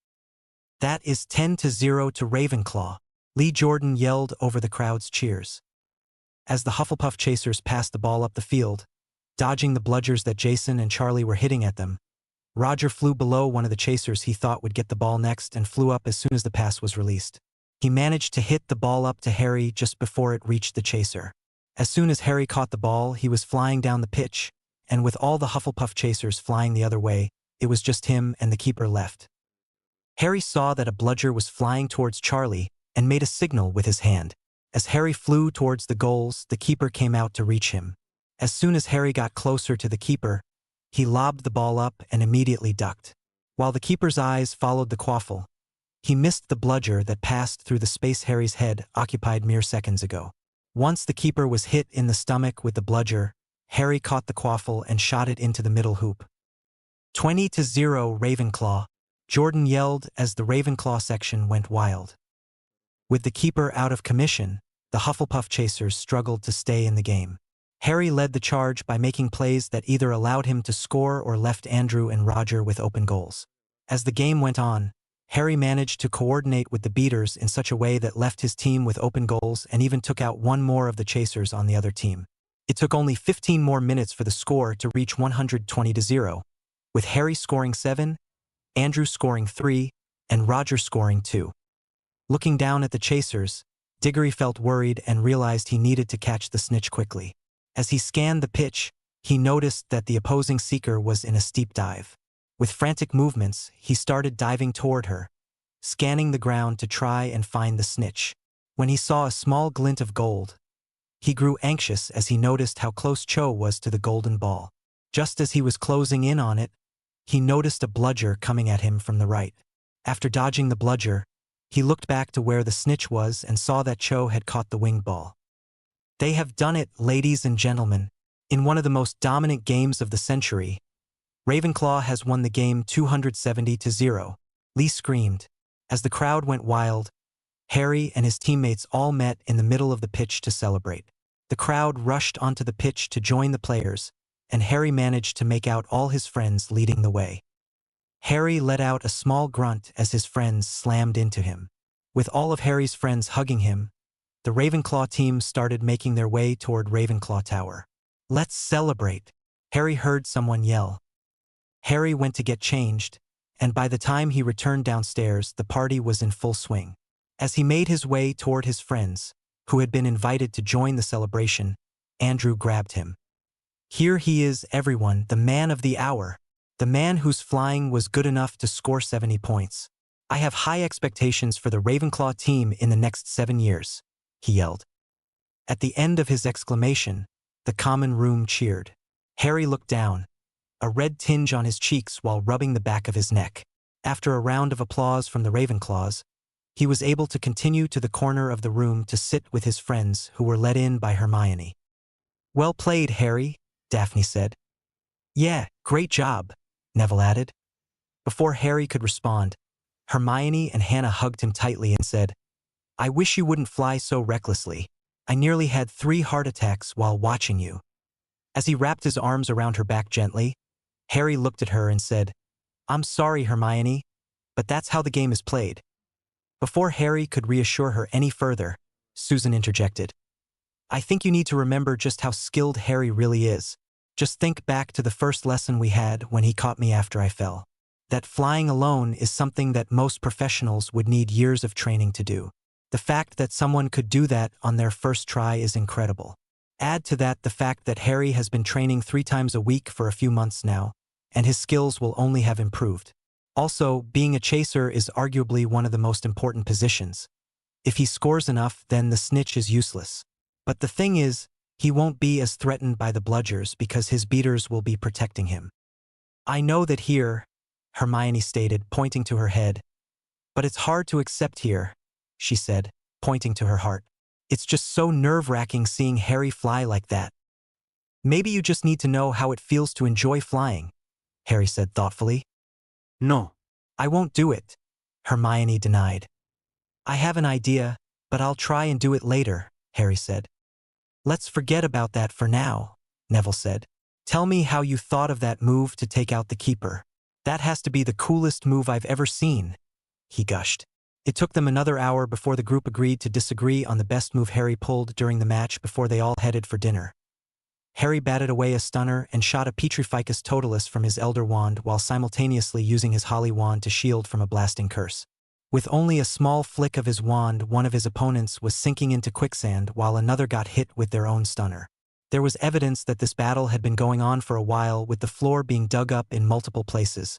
"That is 10-0 to Ravenclaw," Lee Jordan yelled over the crowd's cheers. As the Hufflepuff chasers passed the ball up the field, dodging the bludgers that Jason and Charlie were hitting at them, Roger flew below one of the chasers he thought would get the ball next and flew up as soon as the pass was released. He managed to hit the ball up to Harry just before it reached the chaser. As soon as Harry caught the ball, he was flying down the pitch, and with all the Hufflepuff chasers flying the other way, it was just him and the keeper left. Harry saw that a bludger was flying towards Charlie and made a signal with his hand. As Harry flew towards the goals, the keeper came out to reach him. As soon as Harry got closer to the keeper, he lobbed the ball up and immediately ducked. While the keeper's eyes followed the quaffle, he missed the bludger that passed through the space Harry's head occupied mere seconds ago. Once the keeper was hit in the stomach with the bludger, Harry caught the quaffle and shot it into the middle hoop. 20-0 Ravenclaw, Jordan yelled as the Ravenclaw section went wild. With the keeper out of commission, the Hufflepuff chasers struggled to stay in the game. Harry led the charge by making plays that either allowed him to score or left Andrew and Roger with open goals. As the game went on, Harry managed to coordinate with the beaters in such a way that left his team with open goals and even took out one more of the chasers on the other team. It took only 15 more minutes for the score to reach 120-0, with Harry scoring 7, Andrew scoring 3, and Roger scoring 2. Looking down at the chasers, Diggory felt worried and realized he needed to catch the snitch quickly. As he scanned the pitch, he noticed that the opposing seeker was in a steep dive. With frantic movements, he started diving toward her, scanning the ground to try and find the snitch. When he saw a small glint of gold, he grew anxious as he noticed how close Cho was to the golden ball. Just as he was closing in on it, he noticed a bludger coming at him from the right. After dodging the bludger, he looked back to where the snitch was and saw that Cho had caught the winged ball. They have done it, ladies and gentlemen. In one of the most dominant games of the century, Ravenclaw has won the game 270-0. Lee screamed. As the crowd went wild, Harry and his teammates all met in the middle of the pitch to celebrate. The crowd rushed onto the pitch to join the players, and Harry managed to make out all his friends leading the way. Harry let out a small grunt as his friends slammed into him. With all of Harry's friends hugging him, the Ravenclaw team started making their way toward Ravenclaw Tower. "Let's celebrate," Harry heard someone yell. Harry went to get changed, and by the time he returned downstairs, the party was in full swing. As he made his way toward his friends, who had been invited to join the celebration, Andrew grabbed him. "Here he is, everyone, the man of the hour. The man whose flying was good enough to score 70 points. I have high expectations for the Ravenclaw team in the next 7 years," he yelled. At the end of his exclamation, the common room cheered. Harry looked down, a red tinge on his cheeks while rubbing the back of his neck. After a round of applause from the Ravenclaws, he was able to continue to the corner of the room to sit with his friends who were led in by Hermione. "Well played, Harry," Daphne said. "Yeah, great job," Neville added. Before Harry could respond, Hermione and Hannah hugged him tightly and said, "I wish you wouldn't fly so recklessly. I nearly had 3 heart attacks while watching you." As he wrapped his arms around her back gently, Harry looked at her and said, "I'm sorry, Hermione, but that's how the game is played." Before Harry could reassure her any further, Susan interjected. "I think you need to remember just how skilled Harry really is. Just think back to the first lesson we had when he caught me after I fell. That flying alone is something that most professionals would need years of training to do. The fact that someone could do that on their first try is incredible. Add to that the fact that Harry has been training 3 times a week for a few months now, and his skills will only have improved. Also, being a chaser is arguably one of the most important positions. If he scores enough, then the snitch is useless. But the thing is, he won't be as threatened by the bludgers because his beaters will be protecting him." "I know that here," Hermione stated, pointing to her head. "But it's hard to accept here," she said, pointing to her heart. "It's just so nerve-wracking seeing Harry fly like that." "Maybe you just need to know how it feels to enjoy flying," Harry said thoughtfully. No. "I won't do it," Hermione denied. "I have an idea, but I'll try and do it later," Harry said. "Let's forget about that for now," Neville said. "Tell me how you thought of that move to take out the keeper. That has to be the coolest move I've ever seen," he gushed. It took them another hour before the group agreed to disagree on the best move Harry pulled during the match before they all headed for dinner. Harry batted away a stunner and shot a Petrificus Totalis from his Elder Wand while simultaneously using his Holly Wand to shield from a blasting curse. With only a small flick of his wand, one of his opponents was sinking into quicksand while another got hit with their own stunner. There was evidence that this battle had been going on for a while, with the floor being dug up in multiple places,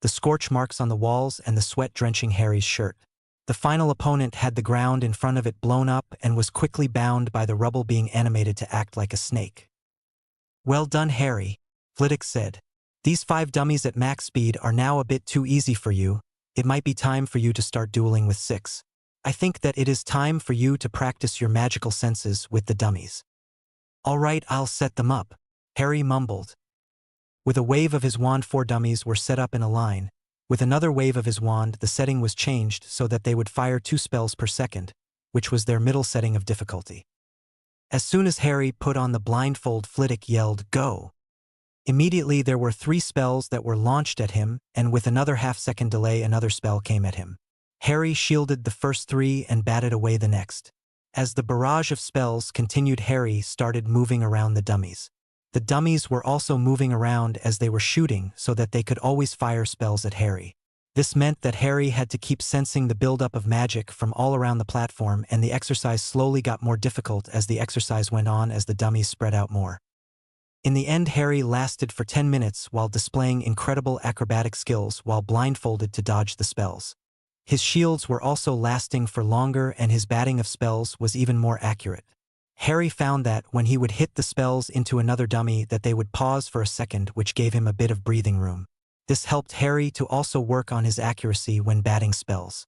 the scorch marks on the walls and the sweat drenching Harry's shirt. The final opponent had the ground in front of it blown up and was quickly bound by the rubble, being animated to act like a snake. "Well done, Harry," Flitwick said. "These 5 dummies at max speed are now a bit too easy for you. It might be time for you to start dueling with 6. I think that it is time for you to practice your magical senses with the dummies." "All right, I'll set them up," Harry mumbled. With a wave of his wand, 4 dummies were set up in a line. With another wave of his wand, the setting was changed so that they would fire 2 spells per second, which was their middle setting of difficulty. As soon as Harry put on the blindfold, Flitwick yelled, "Go!" Immediately there were 3 spells that were launched at him, and with another half-second delay another spell came at him. Harry shielded the first 3 and batted away the next. As the barrage of spells continued, Harry started moving around the dummies. The dummies were also moving around as they were shooting so that they could always fire spells at Harry. This meant that Harry had to keep sensing the buildup of magic from all around the platform, and the exercise slowly got more difficult as the exercise went on as the dummies spread out more. In the end, Harry lasted for 10 minutes while displaying incredible acrobatic skills while blindfolded to dodge the spells. His shields were also lasting for longer, and his batting of spells was even more accurate. Harry found that when he would hit the spells into another dummy that they would pause for a second, which gave him a bit of breathing room. This helped Harry to also work on his accuracy when batting spells.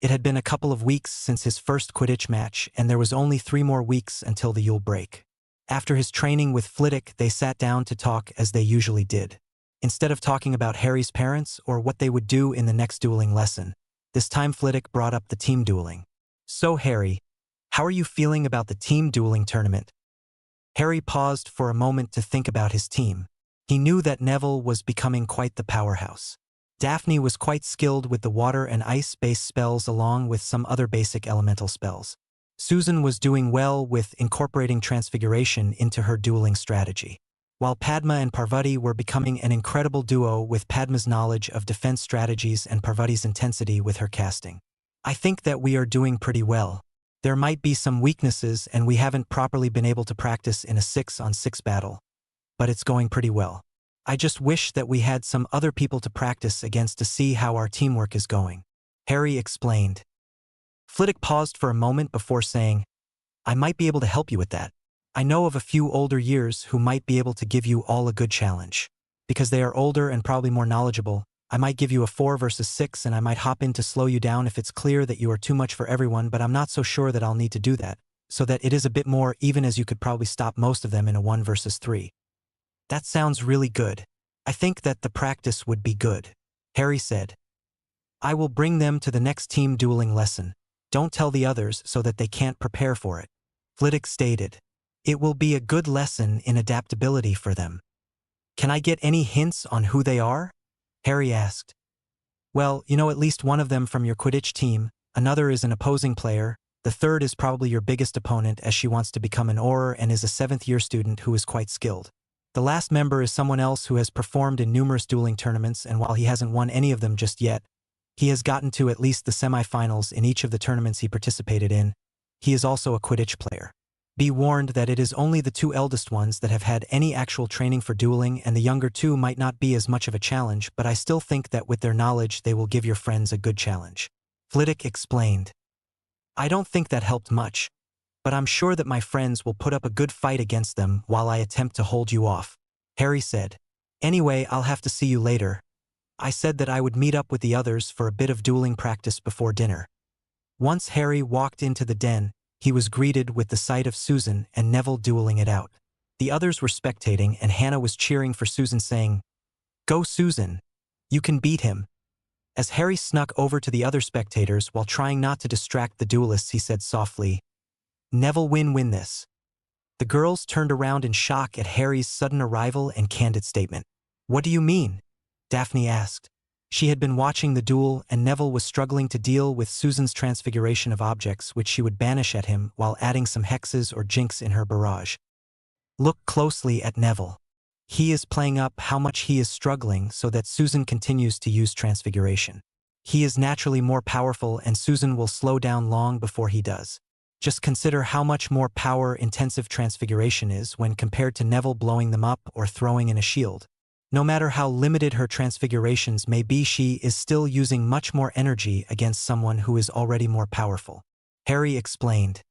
It had been a couple of weeks since his first Quidditch match, and there was only 3 more weeks until the Yule break. After his training with Flitwick, they sat down to talk as they usually did. Instead of talking about Harry's parents or what they would do in the next dueling lesson, this time Flitwick brought up the team dueling. "So Harry, how are you feeling about the team dueling tournament?" Harry paused for a moment to think about his team. He knew that Neville was becoming quite the powerhouse. Daphne was quite skilled with the water and ice-based spells along with some other basic elemental spells. Susan was doing well with incorporating transfiguration into her dueling strategy, while Padma and Parvati were becoming an incredible duo with Padma's knowledge of defense strategies and Parvati's intensity with her casting. "I think that we are doing pretty well. There might be some weaknesses and we haven't properly been able to practice in a 6-on-6 battle, but it's going pretty well. I just wish that we had some other people to practice against to see how our teamwork is going," Harry explained. Flitwick paused for a moment before saying, "I might be able to help you with that. I know of a few older years who might be able to give you all a good challenge. Because they are older and probably more knowledgeable, I might give you a 4 versus 6 and I might hop in to slow you down if it's clear that you are too much for everyone, but I'm not so sure that I'll need to do that, so that it is a bit more even, as you could probably stop most of them in a 1 versus 3. "That sounds really good. I think that the practice would be good," Harry said. "I will bring them to the next team dueling lesson. Don't tell the others so that they can't prepare for it," Flitwick stated. "It will be a good lesson in adaptability for them." "Can I get any hints on who they are?" Harry asked. "Well, you know at least one of them from your Quidditch team, another is an opposing player, the third is probably your biggest opponent as she wants to become an Auror and is a 7th-year student who is quite skilled. The last member is someone else who has performed in numerous dueling tournaments, and while he hasn't won any of them just yet, he has gotten to at least the semi-finals in each of the tournaments he participated in. He is also a Quidditch player. Be warned that it is only the 2 eldest ones that have had any actual training for dueling, and the younger 2 might not be as much of a challenge, but I still think that with their knowledge they will give your friends a good challenge," Flitwick explained. "I don't think that helped much, but I'm sure that my friends will put up a good fight against them while I attempt to hold you off," Harry said. "Anyway, I'll have to see you later. I said that I would meet up with the others for a bit of dueling practice before dinner." Once Harry walked into the den, he was greeted with the sight of Susan and Neville dueling it out. The others were spectating, and Hannah was cheering for Susan, saying, "Go Susan! You can beat him." As Harry snuck over to the other spectators while trying not to distract the duelists, he said softly, "Neville win this." The girls turned around in shock at Harry's sudden arrival and candid statement. "What do you mean?" Daphne asked. She had been watching the duel, and Neville was struggling to deal with Susan's transfiguration of objects which she would banish at him while adding some hexes or jinx in her barrage. Look closely at Neville. He is playing up how much he is struggling so that Susan continues to use transfiguration. He is naturally more powerful, and Susan will slow down long before he does. Just consider how much more power-intensive transfiguration is when compared to Neville blowing them up or throwing in a shield. No matter how limited her transfigurations may be, she is still using much more energy against someone who is already more powerful," Harry explained.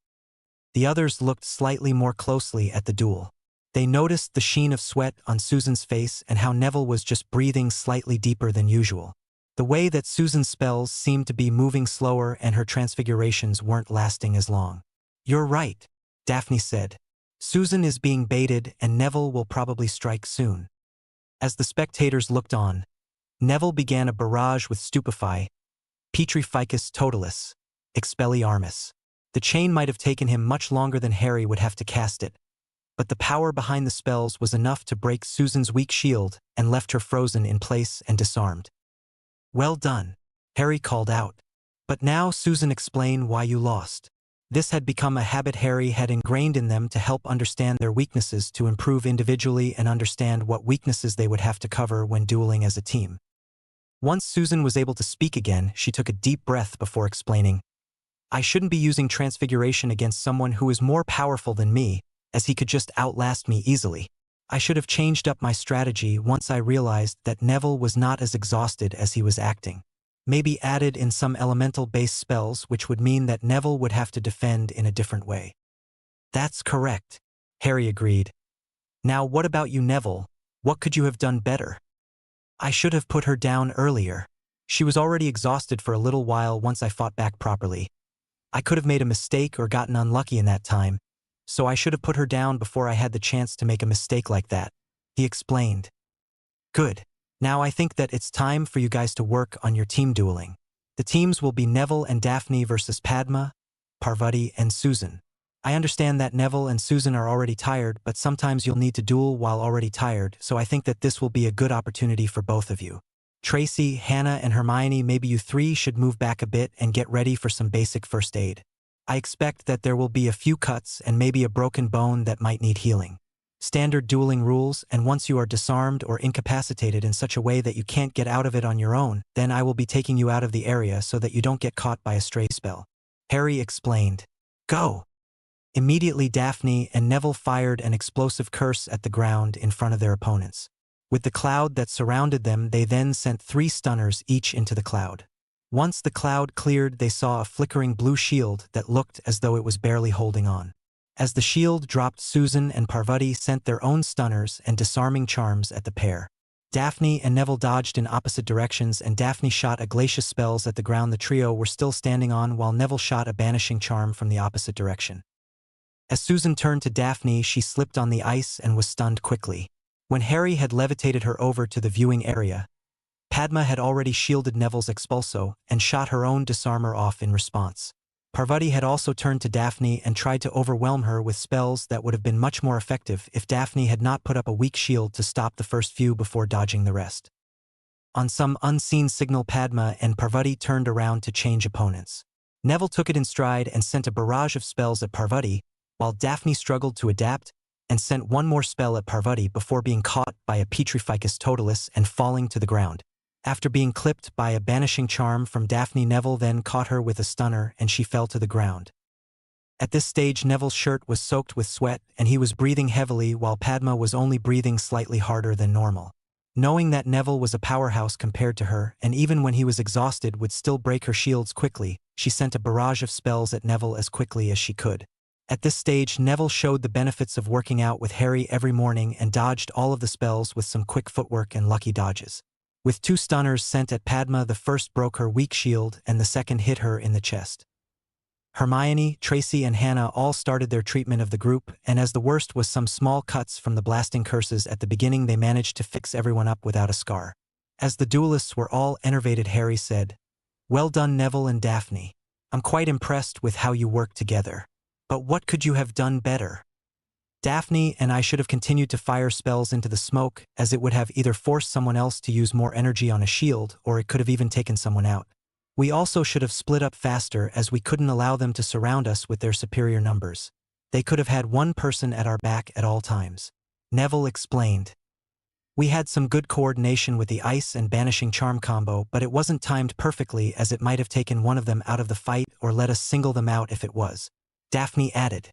The others looked slightly more closely at the duel. They noticed the sheen of sweat on Susan's face and how Neville was just breathing slightly deeper than usual. The way that Susan's spells seemed to be moving slower and her transfigurations weren't lasting as long. "You're right," Daphne said. "Susan is being baited and Neville will probably strike soon." As the spectators looked on, Neville began a barrage with Stupefy, Petrificus Totalis, Expelliarmus. The chain might have taken him much longer than Harry would have to cast it, but the power behind the spells was enough to break Susan's weak shield and left her frozen in place and disarmed. "Well done," Harry called out. "But now, Susan, explain why you lost." This had become a habit Harry had ingrained in them to help understand their weaknesses, to improve individually and understand what weaknesses they would have to cover when dueling as a team. Once Susan was able to speak again, she took a deep breath before explaining, "I shouldn't be using transfiguration against someone who is more powerful than me, as he could just outlast me easily. I should have changed up my strategy once I realized that Neville was not as exhausted as he was acting. Maybe added in some elemental-based spells, which would mean that Neville would have to defend in a different way." "That's correct," Harry agreed. "Now what about you, Neville? What could you have done better?" "I should have put her down earlier. She was already exhausted for a little while once I fought back properly. I could have made a mistake or gotten unlucky in that time, so I should have put her down before I had the chance to make a mistake like that," he explained. "Good. Now I think that it's time for you guys to work on your team dueling. The teams will be Neville and Daphne versus Padma, Parvati, and Susan. I understand that Neville and Susan are already tired, but sometimes you'll need to duel while already tired, so I think that this will be a good opportunity for both of you. Tracy, Hannah, and Hermione, maybe you three should move back a bit and get ready for some basic first aid. I expect that there will be a few cuts and maybe a broken bone that might need healing. Standard dueling rules, and once you are disarmed or incapacitated in such a way that you can't get out of it on your own, then I will be taking you out of the area so that you don't get caught by a stray spell," Harry explained. "Go!" Immediately, Daphne and Neville fired an explosive curse at the ground in front of their opponents. With the cloud that surrounded them, they then sent 3 stunners each into the cloud. Once the cloud cleared, they saw a flickering blue shield that looked as though it was barely holding on. As the shield dropped, Susan and Parvati sent their own stunners and disarming charms at the pair. Daphne and Neville dodged in opposite directions, and Daphne shot a glacius spells at the ground the trio were still standing on, while Neville shot a banishing charm from the opposite direction. As Susan turned to Daphne, she slipped on the ice and was stunned quickly. When Harry had levitated her over to the viewing area, Padma had already shielded Neville's expulso and shot her own disarmer off in response. Parvati had also turned to Daphne and tried to overwhelm her with spells that would have been much more effective if Daphne had not put up a weak shield to stop the first few before dodging the rest. On some unseen signal, Padma and Parvati turned around to change opponents. Neville took it in stride and sent a barrage of spells at Parvati, while Daphne struggled to adapt and sent one more spell at Parvati before being caught by a Petrificus Totalis and falling to the ground. After being clipped by a banishing charm from Daphne, Neville then caught her with a stunner and she fell to the ground. At this stage, Neville's shirt was soaked with sweat and he was breathing heavily, while Padma was only breathing slightly harder than normal. Knowing that Neville was a powerhouse compared to her, and even when he was exhausted would still break her shields quickly, she sent a barrage of spells at Neville as quickly as she could. At this stage, Neville showed the benefits of working out with Harry every morning and dodged all of the spells with some quick footwork and lucky dodges. With 2 stunners sent at Padma, the first broke her weak shield and the second hit her in the chest. Hermione, Tracy, and Hannah all started their treatment of the group, and as the worst was some small cuts from the blasting curses at the beginning, they managed to fix everyone up without a scar. As the duelists were all enervated, Harry said, "Well done, Neville and Daphne. I'm quite impressed with how you work together. But what could you have done better? Daphne and I should have continued to fire spells into the smoke, as it would have either forced someone else to use more energy on a shield, or it could have even taken someone out. We also should have split up faster, as we couldn't allow them to surround us with their superior numbers. They could have had one person at our back at all times," Neville explained. "We had some good coordination with the ice and banishing charm combo, but it wasn't timed perfectly, as it might have taken one of them out of the fight or let us single them out if it was," Daphne added.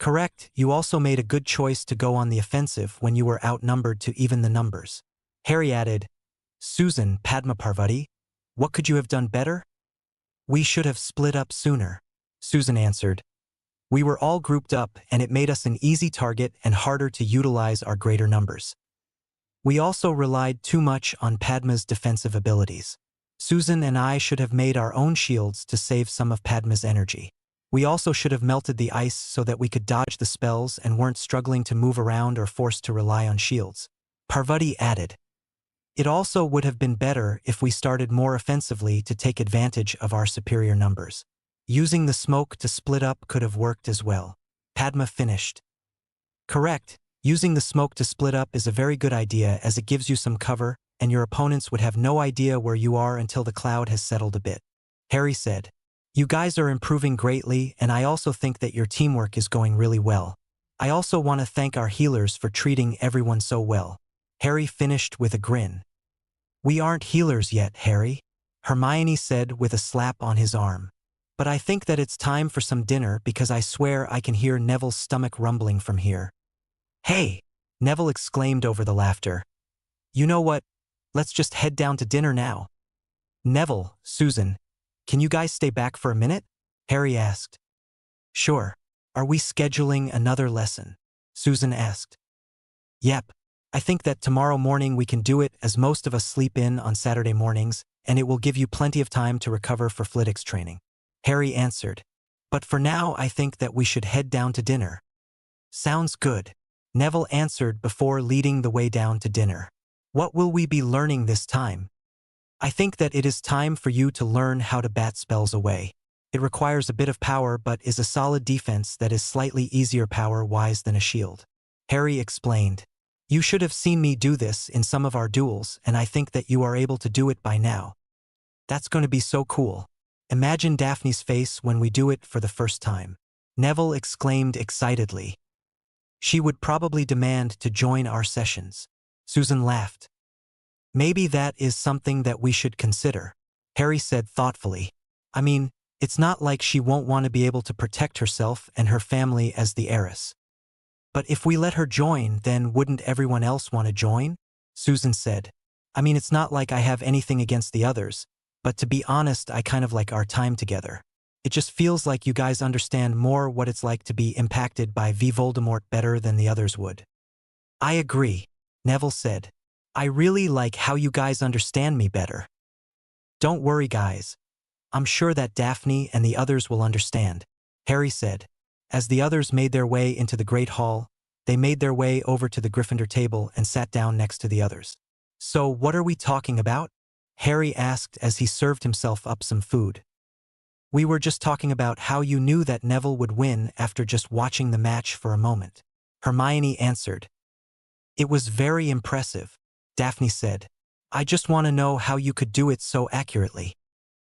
"Correct, you also made a good choice to go on the offensive when you were outnumbered to even the numbers," Harry added. "Susan, Padma, Parvati, what could you have done better?" "We should have split up sooner," Susan answered. "We were all grouped up and it made us an easy target and harder to utilize our greater numbers. We also relied too much on Padma's defensive abilities. Susan and I should have made our own shields to save some of Padma's energy. We also should have melted the ice so that we could dodge the spells and weren't struggling to move around or forced to rely on shields," Parvati added. "It also would have been better if we started more offensively to take advantage of our superior numbers. Using the smoke to split up could have worked as well," Padma finished. Correct. Using the smoke to split up is a very good idea as it gives you some cover, and your opponents would have no idea where you are until the cloud has settled a bit. Harry said. You guys are improving greatly, and I also think that your teamwork is going really well. I also want to thank our healers for treating everyone so well. Harry finished with a grin. We aren't healers yet, Harry, Hermione said with a slap on his arm. But I think that it's time for some dinner because I swear I can hear Neville's stomach rumbling from here. Hey! Neville exclaimed over the laughter. You know what? Let's just head down to dinner now. Neville, Susan, can you guys stay back for a minute? Harry asked. Sure. Are we scheduling another lesson? Susan asked. Yep. I think that tomorrow morning we can do it as most of us sleep in on Saturday mornings, and it will give you plenty of time to recover for Flitwick's training. Harry answered. But for now I think that we should head down to dinner. Sounds good. Neville answered before leading the way down to dinner. What will we be learning this time? I think that it is time for you to learn how to bat spells away. It requires a bit of power but is a solid defense that is slightly easier power-wise than a shield. Harry explained. You should have seen me do this in some of our duels, and I think that you are able to do it by now. That's going to be so cool. Imagine Daphne's face when we do it for the first time. Neville exclaimed excitedly. She would probably demand to join our sessions. Susan laughed. Maybe that is something that we should consider, Harry said thoughtfully. I mean, it's not like she won't want to be able to protect herself and her family as the heiress. But if we let her join, then wouldn't everyone else want to join? Susan said. I mean, it's not like I have anything against the others, but to be honest, I kind of like our time together. It just feels like you guys understand more what it's like to be impacted by Voldemort better than the others would. I agree, Neville said. I really like how you guys understand me better. Don't worry, guys. I'm sure that Daphne and the others will understand, Harry said. As the others made their way into the Great Hall, they made their way over to the Gryffindor table and sat down next to the others. So what are we talking about? Harry asked as he served himself up some food. We were just talking about how you knew that Neville would win after just watching the match for a moment. Hermione answered. It was very impressive, Daphne said. I just want to know how you could do it so accurately.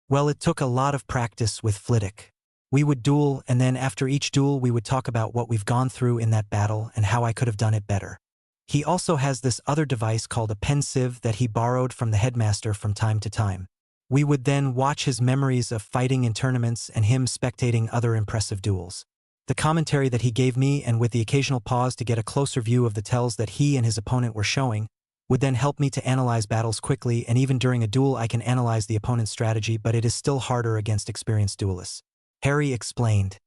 Well, it took a lot of practice with Flitwick. We would duel, and then after each duel we would talk about what we've gone through in that battle and how I could have done it better. He also has this other device called a pensieve that he borrowed from the headmaster from time to time. We would then watch his memories of fighting in tournaments and him spectating other impressive duels. The commentary that he gave me, and with the occasional pause to get a closer view of the tells that he and his opponent were showing, would then help me to analyze battles quickly, and even during a duel I can analyze the opponent's strategy, but it is still harder against experienced duelists. Harry explained.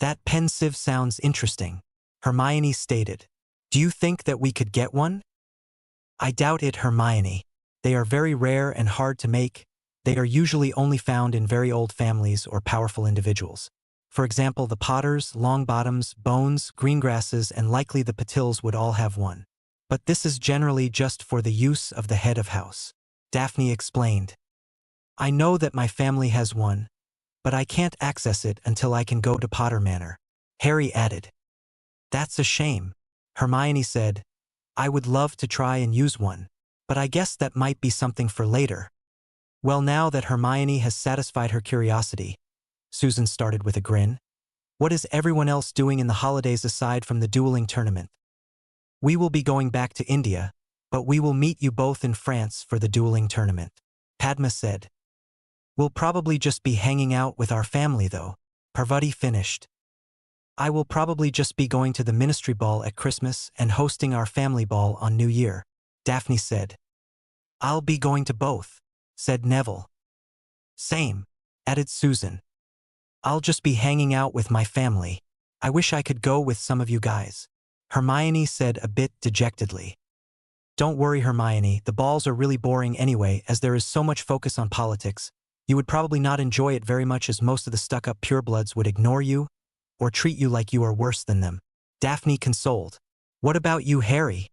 That pensieve sounds interesting, Hermione stated. Do you think that we could get one? I doubt it, Hermione. They are very rare and hard to make. They are usually only found in very old families or powerful individuals. For example, the Potters, Longbottoms, Bones, Greengrasses, and likely the Patils would all have one. But this is generally just for the use of the head of house. Daphne explained. I know that my family has one, but I can't access it until I can go to Potter Manor. Harry added. That's a shame, Hermione said. I would love to try and use one, but I guess that might be something for later. Well, now that Hermione has satisfied her curiosity, Susan started with a grin. What is everyone else doing in the holidays aside from the dueling tournament? We will be going back to India, but we will meet you both in France for the dueling tournament, Padma said. We'll probably just be hanging out with our family though, Parvati finished. I will probably just be going to the ministry ball at Christmas and hosting our family ball on New Year, Daphne said. I'll be going to both, said Neville. Same, added Susan. I'll just be hanging out with my family. I wish I could go with some of you guys, Hermione said a bit dejectedly. Don't worry, Hermione, the balls are really boring anyway, as there is so much focus on politics. You would probably not enjoy it very much, as most of the stuck-up purebloods would ignore you or treat you like you are worse than them, Daphne consoled. What about you, Harry?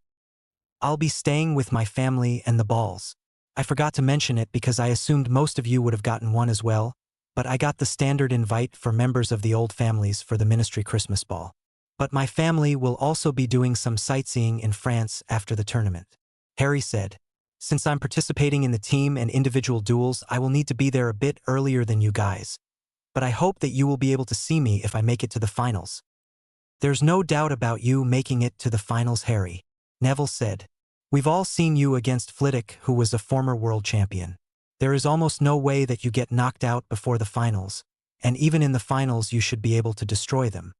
I'll be staying with my family and the balls. I forgot to mention it because I assumed most of you would have gotten one as well, but I got the standard invite for members of the old families for the ministry Christmas ball. But my family will also be doing some sightseeing in France after the tournament. Harry said, since I'm participating in the team and individual duels, I will need to be there a bit earlier than you guys. But I hope that you will be able to see me if I make it to the finals. There's no doubt about you making it to the finals, Harry, Neville said. We've all seen you against Flitwick, who was a former world champion. There is almost no way that you get knocked out before the finals, and even in the finals you should be able to destroy them.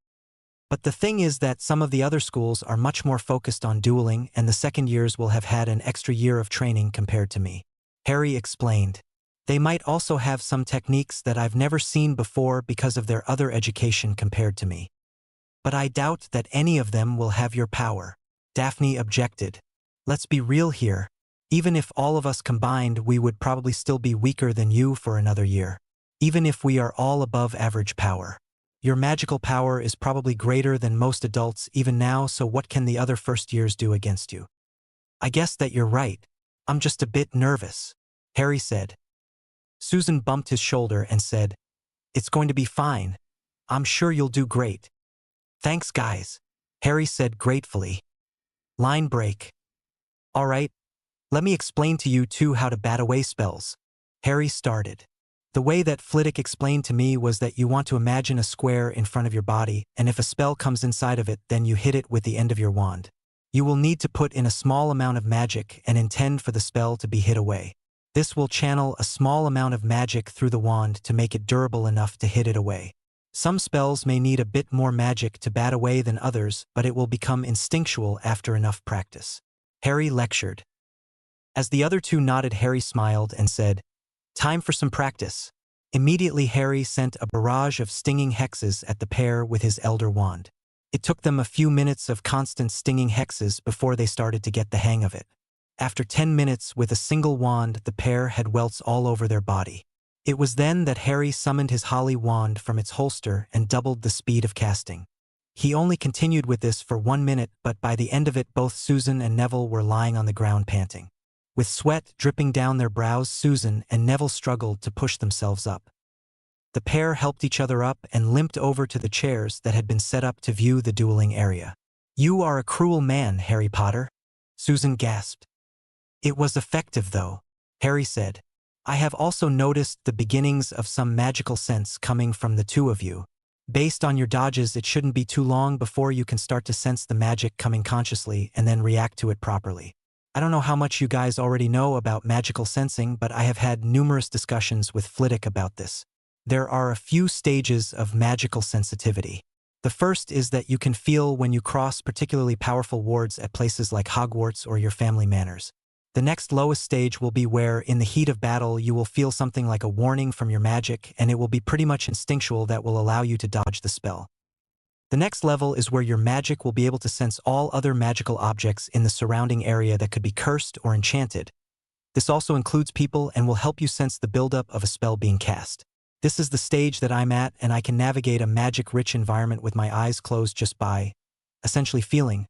But the thing is that some of the other schools are much more focused on dueling, and the second years will have had an extra year of training compared to me. Harry explained. They might also have some techniques that I've never seen before because of their other education compared to me. But I doubt that any of them will have your power. Daphne objected. Let's be real here. Even if all of us combined, we would probably still be weaker than you for another year. Even if we are all above average power. Your magical power is probably greater than most adults even now, so what can the other first years do against you? I guess that you're right. I'm just a bit nervous, Harry said. Susan bumped his shoulder and said, It's going to be fine. I'm sure you'll do great. Thanks, guys, Harry said gratefully. Line break. All right, let me explain to you two how to bat away spells. Harry started. The way that Flitwick explained to me was that you want to imagine a square in front of your body, and if a spell comes inside of it, then you hit it with the end of your wand. You will need to put in a small amount of magic and intend for the spell to be hit away. This will channel a small amount of magic through the wand to make it durable enough to hit it away. Some spells may need a bit more magic to bat away than others, but it will become instinctual after enough practice. Harry lectured. As the other two nodded, Harry smiled and said, Time for some practice. Immediately Harry sent a barrage of stinging hexes at the pair with his Elder Wand. It took them a few minutes of constant stinging hexes before they started to get the hang of it. After 10 minutes with a single wand, the pair had welts all over their body. It was then that Harry summoned his holly wand from its holster and doubled the speed of casting. He only continued with this for 1 minute, but by the end of it both Susan and Neville were lying on the ground panting. With sweat dripping down their brows, Susan and Neville struggled to push themselves up. The pair helped each other up and limped over to the chairs that had been set up to view the dueling area. You are a cruel man, Harry Potter, Susan gasped. It was effective though, Harry said. I have also noticed the beginnings of some magical sense coming from the two of you. Based on your dodges, it shouldn't be too long before you can start to sense the magic coming consciously and then react to it properly. I don't know how much you guys already know about magical sensing, but I have had numerous discussions with Flitwick about this. There are a few stages of magical sensitivity. The first is that you can feel when you cross particularly powerful wards at places like Hogwarts or your family manors. The next lowest stage will be where, in the heat of battle, you will feel something like a warning from your magic, and it will be pretty much instinctual that will allow you to dodge the spell. The next level is where your magic will be able to sense all other magical objects in the surrounding area that could be cursed or enchanted. This also includes people and will help you sense the buildup of a spell being cast. This is the stage that I'm at, and I can navigate a magic-rich environment with my eyes closed just by, essentially feeling,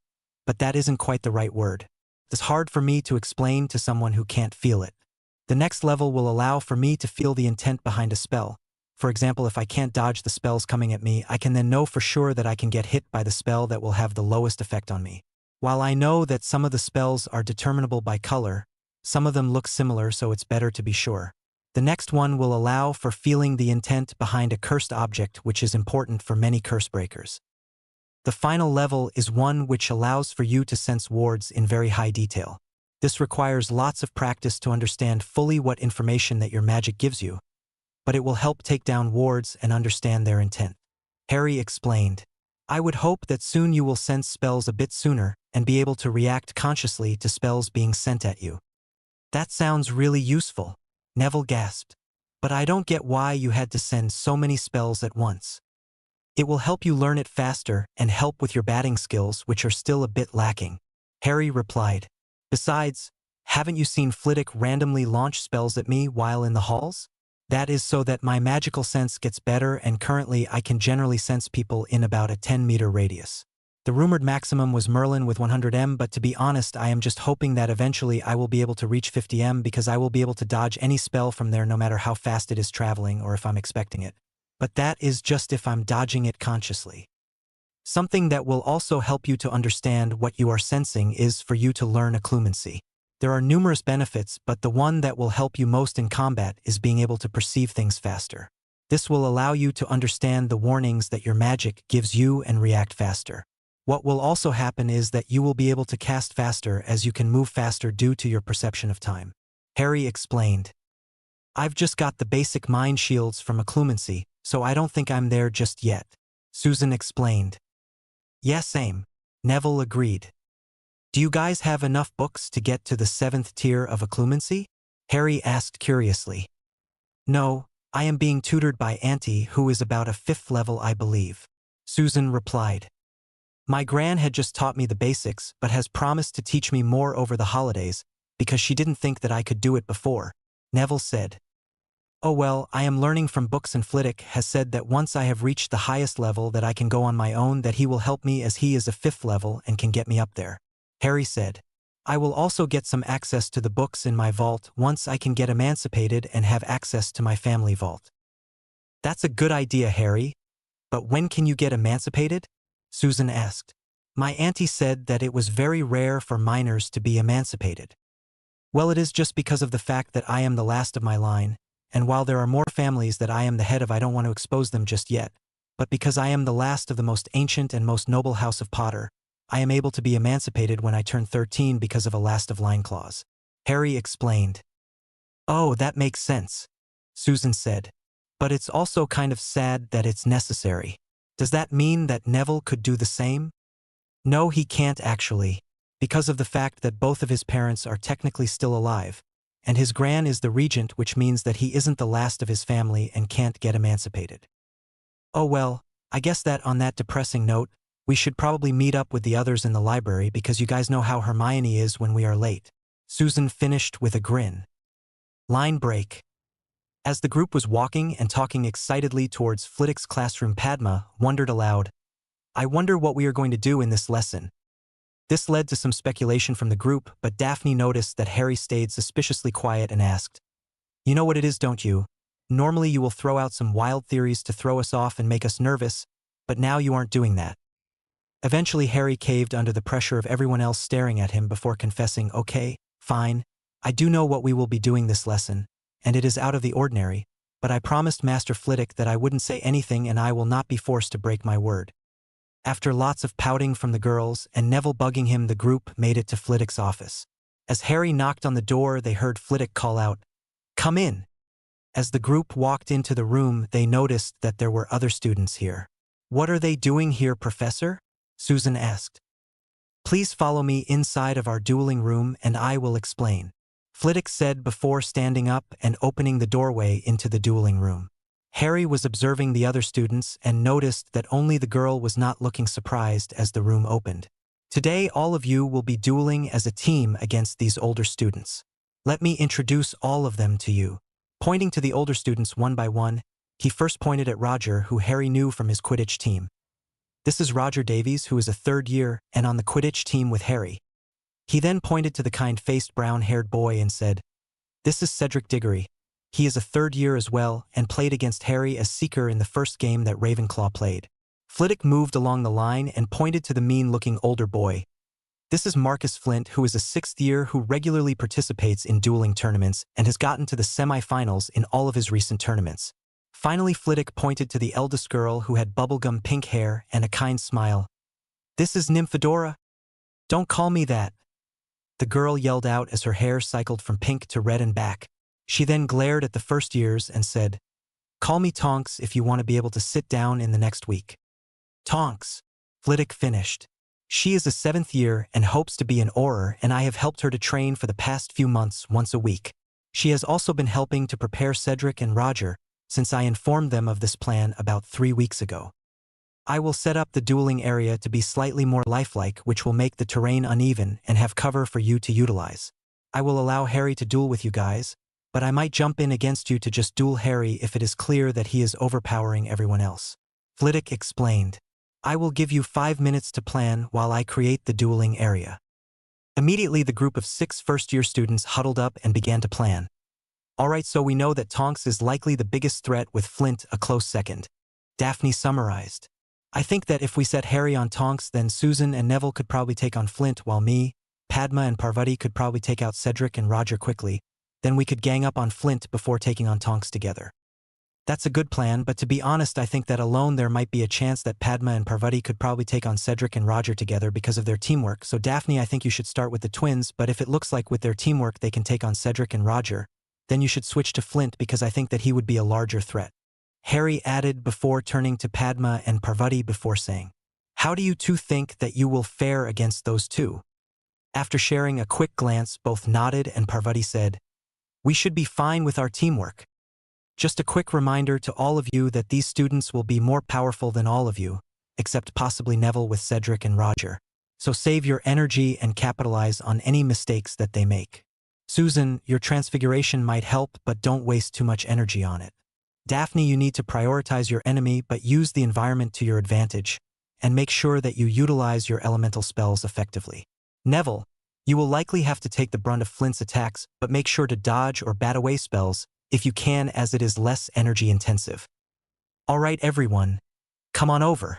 but that isn't quite the right word. It's hard for me to explain to someone who can't feel it. The next level will allow for me to feel the intent behind a spell. For example, if I can't dodge the spells coming at me, I can then know for sure that I can get hit by the spell that will have the lowest effect on me. While I know that some of the spells are determinable by color, some of them look similar, so it's better to be sure. The next one will allow for feeling the intent behind a cursed object, which is important for many curse breakers. The final level is one which allows for you to sense wards in very high detail. This requires lots of practice to understand fully what information that your magic gives you, but it will help take down wards and understand their intent. Harry explained. I would hope that soon you will sense spells a bit sooner and be able to react consciously to spells being sent at you. That sounds really useful, Neville gasped. But I don't get why you had to send so many spells at once. It will help you learn it faster and help with your batting skills, which are still a bit lacking, Harry replied. Besides, haven't you seen Flitwick randomly launch spells at me while in the halls? That is so that my magical sense gets better, and currently I can generally sense people in about a 10-meter radius. The rumored maximum was Merlin with 100 m, but to be honest, I am just hoping that eventually I will be able to reach 50 m because I will be able to dodge any spell from there no matter how fast it is traveling or if I'm expecting it. But that is just if I'm dodging it consciously. Something that will also help you to understand what you are sensing is for you to learn occlumency. There are numerous benefits, but the one that will help you most in combat is being able to perceive things faster. This will allow you to understand the warnings that your magic gives you and react faster. What will also happen is that you will be able to cast faster as you can move faster due to your perception of time. Harry explained. I've just got the basic mind shields from occlumency, so I don't think I'm there just yet. Susan explained. Yeah, same. Neville agreed. Do you guys have enough books to get to the 7th tier of occlumency? Harry asked curiously. No, I am being tutored by Auntie, who is about a 5th level, I believe. Susan replied. My gran had just taught me the basics, but has promised to teach me more over the holidays, because she didn't think that I could do it before. Neville said. Oh well, I am learning from books, and Flitwick has said that once I have reached the highest level that I can go on my own, that he will help me as he is a 5th level and can get me up there. Harry said. I will also get some access to the books in my vault once I can get emancipated and have access to my family vault. That's a good idea, Harry. But when can you get emancipated? Susan asked. My auntie said that it was very rare for minors to be emancipated. Well, it is just because of the fact that I am the last of my line, and while there are more families that I am the head of, I don't want to expose them just yet, but because I am the last of the most ancient and most noble house of Potter, I am able to be emancipated when I turn 13 because of a last of line clause. Harry explained. Oh, that makes sense, Susan said. But it's also kind of sad that it's necessary. Does that mean that Neville could do the same? No, he can't actually, because of the fact that both of his parents are technically still alive, and his gran is the regent, which means that he isn't the last of his family and can't get emancipated. Oh well, I guess that on that depressing note, we should probably meet up with the others in the library because you guys know how Hermione is when we are late. Susan finished with a grin. Line break. As the group was walking and talking excitedly towards Flitwick's classroom, Padma wondered aloud, I wonder what we are going to do in this lesson. This led to some speculation from the group, but Daphne noticed that Harry stayed suspiciously quiet and asked, You know what it is, don't you? Normally you will throw out some wild theories to throw us off and make us nervous, but now you aren't doing that. Eventually Harry caved under the pressure of everyone else staring at him before confessing, Okay, fine, I do know what we will be doing this lesson, and it is out of the ordinary, but I promised Master Flitwick that I wouldn't say anything and I will not be forced to break my word. After lots of pouting from the girls and Neville bugging him, the group made it to Flitwick's office. As Harry knocked on the door, they heard Flitwick call out, Come in! As the group walked into the room, they noticed that there were other students here. What are they doing here, Professor? Susan asked. Please follow me inside of our dueling room and I will explain, Flitwick said before standing up and opening the doorway into the dueling room. Harry was observing the other students and noticed that only the girl was not looking surprised as the room opened. Today all of you will be dueling as a team against these older students. Let me introduce all of them to you. Pointing to the older students one by one, he first pointed at Roger, who Harry knew from his Quidditch team. This is Roger Davies, who is a 3rd year and on the Quidditch team with Harry. He then pointed to the kind-faced brown-haired boy and said, This is Cedric Diggory. He is a 3rd year as well and played against Harry as Seeker in the first game that Ravenclaw played. Flitwick moved along the line and pointed to the mean-looking older boy. This is Marcus Flint, who is a 6th year who regularly participates in dueling tournaments and has gotten to the semi-finals in all of his recent tournaments. Finally, Flitwick pointed to the eldest girl who had bubblegum pink hair and a kind smile. This is Nymphadora. Don't call me that. The girl yelled out as her hair cycled from pink to red and back. She then glared at the first years and said, Call me Tonks if you want to be able to sit down in the next week. Tonks, Flitwick finished. She is a 7th year and hopes to be an Auror, and I have helped her to train for the past few months once a week. She has also been helping to prepare Cedric and Roger, since I informed them of this plan about 3 weeks ago. I will set up the dueling area to be slightly more lifelike, which will make the terrain uneven and have cover for you to utilize. I will allow Harry to duel with you guys, but I might jump in against you to just duel Harry if it is clear that he is overpowering everyone else. Flitwick explained. I will give you 5 minutes to plan while I create the dueling area. Immediately the group of 6 first-year students huddled up and began to plan. Alright, so we know that Tonks is likely the biggest threat with Flint a close second. Daphne summarized. I think that if we set Harry on Tonks, then Susan and Neville could probably take on Flint, while me, Padma and Parvati could probably take out Cedric and Roger quickly. Then we could gang up on Flint before taking on Tonks together. That's a good plan, but to be honest, I think that alone there might be a chance that Padma and Parvati could probably take on Cedric and Roger together because of their teamwork. So Daphne, I think you should start with the twins, but if it looks like with their teamwork they can take on Cedric and Roger, then you should switch to Flint because I think that he would be a larger threat. Harry added before turning to Padma and Parvati before saying, "How do you two think that you will fare against those two?" After sharing a quick glance, both nodded and Parvati said, "We should be fine with our teamwork. Just a quick reminder to all of you that these students will be more powerful than all of you, except possibly Neville with Cedric and Roger. So save your energy and capitalize on any mistakes that they make. Susan, your transfiguration might help, but don't waste too much energy on it. Daphne, you need to prioritize your enemy but use the environment to your advantage, and make sure that you utilize your elemental spells effectively. Neville, you will likely have to take the brunt of Flint's attacks, but make sure to dodge or bat away spells if you can, as it is less energy intensive. All right, everyone, come on over,"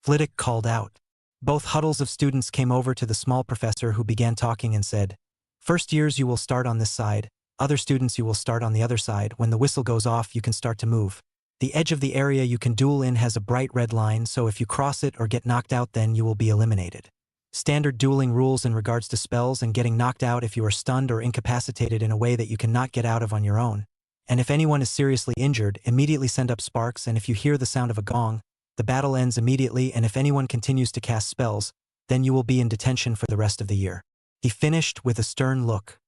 Flitwick called out. Both huddles of students came over to the small professor, who began talking and said, "First years you will start on this side, other students you will start on the other side. When the whistle goes off you can start to move. The edge of the area you can duel in has a bright red line, so if you cross it or get knocked out then you will be eliminated. Standard dueling rules in regards to spells and getting knocked out if you are stunned or incapacitated in a way that you cannot get out of on your own. And if anyone is seriously injured, immediately send up sparks, and if you hear the sound of a gong, the battle ends immediately, and if anyone continues to cast spells, then you will be in detention for the rest of the year." He finished with a stern look.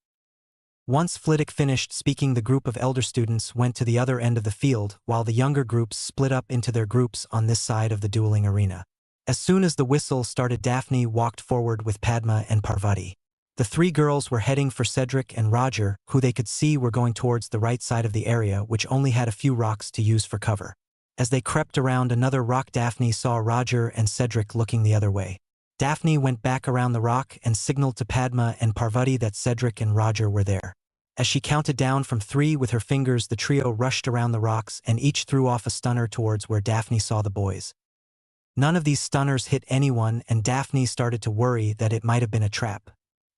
Once Flitwick finished speaking, the group of elder students went to the other end of the field, while the younger groups split up into their groups on this side of the dueling arena. As soon as the whistle started, Daphne walked forward with Padma and Parvati. The three girls were heading for Cedric and Roger, who they could see were going towards the right side of the area, which only had a few rocks to use for cover. As they crept around another rock, Daphne saw Roger and Cedric looking the other way. Daphne went back around the rock and signaled to Padma and Parvati that Cedric and Roger were there. As she counted down from 3 with her fingers, the trio rushed around the rocks and each threw off a stunner towards where Daphne saw the boys. None of these stunners hit anyone, and Daphne started to worry that it might have been a trap.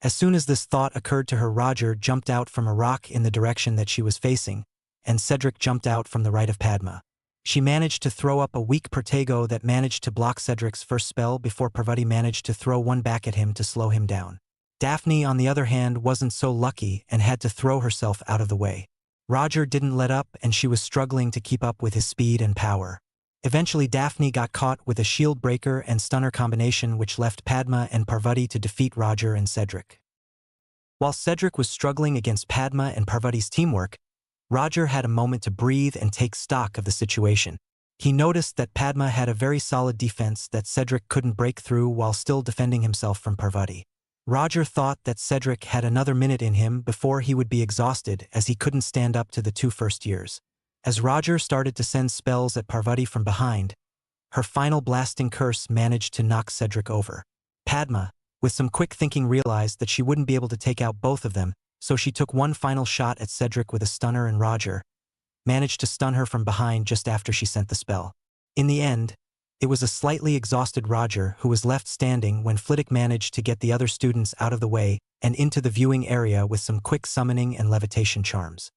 As soon as this thought occurred to her, Roger jumped out from a rock in the direction that she was facing, and Cedric jumped out from the right of Padma. She managed to throw up a weak Protego that managed to block Cedric's first spell before Parvati managed to throw one back at him to slow him down. Daphne, on the other hand, wasn't so lucky and had to throw herself out of the way. Roger didn't let up, and she was struggling to keep up with his speed and power. Eventually, Daphne got caught with a shield breaker and stunner combination, which left Padma and Parvati to defeat Roger and Cedric. While Cedric was struggling against Padma and Parvati's teamwork, Roger had a moment to breathe and take stock of the situation. He noticed that Padma had a very solid defense that Cedric couldn't break through while still defending himself from Parvati. Roger thought that Cedric had another minute in him before he would be exhausted, as he couldn't stand up to the 2 first years. As Roger started to send spells at Parvati from behind, her final blasting curse managed to knock Cedric over. Padma, with some quick thinking, realized that she wouldn't be able to take out both of them, so she took one final shot at Cedric with a stunner, and Roger managed to stun her from behind just after she sent the spell. In the end, it was a slightly exhausted Roger who was left standing when Flitwick managed to get the other students out of the way and into the viewing area with some quick summoning and levitation charms.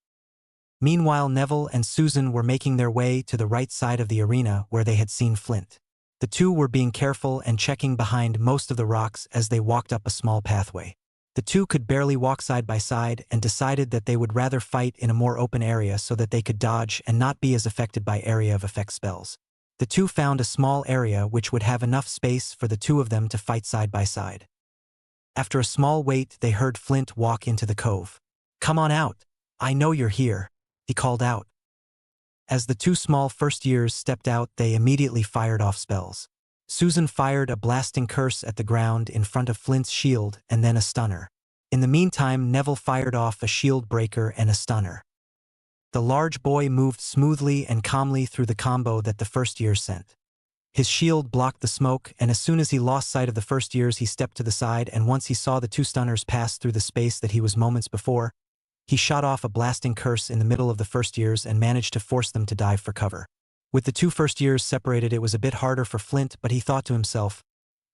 Meanwhile, Neville and Susan were making their way to the right side of the arena where they had seen Flint. The two were being careful and checking behind most of the rocks as they walked up a small pathway. The two could barely walk side by side and decided that they would rather fight in a more open area so that they could dodge and not be as affected by area of effect spells. The two found a small area which would have enough space for the two of them to fight side by side. After a small wait, they heard Flint walk into the cove. "Come on out. I know you're here," he called out. As the 2 small first years stepped out, they immediately fired off spells. Susan fired a blasting curse at the ground in front of Flint's shield and then a stunner. In the meantime, Neville fired off a shield breaker and a stunner. The large boy moved smoothly and calmly through the combo that the first year sent. His shield blocked the smoke, and as soon as he lost sight of the first years, he stepped to the side, and once he saw the 2 stunners pass through the space that he was moments before, he shot off a blasting curse in the middle of the first years and managed to force them to dive for cover. With the two first years separated, it was a bit harder for Flint, but he thought to himself,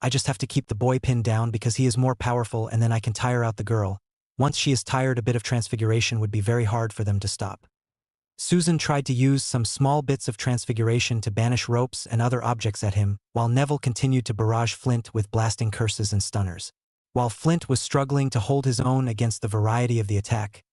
I just have to keep the boy pinned down because he is more powerful, and then I can tire out the girl. Once she is tired, a bit of transfiguration would be very hard for them to stop. Susan tried to use some small bits of transfiguration to banish ropes and other objects at him, while Neville continued to barrage Flint with blasting curses and stunners. While Flint was struggling to hold his own against the variety of the attack,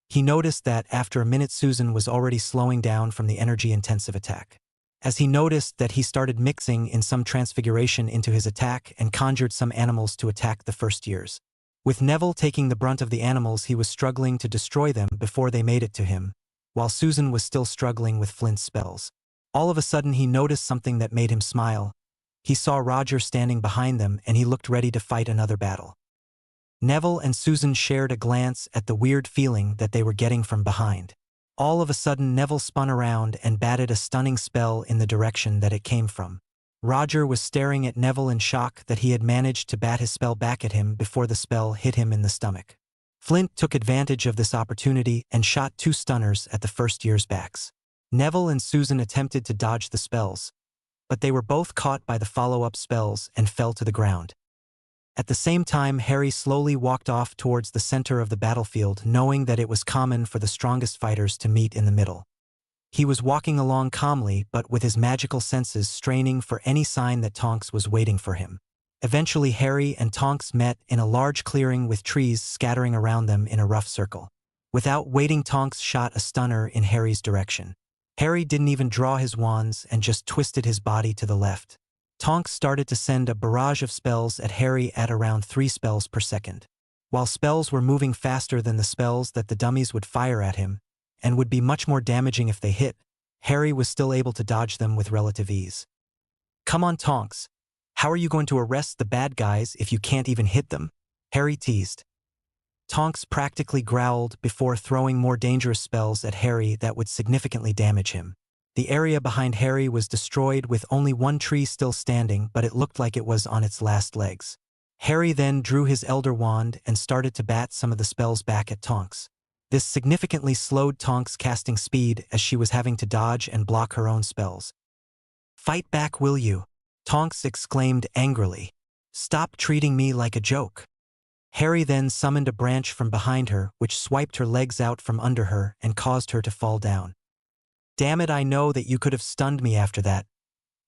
he noticed that after a minute Susan was already slowing down from the energy-intensive attack. As he noticed that, he started mixing in some transfiguration into his attack and conjured some animals to attack the first years. With Neville taking the brunt of the animals, he was struggling to destroy them before they made it to him, while Susan was still struggling with Flint's spells. All of a sudden he noticed something that made him smile. He saw Roger standing behind them, and he looked ready to fight another battle. Neville and Susan shared a glance at the weird feeling that they were getting from behind. All of a sudden Neville spun around and batted a stunning spell in the direction that it came from. Roger was staring at Neville in shock that he had managed to bat his spell back at him before the spell hit him in the stomach. Flint took advantage of this opportunity and shot 2 stunners at the first year's backs. Neville and Susan attempted to dodge the spells, but they were both caught by the follow-up spells and fell to the ground. At the same time, Harry slowly walked off towards the center of the battlefield, knowing that it was common for the strongest fighters to meet in the middle. He was walking along calmly, but with his magical senses straining for any sign that Tonks was waiting for him. Eventually Harry and Tonks met in a large clearing with trees scattering around them in a rough circle. Without waiting, Tonks shot a stunner in Harry's direction. Harry didn't even draw his wands and just twisted his body to the left. Tonks started to send a barrage of spells at Harry at around 3 spells per second. While spells were moving faster than the spells that the dummies would fire at him, and would be much more damaging if they hit, Harry was still able to dodge them with relative ease. Come on, Tonks. How are you going to arrest the bad guys if you can't even hit them? Harry teased. Tonks practically growled before throwing more dangerous spells at Harry that would significantly damage him. The area behind Harry was destroyed with only 1 tree still standing, but it looked like it was on its last legs. Harry then drew his Elder Wand and started to bat some of the spells back at Tonks. This significantly slowed Tonks' casting speed as she was having to dodge and block her own spells. Fight back, will you? Tonks exclaimed angrily. Stop treating me like a joke. Harry then summoned a branch from behind her, which swiped her legs out from under her and caused her to fall down. Damn it, I know that you could have stunned me after that.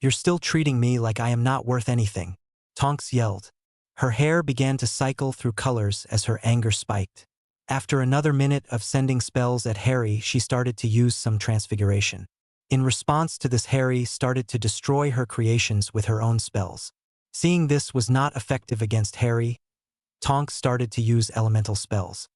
You're still treating me like I am not worth anything, Tonks yelled. Her hair began to cycle through colors as her anger spiked. After another minute of sending spells at Harry, she started to use some transfiguration. In response to this, Harry started to destroy her creations with her own spells. Seeing this was not effective against Harry, Tonks started to use elemental spells.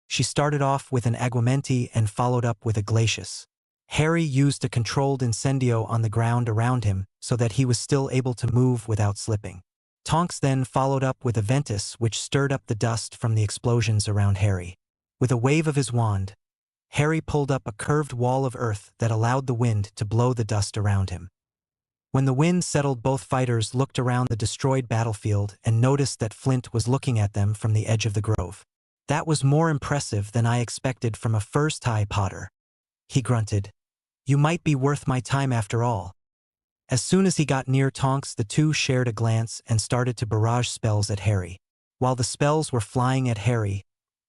She started off with an Aguamenti and followed up with a Glacius. Harry used a controlled incendio on the ground around him so that he was still able to move without slipping. Tonks then followed up with a Ventus, which stirred up the dust from the explosions around Harry. With a wave of his wand, Harry pulled up a curved wall of earth that allowed the wind to blow the dust around him. When the wind settled, both fighters looked around the destroyed battlefield and noticed that Flint was looking at them from the edge of the grove. That was more impressive than I expected from a first-time Potter, he grunted. You might be worth my time after all. As soon as he got near Tonks, the two shared a glance and started to barrage spells at Harry. While the spells were flying at Harry,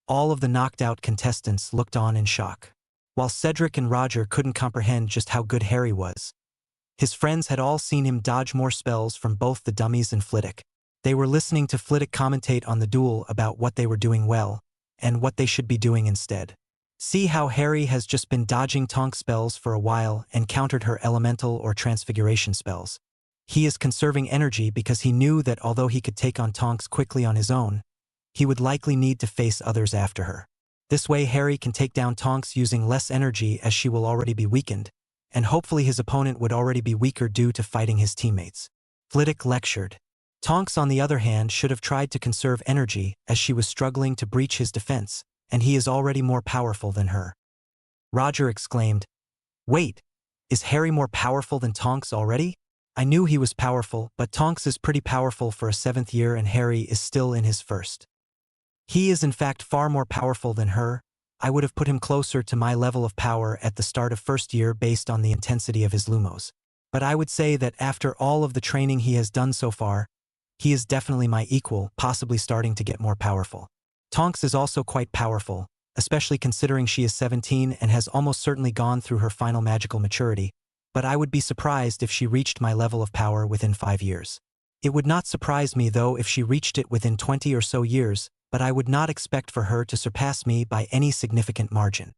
all of the knocked-out contestants looked on in shock. While Cedric and Roger couldn't comprehend just how good Harry was, his friends had all seen him dodge more spells from both the dummies and Flitwick. They were listening to Flitwick commentate on the duel about what they were doing well and what they should be doing instead. See how Harry has just been dodging Tonks spells for a while and countered her elemental or transfiguration spells. He is conserving energy because he knew that although he could take on Tonks quickly on his own, he would likely need to face others after her. This way Harry can take down Tonks using less energy, as she will already be weakened, and hopefully his opponent would already be weaker due to fighting his teammates. Flitwick lectured. Tonks, on the other hand, should have tried to conserve energy as she was struggling to breach his defense, and he is already more powerful than her. Roger exclaimed, Wait, is Harry more powerful than Tonks already? I knew he was powerful, but Tonks is pretty powerful for a 7th year and Harry is still in his 1st. He is in fact far more powerful than her, I would have put him closer to my level of power at the start of first year based on the intensity of his lumos. But I would say that after all of the training he has done so far, he is definitely my equal, possibly starting to get more powerful. Tonks is also quite powerful, especially considering she is 17 and has almost certainly gone through her final magical maturity, but I would be surprised if she reached my level of power within 5 years. It would not surprise me though if she reached it within 20 or so years, but I would not expect for her to surpass me by any significant margin.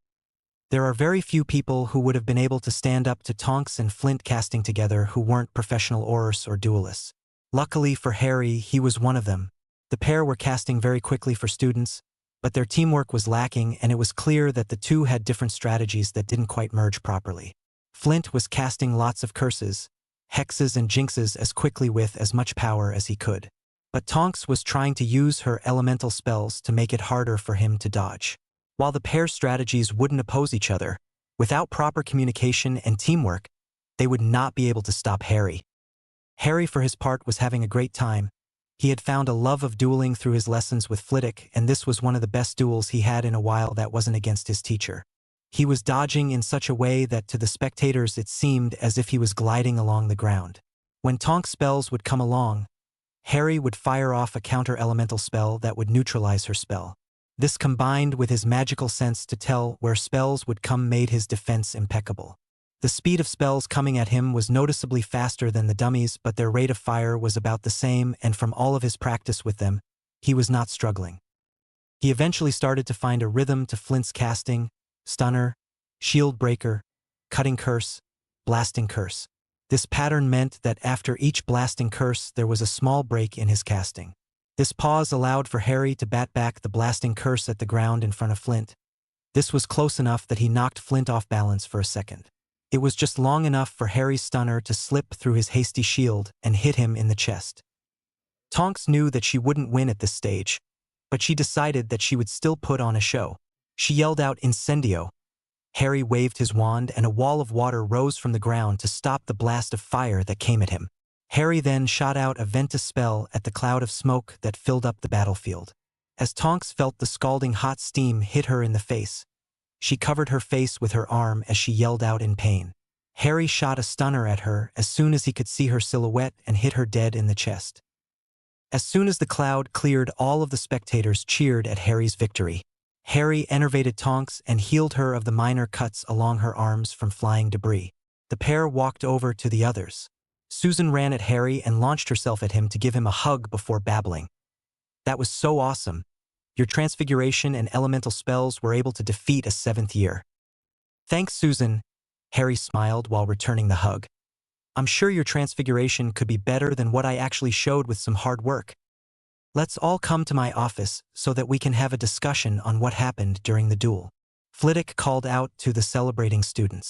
There are very few people who would have been able to stand up to Tonks and Flint casting together who weren't professional aurors or duelists. Luckily for Harry, he was one of them. The pair were casting very quickly for students, but their teamwork was lacking and it was clear that the two had different strategies that didn't quite merge properly. Flint was casting lots of curses, hexes and jinxes as quickly with as much power as he could. But Tonks was trying to use her elemental spells to make it harder for him to dodge. While the pair's strategies wouldn't oppose each other, without proper communication and teamwork, they would not be able to stop Harry. Harry, for his part, was having a great time. He had found a love of dueling through his lessons with Flitwick, and this was one of the best duels he had in a while that wasn't against his teacher. He was dodging in such a way that to the spectators it seemed as if he was gliding along the ground. When Tonks' spells would come along, Harry would fire off a counter-elemental spell that would neutralize her spell. This combined with his magical sense to tell where spells would come made his defense impeccable. The speed of spells coming at him was noticeably faster than the dummies, but their rate of fire was about the same, and from all of his practice with them, he was not struggling. He eventually started to find a rhythm to Flint's casting: stunner, shield breaker, cutting curse, blasting curse. This pattern meant that after each blasting curse there was a small break in his casting. This pause allowed for Harry to bat back the blasting curse at the ground in front of Flint. This was close enough that he knocked Flint off balance for a second. It was just long enough for Harry's stunner to slip through his hasty shield and hit him in the chest. Tonks knew that she wouldn't win at this stage, but she decided that she would still put on a show. She yelled out "Incendio." Harry waved his wand and a wall of water rose from the ground to stop the blast of fire that came at him. Harry then shot out a Ventus spell at the cloud of smoke that filled up the battlefield. As Tonks felt the scalding hot steam hit her in the face, she covered her face with her arm as she yelled out in pain. Harry shot a stunner at her as soon as he could see her silhouette and hit her dead in the chest. As soon as the cloud cleared, all of the spectators cheered at Harry's victory. Harry enervated Tonks and healed her of the minor cuts along her arms from flying debris. The pair walked over to the others. Susan ran at Harry and launched herself at him to give him a hug before babbling. "That was so awesome. Your transfiguration and elemental spells were able to defeat a 7th year." "Thanks, Susan," Harry smiled while returning the hug. "I'm sure your transfiguration could be better than what I actually showed with some hard work. Let's all come to my office so that we can have a discussion on what happened during the duel." Flitwick called out to the celebrating students.